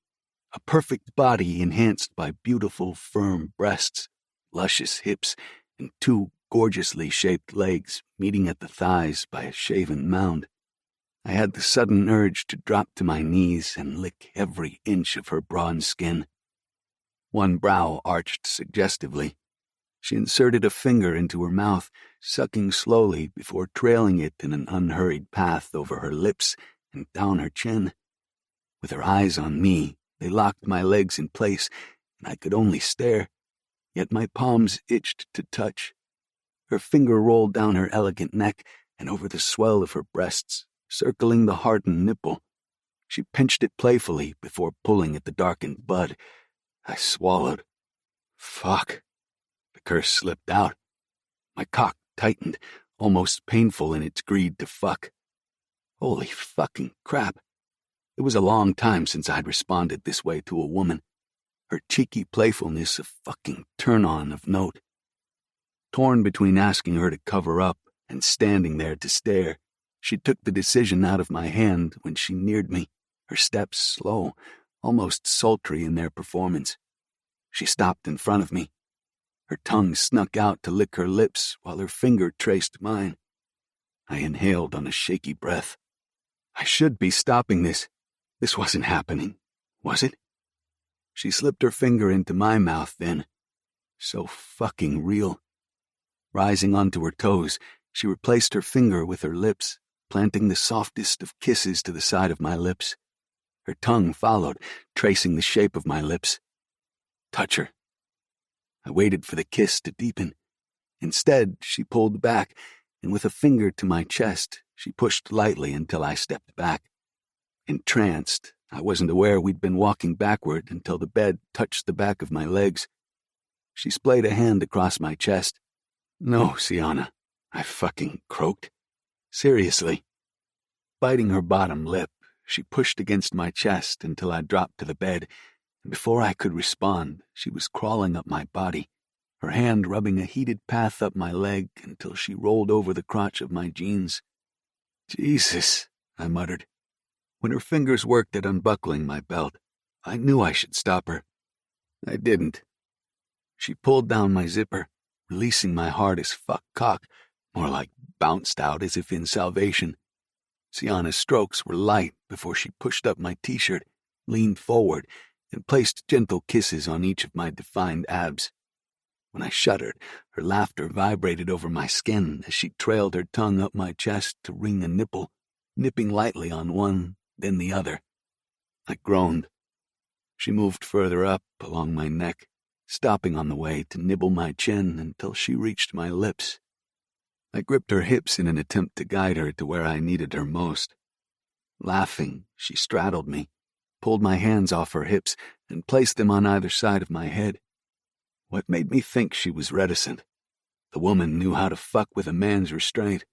A perfect body enhanced by beautiful, firm breasts, luscious hips, and two gorgeously shaped legs meeting at the thighs by a shaven mound. I had the sudden urge to drop to my knees and lick every inch of her bronze skin. One brow arched suggestively. She inserted a finger into her mouth, sucking slowly before trailing it in an unhurried path over her lips and down her chin. With her eyes on me, they locked my legs in place, and I could only stare, yet my palms itched to touch. Her finger rolled down her elegant neck and over the swell of her breasts, circling the hardened nipple. She pinched it playfully before pulling at the darkened bud. I swallowed. Fuck. The curse slipped out. My cock tightened, almost painful in its greed to fuck. Holy fucking crap. It was a long time since I'd responded this way to a woman. Her cheeky playfulness a fucking turn-on of note. Torn between asking her to cover up and standing there to stare, she took the decision out of my hand when she neared me, her steps slow, almost sultry in their performance. She stopped in front of me. Her tongue snuck out to lick her lips while her finger traced mine. I inhaled on a shaky breath. I should be stopping this. This wasn't happening, was it? She slipped her finger into my mouth then. So fucking real. Rising onto her toes, she replaced her finger with her lips, planting the softest of kisses to the side of my lips. Her tongue followed, tracing the shape of my lips. Touch her. I waited for the kiss to deepen. Instead, she pulled back, and with a finger to my chest, she pushed lightly until I stepped back. Entranced, I wasn't aware we'd been walking backward until the bed touched the back of my legs. She splayed a hand across my chest. No, Sienna, I fucking croaked. Seriously. Biting her bottom lip, she pushed against my chest until I dropped to the bed, and before I could respond, she was crawling up my body, her hand rubbing a heated path up my leg until she rolled over the crotch of my jeans. Jesus, I muttered. When her fingers worked at unbuckling my belt, I knew I should stop her. I didn't. She pulled down my zipper, releasing my hard as fuck cock, more like bounced out as if in salvation. Sienna's strokes were light before she pushed up my t-shirt, leaned forward, and placed gentle kisses on each of my defined abs. When I shuddered, her laughter vibrated over my skin as she trailed her tongue up my chest to wring a nipple, nipping lightly on one, then the other. I groaned. She moved further up along my neck, stopping on the way to nibble my chin until she reached my lips. I gripped her hips in an attempt to guide her to where I needed her most. Laughing, she straddled me, pulled my hands off her hips, and placed them on either side of my head. What made me think she was reticent? The woman knew how to fuck with a man's restraint.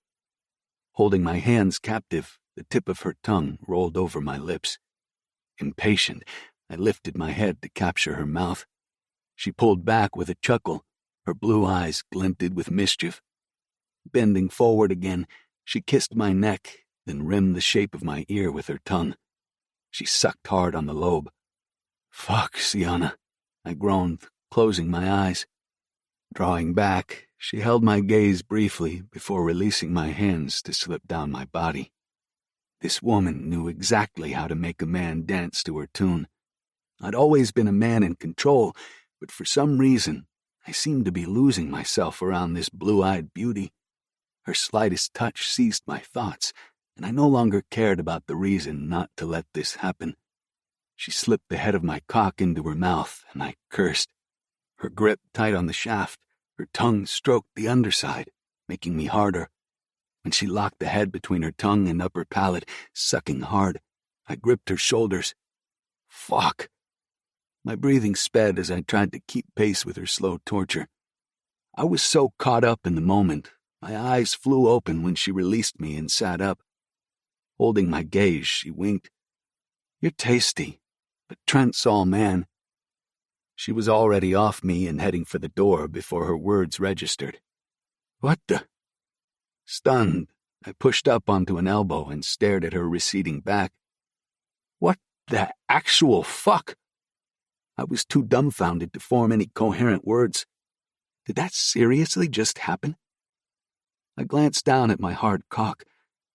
Holding my hands captive, the tip of her tongue rolled over my lips. Impatient, I lifted my head to capture her mouth. She pulled back with a chuckle, her blue eyes glinted with mischief. Bending forward again, she kissed my neck, then rimmed the shape of my ear with her tongue. She sucked hard on the lobe. Fuck, Sienna, I groaned, closing my eyes. Drawing back, she held my gaze briefly before releasing my hands to slip down my body. This woman knew exactly how to make a man dance to her tune. I'd always been a man in control, but for some reason, I seemed to be losing myself around this blue-eyed beauty. Her slightest touch seized my thoughts, and I no longer cared about the reason not to let this happen. She slipped the head of my cock into her mouth, and I cursed. Her grip tight on the shaft, her tongue stroked the underside, making me harder. When she locked the head between her tongue and upper palate, sucking hard, I gripped her shoulders. Fuck! My breathing sped as I tried to keep pace with her slow torture. I was so caught up in the moment, my eyes flew open when she released me and sat up. Holding my gaze, she winked. You're tasty, but Trent's all man. She was already off me and heading for the door before her words registered. What the? Stunned, I pushed up onto an elbow and stared at her receding back. What the actual fuck? I was too dumbfounded to form any coherent words. Did that seriously just happen? I glanced down at my hard cock.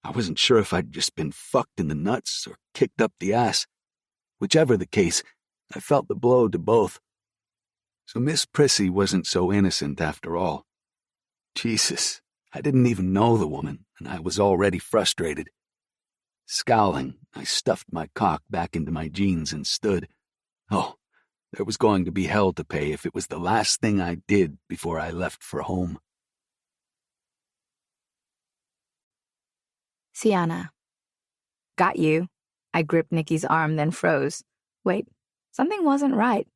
I wasn't sure if I'd just been fucked in the nuts or kicked up the ass. Whichever the case, I felt the blow to both. So Miss Prissy wasn't so innocent after all. Jesus, I didn't even know the woman, and I was already frustrated. Scowling, I stuffed my cock back into my jeans and stood. Oh, there was going to be hell to pay if it was the last thing I did before I left for home. Sienna. Got you. I gripped Nikki's arm, then froze. Wait, something wasn't right.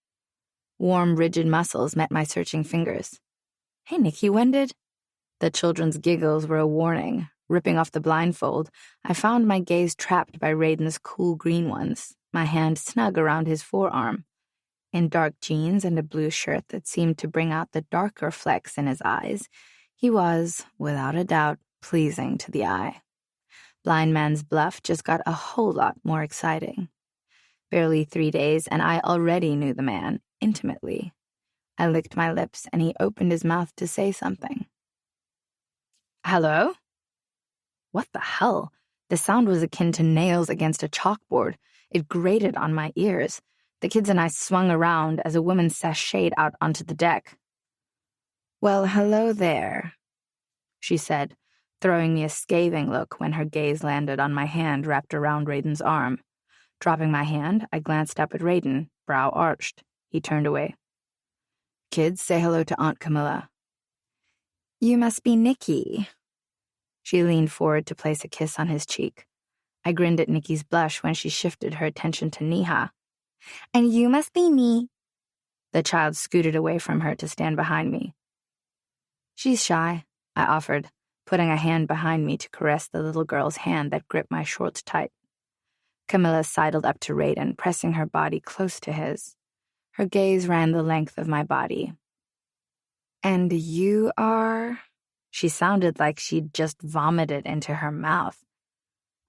Warm, rigid muscles met my searching fingers. Hey, Nikki, when did... The children's giggles were a warning. Ripping off the blindfold, I found my gaze trapped by Raiden's cool green ones, my hand snug around his forearm. In dark jeans and a blue shirt that seemed to bring out the darker flecks in his eyes, he was, without a doubt, pleasing to the eye. Blind Man's Bluff just got a whole lot more exciting. Barely 3 days, and I already knew the man, intimately. I licked my lips, and he opened his mouth to say something. Hello? What the hell? The sound was akin to nails against a chalkboard. It grated on my ears. The kids and I swung around as a woman sashayed out onto the deck. Well, hello there, she said, throwing me a scathing look when her gaze landed on my hand wrapped around Raiden's arm. Dropping my hand, I glanced up at Raiden, brow arched. He turned away. Kids, say hello to Aunt Camilla. You must be Nikki. She leaned forward to place a kiss on his cheek. I grinned at Nikki's blush when she shifted her attention to Neha. And you must be me. The child scooted away from her to stand behind me. She's shy, I offered, putting a hand behind me to caress the little girl's hand that gripped my shorts tight. Camilla sidled up to Raiden, pressing her body close to his. Her gaze ran the length of my body. And you are? She sounded like she'd just vomited into her mouth.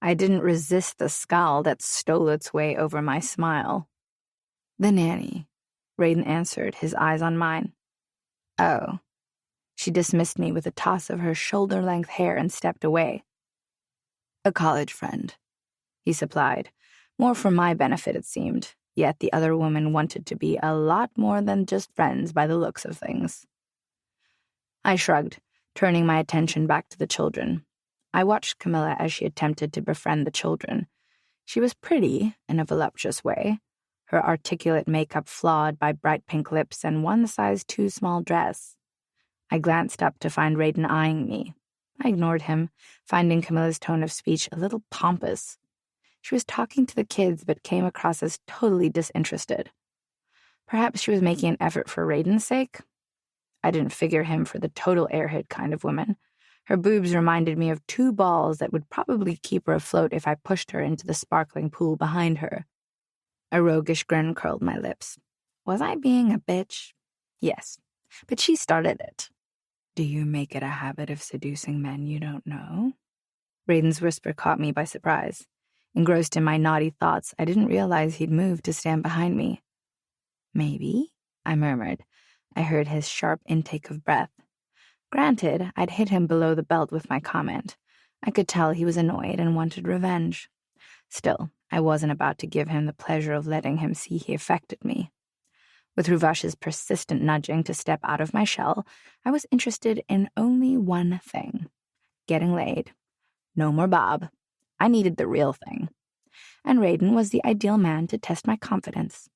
I didn't resist the scowl that stole its way over my smile. The nanny, Raiden answered, his eyes on mine. Oh. She dismissed me with a toss of her shoulder-length hair and stepped away. A college friend, he supplied, more for my benefit it seemed, yet the other woman wanted to be a lot more than just friends by the looks of things. I shrugged, turning my attention back to the children. I watched Camilla as she attempted to befriend the children. She was pretty in a voluptuous way, her articulate makeup flawed by bright pink lips and one size too small dress. I glanced up to find Raiden eyeing me. I ignored him, finding Camilla's tone of speech a little pompous. She was talking to the kids but came across as totally disinterested. Perhaps she was making an effort for Raiden's sake? I didn't figure him for the total airhead kind of woman. Her boobs reminded me of 2 balls that would probably keep her afloat if I pushed her into the sparkling pool behind her. A roguish grin curled my lips. Was I being a bitch? Yes, but she started it. Do you make it a habit of seducing men you don't know? Raiden's whisper caught me by surprise. Engrossed in my naughty thoughts, I didn't realize he'd moved to stand behind me. Maybe, I murmured. I heard his sharp intake of breath. Granted, I'd hit him below the belt with my comment. I could tell he was annoyed and wanted revenge. Still, I wasn't about to give him the pleasure of letting him see he affected me. With Ruvash's persistent nudging to step out of my shell, I was interested in only one thing: getting laid. No more Bob. I needed the real thing. And Raiden was the ideal man to test my confidence.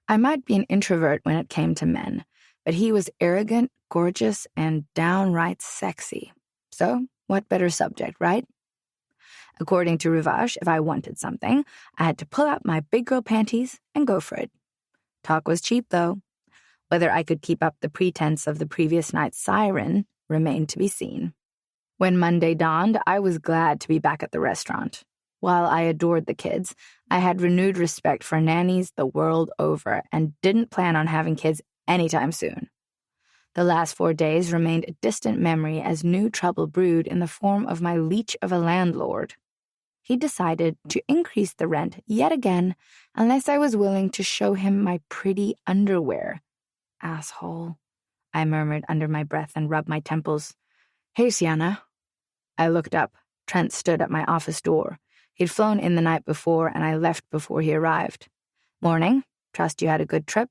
I might be an introvert when it came to men, but he was arrogant, gorgeous, and downright sexy. So, what better subject, right? According to Ruvash, if I wanted something, I had to pull out my big girl panties and go for it. Talk was cheap, though. Whether I could keep up the pretense of the previous night's siren remained to be seen. When Monday dawned, I was glad to be back at the restaurant. While I adored the kids, I had renewed respect for nannies the world over and didn't plan on having kids anytime soon. The last 4 days remained a distant memory as new trouble brewed in the form of my leech of a landlord. He decided to increase the rent yet again unless I was willing to show him my pretty underwear. Asshole, I murmured under my breath and rubbed my temples. Hey, Sienna. I looked up. Trent stood at my office door. He'd flown in the night before, and I left before he arrived. Morning. Trust you had a good trip?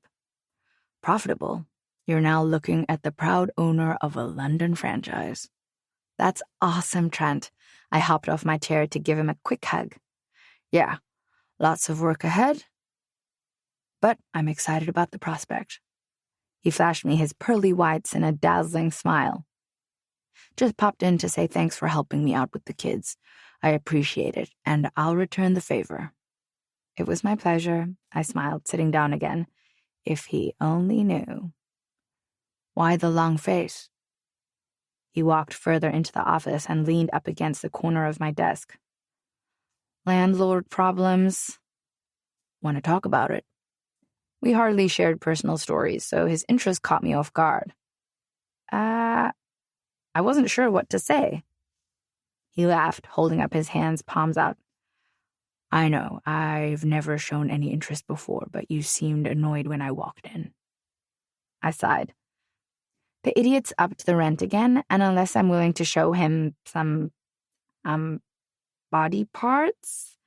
Profitable. You're now looking at the proud owner of a London franchise. That's awesome, Trent. I hopped off my chair to give him a quick hug. Yeah, lots of work ahead, but I'm excited about the prospect. He flashed me his pearly whites and a dazzling smile. Just popped in to say thanks for helping me out with the kids. I appreciate it, and I'll return the favor. It was my pleasure, I smiled, sitting down again. If he only knew. Why the long face? He walked further into the office and leaned up against the corner of my desk. Landlord problems. Want to talk about it? We hardly shared personal stories, so his interest caught me off guard. I wasn't sure what to say. He laughed, holding up his hands, palms out. I know, I've never shown any interest before, but you seemed annoyed when I walked in. I sighed. The idiot's upped the rent again, and unless I'm willing to show him some, body parts,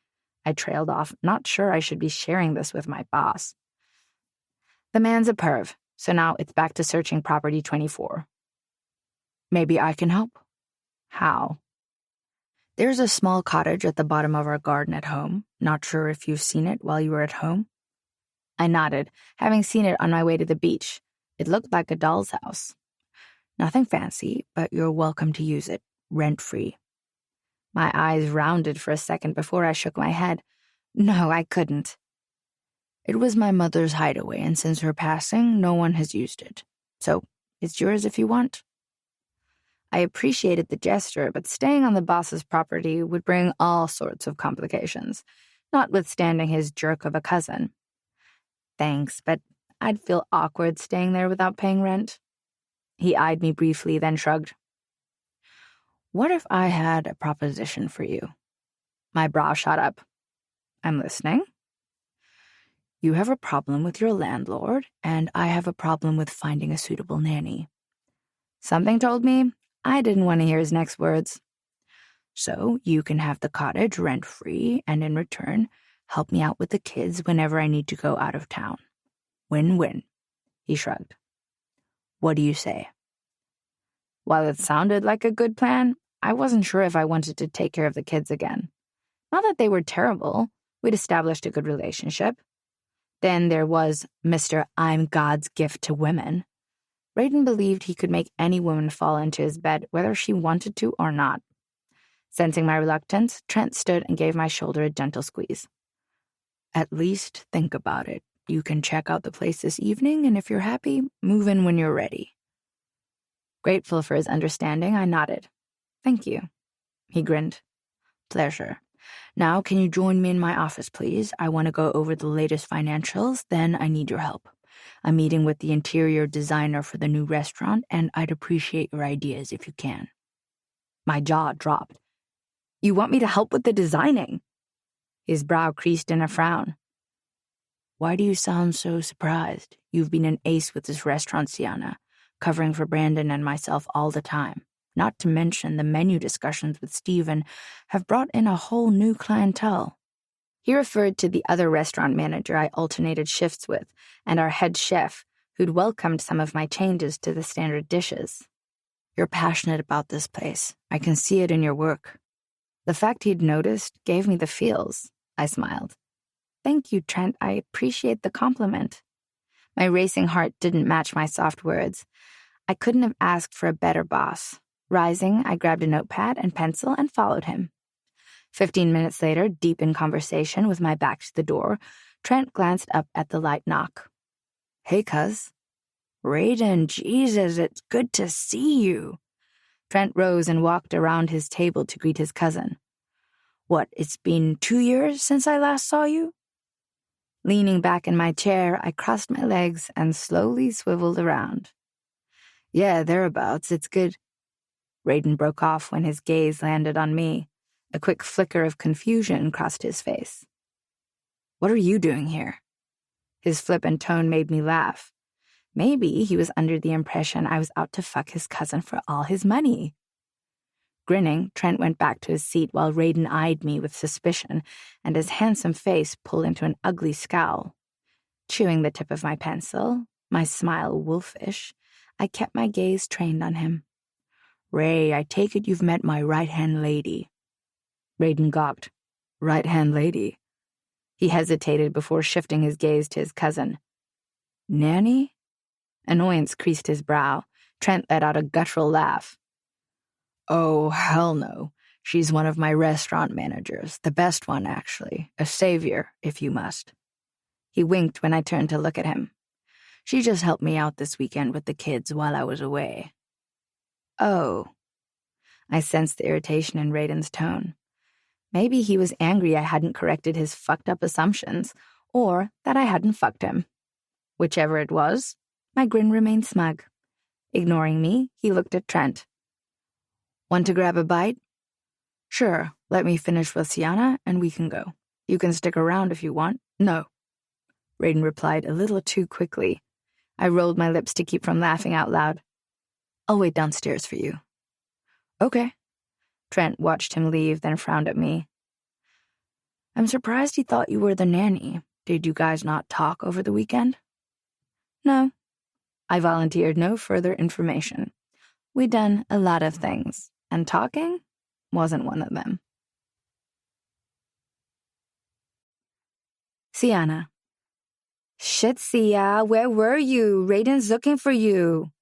I trailed off, not sure I should be sharing this with my boss. The man's a perv, so now it's back to searching property 24. Maybe I can help? How? There's a small cottage at the bottom of our garden at home. Not sure if you've seen it while you were at home. I nodded, having seen it on my way to the beach. It looked like a doll's house. Nothing fancy, but you're welcome to use it, rent-free. My eyes rounded for a second before I shook my head. No, I couldn't. It was my mother's hideaway, and since her passing, no one has used it. So, it's yours if you want. I appreciated the gesture, but staying on the boss's property would bring all sorts of complications, notwithstanding his jerk of a cousin. Thanks, but I'd feel awkward staying there without paying rent. He eyed me briefly, then shrugged. What if I had a proposition for you? My brow shot up. I'm listening. You have a problem with your landlord, and I have a problem with finding a suitable nanny. Something told me I didn't want to hear his next words. So you can have the cottage rent-free, and in return, help me out with the kids whenever I need to go out of town. Win-win. He shrugged. What do you say? While it sounded like a good plan, I wasn't sure if I wanted to take care of the kids again. Not that they were terrible. We'd established a good relationship. Then there was Mr. I'm God's gift to women. Raiden believed he could make any woman fall into his bed, whether she wanted to or not. Sensing my reluctance, Trent stood and gave my shoulder a gentle squeeze. At least think about it. You can check out the place this evening, and if you're happy, move in when you're ready. Grateful for his understanding, I nodded. Thank you. He grinned. Pleasure. Now, can you join me in my office, please? I want to go over the latest financials, then I need your help. I'm meeting with the interior designer for the new restaurant, and I'd appreciate your ideas if you can. My jaw dropped. You want me to help with the designing? His brow creased in a frown. Why do you sound so surprised? You've been an ace with this restaurant, Sienna, covering for Brandon and myself all the time. Not to mention the menu discussions with Stephen have brought in a whole new clientele. He referred to the other restaurant manager I alternated shifts with and our head chef, who'd welcomed some of my changes to the standard dishes. You're passionate about this place. I can see it in your work. The fact he'd noticed gave me the feels. I smiled. Thank you, Trent. I appreciate the compliment. My racing heart didn't match my soft words. I couldn't have asked for a better boss. Rising, I grabbed a notepad and pencil and followed him. 15 minutes later, deep in conversation with my back to the door, Trent glanced up at the light knock. Hey, cuz. Raiden, Jesus, it's good to see you. Trent rose and walked around his table to greet his cousin. What, it's been 2 years since I last saw you? Leaning back in my chair, I crossed my legs and slowly swiveled around. Yeah, thereabouts, it's good. Raiden broke off when his gaze landed on me. A quick flicker of confusion crossed his face. What are you doing here? His flippant tone made me laugh. Maybe he was under the impression I was out to fuck his cousin for all his money. Grinning, Trent went back to his seat while Raiden eyed me with suspicion, and his handsome face pulled into an ugly scowl. Chewing the tip of my pencil, my smile wolfish, I kept my gaze trained on him. Ray, I take it you've met my right-hand lady. Raiden gawked. Right-hand lady? He hesitated before shifting his gaze to his cousin. Nanny? Annoyance creased his brow. Trent let out a guttural laugh. Oh, hell no. She's one of my restaurant managers. The best one, actually. A savior, if you must. He winked when I turned to look at him. She just helped me out this weekend with the kids while I was away. Oh. I sensed the irritation in Raiden's tone. Maybe he was angry I hadn't corrected his fucked-up assumptions, or that I hadn't fucked him. Whichever it was, my grin remained smug. Ignoring me, he looked at Trent. Want to grab a bite? Sure, let me finish with Sienna and we can go. You can stick around if you want. No. Raiden replied a little too quickly. I rolled my lips to keep from laughing out loud. I'll wait downstairs for you. Okay. Trent watched him leave, then frowned at me. I'm surprised he thought you were the nanny. Did you guys not talk over the weekend? No. I volunteered no further information. We'd done a lot of things, and talking wasn't one of them. Sienna. Shit, Sia, where were you? Raiden's looking for you.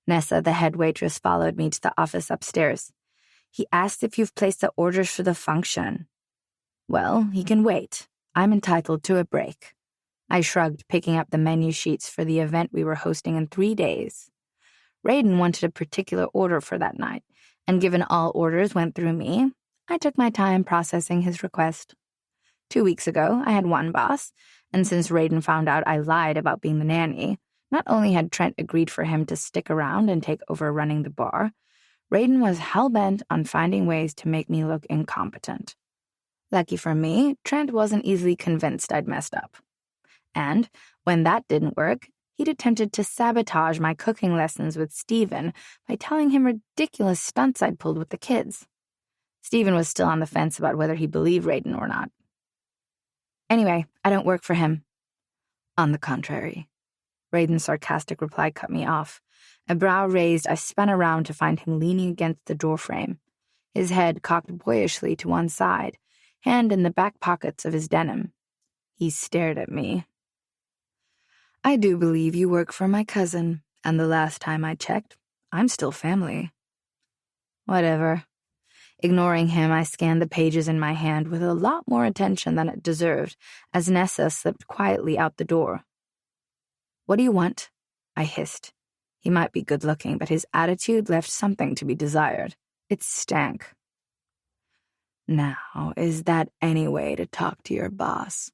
Nessa, the head waitress, followed me to the office upstairs. He asked if you've placed the orders for the function. Well, he can wait. I'm entitled to a break. I shrugged, picking up the menu sheets for the event we were hosting in 3 days. Raiden wanted a particular order for that night, and given all orders went through me, I took my time processing his request. 2 weeks ago, I had one boss, and since Raiden found out I lied about being the nanny, not only had Trent agreed for him to stick around and take over running the bar, Raiden was hell-bent on finding ways to make me look incompetent. Lucky for me, Trent wasn't easily convinced I'd messed up. And when that didn't work, he'd attempted to sabotage my cooking lessons with Stephen by telling him ridiculous stunts I'd pulled with the kids. Stephen was still on the fence about whether he believed Raiden or not. Anyway, I don't work for him. On the contrary. Raiden's sarcastic reply cut me off. A brow raised, I spun around to find him leaning against the doorframe, his head cocked boyishly to one side, hand in the back pockets of his denim. He stared at me. I do believe you work for my cousin, and the last time I checked, I'm still family. Whatever. Ignoring him, I scanned the pages in my hand with a lot more attention than it deserved as Nessa slipped quietly out the door. What do you want? I hissed. He might be good-looking, but his attitude left something to be desired. It stank. Now, is that any way to talk to your boss?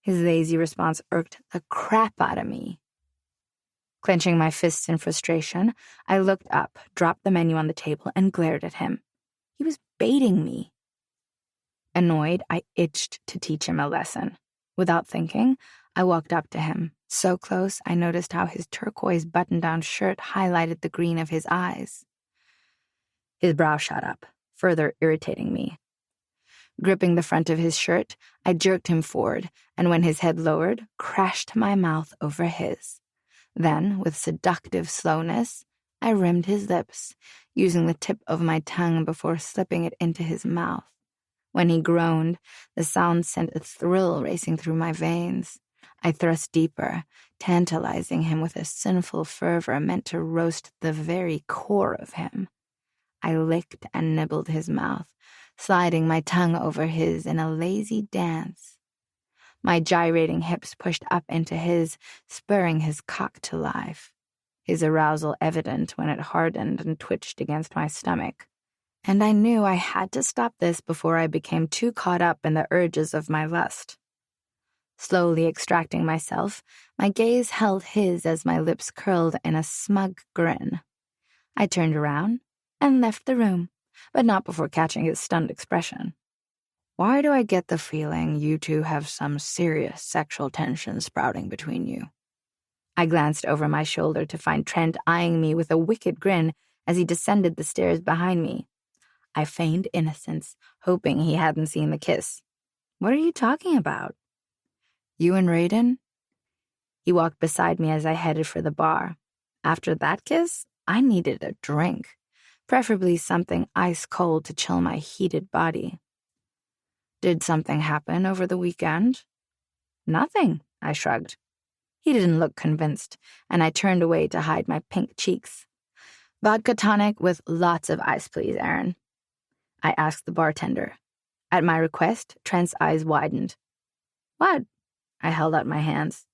His lazy response irked the crap out of me. Clenching my fists in frustration, I looked up, dropped the menu on the table, and glared at him. He was baiting me. Annoyed, I itched to teach him a lesson. Without thinking, I walked up to him. So close, I noticed how his turquoise button-down shirt highlighted the green of his eyes. His brow shot up, further irritating me. Gripping the front of his shirt, I jerked him forward, and when his head lowered, crashed my mouth over his. Then, with seductive slowness, I rimmed his lips, using the tip of my tongue before slipping it into his mouth. When he groaned, the sound sent a thrill racing through my veins. I thrust deeper, tantalizing him with a sinful fervor meant to roast the very core of him. I licked and nibbled his mouth, sliding my tongue over his in a lazy dance. My gyrating hips pushed up into his, spurring his cock to life, his arousal evident when it hardened and twitched against my stomach. And I knew I had to stop this before I became too caught up in the urges of my lust. Slowly extracting myself, my gaze held his as my lips curled in a smug grin. I turned around and left the room, but not before catching his stunned expression. Why do I get the feeling you two have some serious sexual tension sprouting between you? I glanced over my shoulder to find Trent eyeing me with a wicked grin as he descended the stairs behind me. I feigned innocence, hoping he hadn't seen the kiss. What are you talking about? You and Raiden? He walked beside me as I headed for the bar. After that kiss, I needed a drink, preferably something ice cold to chill my heated body. Did something happen over the weekend? Nothing, I shrugged. He didn't look convinced, and I turned away to hide my pink cheeks. Vodka tonic with lots of ice, please, Aaron. I asked the bartender. At my request, Trent's eyes widened. What? I held out my hands.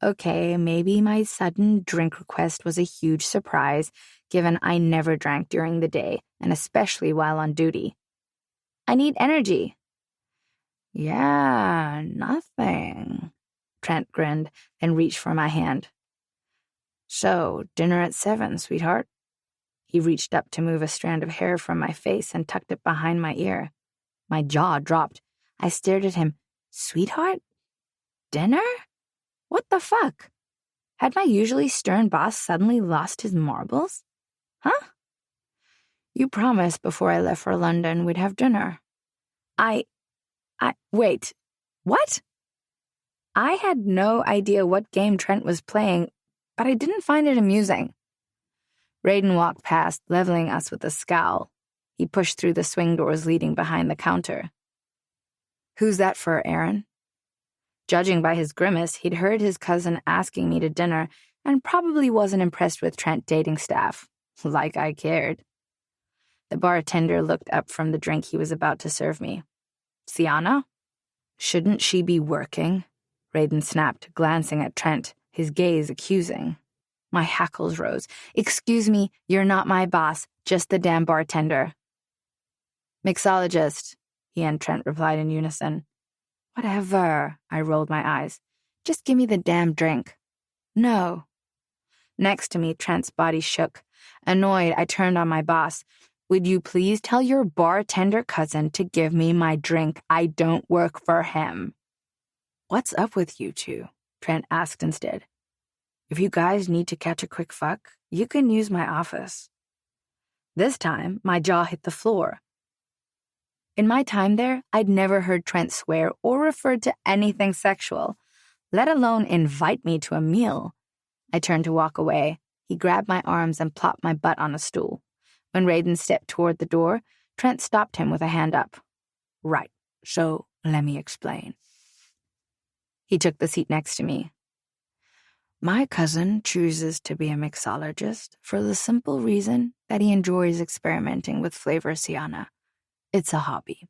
Okay, maybe my sudden drink request was a huge surprise, given I never drank during the day, and especially while on duty. I need energy. Yeah, nothing. Trent grinned, then reached for my hand. So, dinner at 7, sweetheart? He reached up to move a strand of hair from my face and tucked it behind my ear. My jaw dropped. I stared at him. Sweetheart? Dinner? What the fuck? Had my usually stern boss suddenly lost his marbles? Huh? You promised before I left for London we'd have dinner. Wait, what? I had no idea what game Trent was playing, but I didn't find it amusing. Raiden walked past, leveling us with a scowl. He pushed through the swing doors leading behind the counter. Who's that for, Aaron? Judging by his grimace, he'd heard his cousin asking me to dinner and probably wasn't impressed with Trent dating staff. Like I cared. The bartender looked up from the drink he was about to serve me. Sienna? Shouldn't she be working? Raiden snapped, glancing at Trent, his gaze accusing. My hackles rose. Excuse me, you're not my boss, just the damn bartender. Mixologist, he and Trent replied in unison. Whatever, I rolled my eyes. Just give me the damn drink. No. Next to me, Trent's body shook. Annoyed, I turned on my boss. Would you please tell your bartender cousin to give me my drink? I don't work for him. What's up with you two? Trent asked instead. If you guys need to catch a quick fuck, you can use my office. This time, my jaw hit the floor. In my time there, I'd never heard Trent swear or referred to anything sexual, let alone invite me to a meal. I turned to walk away. He grabbed my arms and plopped my butt on a stool. When Raiden stepped toward the door, Trent stopped him with a hand up. Right, so let me explain. He took the seat next to me. My cousin chooses to be a mixologist for the simple reason that he enjoys experimenting with flavor Sienna. It's a hobby.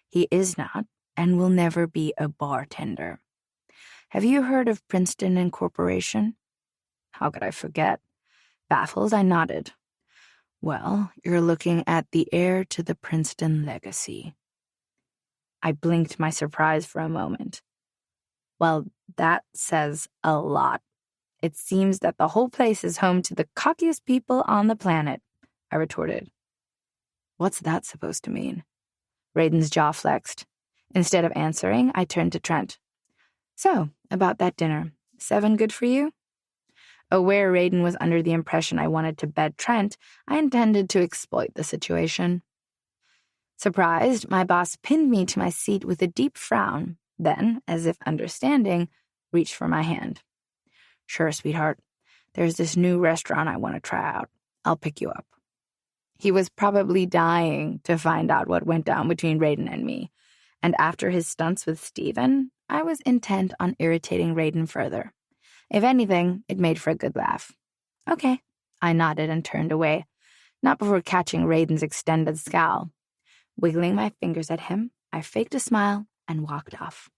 He is not and will never be a bartender. Have you heard of Princeton Incorporation? How could I forget? Baffled, I nodded. Well, you're looking at the heir to the Princeton legacy. I blinked my surprise for a moment. Well, that says a lot. It seems that the whole place is home to the cockiest people on the planet, I retorted. What's that supposed to mean? Raiden's jaw flexed. Instead of answering, I turned to Trent. So, about that dinner. 7 good for you? Aware Raiden was under the impression I wanted to bed Trent, I intended to exploit the situation. Surprised, my boss pinned me to my seat with a deep frown, then, as if understanding, reached for my hand. Sure, sweetheart. There's this new restaurant I want to try out. I'll pick you up. He was probably dying to find out what went down between Raiden and me, and after his stunts with Steven, I was intent on irritating Raiden further. If anything, it made for a good laugh. Okay, I nodded and turned away, not before catching Raiden's extended scowl. Wiggling my fingers at him, I faked a smile and walked off.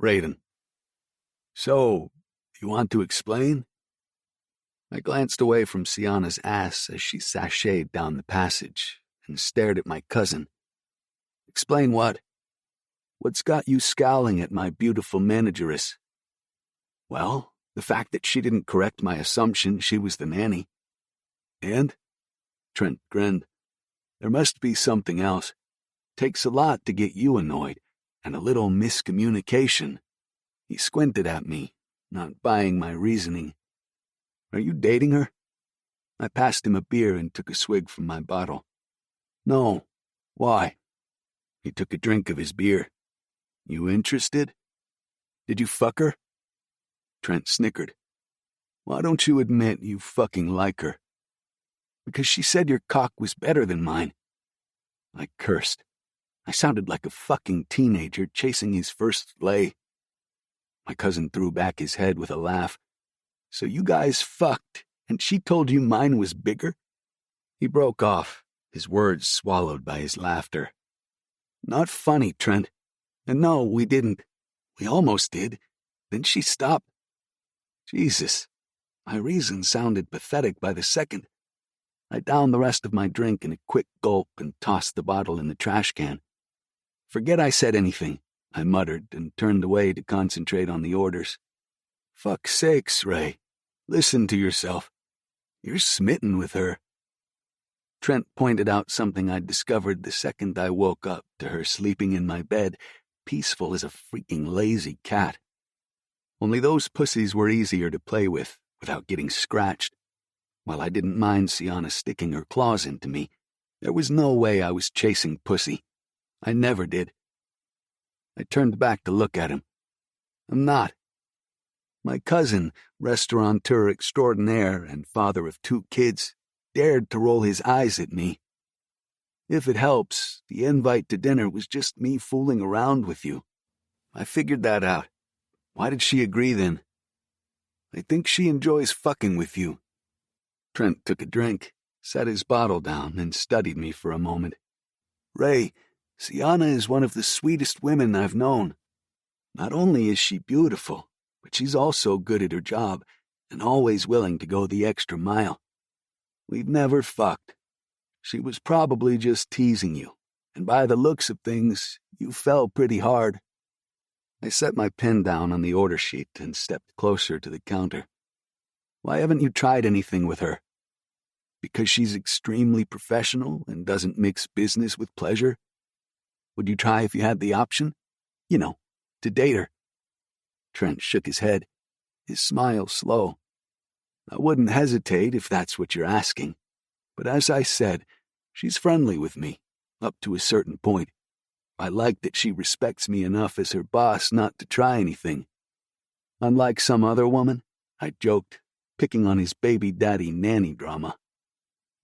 Raiden. So, you want to explain? I glanced away from Sienna's ass as she sashayed down the passage and stared at my cousin. Explain what? What's got you scowling at my beautiful manageress? Well, the fact that she didn't correct my assumption she was the nanny. And? Trent grinned. There must be something else. Takes a lot to get you annoyed, and a little miscommunication. He squinted at me, not buying my reasoning. Are you dating her? I passed him a beer and took a swig from my bottle. No. Why? He took a drink of his beer. You interested? Did you fuck her? Trent snickered. Why don't you admit you fucking like her? Because she said your cock was better than mine. I cursed. I sounded like a fucking teenager chasing his first lay. My cousin threw back his head with a laugh. So you guys fucked, and she told you mine was bigger? He broke off, his words swallowed by his laughter. Not funny, Trent. And no, we didn't. We almost did. Then she stopped. Jesus. My reason sounded pathetic by the second. I downed the rest of my drink in a quick gulp and tossed the bottle in the trash can. Forget I said anything, I muttered and turned away to concentrate on the orders. Fuck's sakes, Ray. Listen to yourself. You're smitten with her. Trent pointed out something I'd discovered the second I woke up to her sleeping in my bed, peaceful as a freaking lazy cat. Only those pussies were easier to play with, without getting scratched. While I didn't mind Sienna sticking her claws into me, there was no way I was chasing pussy. I never did. I turned back to look at him. I'm not. My cousin, restaurateur extraordinaire and father of 2 kids, dared to roll his eyes at me. If it helps, the invite to dinner was just me fooling around with you. I figured that out. Why did she agree then? I think she enjoys fucking with you. Trent took a drink, set his bottle down, and studied me for a moment. Ray, Sienna is one of the sweetest women I've known. Not only is she beautiful, but she's also good at her job and always willing to go the extra mile. We've never fucked. She was probably just teasing you, and by the looks of things, you fell pretty hard. I set my pen down on the order sheet and stepped closer to the counter. Why haven't you tried anything with her? Because she's extremely professional and doesn't mix business with pleasure? Would you try if you had the option? You know, to date her. Trent shook his head, his smile slow. I wouldn't hesitate if that's what you're asking. But as I said, she's friendly with me, up to a certain point. I like that she respects me enough as her boss not to try anything. Unlike some other woman, I joked, picking on his baby daddy nanny drama.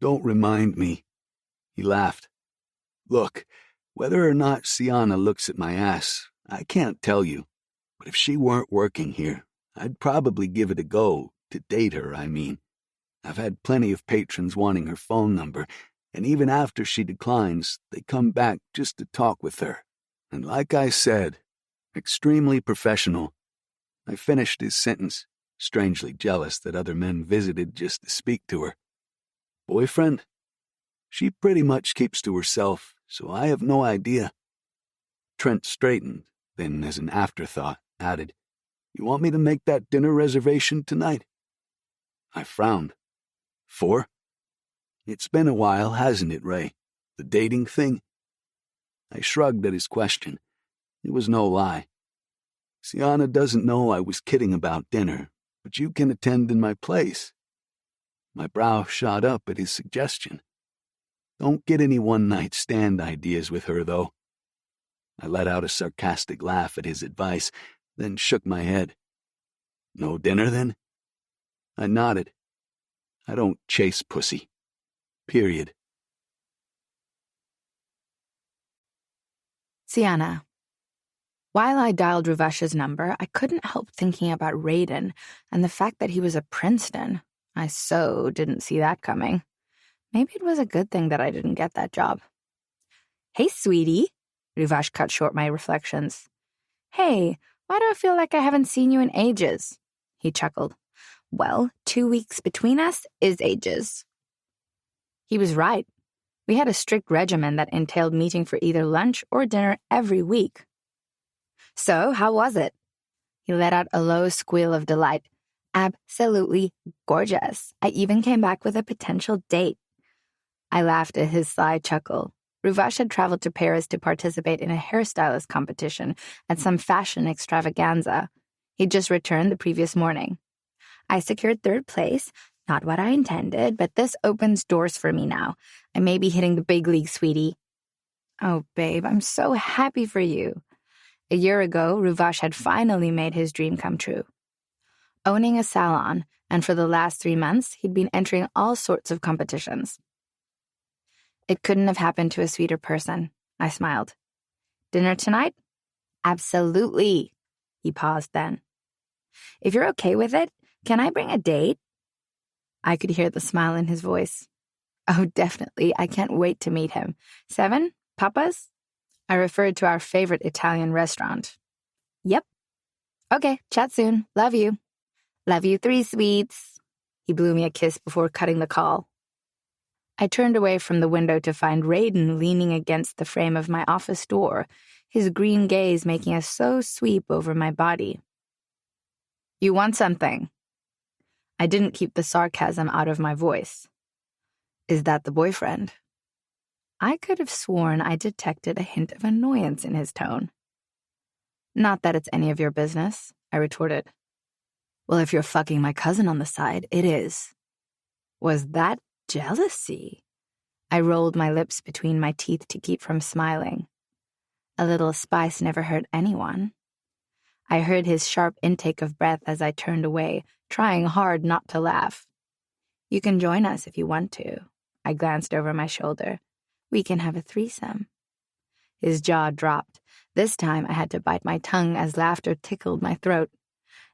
Don't remind me. He laughed. Look, whether or not Sienna looks at my ass, I can't tell you. But if she weren't working here, I'd probably give it a go, to date her, I mean. I've had plenty of patrons wanting her phone number, and even after she declines, they come back just to talk with her. And like I said, extremely professional. I finished his sentence, strangely jealous that other men visited just to speak to her. Boyfriend? She pretty much keeps to herself, so I have no idea. Trent straightened, then as an afterthought, added, You want me to make that dinner reservation tonight? I frowned. 4? It's been a while, hasn't it, Ray? The dating thing? I shrugged at his question. It was no lie. Sienna doesn't know I was kidding about dinner, but you can attend in my place. My brow shot up at his suggestion. Don't get any one-night stand ideas with her, though. I let out a sarcastic laugh at his advice, then shook my head. No dinner, then? I nodded. I don't chase pussy. Period. Sienna. While I dialed Ruvesh's number, I couldn't help thinking about Raiden and the fact that he was a Princeton. I so didn't see that coming. Maybe it was a good thing that I didn't get that job. Hey, sweetie. Ruvesh cut short my reflections. Hey, why do I feel like I haven't seen you in ages? He chuckled. Well, 2 weeks between us is ages. He was right. We had a strict regimen that entailed meeting for either lunch or dinner every week. So, how was it? He let out a low squeal of delight. Absolutely gorgeous. I even came back with a potential date. I laughed at his sly chuckle. Ruvesh had traveled to Paris to participate in a hairstylist competition at some fashion extravaganza. He'd just returned the previous morning. I secured 3rd place. Not what I intended, but this opens doors for me now. I may be hitting the big league, sweetie. Oh, babe, I'm so happy for you. A year ago, Ruvesh had finally made his dream come true. Owning a salon, and for the last 3 months, he'd been entering all sorts of competitions. It couldn't have happened to a sweeter person, I smiled. Dinner tonight? Absolutely. He paused then. If you're okay with it, can I bring a date? I could hear the smile in his voice. Oh, definitely. I can't wait to meet him. 7? Papa's? I referred to our favorite Italian restaurant. Yep. Okay, chat soon. Love you. Love you 3, sweets. He blew me a kiss before cutting the call. I turned away from the window to find Raiden leaning against the frame of my office door, his green gaze making a slow sweep over my body. You want something? I didn't keep the sarcasm out of my voice. Is that the boyfriend? I could have sworn I detected a hint of annoyance in his tone. Not that it's any of your business, I retorted. Well, if you're fucking my cousin on the side, it is. Was that jealousy? I rolled my lips between my teeth to keep from smiling. A little spice never hurt anyone. I heard his sharp intake of breath as I turned away, trying hard not to laugh. You can join us if you want to. I glanced over my shoulder. We can have a threesome. His jaw dropped. This time I had to bite my tongue as laughter tickled my throat.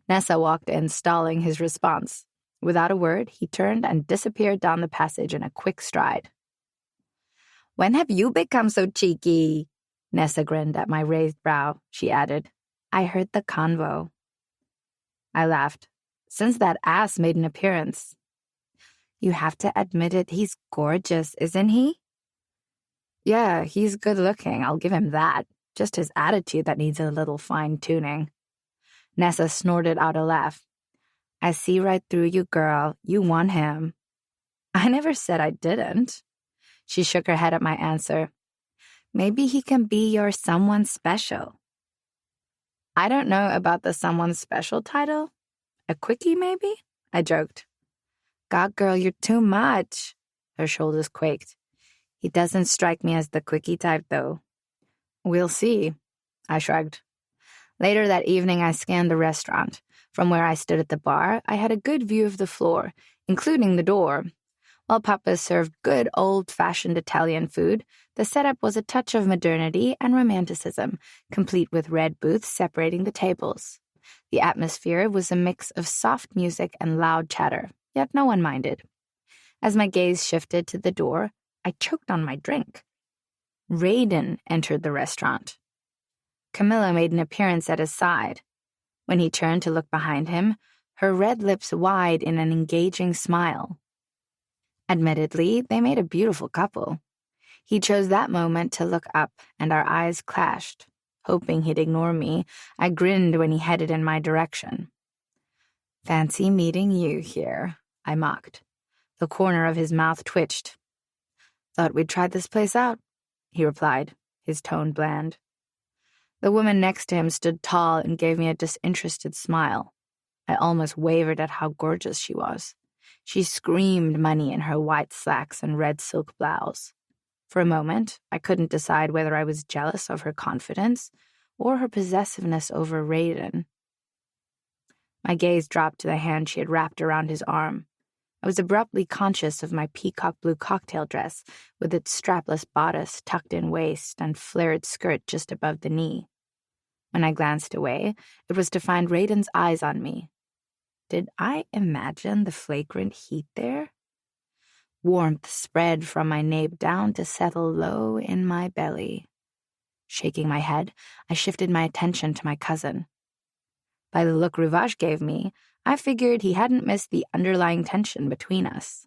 Nessa walked in, stalling his response. Without a word, he turned and disappeared down the passage in a quick stride. When have you become so cheeky? Nessa grinned at my raised brow. She added, I heard the convo. I laughed. Since that ass made an appearance. You have to admit it, he's gorgeous, isn't he? Yeah, he's good looking, I'll give him that. Just his attitude that needs a little fine-tuning. Nessa snorted out a laugh. I see right through you, girl. You want him. I never said I didn't. She shook her head at my answer. Maybe he can be your someone special. I don't know about the someone special title. A quickie, maybe? I joked. God, girl, you're too much. Her shoulders quaked. He doesn't strike me as the quickie type, though. We'll see. I shrugged. Later that evening, I scanned the restaurant. From where I stood at the bar, I had a good view of the floor, including the door. While Papa served good old-fashioned Italian food, the setup was a touch of modernity and romanticism, complete with red booths separating the tables. The atmosphere was a mix of soft music and loud chatter, yet no one minded. As my gaze shifted to the door, I choked on my drink. Raiden entered the restaurant. Camilla made an appearance at his side. When he turned to look behind him, her red lips wide in an engaging smile. Admittedly, they made a beautiful couple. He chose that moment to look up, and our eyes clashed. Hoping he'd ignore me, I grinned when he headed in my direction. Fancy meeting you here, I mocked. The corner of his mouth twitched. Thought we'd try this place out, he replied, his tone bland. The woman next to him stood tall and gave me a disinterested smile. I almost wavered at how gorgeous she was. She screamed money in her white slacks and red silk blouse. For a moment, I couldn't decide whether I was jealous of her confidence or her possessiveness over Raiden. My gaze dropped to the hand she had wrapped around his arm. I was abruptly conscious of my peacock blue cocktail dress with its strapless bodice, tucked-in waist, and flared skirt just above the knee. When I glanced away, it was to find Raiden's eyes on me. Did I imagine the flagrant heat there? Warmth spread from my nape down to settle low in my belly. Shaking my head, I shifted my attention to my cousin. By the look Ruvash gave me, I figured he hadn't missed the underlying tension between us.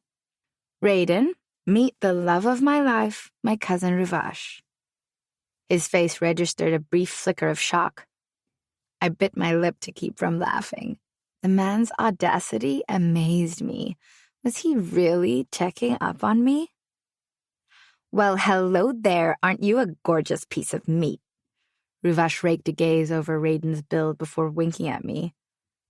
Raiden, meet the love of my life, my cousin Ruvash. His face registered a brief flicker of shock. I bit my lip to keep from laughing. The man's audacity amazed me. Was he really checking up on me? Well, hello there. Aren't you a gorgeous piece of meat? Ruvash raked a gaze over Raiden's build before winking at me.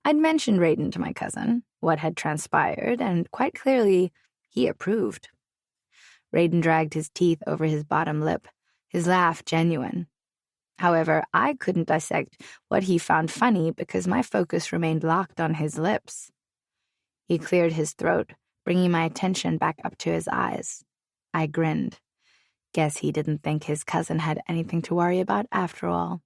I'd mentioned Raiden to my cousin, what had transpired, and quite clearly, he approved. Raiden dragged his teeth over his bottom lip, his laugh genuine. However, I couldn't dissect what he found funny because my focus remained locked on his lips. He cleared his throat, bringing my attention back up to his eyes. I grinned. Guess he didn't think his cousin had anything to worry about after all.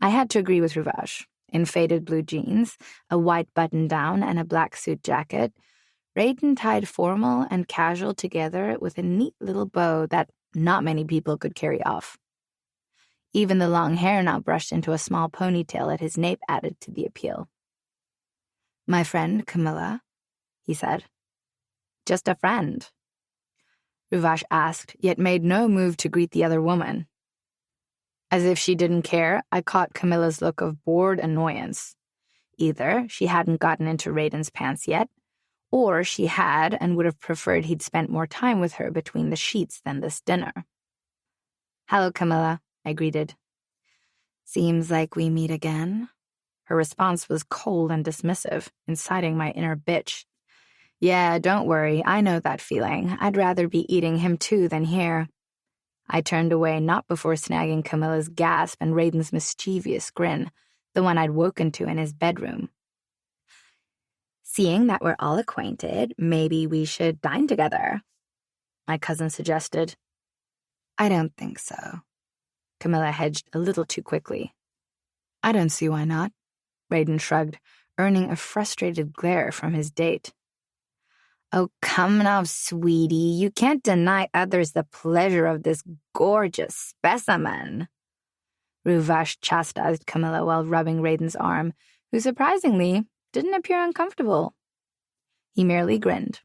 I had to agree with Ruvash. In faded blue jeans, a white button-down, and a black suit jacket, Raiden tied formal and casual together with a neat little bow that not many people could carry off. Even the long hair now brushed into a small ponytail at his nape added to the appeal. My friend, Camilla, he said. Just a friend. Ruvash asked, yet made no move to greet the other woman. As if she didn't care, I caught Camilla's look of bored annoyance. Either she hadn't gotten into Raiden's pants yet, or she had and would have preferred he'd spent more time with her between the sheets than this dinner. Hello, Camilla, I greeted. Seems like we meet again. Her response was cold and dismissive, inciting my inner bitch. Yeah, don't worry, I know that feeling. I'd rather be eating him too than here. I turned away not before snagging Camilla's gasp and Raiden's mischievous grin, the one I'd woken to in his bedroom. Seeing that we're all acquainted, maybe we should dine together, my cousin suggested. I don't think so. Camilla hedged a little too quickly. I don't see why not, Raiden shrugged, earning a frustrated glare from his date. Oh, come now, sweetie. You can't deny others the pleasure of this gorgeous specimen. Ruvash chastised Camilla while rubbing Raiden's arm, who surprisingly didn't appear uncomfortable. He merely grinned.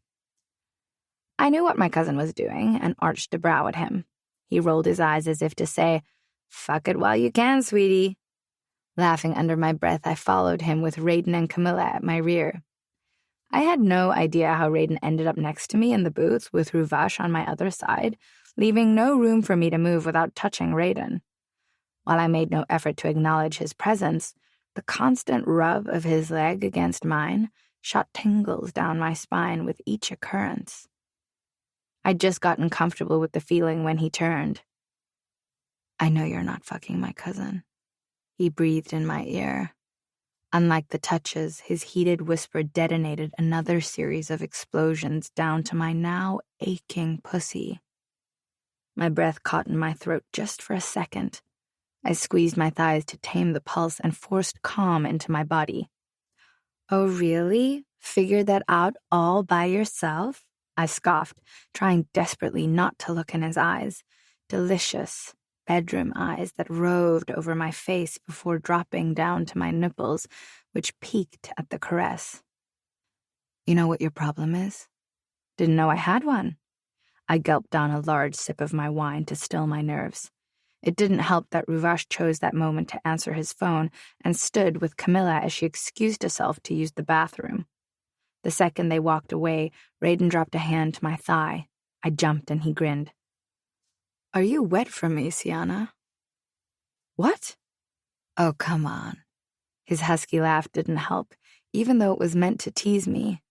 I knew what my cousin was doing and arched a brow at him. He rolled his eyes as if to say, fuck it while you can, sweetie. Laughing under my breath, I followed him with Raiden and Camilla at my rear. I had no idea how Raiden ended up next to me in the booth with Ruvash on my other side, leaving no room for me to move without touching Raiden. While I made no effort to acknowledge his presence, the constant rub of his leg against mine shot tingles down my spine with each occurrence. I'd just gotten comfortable with the feeling when he turned. I know you're not fucking my cousin, he breathed in my ear. Unlike the touches, his heated whisper detonated another series of explosions down to my now aching pussy. My breath caught in my throat just for a second. I squeezed my thighs to tame the pulse and forced calm into my body. Oh, really? Figured that out all by yourself? I scoffed, trying desperately not to look in his eyes. Delicious bedroom eyes that roved over my face before dropping down to my nipples, which peaked at the caress. You know what your problem is? Didn't know I had one. I gulped down a large sip of my wine to still my nerves. It didn't help that Ruvash chose that moment to answer his phone and stood with Camilla as she excused herself to use the bathroom. The second they walked away, Raiden dropped a hand to my thigh. I jumped and he grinned. Are you wet for me, Sienna? What? Oh, come on. His husky laugh didn't help, even though it was meant to tease me.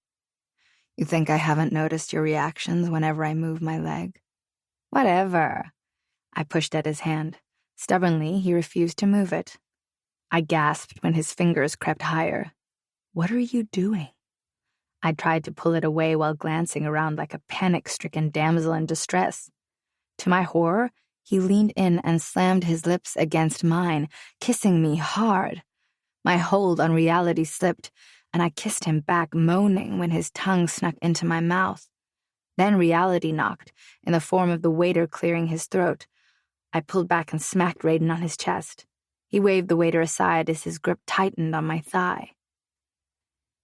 You think I haven't noticed your reactions whenever I move my leg? Whatever. I pushed at his hand. Stubbornly, he refused to move it. I gasped when his fingers crept higher. What are you doing? I tried to pull it away while glancing around like a panic-stricken damsel in distress. To my horror, he leaned in and slammed his lips against mine, kissing me hard. My hold on reality slipped, and I kissed him back, moaning when his tongue snuck into my mouth. Then reality knocked, in the form of the waiter clearing his throat. I pulled back and smacked Raiden on his chest. He waved the waiter aside as his grip tightened on my thigh.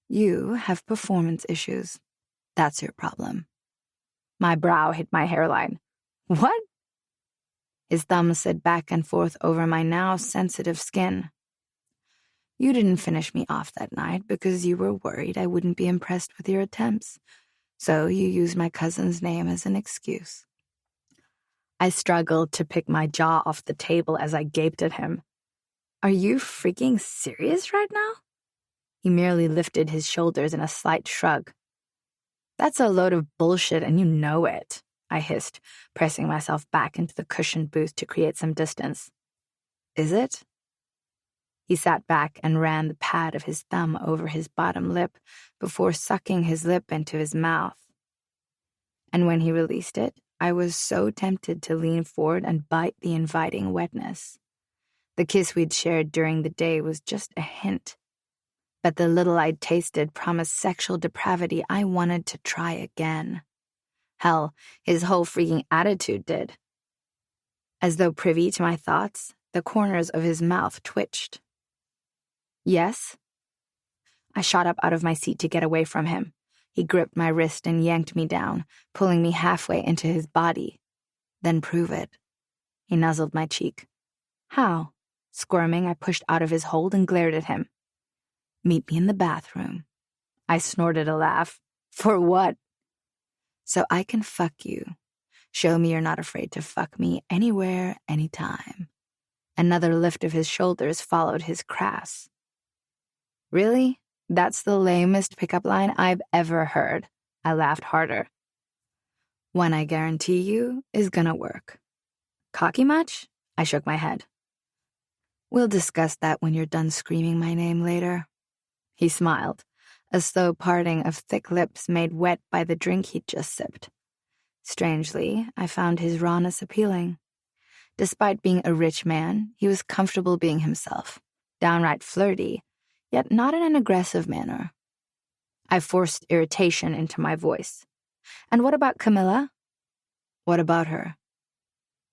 You have performance issues. That's your problem. My brow hit my hairline. What? His thumb slid back and forth over my now sensitive skin. You didn't finish me off that night because you were worried I wouldn't be impressed with your attempts, so you used my cousin's name as an excuse. I struggled to pick my jaw off the table as I gaped at him. Are you freaking serious right now? He merely lifted his shoulders in a slight shrug. That's a load of bullshit and you know it, I hissed, pressing myself back into the cushioned booth to create some distance. Is it? He sat back and ran the pad of his thumb over his bottom lip before sucking his lip into his mouth. And when he released it, I was so tempted to lean forward and bite the inviting wetness. The kiss we'd shared during the day was just a hint. But the little I'd tasted promised sexual depravity I wanted to try again. Hell, his whole freaking attitude did. As though privy to my thoughts, the corners of his mouth twitched. Yes? I shot up out of my seat to get away from him. He gripped my wrist and yanked me down, pulling me halfway into his body. Then prove it. He nuzzled my cheek. How? Squirming, I pushed out of his hold and glared at him. Meet me in the bathroom. I snorted a laugh. For what? So I can fuck you. Show me you're not afraid to fuck me anywhere, anytime. Another lift of his shoulders followed his crass. Really? That's the lamest pickup line I've ever heard. I laughed harder. One I guarantee you is gonna work. Cocky much? I shook my head. We'll discuss that when you're done screaming my name later. He smiled, a slow parting of thick lips made wet by the drink he'd just sipped. Strangely, I found his rawness appealing. Despite being a rich man, he was comfortable being himself, downright flirty, yet not in an aggressive manner. I forced irritation into my voice. And what about Camilla? What about her?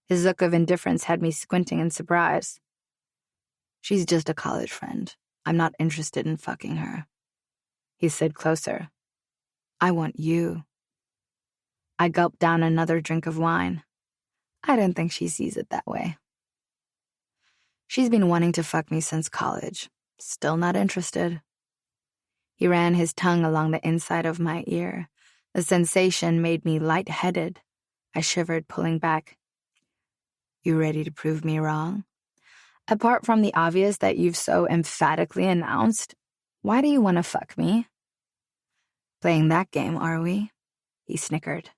His look of indifference had me squinting in surprise. She's just a college friend. I'm not interested in fucking her. He slid closer. I want you. I gulped down another drink of wine. I don't think she sees it that way. She's been wanting to fuck me since college. Still not interested. He ran his tongue along the inside of my ear. The sensation made me lightheaded. I shivered, pulling back. You ready to prove me wrong? Apart from the obvious that you've so emphatically announced, why do you want to fuck me? Playing that game, are we? He snickered.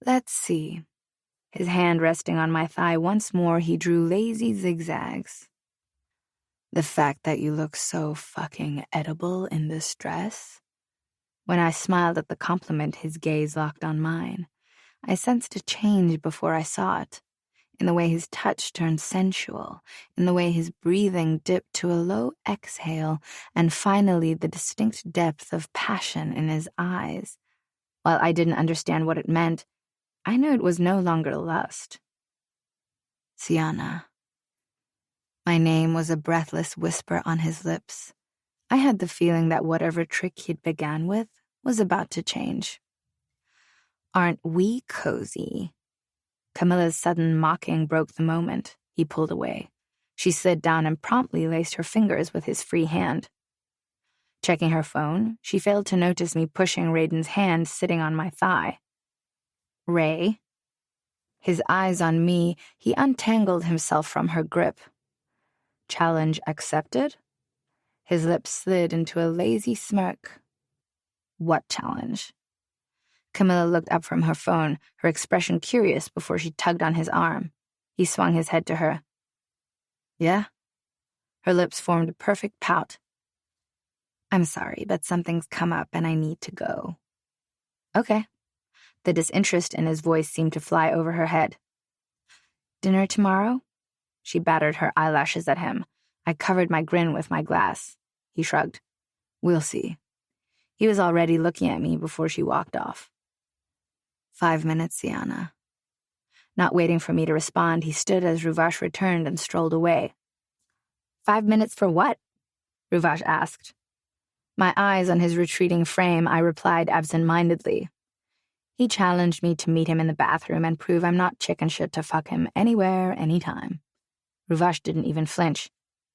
Let's see. His hand resting on my thigh once more, he drew lazy zigzags. The fact that you look so fucking edible in this dress. When I smiled at the compliment, his gaze locked on mine. I sensed a change before I saw it. In the way his touch turned sensual, in the way his breathing dipped to a low exhale, and finally the distinct depth of passion in his eyes. While I didn't understand what it meant, I knew it was no longer lust. Sienna. My name was a breathless whisper on his lips. I had the feeling that whatever trick he'd began with was about to change. Aren't we cozy? Camilla's sudden mocking broke the moment. He pulled away. She slid down and promptly laced her fingers with his free hand. Checking her phone, she failed to notice me pushing Raiden's hand sitting on my thigh. Ray? His eyes on me, he untangled himself from her grip. Challenge accepted? His lips slid into a lazy smirk. What challenge? Camilla looked up from her phone, her expression curious before she tugged on his arm. He swung his head to her. Yeah? Her lips formed a perfect pout. I'm sorry, but something's come up and I need to go. Okay. The disinterest in his voice seemed to fly over her head. Dinner tomorrow? She battered her eyelashes at him. I covered my grin with my glass. He shrugged. We'll see. He was already looking at me before she walked off. 5 minutes, Sienna. Not waiting for me to respond, he stood as Ruvash returned and strolled away. 5 minutes for what? Ruvash asked. My eyes on his retreating frame, I replied absent-mindedly. He challenged me to meet him in the bathroom and prove I'm not chicken shit to fuck him anywhere, anytime. Ruvash didn't even flinch.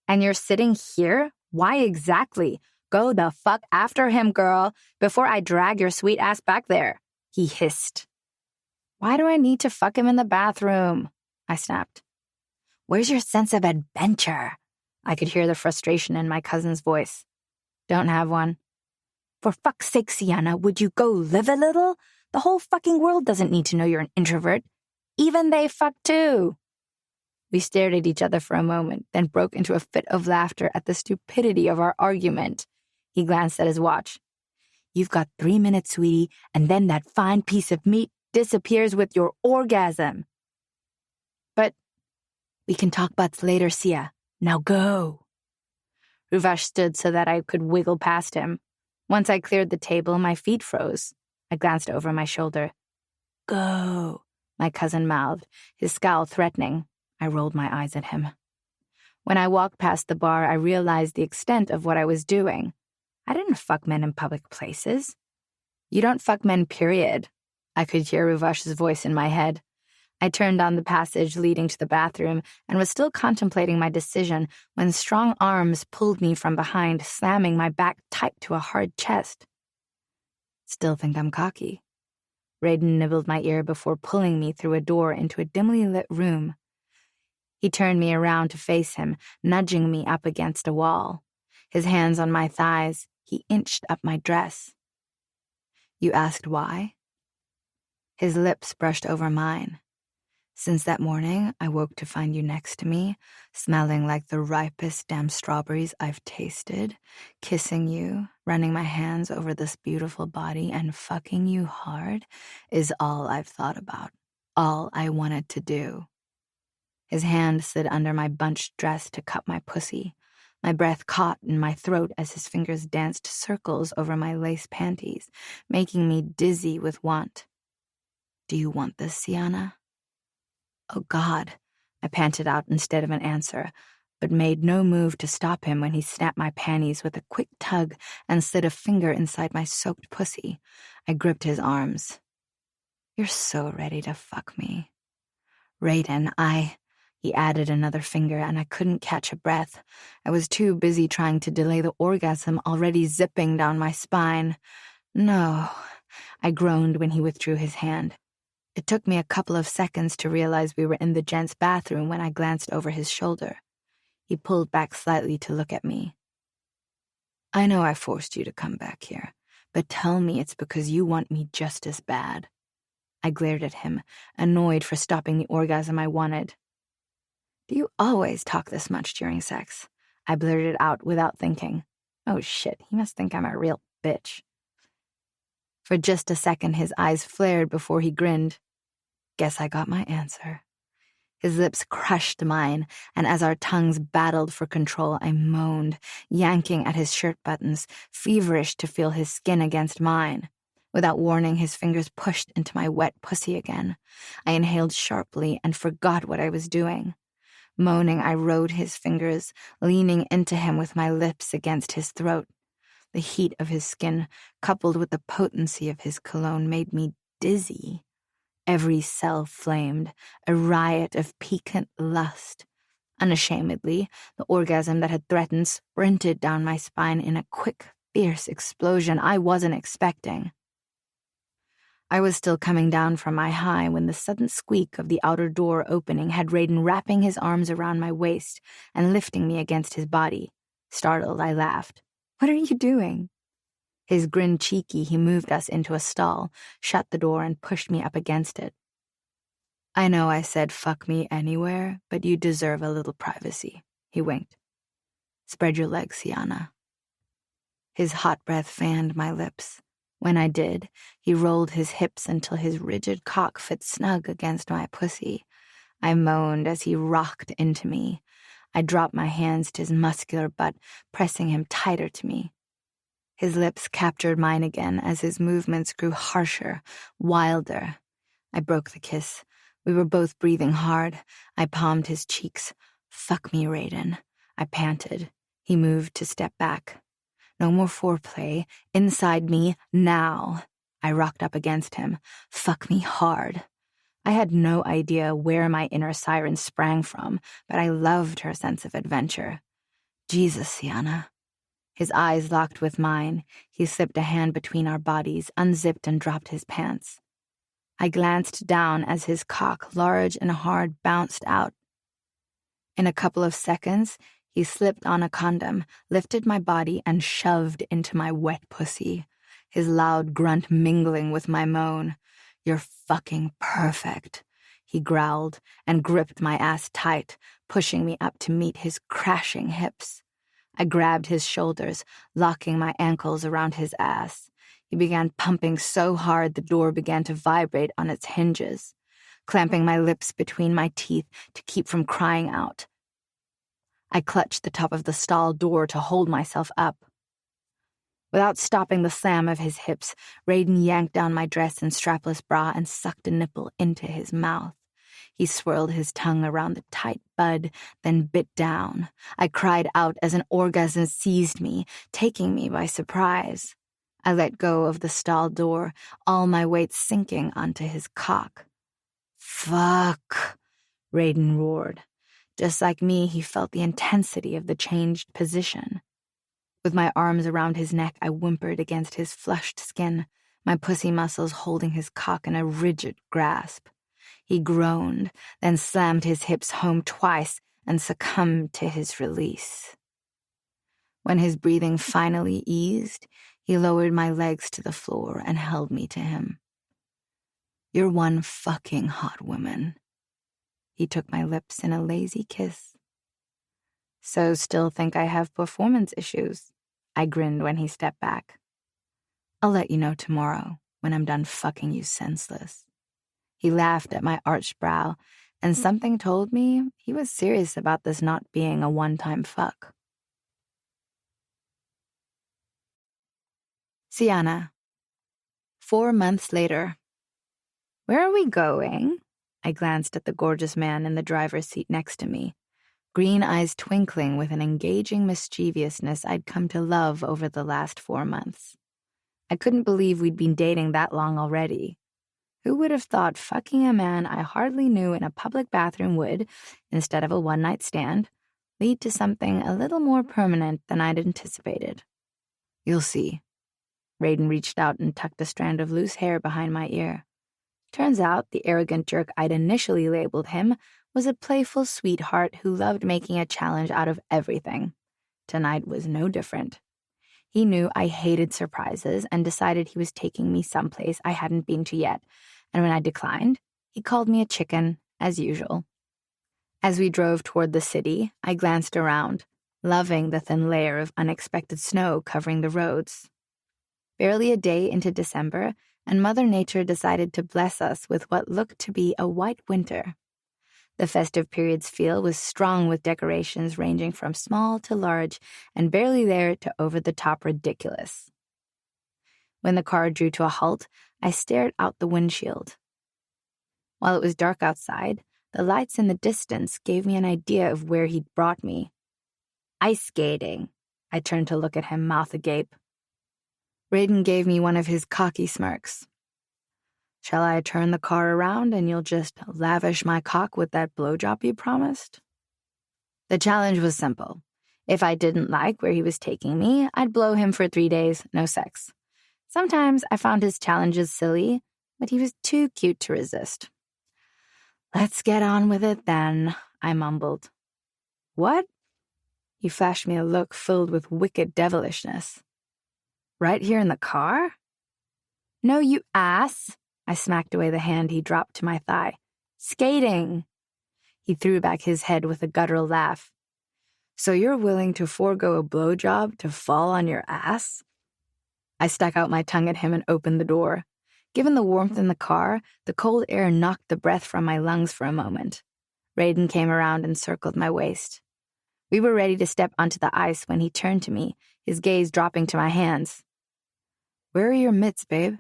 And you're sitting here? Why exactly? Go the fuck after him, girl, before I drag your sweet ass back there, he hissed. Why do I need to fuck him in the bathroom? I snapped. Where's your sense of adventure? I could hear the frustration in my cousin's voice. Don't have one. For fuck's sake, Sienna, would you go live a little? The whole fucking world doesn't need to know you're an introvert. Even they fuck too. We stared at each other for a moment, then broke into a fit of laughter at the stupidity of our argument. He glanced at his watch. You've got 3 minutes, sweetie, and then that fine piece of meat disappears with your orgasm. But we can talk butts later, Sia. Now go. Ruvash stood so that I could wiggle past him. Once I cleared the table, my feet froze. I glanced over my shoulder. Go, my cousin mouthed, his scowl threatening. I rolled my eyes at him. When I walked past the bar, I realized the extent of what I was doing. I didn't fuck men in public places. You don't fuck men, period. I could hear Ruvash's voice in my head. I turned down the passage leading to the bathroom and was still contemplating my decision when strong arms pulled me from behind, slamming my back tight to a hard chest. Still think I'm cocky. Raiden nibbled my ear before pulling me through a door into a dimly lit room. He turned me around to face him, nudging me up against a wall. His hands on my thighs, he inched up my dress. You asked why? His lips brushed over mine. Since that morning, I woke to find you next to me, smelling like the ripest damn strawberries I've tasted, kissing you, running my hands over this beautiful body, and fucking you hard is all I've thought about, all I wanted to do. His hand slid under my bunched dress to cup my pussy. My breath caught in my throat as his fingers danced circles over my lace panties, making me dizzy with want. Do you want this, Sienna? Oh, God, I panted out instead of an answer, but made no move to stop him when he snapped my panties with a quick tug and slid a finger inside my soaked pussy. I gripped his arms. You're so ready to fuck me. Raiden, He added another finger, and I couldn't catch a breath. I was too busy trying to delay the orgasm already zipping down my spine. No, I groaned when he withdrew his hand. It took me a couple of seconds to realize we were in the gents' bathroom when I glanced over his shoulder. He pulled back slightly to look at me. I know I forced you to come back here, but tell me it's because you want me just as bad. I glared at him, annoyed for stopping the orgasm I wanted. Do you always talk this much during sex? I blurted out without thinking. Oh shit, he must think I'm a real bitch. For just a second, his eyes flared before he grinned. Guess I got my answer. His lips crushed mine, and as our tongues battled for control, I moaned, yanking at his shirt buttons, feverish to feel his skin against mine. Without warning, his fingers pushed into my wet pussy again. I inhaled sharply and forgot what I was doing. Moaning, I rode his fingers, leaning into him with my lips against his throat. The heat of his skin, coupled with the potency of his cologne, made me dizzy. Every cell flamed, a riot of piquant lust. Unashamedly, the orgasm that had threatened sprinted down my spine in a quick, fierce explosion I wasn't expecting. I was still coming down from my high when the sudden squeak of the outer door opening had Raiden wrapping his arms around my waist and lifting me against his body. Startled, I laughed. "What are you doing?" His grin cheeky, he moved us into a stall, shut the door, and pushed me up against it. "I know I said fuck me anywhere, but you deserve a little privacy," he winked. "Spread your legs, Sienna." His hot breath fanned my lips. When I did, he rolled his hips until his rigid cock fit snug against my pussy. I moaned as he rocked into me. I dropped my hands to his muscular butt, pressing him tighter to me. His lips captured mine again as his movements grew harsher, wilder. I broke the kiss. We were both breathing hard. I palmed his cheeks. "Fuck me, Raiden," I panted. He moved to step back. "No more foreplay. Inside me, now." I rocked up against him. "Fuck me hard." I had no idea where my inner siren sprang from, but I loved her sense of adventure. "Jesus, Sienna." His eyes locked with mine. He slipped a hand between our bodies, unzipped and dropped his pants. I glanced down as his cock, large and hard, bounced out. In a couple of seconds, he slipped on a condom, lifted my body, and shoved into my wet pussy, his loud grunt mingling with my moan. "You're fucking perfect," he growled and gripped my ass tight, pushing me up to meet his crashing hips. I grabbed his shoulders, locking my ankles around his ass. He began pumping so hard the door began to vibrate on its hinges, clamping my lips between my teeth to keep from crying out. I clutched the top of the stall door to hold myself up. Without stopping the slam of his hips, Raiden yanked down my dress and strapless bra and sucked a nipple into his mouth. He swirled his tongue around the tight bud, then bit down. I cried out as an orgasm seized me, taking me by surprise. I let go of the stall door, all my weight sinking onto his cock. "Fuck," Raiden roared. Just like me, he felt the intensity of the changed position. With my arms around his neck, I whimpered against his flushed skin, my pussy muscles holding his cock in a rigid grasp. He groaned, then slammed his hips home twice and succumbed to his release. When his breathing finally eased, he lowered my legs to the floor and held me to him. "You're one fucking hot woman." He took my lips in a lazy kiss. "So still think I have performance issues?" I grinned when he stepped back. "I'll let you know tomorrow when I'm done fucking you senseless." He laughed at my arched brow, and something told me he was serious about this not being a one-time fuck. Sienna. 4 months later. "Where are we going?" I glanced at the gorgeous man in the driver's seat next to me, green eyes twinkling with an engaging mischievousness I'd come to love over the last 4 months. I couldn't believe we'd been dating that long already. Who would have thought fucking a man I hardly knew in a public bathroom would, instead of a one-night stand, lead to something a little more permanent than I'd anticipated? "You'll see." Raiden reached out and tucked a strand of loose hair behind my ear. Turns out the arrogant jerk I'd initially labeled him was a playful sweetheart who loved making a challenge out of everything. Tonight was no different. He knew I hated surprises and decided he was taking me someplace I hadn't been to yet, and when I declined, he called me a chicken, as usual. As we drove toward the city, I glanced around, loving the thin layer of unexpected snow covering the roads. Barely a day into December, and Mother Nature decided to bless us with what looked to be a white winter. The festive period's feel was strong with decorations ranging from small to large and barely there to over-the-top ridiculous. When the car drew to a halt, I stared out the windshield. While it was dark outside, the lights in the distance gave me an idea of where he'd brought me. "Ice skating." I turned to look at him, mouth agape. Raiden gave me one of his cocky smirks. "Shall I turn the car around and you'll just lavish my cock with that blowjob you promised?" The challenge was simple. If I didn't like where he was taking me, I'd blow him for 3 days, no sex. Sometimes I found his challenges silly, but he was too cute to resist. "Let's get on with it then," I mumbled. "What?" He flashed me a look filled with wicked devilishness. "Right here in the car?" "No, you ass." I smacked away the hand he dropped to my thigh. "Skating." He threw back his head with a guttural laugh. "So you're willing to forego a blowjob to fall on your ass?" I stuck out my tongue at him and opened the door. Given the warmth in the car, the cold air knocked the breath from my lungs for a moment. Raiden came around and circled my waist. We were ready to step onto the ice when he turned to me, his gaze dropping to my hands. "Where are your mitts, babe?"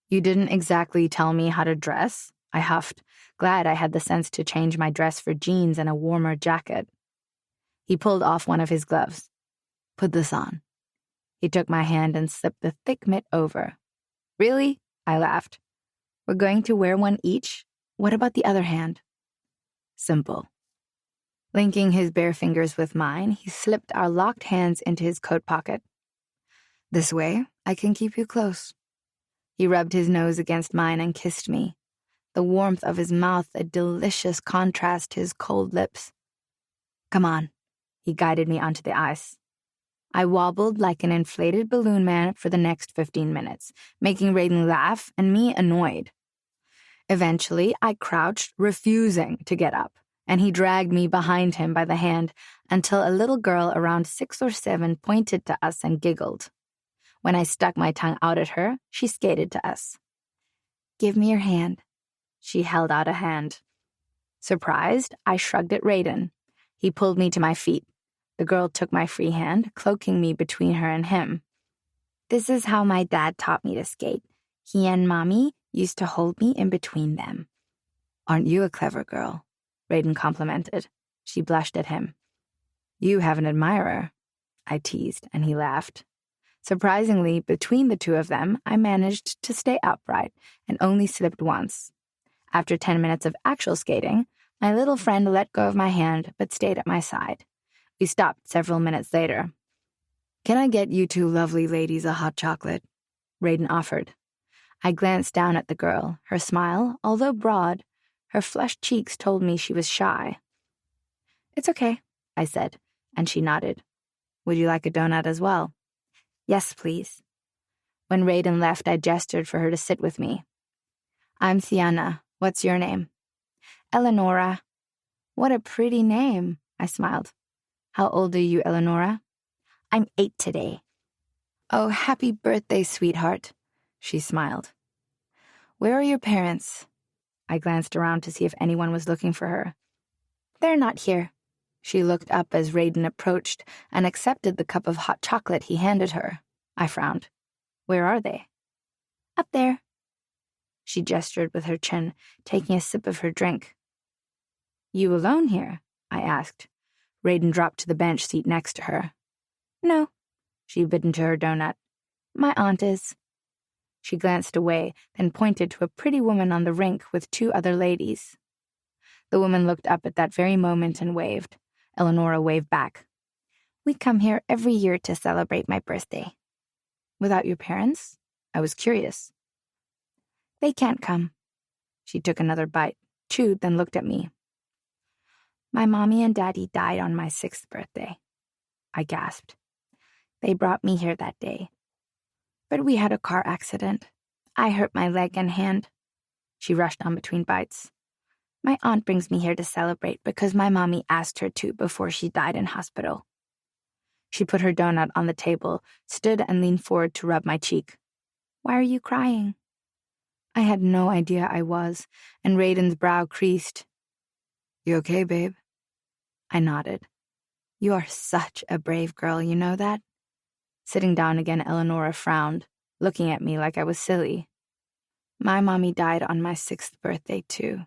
"You didn't exactly tell me how to dress," I huffed, glad I had the sense to change my dress for jeans and a warmer jacket. He pulled off one of his gloves. "Put this on." He took my hand and slipped the thick mitt over. "Really?" I laughed. "We're going to wear one each? What about the other hand?" "Simple." Linking his bare fingers with mine, he slipped our locked hands into his coat pocket. "This way, I can keep you close." He rubbed his nose against mine and kissed me, the warmth of his mouth a delicious contrast to his cold lips. "Come on." He guided me onto the ice. I wobbled like an inflated balloon man for the next 15 minutes, making Raiden laugh and me annoyed. Eventually, I crouched, refusing to get up, and he dragged me behind him by the hand until a little girl around 6 or 7 pointed to us and giggled. When I stuck my tongue out at her, she skated to us. "Give me your hand." She held out a hand. Surprised, I shrugged at Raiden. He pulled me to my feet. The girl took my free hand, cloaking me between her and him. "This is how my dad taught me to skate. He and Mommy used to hold me in between them." "Aren't you a clever girl?" Raiden complimented. She blushed at him. "You have an admirer," I teased, and he laughed. Surprisingly, between the two of them, I managed to stay upright and only slipped once. After 10 minutes of actual skating, my little friend let go of my hand but stayed at my side. We stopped several minutes later. "Can I get you two lovely ladies a hot chocolate?" Raiden offered. I glanced down at the girl. Her smile, although broad, her flushed cheeks told me she was shy. "It's okay," I said, and she nodded. "Would you like a donut as well?" "Yes, please." When Raiden left, I gestured for her to sit with me. "I'm Sienna. What's your name?" "Eleonora." "What a pretty name," I smiled. "How old are you, Eleonora?" "I'm 8 today." "Oh, happy birthday, sweetheart," she smiled. "Where are your parents?" I glanced around to see if anyone was looking for her. "They're not here." She looked up as Raiden approached and accepted the cup of hot chocolate he handed her. I frowned. "Where are they?" "Up there." She gestured with her chin, taking a sip of her drink. "You alone here?" I asked. Raiden dropped to the bench seat next to her. "No." She bit into her donut. "My aunt is." She glanced away, then pointed to a pretty woman on the rink with 2 other ladies. The woman looked up at that very moment and waved. Eleonora waved back. "We come here every year to celebrate my birthday." "Without your parents?" I was curious. "They can't come." She took another bite, chewed, then looked at me. "My mommy and daddy died on my 6th birthday." I gasped. "They brought me here that day. But we had a car accident. I hurt my leg and hand." She rushed on between bites. "My aunt brings me here to celebrate because my mommy asked her to before she died in hospital." She put her donut on the table, stood and leaned forward to rub my cheek. "Why are you crying?" I had no idea I was, and Raiden's brow creased. "You okay, babe?" I nodded. "You are such a brave girl, you know that?" Sitting down again, Eleonora frowned, looking at me like I was silly. "My mommy died on my 6th birthday, too.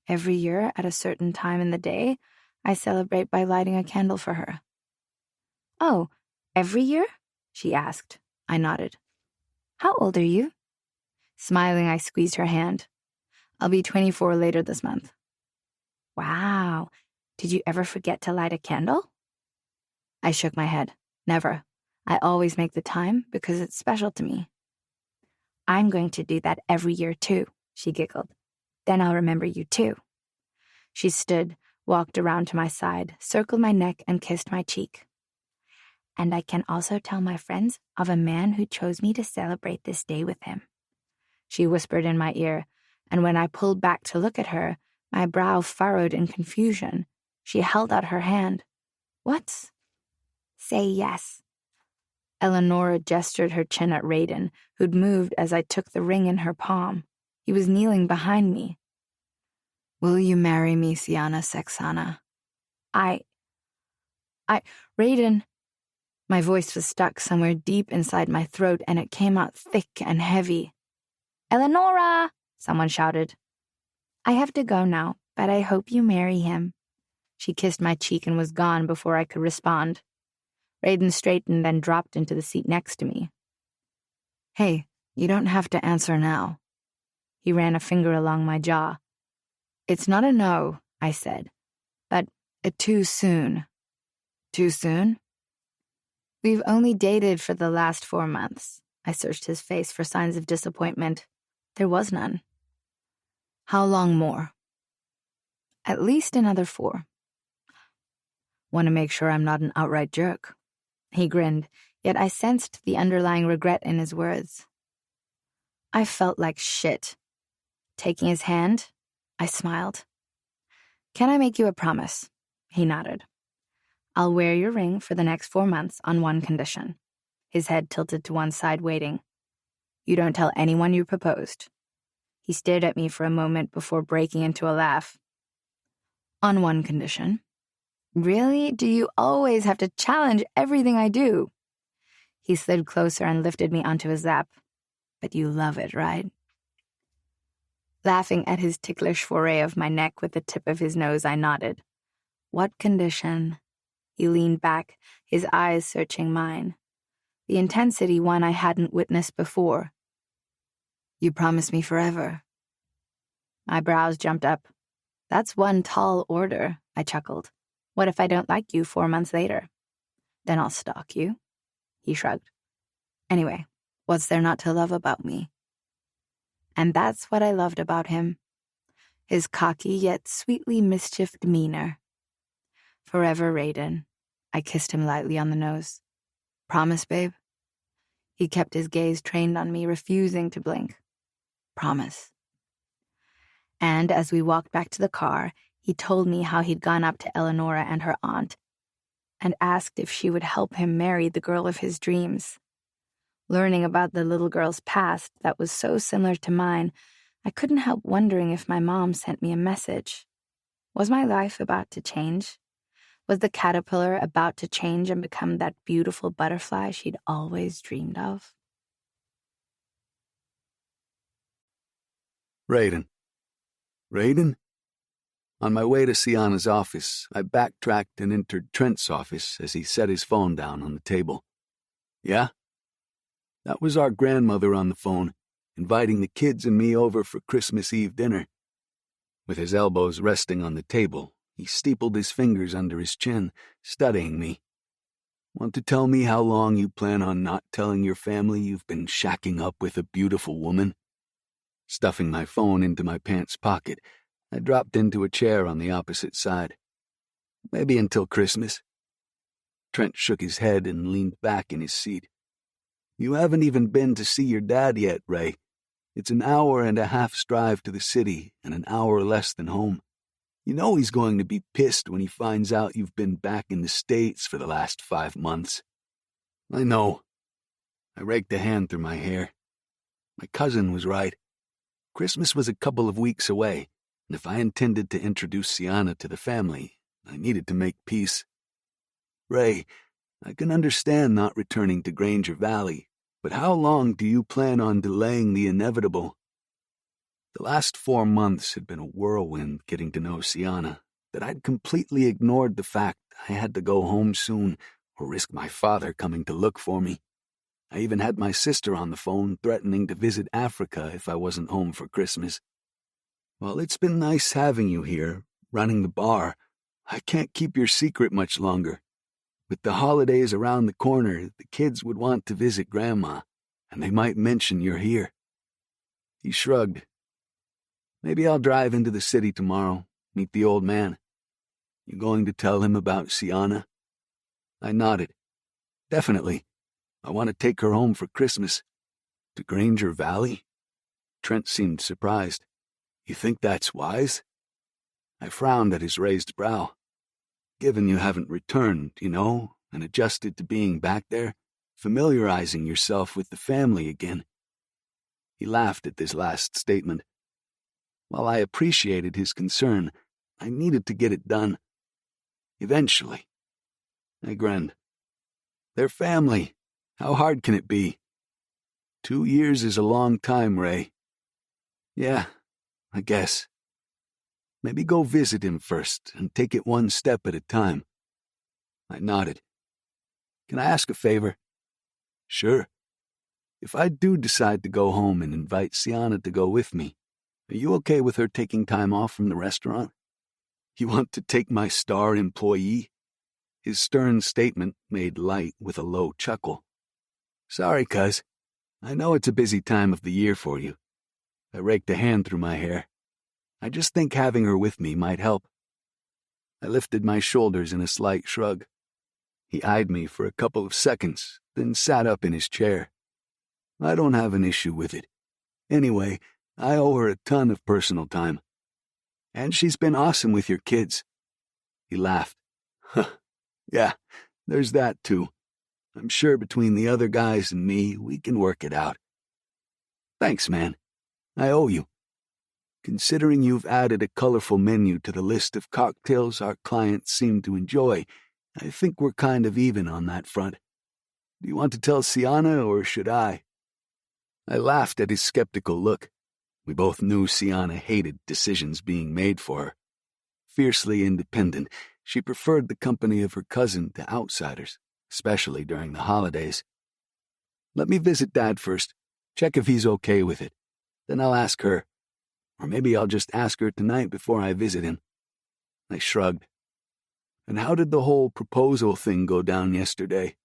Every year, at a certain time in the day, I celebrate by lighting a candle for her." "Oh, every year?" she asked. I nodded. "How old are you?" Smiling, I squeezed her hand. "I'll be 24 later this month." "Wow. Did you ever forget to light a candle?" I shook my head. "Never. I always make the time because it's special to me." I'm going to do that every year too, she giggled. Then I'll remember you too. She stood, walked around to my side, circled my neck, and kissed my cheek. And I can also tell my friends of a man who chose me to celebrate this day with him. She whispered in my ear, and when I pulled back to look at her, my brow furrowed in confusion. She held out her hand. What? Say yes. Eleonora gestured her chin at Raiden, who'd moved as I took the ring in her palm. He was kneeling behind me. Will you marry me, Siana Sexana? Raiden. My voice was stuck somewhere deep inside my throat, and it came out thick and heavy. Eleonora! Someone shouted. I have to go now, but I hope you marry him. She kissed my cheek and was gone before I could respond. Raiden straightened and dropped into the seat next to me. Hey, you don't have to answer now. He ran a finger along my jaw. It's not a no, I said, but too soon. Too soon? We've only dated for the last 4 months. I searched his face for signs of disappointment. There was none. How long more? At least another 4. Want to make sure I'm not an outright jerk. He grinned, yet I sensed the underlying regret in his words. I felt like shit. Taking his hand, I smiled. Can I make you a promise? He nodded. I'll wear your ring for the next 4 months on one condition. His head tilted to one side, waiting. You don't tell anyone you proposed. He stared at me for a moment before breaking into a laugh. On one condition. Really? Do you always have to challenge everything I do? He slid closer and lifted me onto his lap. But you love it, right? Laughing at his ticklish foray of my neck with the tip of his nose, I nodded. What condition? He leaned back, his eyes searching mine. The intensity one I hadn't witnessed before. You promise me forever. My brows jumped up. That's one tall order, I chuckled. What if I don't like you 4 months later? Then I'll stalk you. He shrugged. Anyway, what's there not to love about me? And that's what I loved about him. His cocky yet sweetly mischief demeanor. Forever, Raiden. I kissed him lightly on the nose. Promise, babe? He kept his gaze trained on me, refusing to blink. Promise. And as we walked back to the car, he told me how he'd gone up to Eleonora and her aunt and asked if she would help him marry the girl of his dreams. Learning about the little girl's past that was so similar to mine, I couldn't help wondering if my mom sent me a message. Was my life about to change? Was the caterpillar about to change and become that beautiful butterfly she'd always dreamed of? Raiden. Raiden? On my way to Siana's office, I backtracked and entered Trent's office as he set his phone down on the table. Yeah? That was our grandmother on the phone, inviting the kids and me over for Christmas Eve dinner. With his elbows resting on the table, he steepled his fingers under his chin, studying me. Want to tell me how long you plan on not telling your family you've been shacking up with a beautiful woman? Stuffing my phone into my pants pocket, I dropped into a chair on the opposite side. Maybe until Christmas. Trent shook his head and leaned back in his seat. You haven't even been to see your dad yet, Ray. It's an hour and a half's drive to the city and an hour less than home. You know he's going to be pissed when he finds out you've been back in the States for the last 5 months. I know. I raked a hand through my hair. My cousin was right. Christmas was a couple of weeks away, and if I intended to introduce Siana to the family, I needed to make peace. Ray, I can understand not returning to Granger Valley, but how long do you plan on delaying the inevitable? The last 4 months had been a whirlwind getting to know Siana, that I'd completely ignored the fact I had to go home soon or risk my father coming to look for me. I even had my sister on the phone threatening to visit Africa if I wasn't home for Christmas. While it's been nice having you here, running the bar, I can't keep your secret much longer. With the holidays around the corner, the kids would want to visit Grandma, and they might mention you're here. He shrugged. Maybe I'll drive into the city tomorrow, meet the old man. You going to tell him about Sienna? I nodded. Definitely. I want to take her home for Christmas. To Granger Valley? Trent seemed surprised. You think that's wise? I frowned at his raised brow. Given you haven't returned, and adjusted to being back there, familiarizing yourself with the family again. He laughed at this last statement. While I appreciated his concern, I needed to get it done. Eventually. I grinned. They're family. How hard can it be? 2 years is a long time, Ray. Yeah, I guess. Maybe go visit him first and take it one step at a time. I nodded. Can I ask a favor? Sure. If I do decide to go home and invite Sienna to go with me, are you okay with her taking time off from the restaurant? You want to take my star employee? His stern statement made light with a low chuckle. Sorry, cuz. I know it's a busy time of the year for you. I raked a hand through my hair. I just think having her with me might help. I lifted my shoulders in a slight shrug. He eyed me for a couple of seconds, then sat up in his chair. I don't have an issue with it. Anyway, I owe her a ton of personal time. And she's been awesome with your kids. He laughed. Huh. Yeah, there's that too. I'm sure between the other guys and me, we can work it out. Thanks, man. I owe you. Considering you've added a colorful menu to the list of cocktails our clients seem to enjoy, I think we're kind of even on that front. Do you want to tell Sienna, or should I? I laughed at his skeptical look. We both knew Sienna hated decisions being made for her. Fiercely independent, she preferred the company of her cousin to outsiders, especially during the holidays. Let me visit Dad first, check if he's okay with it. Then I'll ask her. Or maybe I'll just ask her tonight before I visit him. I shrugged. And how did the whole proposal thing go down yesterday?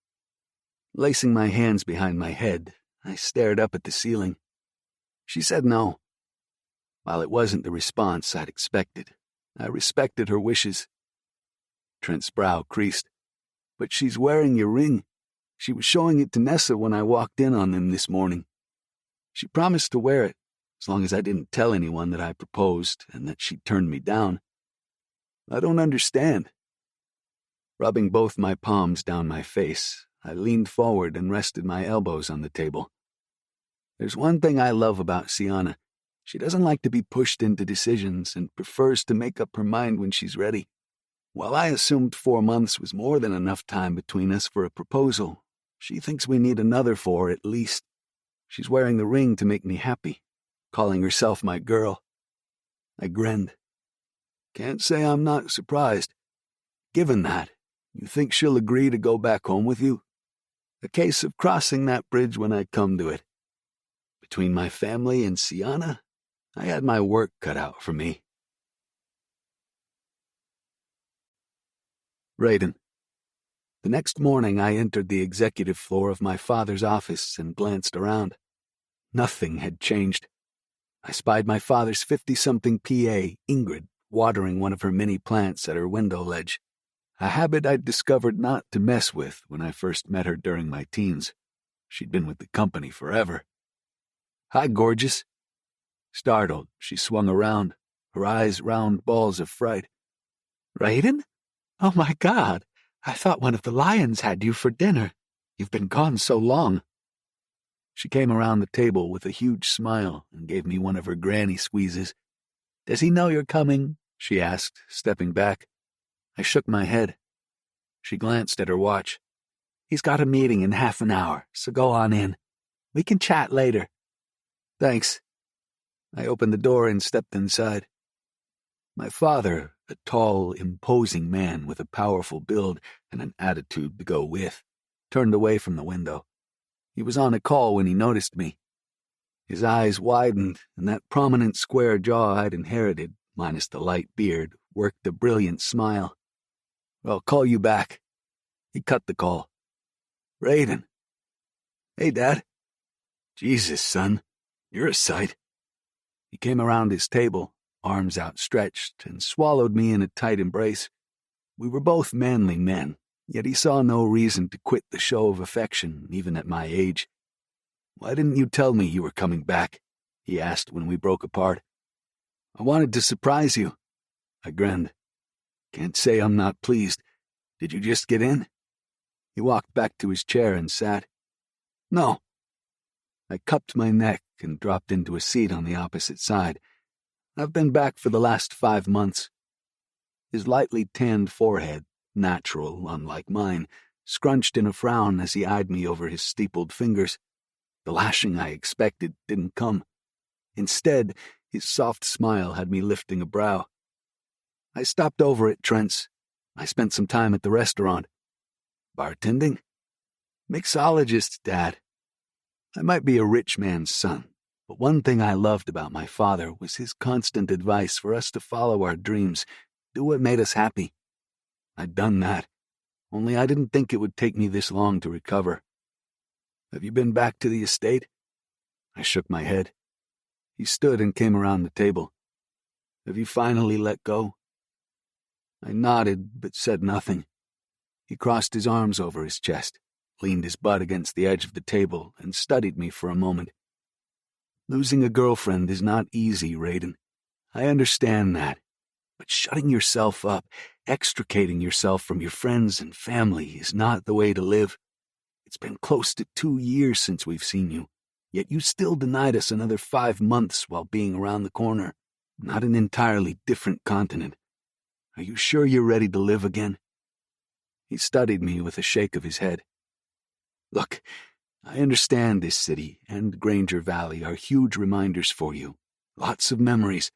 Lacing my hands behind my head, I stared up at the ceiling. She said no. While it wasn't the response I'd expected, I respected her wishes. Trent's brow creased. But she's wearing your ring. She was showing it to Nessa when I walked in on them this morning. She promised to wear it, as long as I didn't tell anyone that I proposed and that she turned me down. I don't understand. Rubbing both my palms down my face, I leaned forward and rested my elbows on the table. There's one thing I love about Sienna. She doesn't like to be pushed into decisions and prefers to make up her mind when she's ready. While I assumed 4 months was more than enough time between us for a proposal, she thinks we need another 4 at least. She's wearing the ring to make me happy, calling herself my girl. I grinned. Can't say I'm not surprised. Given that, you think she'll agree to go back home with you? A case of crossing that bridge when I come to it. Between my family and Sienna, I had my work cut out for me. Raiden. The next morning I entered the executive floor of my father's office and glanced around. Nothing had changed. I spied my father's 50-something PA, Ingrid, watering one of her mini plants at her window ledge, a habit I'd discovered not to mess with when I first met her during my teens. She'd been with the company forever. Hi, gorgeous. Startled, she swung around, her eyes round balls of fright. Raiden? Oh my God, I thought one of the lions had you for dinner. You've been gone so long. She came around the table with a huge smile and gave me one of her granny squeezes. Does he know you're coming? She asked, stepping back. I shook my head. She glanced at her watch. He's got a meeting in half an hour, so go on in. We can chat later. Thanks. I opened the door and stepped inside. My father, a tall, imposing man with a powerful build and an attitude to go with, turned away from the window. He was on a call when he noticed me. His eyes widened, and that prominent square jaw I'd inherited, minus the light beard, worked a brilliant smile. I'll call you back. He cut the call. Raiden. Hey, Dad. Jesus, son. You're a sight. He came around his table, arms outstretched, and swallowed me in a tight embrace. We were both manly men, yet he saw no reason to quit the show of affection, even at my age. "Why didn't you tell me you were coming back?" he asked when we broke apart. "I wanted to surprise you." I grinned. "Can't say I'm not pleased. Did you just get in?" He walked back to his chair and sat. "No." I cupped my neck and dropped into a seat on the opposite side. "I've been back for the last 5 months." His lightly tanned forehead, natural, unlike mine, scrunched in a frown as he eyed me over his steepled fingers. The lashing I expected didn't come. Instead, his soft smile had me lifting a brow. "I stopped over at Trent's. I spent some time at the restaurant." "Bartending?" "Mixologist, Dad. I might be a rich man's son, but one thing I loved about my father was his constant advice for us to follow our dreams, do what made us happy. I'd done that, only I didn't think it would take me this long to recover." "Have you been back to the estate?" I shook my head. He stood and came around the table. "Have you finally let go?" I nodded, but said nothing. He crossed his arms over his chest, leaned his butt against the edge of the table, and studied me for a moment. "Losing a girlfriend is not easy, Raiden. I understand that. But shutting yourself up, extricating yourself from your friends and family is not the way to live. It's been close to 2 years since we've seen you, yet you still denied us another 5 months while being around the corner, not an entirely different continent. Are you sure you're ready to live again?" He studied me with a shake of his head. "Look, I understand this city and Granger Valley are huge reminders for you, lots of memories,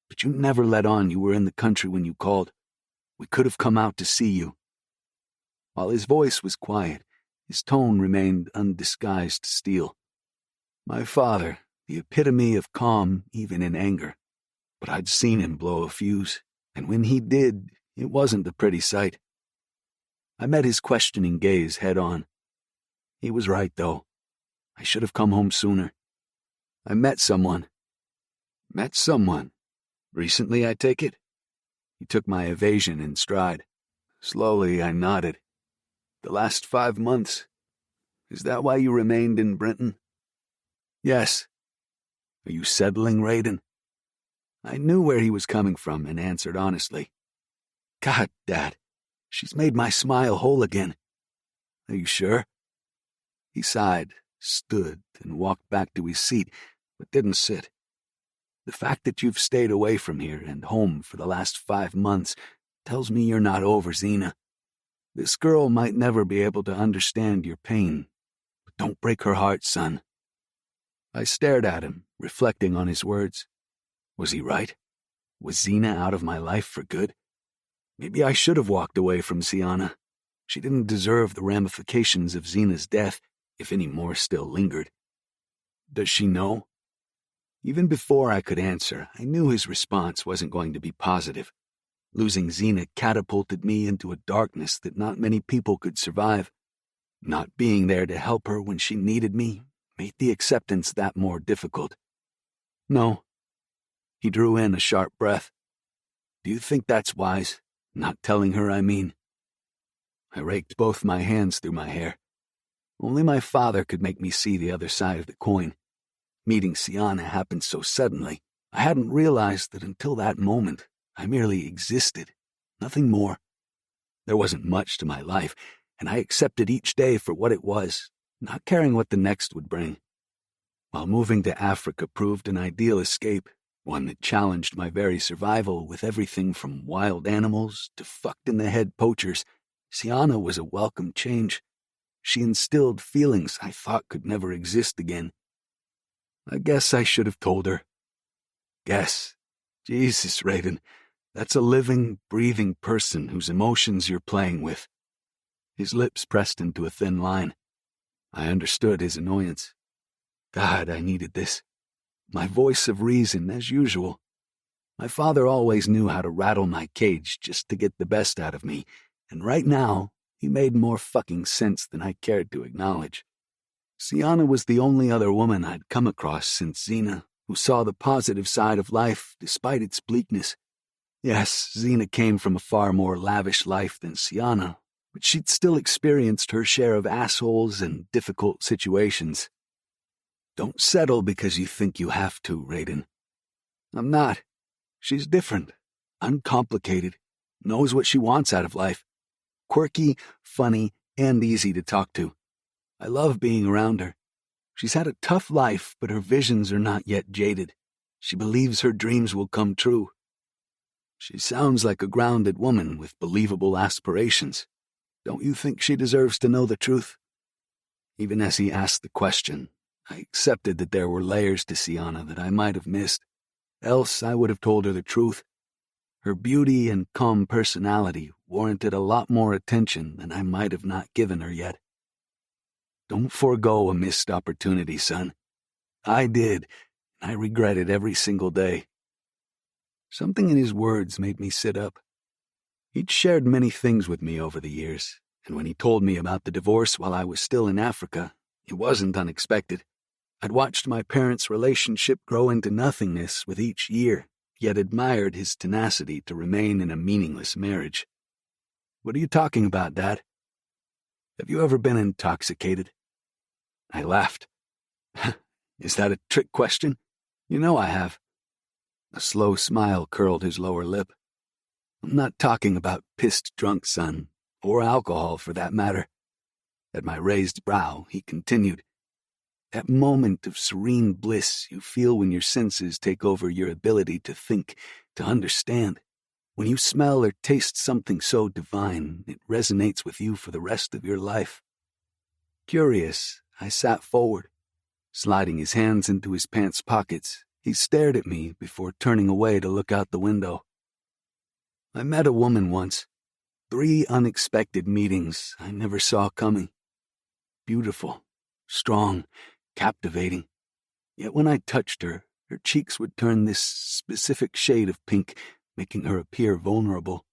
but you never let on you were in the country when you called. We could have come out to see you." While his voice was quiet, his tone remained undisguised steel. My father, the epitome of calm even in anger, but I'd seen him blow a fuse, and when he did, it wasn't a pretty sight. I met his questioning gaze head on. He was right, though. I should have come home sooner. "I met someone." "Met someone? Recently, I take it?" He took my evasion in stride. Slowly, I nodded. "The last 5 months. Is that why you remained in Britain?" "Yes." "Are you settling, Raiden?" I knew where he was coming from and answered honestly. "God, Dad, she's made my smile whole again." "Are you sure?" He sighed, stood, and walked back to his seat, but didn't sit. "The fact that you've stayed away from here and home for the last 5 months tells me you're not over Xena. This girl might never be able to understand your pain, but don't break her heart, son." I stared at him, reflecting on his words. Was he right? Was Xena out of my life for good? Maybe I should have walked away from Sienna. She didn't deserve the ramifications of Xena's death, if any more still lingered. Does she know? Even before I could answer, I knew his response wasn't going to be positive. Losing Xena catapulted me into a darkness that not many people could survive. Not being there to help her when she needed me made the acceptance that more difficult. "No." He drew in a sharp breath. "Do you think that's wise? Not telling her, I mean?" I raked both my hands through my hair. Only my father could make me see the other side of the coin. Meeting Sienna happened so suddenly, I hadn't realized that until that moment, I merely existed, nothing more. There wasn't much to my life, and I accepted each day for what it was, not caring what the next would bring. While moving to Africa proved an ideal escape, one that challenged my very survival with everything from wild animals to fucked-in-the-head poachers, Sienna was a welcome change. She instilled feelings I thought could never exist again. I guess I should have told her. Guess. Jesus, Raiden, that's a living, breathing person whose emotions you're playing with. His lips pressed into a thin line. I understood his annoyance. God, I needed this. My voice of reason, as usual. My father always knew how to rattle my cage just to get the best out of me, and right now, he made more fucking sense than I cared to acknowledge. Sienna was the only other woman I'd come across since Xena, who saw the positive side of life despite its bleakness. Yes, Xena came from a far more lavish life than Sienna, but she'd still experienced her share of assholes and difficult situations. Don't settle because you think you have to, Raiden. I'm not. She's different, uncomplicated, knows what she wants out of life. Quirky, funny, and easy to talk to. I love being around her. She's had a tough life, but her visions are not yet jaded. She believes her dreams will come true. She sounds like a grounded woman with believable aspirations. Don't you think she deserves to know the truth? Even as he asked the question, I accepted that there were layers to Sienna that I might have missed. Else I would have told her the truth. Her beauty and calm personality warranted a lot more attention than I might have not given her yet. Don't forego a missed opportunity, son. I did, and I regret it every single day. Something in his words made me sit up. He'd shared many things with me over the years, and when he told me about the divorce while I was still in Africa, it wasn't unexpected. I'd watched my parents' relationship grow into nothingness with each year, yet admired his tenacity to remain in a meaningless marriage. What are you talking about, Dad? Have you ever been intoxicated? I laughed. Is that a trick question? You know I have. A slow smile curled his lower lip. I'm not talking about pissed drunk, son, or alcohol for that matter. At my raised brow, he continued. That moment of serene bliss you feel when your senses take over your ability to think, to understand. When you smell or taste something so divine, it resonates with you for the rest of your life. Curious, I sat forward. Sliding his hands into his pants pockets, he stared at me before turning away to look out the window. I met a woman once. 3 unexpected meetings I never saw coming. Beautiful, strong, captivating. Yet when I touched her, her cheeks would turn this specific shade of pink, making her appear vulnerable.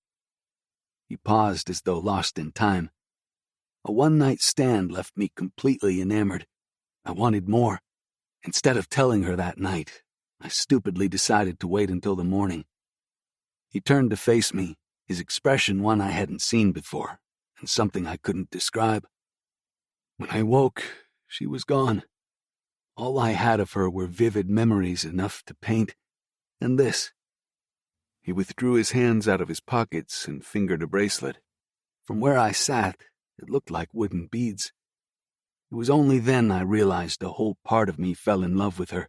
He paused as though lost in time. A one-night stand left me completely enamored. I wanted more. Instead of telling her that night, I stupidly decided to wait until the morning. He turned to face me, his expression one I hadn't seen before, and something I couldn't describe. When I woke, she was gone. All I had of her were vivid memories enough to paint, and this. He withdrew his hands out of his pockets and fingered a bracelet. From where I sat, it looked like wooden beads. It was only then I realized a whole part of me fell in love with her.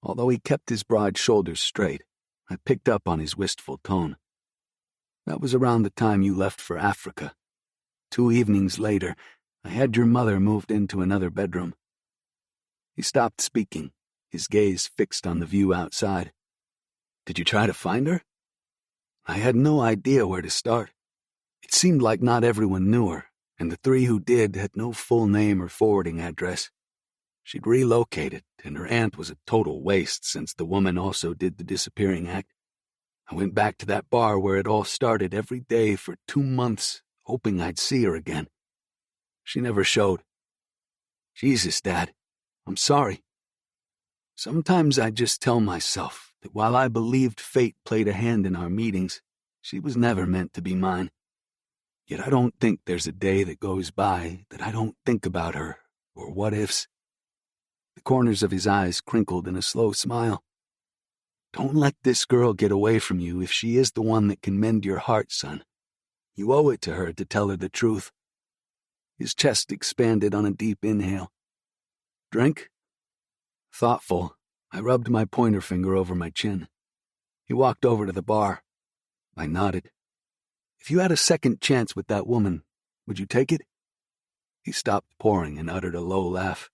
Although he kept his broad shoulders straight, I picked up on his wistful tone. That was around the time you left for Africa. 2 evenings later, I had your mother moved into another bedroom. He stopped speaking, his gaze fixed on the view outside. Did you try to find her? I had no idea where to start. It seemed like not everyone knew her, and the 3 who did had no full name or forwarding address. She'd relocated, and her aunt was a total waste since the woman also did the disappearing act. I went back to that bar where it all started every day for 2 months, hoping I'd see her again. She never showed. Jesus, Dad, I'm sorry. Sometimes I just tell myself that while I believed fate played a hand in our meetings, she was never meant to be mine. Yet I don't think there's a day that goes by that I don't think about her, or what-ifs. The corners of his eyes crinkled in a slow smile. Don't let this girl get away from you if she is the one that can mend your heart, son. You owe it to her to tell her the truth. His chest expanded on a deep inhale. Drink? Thoughtful, I rubbed my pointer finger over my chin. He walked over to the bar. I nodded. If you had a second chance with that woman, would you take it? He stopped pouring and uttered a low laugh.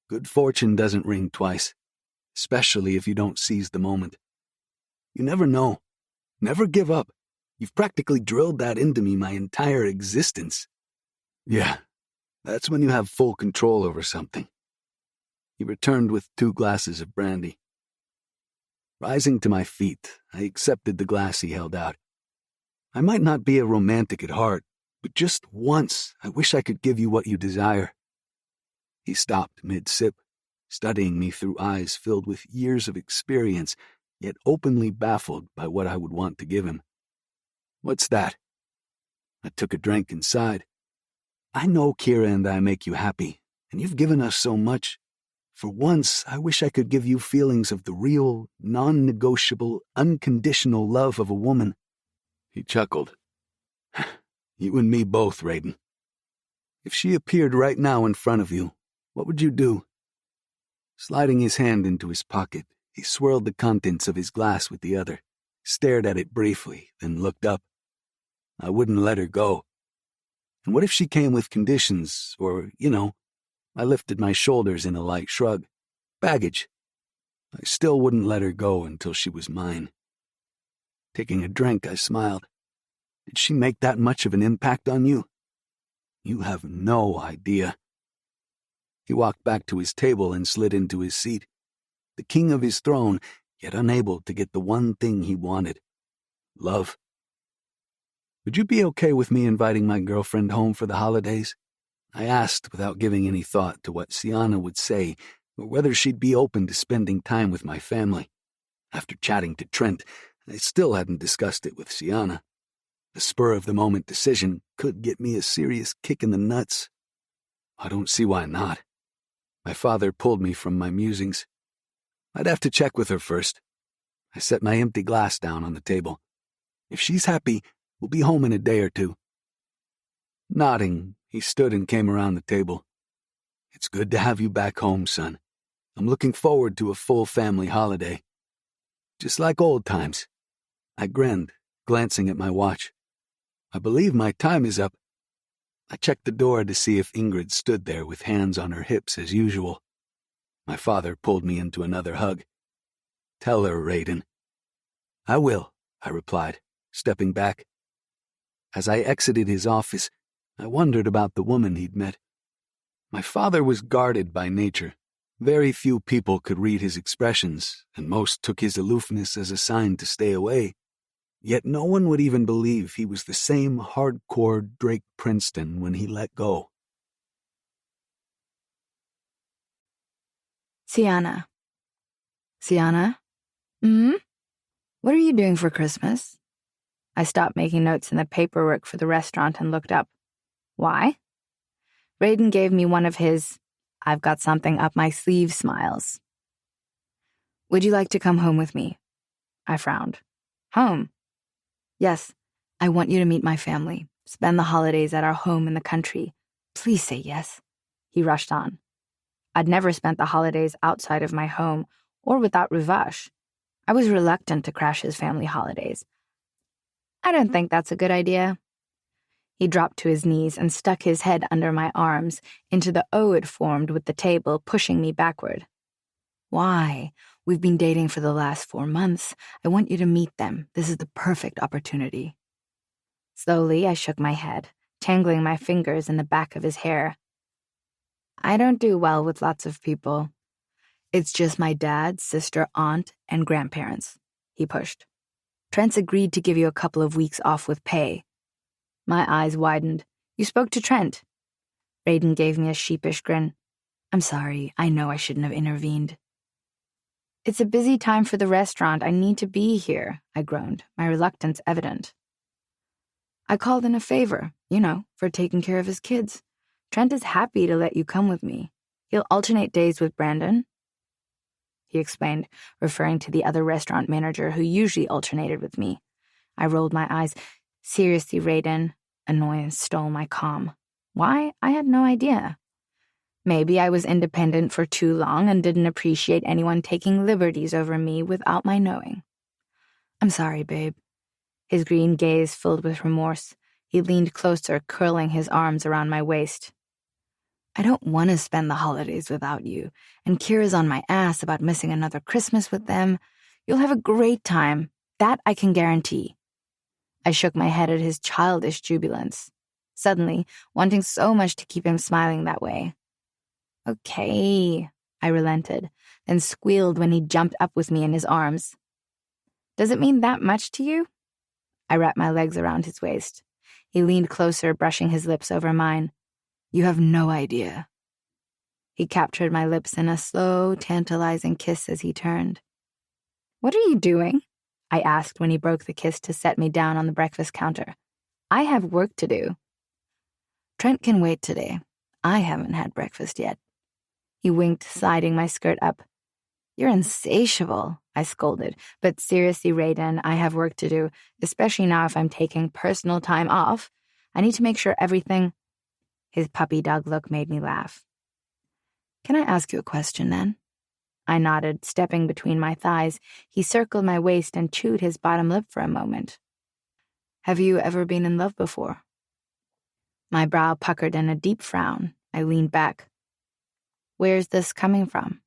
Good fortune doesn't ring twice, especially if you don't seize the moment. You never know. Never give up. You've practically drilled that into me my entire existence. Yeah, that's when you have full control over something. He returned with 2 glasses of brandy. Rising to my feet, I accepted the glass he held out. I might not be a romantic at heart, but just once I wish I could give you what you desire. He stopped mid-sip, studying me through eyes filled with years of experience, yet openly baffled by what I would want to give him. "What's that?" I took a drink and sighed. "I know Kira and I make you happy, and you've given us so much. For once, I wish I could give you feelings of the real, non-negotiable, unconditional love of a woman." He chuckled. "You and me both, Raiden. If she appeared right now in front of you, what would you do?" Sliding his hand into his pocket, he swirled the contents of his glass with the other, stared at it briefly, then looked up. "I wouldn't let her go." "And what if she came with conditions, or, I lifted my shoulders in a light shrug. "Baggage. I still wouldn't let her go until she was mine." Taking a drink, I smiled. "Did she make that much of an impact on you?" "You have no idea." He walked back to his table and slid into his seat, the king of his throne, yet unable to get the one thing he wanted: love. "Would you be okay with me inviting my girlfriend home for the holidays?" I asked without giving any thought to what Sienna would say or whether she'd be open to spending time with my family. After chatting to Trent, I still hadn't discussed it with Sienna. The spur-of-the-moment decision could get me a serious kick in the nuts. "I don't see why not." My father pulled me from my musings. "I'd have to check with her first." I set my empty glass down on the table. "If she's happy, we'll be home in a day or two." Nodding, he stood and came around the table. "It's good to have you back home, son. I'm looking forward to a full family holiday. Just like old times." I grinned, glancing at my watch. "I believe my time is up." I checked the door to see if Ingrid stood there with hands on her hips as usual. My father pulled me into another hug. "Tell her, Raiden." "I will," I replied, stepping back. As I exited his office, I wondered about the woman he'd met. My father was guarded by nature. Very few people could read his expressions, and most took his aloofness as a sign to stay away. Yet no one would even believe he was the same hardcore Drake Princeton when he let go. Sienna. Sienna? What are you doing for Christmas? I stopped making notes in the paperwork for the restaurant and looked up. Why? Raiden gave me one of his "I've got something up my sleeve" smiles. "Would you like to come home with me?" I frowned. "Home?" "Yes, I want you to meet my family, spend the holidays at our home in the country. Please say yes." He rushed on. I'd never spent the holidays outside of my home or without Ruvash. I was reluctant to crash his family holidays. "I don't think that's a good idea." He dropped to his knees and stuck his head under my arms into the O it formed with the table, pushing me backward. "Why? We've been dating for the last 4 months. I want you to meet them. This is the perfect opportunity." Slowly, I shook my head, tangling my fingers in the back of his hair. "I don't do well with lots of people. It's just my dad, sister, aunt, and grandparents," he pushed. "Trent's agreed to give you a couple of weeks off with pay." My eyes widened. "You spoke to Trent?" Raiden gave me a sheepish grin. "I'm sorry. I know I shouldn't have intervened." "It's a busy time for the restaurant. I need to be here," I groaned, my reluctance evident. "I called in a favor, for taking care of his kids. Trent is happy to let you come with me. He'll alternate days with Brandon," he explained, referring to the other restaurant manager who usually alternated with me. I rolled my eyes. "Seriously, Raiden." Annoyance stole my calm. Why? I had no idea. Maybe I was independent for too long and didn't appreciate anyone taking liberties over me without my knowing. "I'm sorry, babe." His green gaze filled with remorse. He leaned closer, curling his arms around my waist. "I don't want to spend the holidays without you, and Kira's on my ass about missing another Christmas with them. You'll have a great time. That I can guarantee." I shook my head at his childish jubilance, suddenly wanting so much to keep him smiling that way. "Okay," I relented, then squealed when he jumped up with me in his arms. "Does it mean that much to you?" I wrapped my legs around his waist. He leaned closer, brushing his lips over mine. "You have no idea." He captured my lips in a slow, tantalizing kiss as he turned. "What are you doing?" I asked when he broke the kiss to set me down on the breakfast counter. "I have work to do." "Trent can wait today. I haven't had breakfast yet." He winked, sliding my skirt up. "You're insatiable," I scolded. "But seriously, Raiden, I have work to do, especially now if I'm taking personal time off. I need to make sure everything—" His puppy dog look made me laugh. "Can I ask you a question, then?" I nodded, stepping between my thighs. He circled my waist and chewed his bottom lip for a moment. "Have you ever been in love before?" My brow puckered in a deep frown. I leaned back. "Where's this coming from?"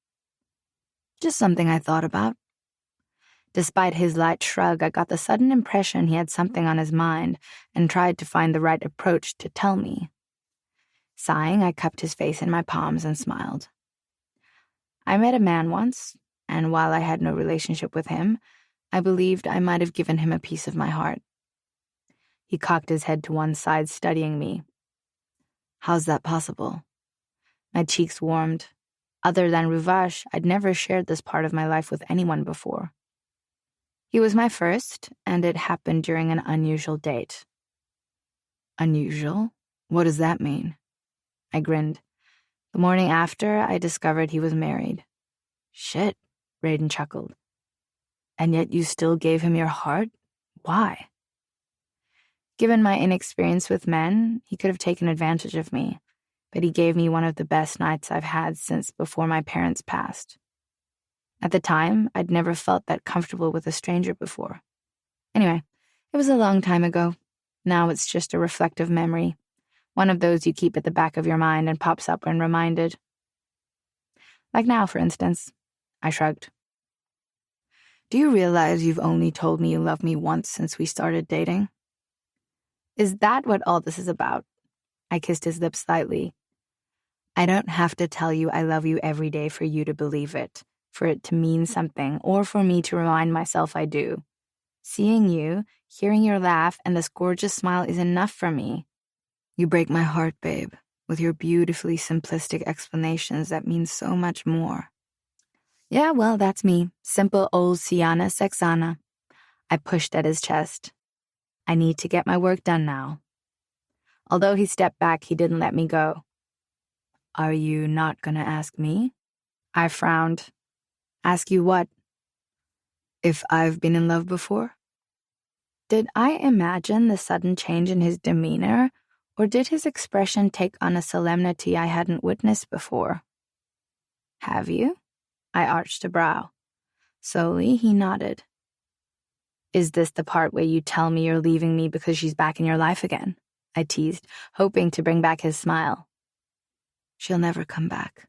"Just something I thought about." Despite his light shrug, I got the sudden impression he had something on his mind and tried to find the right approach to tell me. Sighing, I cupped his face in my palms and smiled. "I met a man once, and while I had no relationship with him, I believed I might have given him a piece of my heart." He cocked his head to one side, studying me. "How's that possible?" My cheeks warmed. Other than Ruvash, I'd never shared this part of my life with anyone before. He was my first, and it happened during an unusual date. "Unusual? What does that mean?" I grinned. The morning after, I discovered he was married. "Shit," Raiden chuckled. "And yet you still gave him your heart? Why?" Given my inexperience with men, he could have taken advantage of me, but he gave me one of the best nights I've had since before my parents passed. At the time, I'd never felt that comfortable with a stranger before. Anyway, it was a long time ago. Now it's just a reflective memory, one of those you keep at the back of your mind and pops up when reminded. Like now, for instance. I shrugged. "Do you realize you've only told me you love me once since we started dating?" "Is that what all this is about?" I kissed his lips slightly. "I don't have to tell you I love you every day for you to believe it, for it to mean something, or for me to remind myself I do. Seeing you, hearing your laugh, and this gorgeous smile is enough for me. You break my heart, babe, with your beautifully simplistic explanations that mean so much more." "Yeah, well, that's me. Simple old Siana Sexana." I pushed at his chest. "I need to get my work done now." Although he stepped back, he didn't let me go. "Are you not gonna ask me?" I frowned. "Ask you what?" "If I've been in love before?" Did I imagine the sudden change in his demeanor, or did his expression take on a solemnity I hadn't witnessed before? "Have you?" I arched a brow. Slowly, he nodded. "Is this the part where you tell me you're leaving me because she's back in your life again?" I teased, hoping to bring back his smile. "She'll never come back."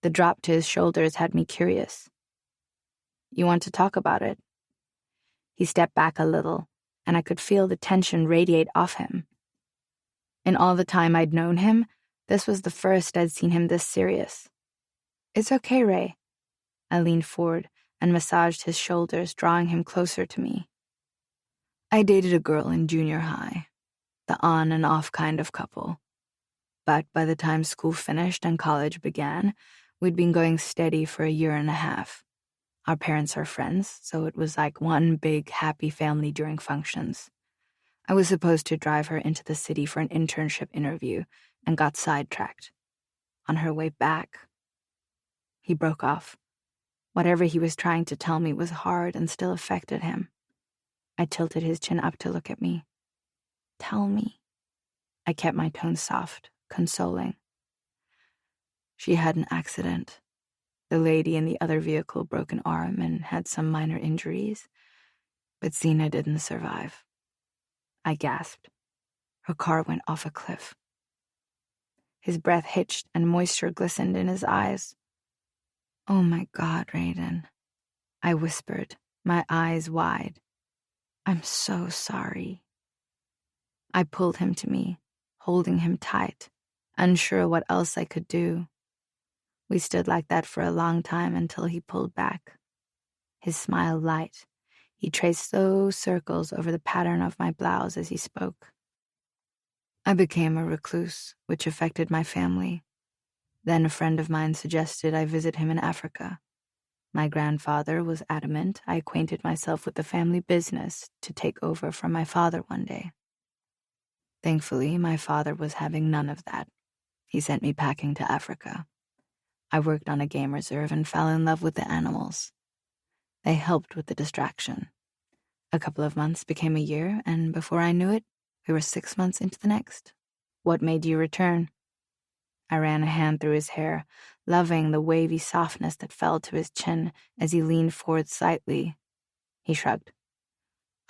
The drop to his shoulders had me curious. "You want to talk about it?" He stepped back a little, and I could feel the tension radiate off him. In all the time I'd known him, this was the first I'd seen him this serious. "It's okay, Ray." I leaned forward and massaged his shoulders, drawing him closer to me. "I dated a girl in junior high, the on and off kind of couple. But by the time school finished and college began, we'd been going steady for a year and a half. Our parents are friends, so it was like one big happy family during functions. I was supposed to drive her into the city for an internship interview and got sidetracked. On her way back..." He broke off. Whatever he was trying to tell me was hard and still affected him. I tilted his chin up to look at me. "Tell me." I kept my tone soft, consoling. "She had an accident. The lady in the other vehicle broke an arm and had some minor injuries, but Zena didn't survive." I gasped. "Her car went off a cliff." His breath hitched and moisture glistened in his eyes. "Oh my God, Raiden," I whispered, my eyes wide. "I'm so sorry." I pulled him to me, holding him tight, unsure what else I could do. We stood like that for a long time until he pulled back. His smile light. He traced slow circles over the pattern of my blouse as he spoke. "I became a recluse, which affected my family. Then a friend of mine suggested I visit him in Africa. My grandfather was adamant I acquainted myself with the family business to take over from my father one day. Thankfully, my father was having none of that. He sent me packing to Africa. I worked on a game reserve and fell in love with the animals. They helped with the distraction. A couple of months became a year, and before I knew it, we were 6 months into the next. What made you return? I ran a hand through his hair, loving the wavy softness that fell to his chin as he leaned forward slightly. He shrugged.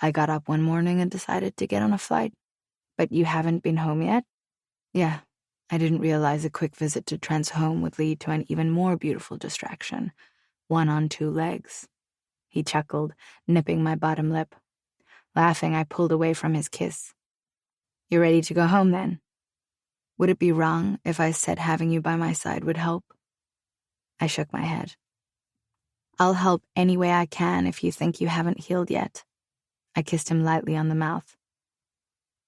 I got up one morning and decided to get on a flight. But you haven't been home yet? Yeah, I didn't realize a quick visit to Trent's home would lead to an even more beautiful distraction, one on 2 legs. He chuckled, nipping my bottom lip. Laughing, I pulled away from his kiss. You ready to go home then? Would it be wrong if I said having you by my side would help? I shook my head. I'll help any way I can if you think you haven't healed yet. I kissed him lightly on the mouth.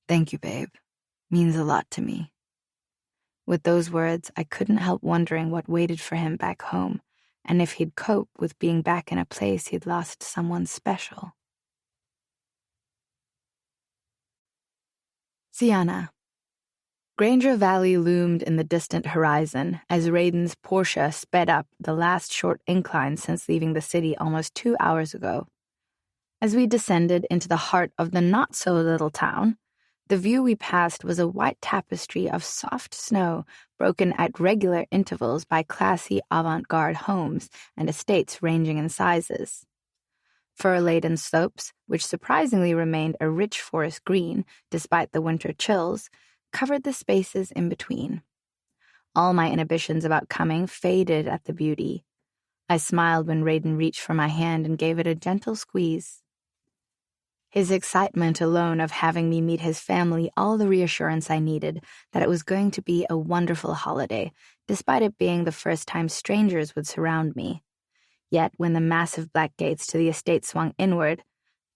Thank you, babe. Means a lot to me. With those words, I couldn't help wondering what waited for him back home, and if he'd cope with being back in a place he'd lost someone special. Sienna. Granger Valley loomed in the distant horizon as Raiden's Porsche sped up the last short incline since leaving the city almost 2 hours ago. As we descended into the heart of the not-so-little town, the view we passed was a white tapestry of soft snow broken at regular intervals by classy avant-garde homes and estates ranging in sizes. Fur-laden slopes, which surprisingly remained a rich forest green despite the winter chills, covered the spaces in between. All my inhibitions about coming faded at the beauty. I smiled when Raiden reached for my hand and gave it a gentle squeeze. His excitement alone of having me meet his family all the reassurance I needed that it was going to be a wonderful holiday, despite it being the first time strangers would surround me. Yet when the massive black gates to the estate swung inward,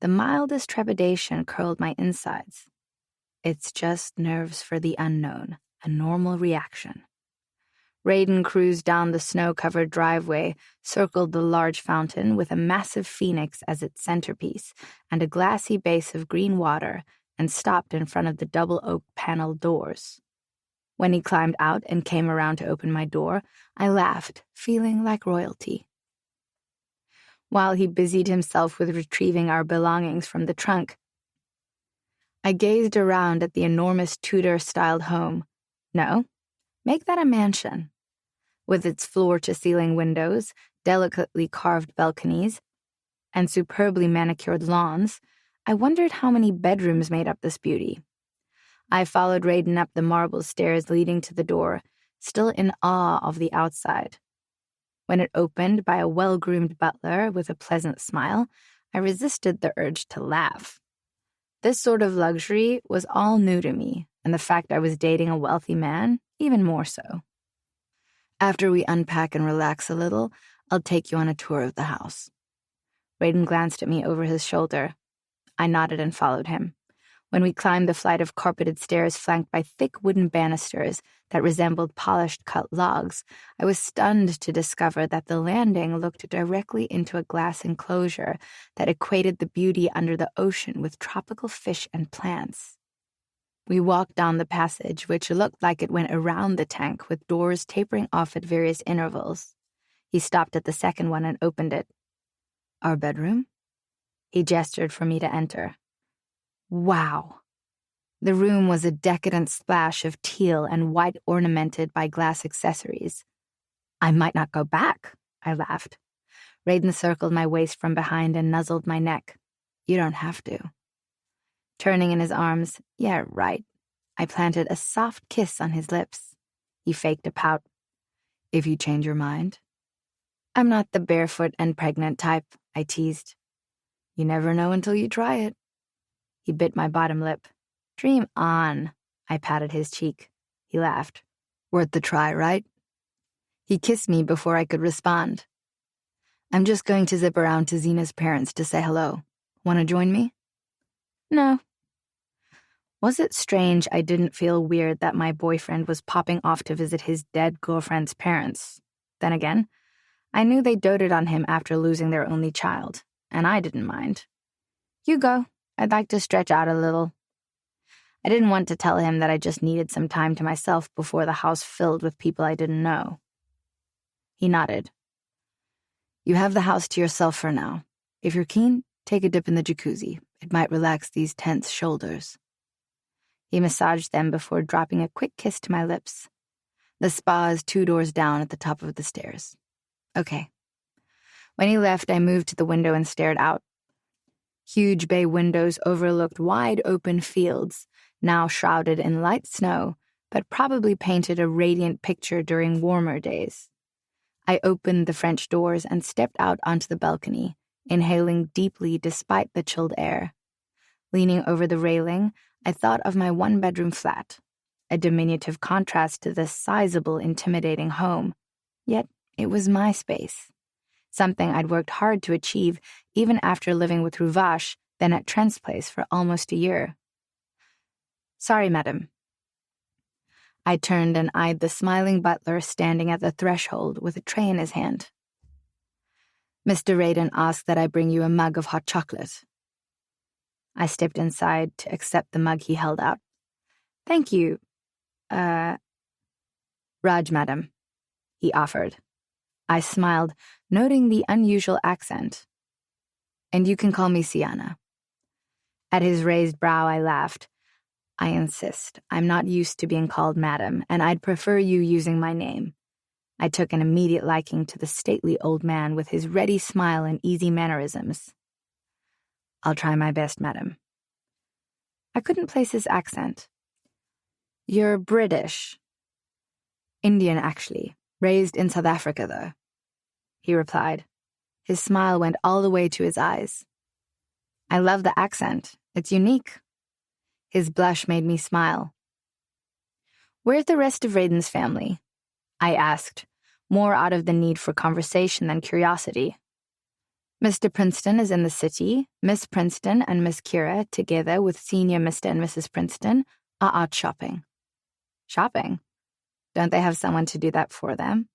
the mildest trepidation curled my insides. It's just nerves for the unknown, a normal reaction. Raiden cruised down the snow-covered driveway, circled the large fountain with a massive phoenix as its centerpiece and a glassy base of green water, and stopped in front of the double oak panel doors. When he climbed out and came around to open my door, I laughed, feeling like royalty. While he busied himself with retrieving our belongings from the trunk, I gazed around at the enormous Tudor-styled home. No, make that a mansion. With its floor-to-ceiling windows, delicately carved balconies, and superbly manicured lawns, I wondered how many bedrooms made up this beauty. I followed Raiden up the marble stairs leading to the door, still in awe of the outside. When it opened by a well-groomed butler with a pleasant smile, I resisted the urge to laugh. This sort of luxury was all new to me, and the fact I was dating a wealthy man, even more so. After we unpack and relax a little, I'll take you on a tour of the house. Raiden glanced at me over his shoulder. I nodded and followed him. When we climbed the flight of carpeted stairs flanked by thick wooden banisters that resembled polished cut logs, I was stunned to discover that the landing looked directly into a glass enclosure that equated the beauty under the ocean with tropical fish and plants. We walked down the passage, which looked like it went around the tank with doors tapering off at various intervals. He stopped at the second one and opened it. Our bedroom? He gestured for me to enter. Wow. The room was a decadent splash of teal and white ornamented by glass accessories. I might not go back, I laughed. Raiden circled my waist from behind and nuzzled my neck. You don't have to. Turning in his arms, yeah, right. I planted a soft kiss on his lips. He faked a pout. If you change your mind? I'm not the barefoot and pregnant type, I teased. You never know until you try it. He bit my bottom lip. Dream on. I patted his cheek. He laughed. Worth the try, right? He kissed me before I could respond. I'm just going to zip around to Zena's parents to say hello. Want to join me? No. Was it strange I didn't feel weird that my boyfriend was popping off to visit his dead girlfriend's parents? Then again, I knew they doted on him after losing their only child, and I didn't mind. You go. I'd like to stretch out a little. I didn't want to tell him that I just needed some time to myself before the house filled with people I didn't know. He nodded. You have the house to yourself for now. If you're keen, take a dip in the jacuzzi. It might relax these tense shoulders. He massaged them before dropping a quick kiss to my lips. The spa is 2 doors down at the top of the stairs. Okay. When he left, I moved to the window and stared out. Huge bay windows overlooked wide-open fields, now shrouded in light snow, but probably painted a radiant picture during warmer days. I opened the French doors and stepped out onto the balcony, inhaling deeply despite the chilled air. Leaning over the railing, I thought of my one-bedroom flat, a diminutive contrast to this sizable, intimidating home. Yet it was my space, something I'd worked hard to achieve even after living with Ruvash, then at Trent's place for almost a year. Sorry, madam. I turned and eyed the smiling butler standing at the threshold with a tray in his hand. Mr. Raiden asked that I bring you a mug of hot chocolate. I stepped inside to accept the mug he held out. Thank you. Raj, madam, he offered. I smiled, noting the unusual accent. And you can call me Sienna. At his raised brow, I laughed. I insist. I'm not used to being called madam, and I'd prefer you using my name. I took an immediate liking to the stately old man with his ready smile and easy mannerisms. I'll try my best, madam. I couldn't place his accent. You're British. Indian, actually. Raised in South Africa, though. He replied. His smile went all the way to his eyes. I love the accent. It's unique. His blush made me smile. Where's the rest of Raiden's family? I asked, more out of the need for conversation than curiosity. Mr. Princeton is in the city. Miss Princeton and Miss Kira, together with senior Mr. and Mrs. Princeton, are out shopping. Shopping? Don't they have someone to do that for them?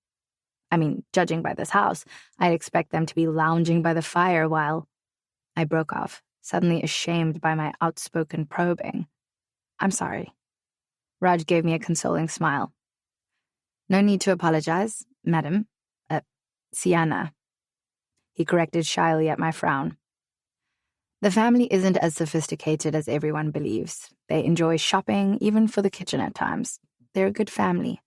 I mean, judging by this house, I'd expect them to be lounging by the fire while... I broke off, suddenly ashamed by my outspoken probing. I'm sorry. Raj gave me a consoling smile. No need to apologize, madam. Sienna. He corrected shyly at my frown. The family isn't as sophisticated as everyone believes. They enjoy shopping, even for the kitchen at times. They're a good family.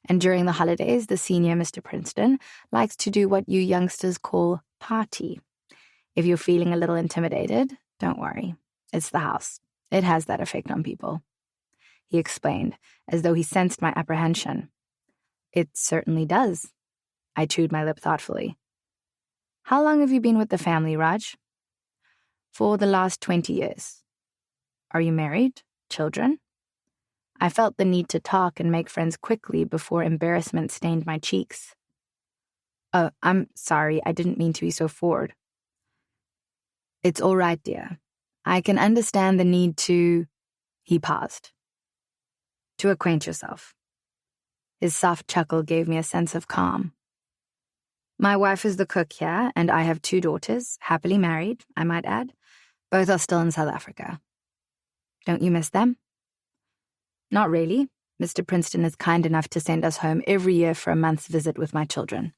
And during the holidays, the senior Mr. Princeton likes to do what you youngsters call party. If you're feeling a little intimidated, don't worry. It's the house. It has that effect on people. He explained, as though he sensed my apprehension. It certainly does. I chewed my lip thoughtfully. How long have you been with the family, Raj? For the last 20 years. Are you married? Children? I felt the need to talk and make friends quickly before embarrassment stained my cheeks. Oh, I'm sorry, I didn't mean to be so forward. It's all right, dear. I can understand the need to... He paused. To acquaint yourself. His soft chuckle gave me a sense of calm. My wife is the cook here, and I have 2 daughters, happily married, I might add. Both are still in South Africa. Don't you miss them? Not really. Mr. Princeton is kind enough to send us home every year for a month's visit with my children.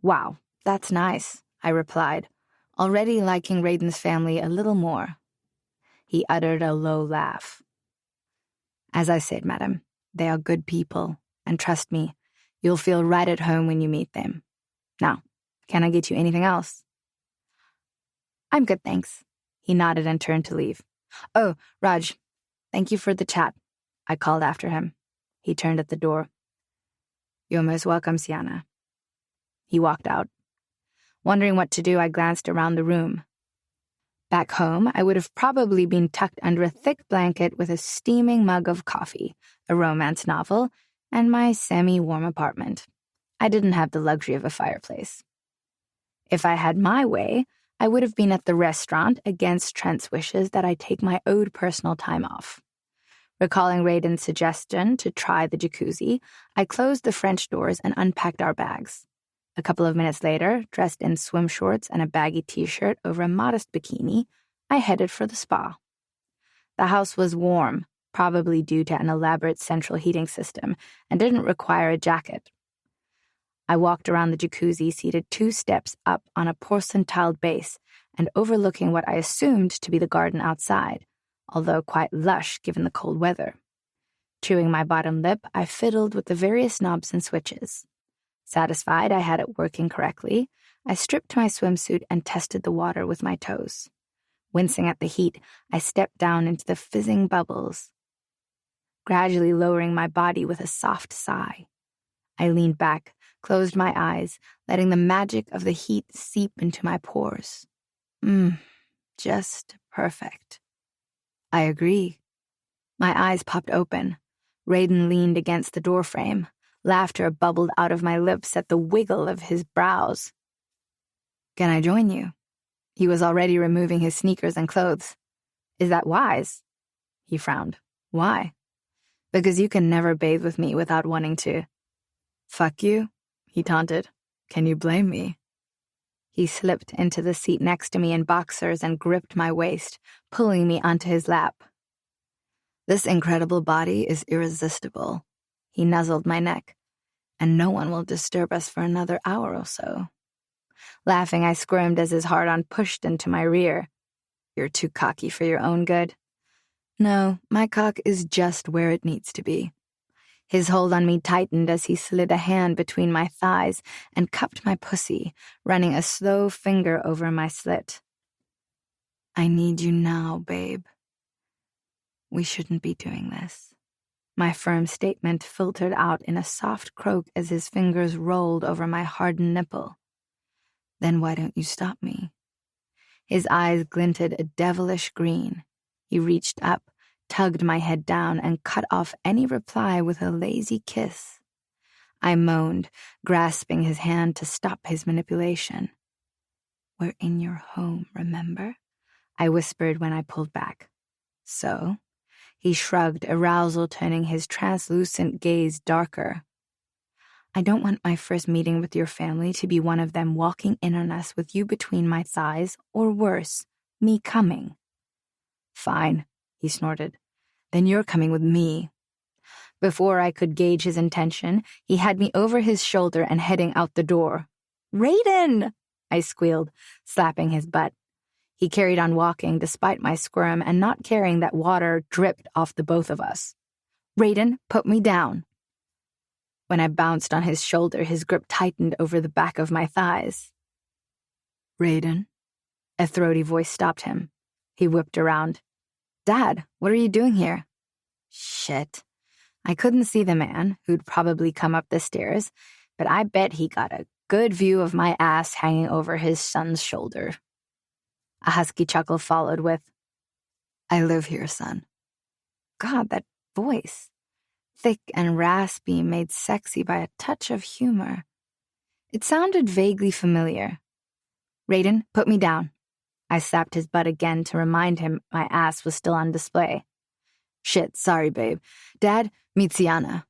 Wow, that's nice, I replied, already liking Raiden's family a little more. He uttered a low laugh. As I said, madam, they are good people, and trust me, you'll feel right at home when you meet them. Now, can I get you anything else? I'm good, thanks. He nodded and turned to leave. Oh, Raj, thank you for the chat, I called after him. He turned at the door. You're most welcome, Sienna. He walked out. Wondering what to do, I glanced around the room. Back home, I would have probably been tucked under a thick blanket with a steaming mug of coffee, a romance novel, and my semi-warm apartment. I didn't have the luxury of a fireplace. If I had my way, I would have been at the restaurant against Trent's wishes that I take my owed personal time off. Recalling Raiden's suggestion to try the jacuzzi, I closed the French doors and unpacked our bags. A couple of minutes later, dressed in swim shorts and a baggy t-shirt over a modest bikini, I headed for the spa. The house was warm, probably due to an elaborate central heating system, and didn't require a jacket. I walked around the jacuzzi seated 2 steps up on a porcelain-tiled base and overlooking what I assumed to be the garden outside, although quite lush given the cold weather. Chewing my bottom lip, I fiddled with the various knobs and switches. Satisfied I had it working correctly, I stripped my swimsuit and tested the water with my toes. Wincing at the heat, I stepped down into the fizzing bubbles, gradually lowering my body with a soft sigh. I leaned back, closed my eyes, letting the magic of the heat seep into my pores. Just perfect. I agree. My eyes popped open. Raiden leaned against the doorframe. Laughter bubbled out of my lips at the wiggle of his brows. Can I join you? He was already removing his sneakers and clothes. Is that wise? He frowned. Why? Because you can never bathe with me without wanting to. Fuck you? He taunted. Can you blame me? He slipped into the seat next to me in boxers and gripped my waist, pulling me onto his lap. This incredible body is irresistible. He nuzzled my neck. And no one will disturb us for another hour or so. Laughing, I squirmed as his hard-on pushed into my rear. You're too cocky for your own good. No, my cock is just where it needs to be. His hold on me tightened as he slid a hand between my thighs and cupped my pussy, running a slow finger over my slit. I need you now, babe. We shouldn't be doing this. My firm statement filtered out in a soft croak as his fingers rolled over my hardened nipple. Then why don't you stop me? His eyes glinted a devilish green. He reached up, tugged my head down, and cut off any reply with a lazy kiss. I moaned, grasping his hand to stop his manipulation. We're in your home, remember? I whispered when I pulled back. So? He shrugged, arousal turning his translucent gaze darker. I don't want my first meeting with your family to be one of them walking in on us with you between my thighs, or worse, me coming. Fine, he snorted. Then you're coming with me. Before I could gauge his intention, he had me over his shoulder and heading out the door. Raiden! I squealed, slapping his butt. He carried on walking despite my squirm and not caring that water dripped off the both of us. Raiden, put me down. When I bounced on his shoulder, his grip tightened over the back of my thighs. Raiden? A throaty voice stopped him. He whipped around. Dad, what are you doing here? Shit. I couldn't see the man, who'd probably come up the stairs, but I bet he got a good view of my ass hanging over his son's shoulder. A husky chuckle followed with, I live here, son. God, that voice. Thick and raspy, made sexy by a touch of humor. It sounded vaguely familiar. Raiden, put me down. I slapped his butt again to remind him my ass was still on display. Shit, sorry, babe. Dad, meet Sienna,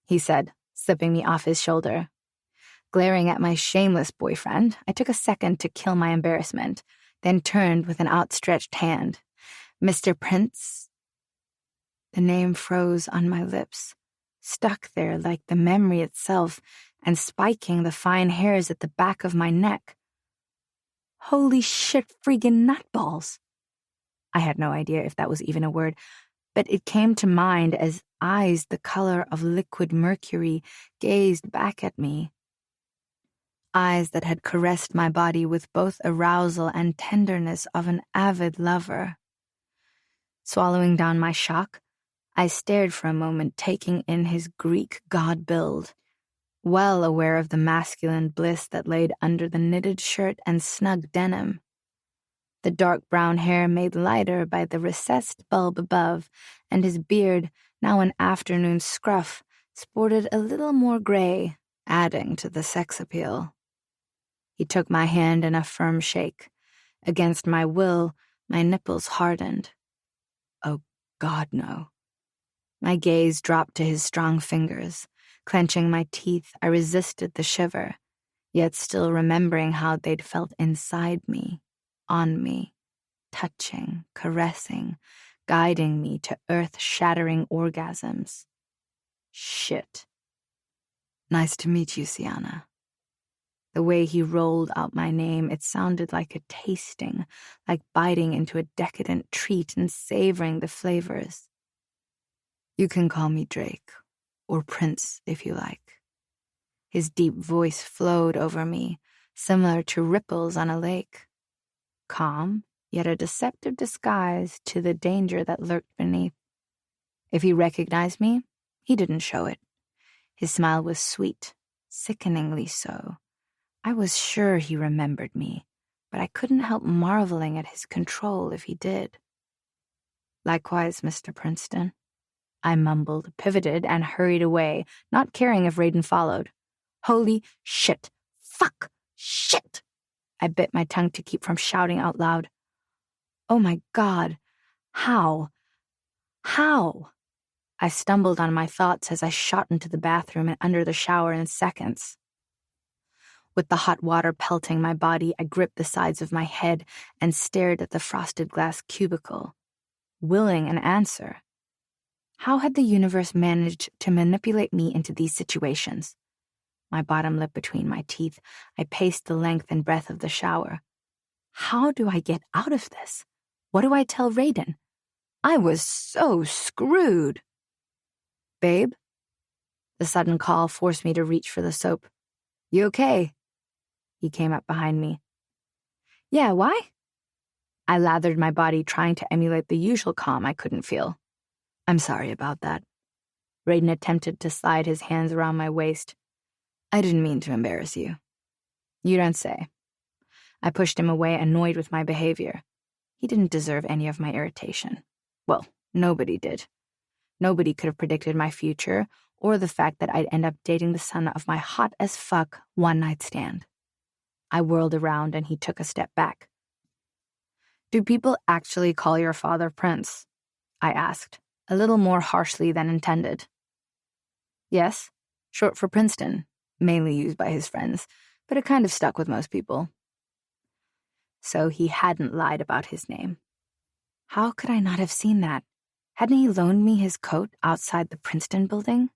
he said, slipping me off his shoulder. Glaring at my shameless boyfriend, I took a second to kill my embarrassment, then turned with an outstretched hand. Mr. Prince? The name froze on my lips, stuck there like the memory itself and spiking the fine hairs at the back of my neck. Holy shit, friggin' nutballs. I had no idea if that was even a word, but it came to mind as eyes the color of liquid mercury gazed back at me. Eyes that had caressed my body with both arousal and tenderness of an avid lover. Swallowing down my shock, I stared for a moment, taking in his Greek god build, well aware of the masculine bliss that laid under the knitted shirt and snug denim. The dark brown hair made lighter by the recessed bulb above, and his beard, now an afternoon scruff, sported a little more gray, adding to the sex appeal. He took my hand in a firm shake. Against my will, my nipples hardened. Oh, God, no. My gaze dropped to his strong fingers. Clenching my teeth, I resisted the shiver, yet still remembering how they'd felt inside me, on me, touching, caressing, guiding me to earth-shattering orgasms. Shit. Nice to meet you, Sienna. The way he rolled out my name, it sounded like a tasting, like biting into a decadent treat and savoring the flavors. You can call me Drake, or Prince if you like. His deep voice flowed over me, similar to ripples on a lake. Calm, yet a deceptive disguise to the danger that lurked beneath. If he recognized me, he didn't show it. His smile was sweet, sickeningly so. I was sure he remembered me, but I couldn't help marveling at his control if he did. Likewise, Mr. Princeton. I mumbled, pivoted, and hurried away, not caring if Raiden followed. Holy shit! Fuck! Shit! I bit my tongue to keep from shouting out loud. Oh my God! How? How? I stumbled on my thoughts as I shot into the bathroom and under the shower in seconds. With the hot water pelting my body, I gripped the sides of my head and stared at the frosted glass cubicle, willing an answer. How had the universe managed to manipulate me into these situations? My bottom lip between my teeth, I paced the length and breadth of the shower. How do I get out of this? What do I tell Raiden? I was so screwed. Babe? The sudden call forced me to reach for the soap. You okay? He came up behind me. Yeah, why? I lathered my body, trying to emulate the usual calm I couldn't feel. I'm sorry about that. Raiden attempted to slide his hands around my waist. I didn't mean to embarrass you. You don't say. I pushed him away, annoyed with my behavior. He didn't deserve any of my irritation. Well, nobody did. Nobody could have predicted my future or the fact that I'd end up dating the son of my hot-as-fuck one-night stand. I whirled around and he took a step back. Do people actually call your father Prince? I asked, a little more harshly than intended. Yes, short for Princeton, mainly used by his friends, but it kind of stuck with most people. So he hadn't lied about his name. How could I not have seen that? Hadn't he loaned me his coat outside the Princeton building?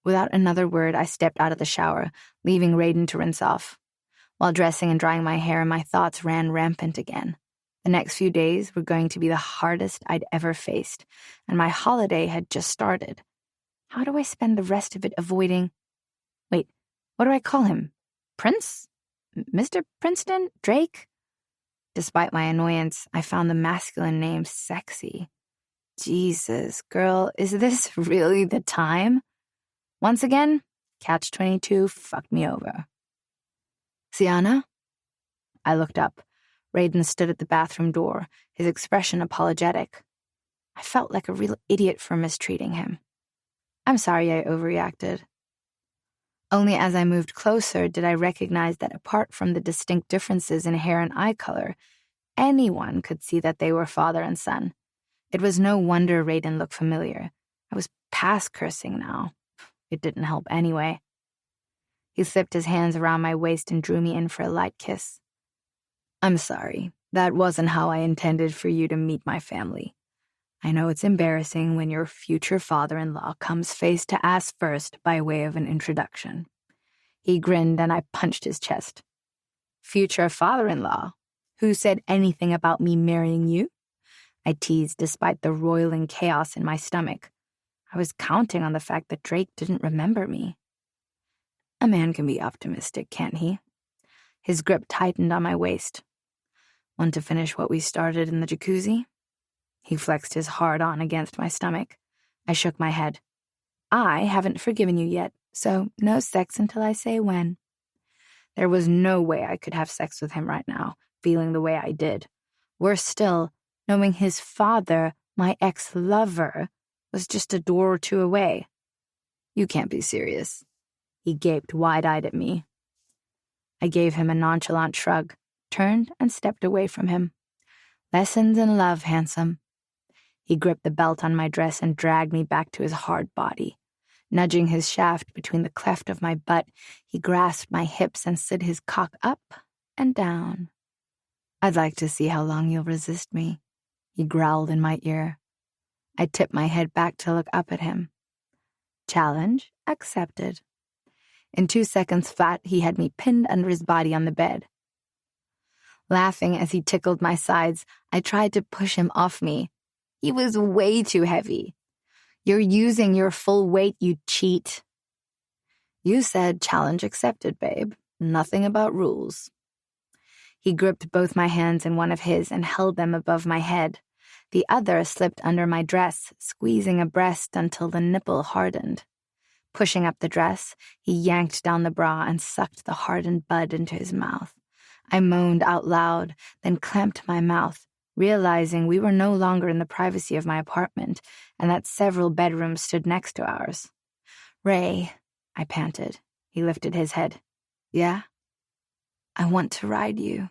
Without another word, I stepped out of the shower, leaving Raiden to rinse off. While dressing and drying my hair, my thoughts ran rampant again. The next few days were going to be the hardest I'd ever faced, and my holiday had just started. How do I spend the rest of it avoiding... Wait, what do I call him? Prince? Mr. Princeton? Drake? Despite my annoyance, I found the masculine name sexy. Jesus, girl, is this really the time? Once again, Catch-22 fucked me over. Sienna? I looked up. Raiden stood at the bathroom door, his expression apologetic. I felt like a real idiot for mistreating him. I'm sorry I overreacted. Only as I moved closer did I recognize that apart from the distinct differences in hair and eye color, anyone could see that they were father and son. It was no wonder Raiden looked familiar. I was past cursing now. It didn't help anyway. He slipped his hands around my waist and drew me in for a light kiss. I'm sorry. That wasn't how I intended for you to meet my family. I know it's embarrassing when your future father-in-law comes face to ass first by way of an introduction. He grinned and I punched his chest. Future father-in-law? Who said anything about me marrying you? I teased despite the roiling chaos in my stomach. I was counting on the fact that Drake didn't remember me. A man can be optimistic, can't he? His grip tightened on my waist. Want to finish what we started in the jacuzzi? He flexed his hard-on against my stomach. I shook my head. I haven't forgiven you yet, so no sex until I say when. There was no way I could have sex with him right now, feeling the way I did. Worse still, knowing his father, my ex-lover, was just a door or two away. You can't be serious. He gaped wide-eyed at me. I gave him a nonchalant shrug. turned and stepped away from him. Lessons in love, handsome. He gripped the belt on my dress and dragged me back to his hard body. Nudging his shaft between the cleft of my butt, he grasped my hips and slid his cock up and down. I'd like to see how long you'll resist me, he growled in my ear. I tipped my head back to look up at him. Challenge accepted. In 2 seconds flat, he had me pinned under his body on the bed. Laughing as he tickled my sides, I tried to push him off me. He was way too heavy. You're using your full weight, you cheat. You said challenge accepted, babe. Nothing about rules. He gripped both my hands in one of his and held them above my head. The other slipped under my dress, squeezing a breast until the nipple hardened. Pushing up the dress, he yanked down the bra and sucked the hardened bud into his mouth. I moaned out loud, then clamped my mouth, realizing we were no longer in the privacy of my apartment and that several bedrooms stood next to ours. Ray, I panted. He lifted his head. Yeah? I want to ride you.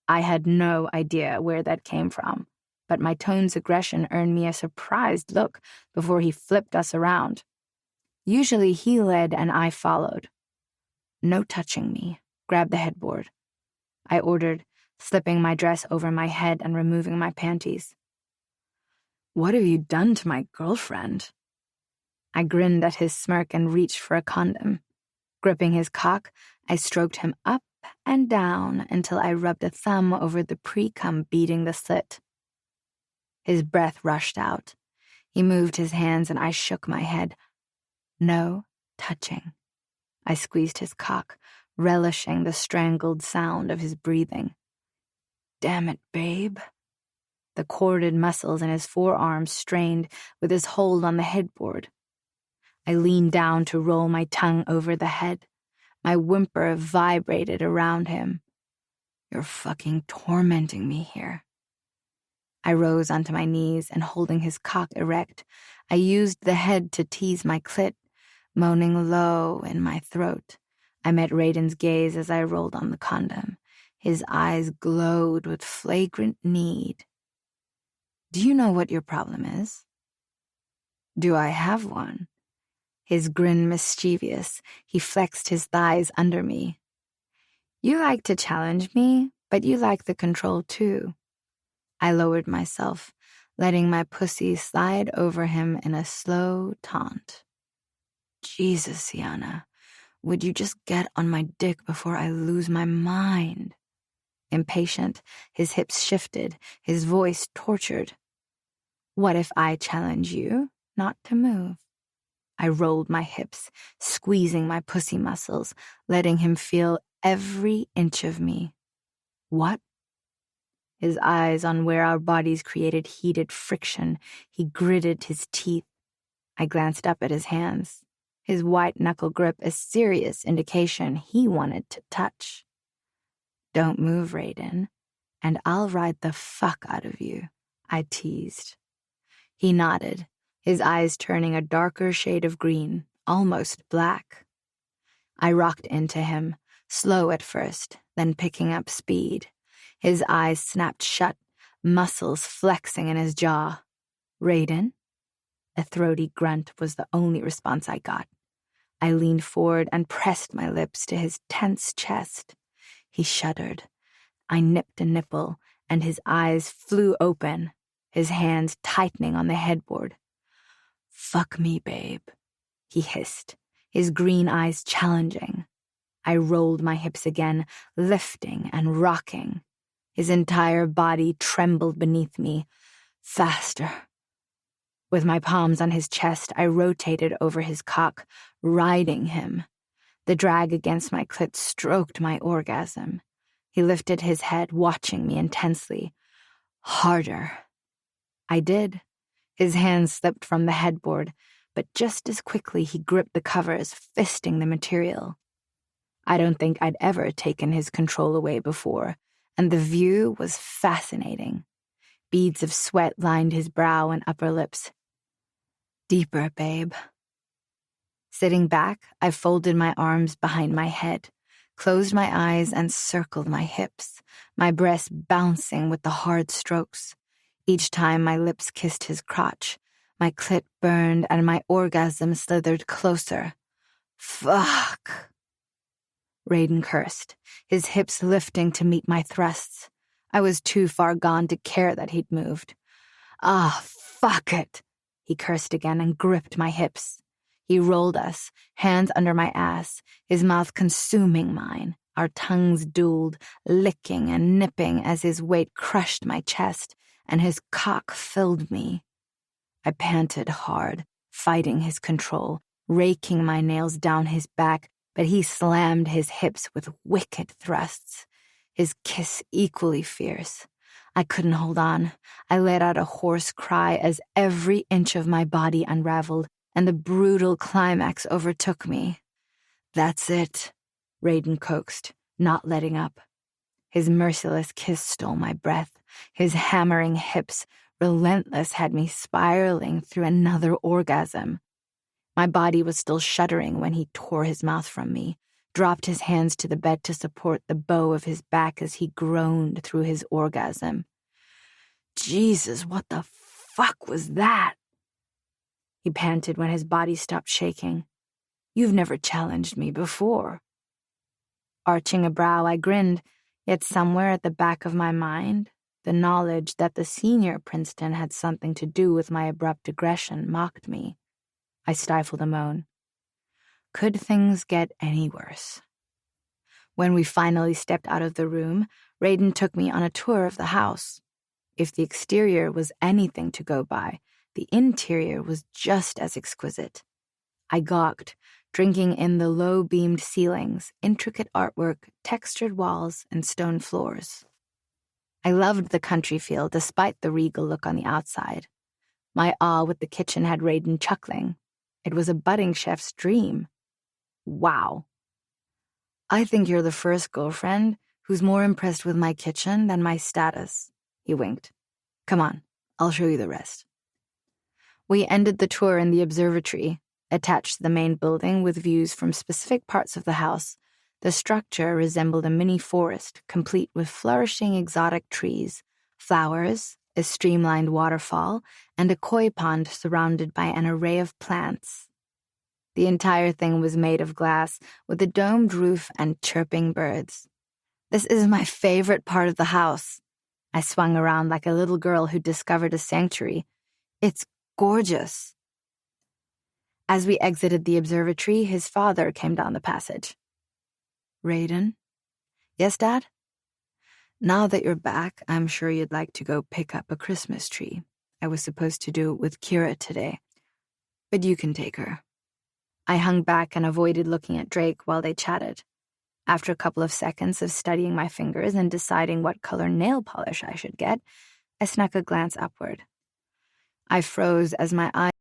I had no idea where that came from, but my tone's aggression earned me a surprised look before he flipped us around. Usually he led and I followed. No touching me. Grab the headboard, I ordered, slipping my dress over my head and removing my panties. What have you done to my girlfriend? I grinned at his smirk and reached for a condom. Gripping his cock, I stroked him up and down until I rubbed a thumb over the pre-cum beating the slit. His breath rushed out. He moved his hands and I shook my head. No touching. I squeezed his cock, relishing the strangled sound of his breathing. Damn it, babe. The corded muscles in his forearms strained with his hold on the headboard. I leaned down to roll my tongue over the head. My whimper vibrated around him. You're fucking tormenting me here. I rose onto my knees and holding his cock erect, I used the head to tease my clit, moaning low in my throat. I met Raiden's gaze as I rolled on the condom. His eyes glowed with flagrant need. Do you know what your problem is? Do I have one? His grin mischievous, he flexed his thighs under me. You like to challenge me, but you like the control too. I lowered myself, letting my pussy slide over him in a slow taunt. Jesus, Yana, would you just get on my dick before I lose my mind? Impatient, his hips shifted, his voice tortured. What if I challenge you not to move? I rolled my hips, squeezing my pussy muscles, letting him feel every inch of me. What? His eyes on where our bodies created heated friction, he gritted his teeth. I glanced up at his hands, his white knuckle grip a serious indication he wanted to touch. Don't move, Raiden, and I'll ride the fuck out of you, I teased. He nodded, his eyes turning a darker shade of green, almost black. I rocked into him, slow at first, then picking up speed. His eyes snapped shut, muscles flexing in his jaw. Raiden? A throaty grunt was the only response I got. I leaned forward and pressed my lips to his tense chest. He shuddered. I nipped a nipple, and his eyes flew open, his hands tightening on the headboard. Fuck me, babe, he hissed, his green eyes challenging. I rolled my hips again, lifting and rocking. His entire body trembled beneath me. Faster. With my palms on his chest, I rotated over his cock, riding him. The drag against my clit stroked my orgasm. He lifted his head, watching me intensely. Harder. I did. His hands slipped from the headboard, but just as quickly he gripped the covers, fisting the material. I don't think I'd ever taken his control away before, and the view was fascinating. Beads of sweat lined his brow and upper lips. Deeper, babe. Sitting back, I folded my arms behind my head, closed my eyes and circled my hips, my breast bouncing with the hard strokes. Each time my lips kissed his crotch, my clit burned and my orgasm slithered closer. Fuck. Raiden cursed, his hips lifting to meet my thrusts. I was too far gone to care that he'd moved. Ah, fuck it, he cursed again and gripped my hips. He rolled us, hands under my ass, his mouth consuming mine. Our tongues dueled, licking and nipping as his weight crushed my chest and his cock filled me. I panted hard, fighting his control, raking my nails down his back, but he slammed his hips with wicked thrusts, his kiss equally fierce. I couldn't hold on. I let out a hoarse cry as every inch of my body unraveled, and the brutal climax overtook me. That's it, Raiden coaxed, not letting up. His merciless kiss stole my breath. His hammering hips, relentless, had me spiraling through another orgasm. My body was still shuddering when he tore his mouth from me, dropped his hands to the bed to support the bow of his back as he groaned through his orgasm. Jesus, what the fuck was that? He panted when his body stopped shaking. You've never challenged me before. Arching a brow, I grinned, yet somewhere at the back of my mind, the knowledge that the senior Princeton had something to do with my abrupt aggression mocked me. I stifled a moan. Could things get any worse? When we finally stepped out of the room, Raiden took me on a tour of the house. If the exterior was anything to go by, the interior was just as exquisite. I gawked, drinking in the low-beamed ceilings, intricate artwork, textured walls, and stone floors. I loved the country feel despite the regal look on the outside. My awe with the kitchen had Raiden chuckling. It was a budding chef's dream. Wow. I think you're the first girlfriend who's more impressed with my kitchen than my status, he winked. Come on, I'll show you the rest. We ended the tour in the observatory, attached to the main building with views from specific parts of the house. The structure resembled a mini forest, complete with flourishing exotic trees, flowers, a streamlined waterfall, and a koi pond surrounded by an array of plants. The entire thing was made of glass, with a domed roof and chirping birds. This is my favorite part of the house. I swung around like a little girl who discovered a sanctuary. It's gorgeous. As we exited the observatory, his father came down the passage. Raiden? Yes, Dad? Now that you're back, I'm sure you'd like to go pick up a Christmas tree. I was supposed to do it with Kira today, but you can take her. I hung back and avoided looking at Drake while they chatted. After a couple of seconds of studying my fingers and deciding what color nail polish I should get, I snuck a glance upward. I froze as my eyes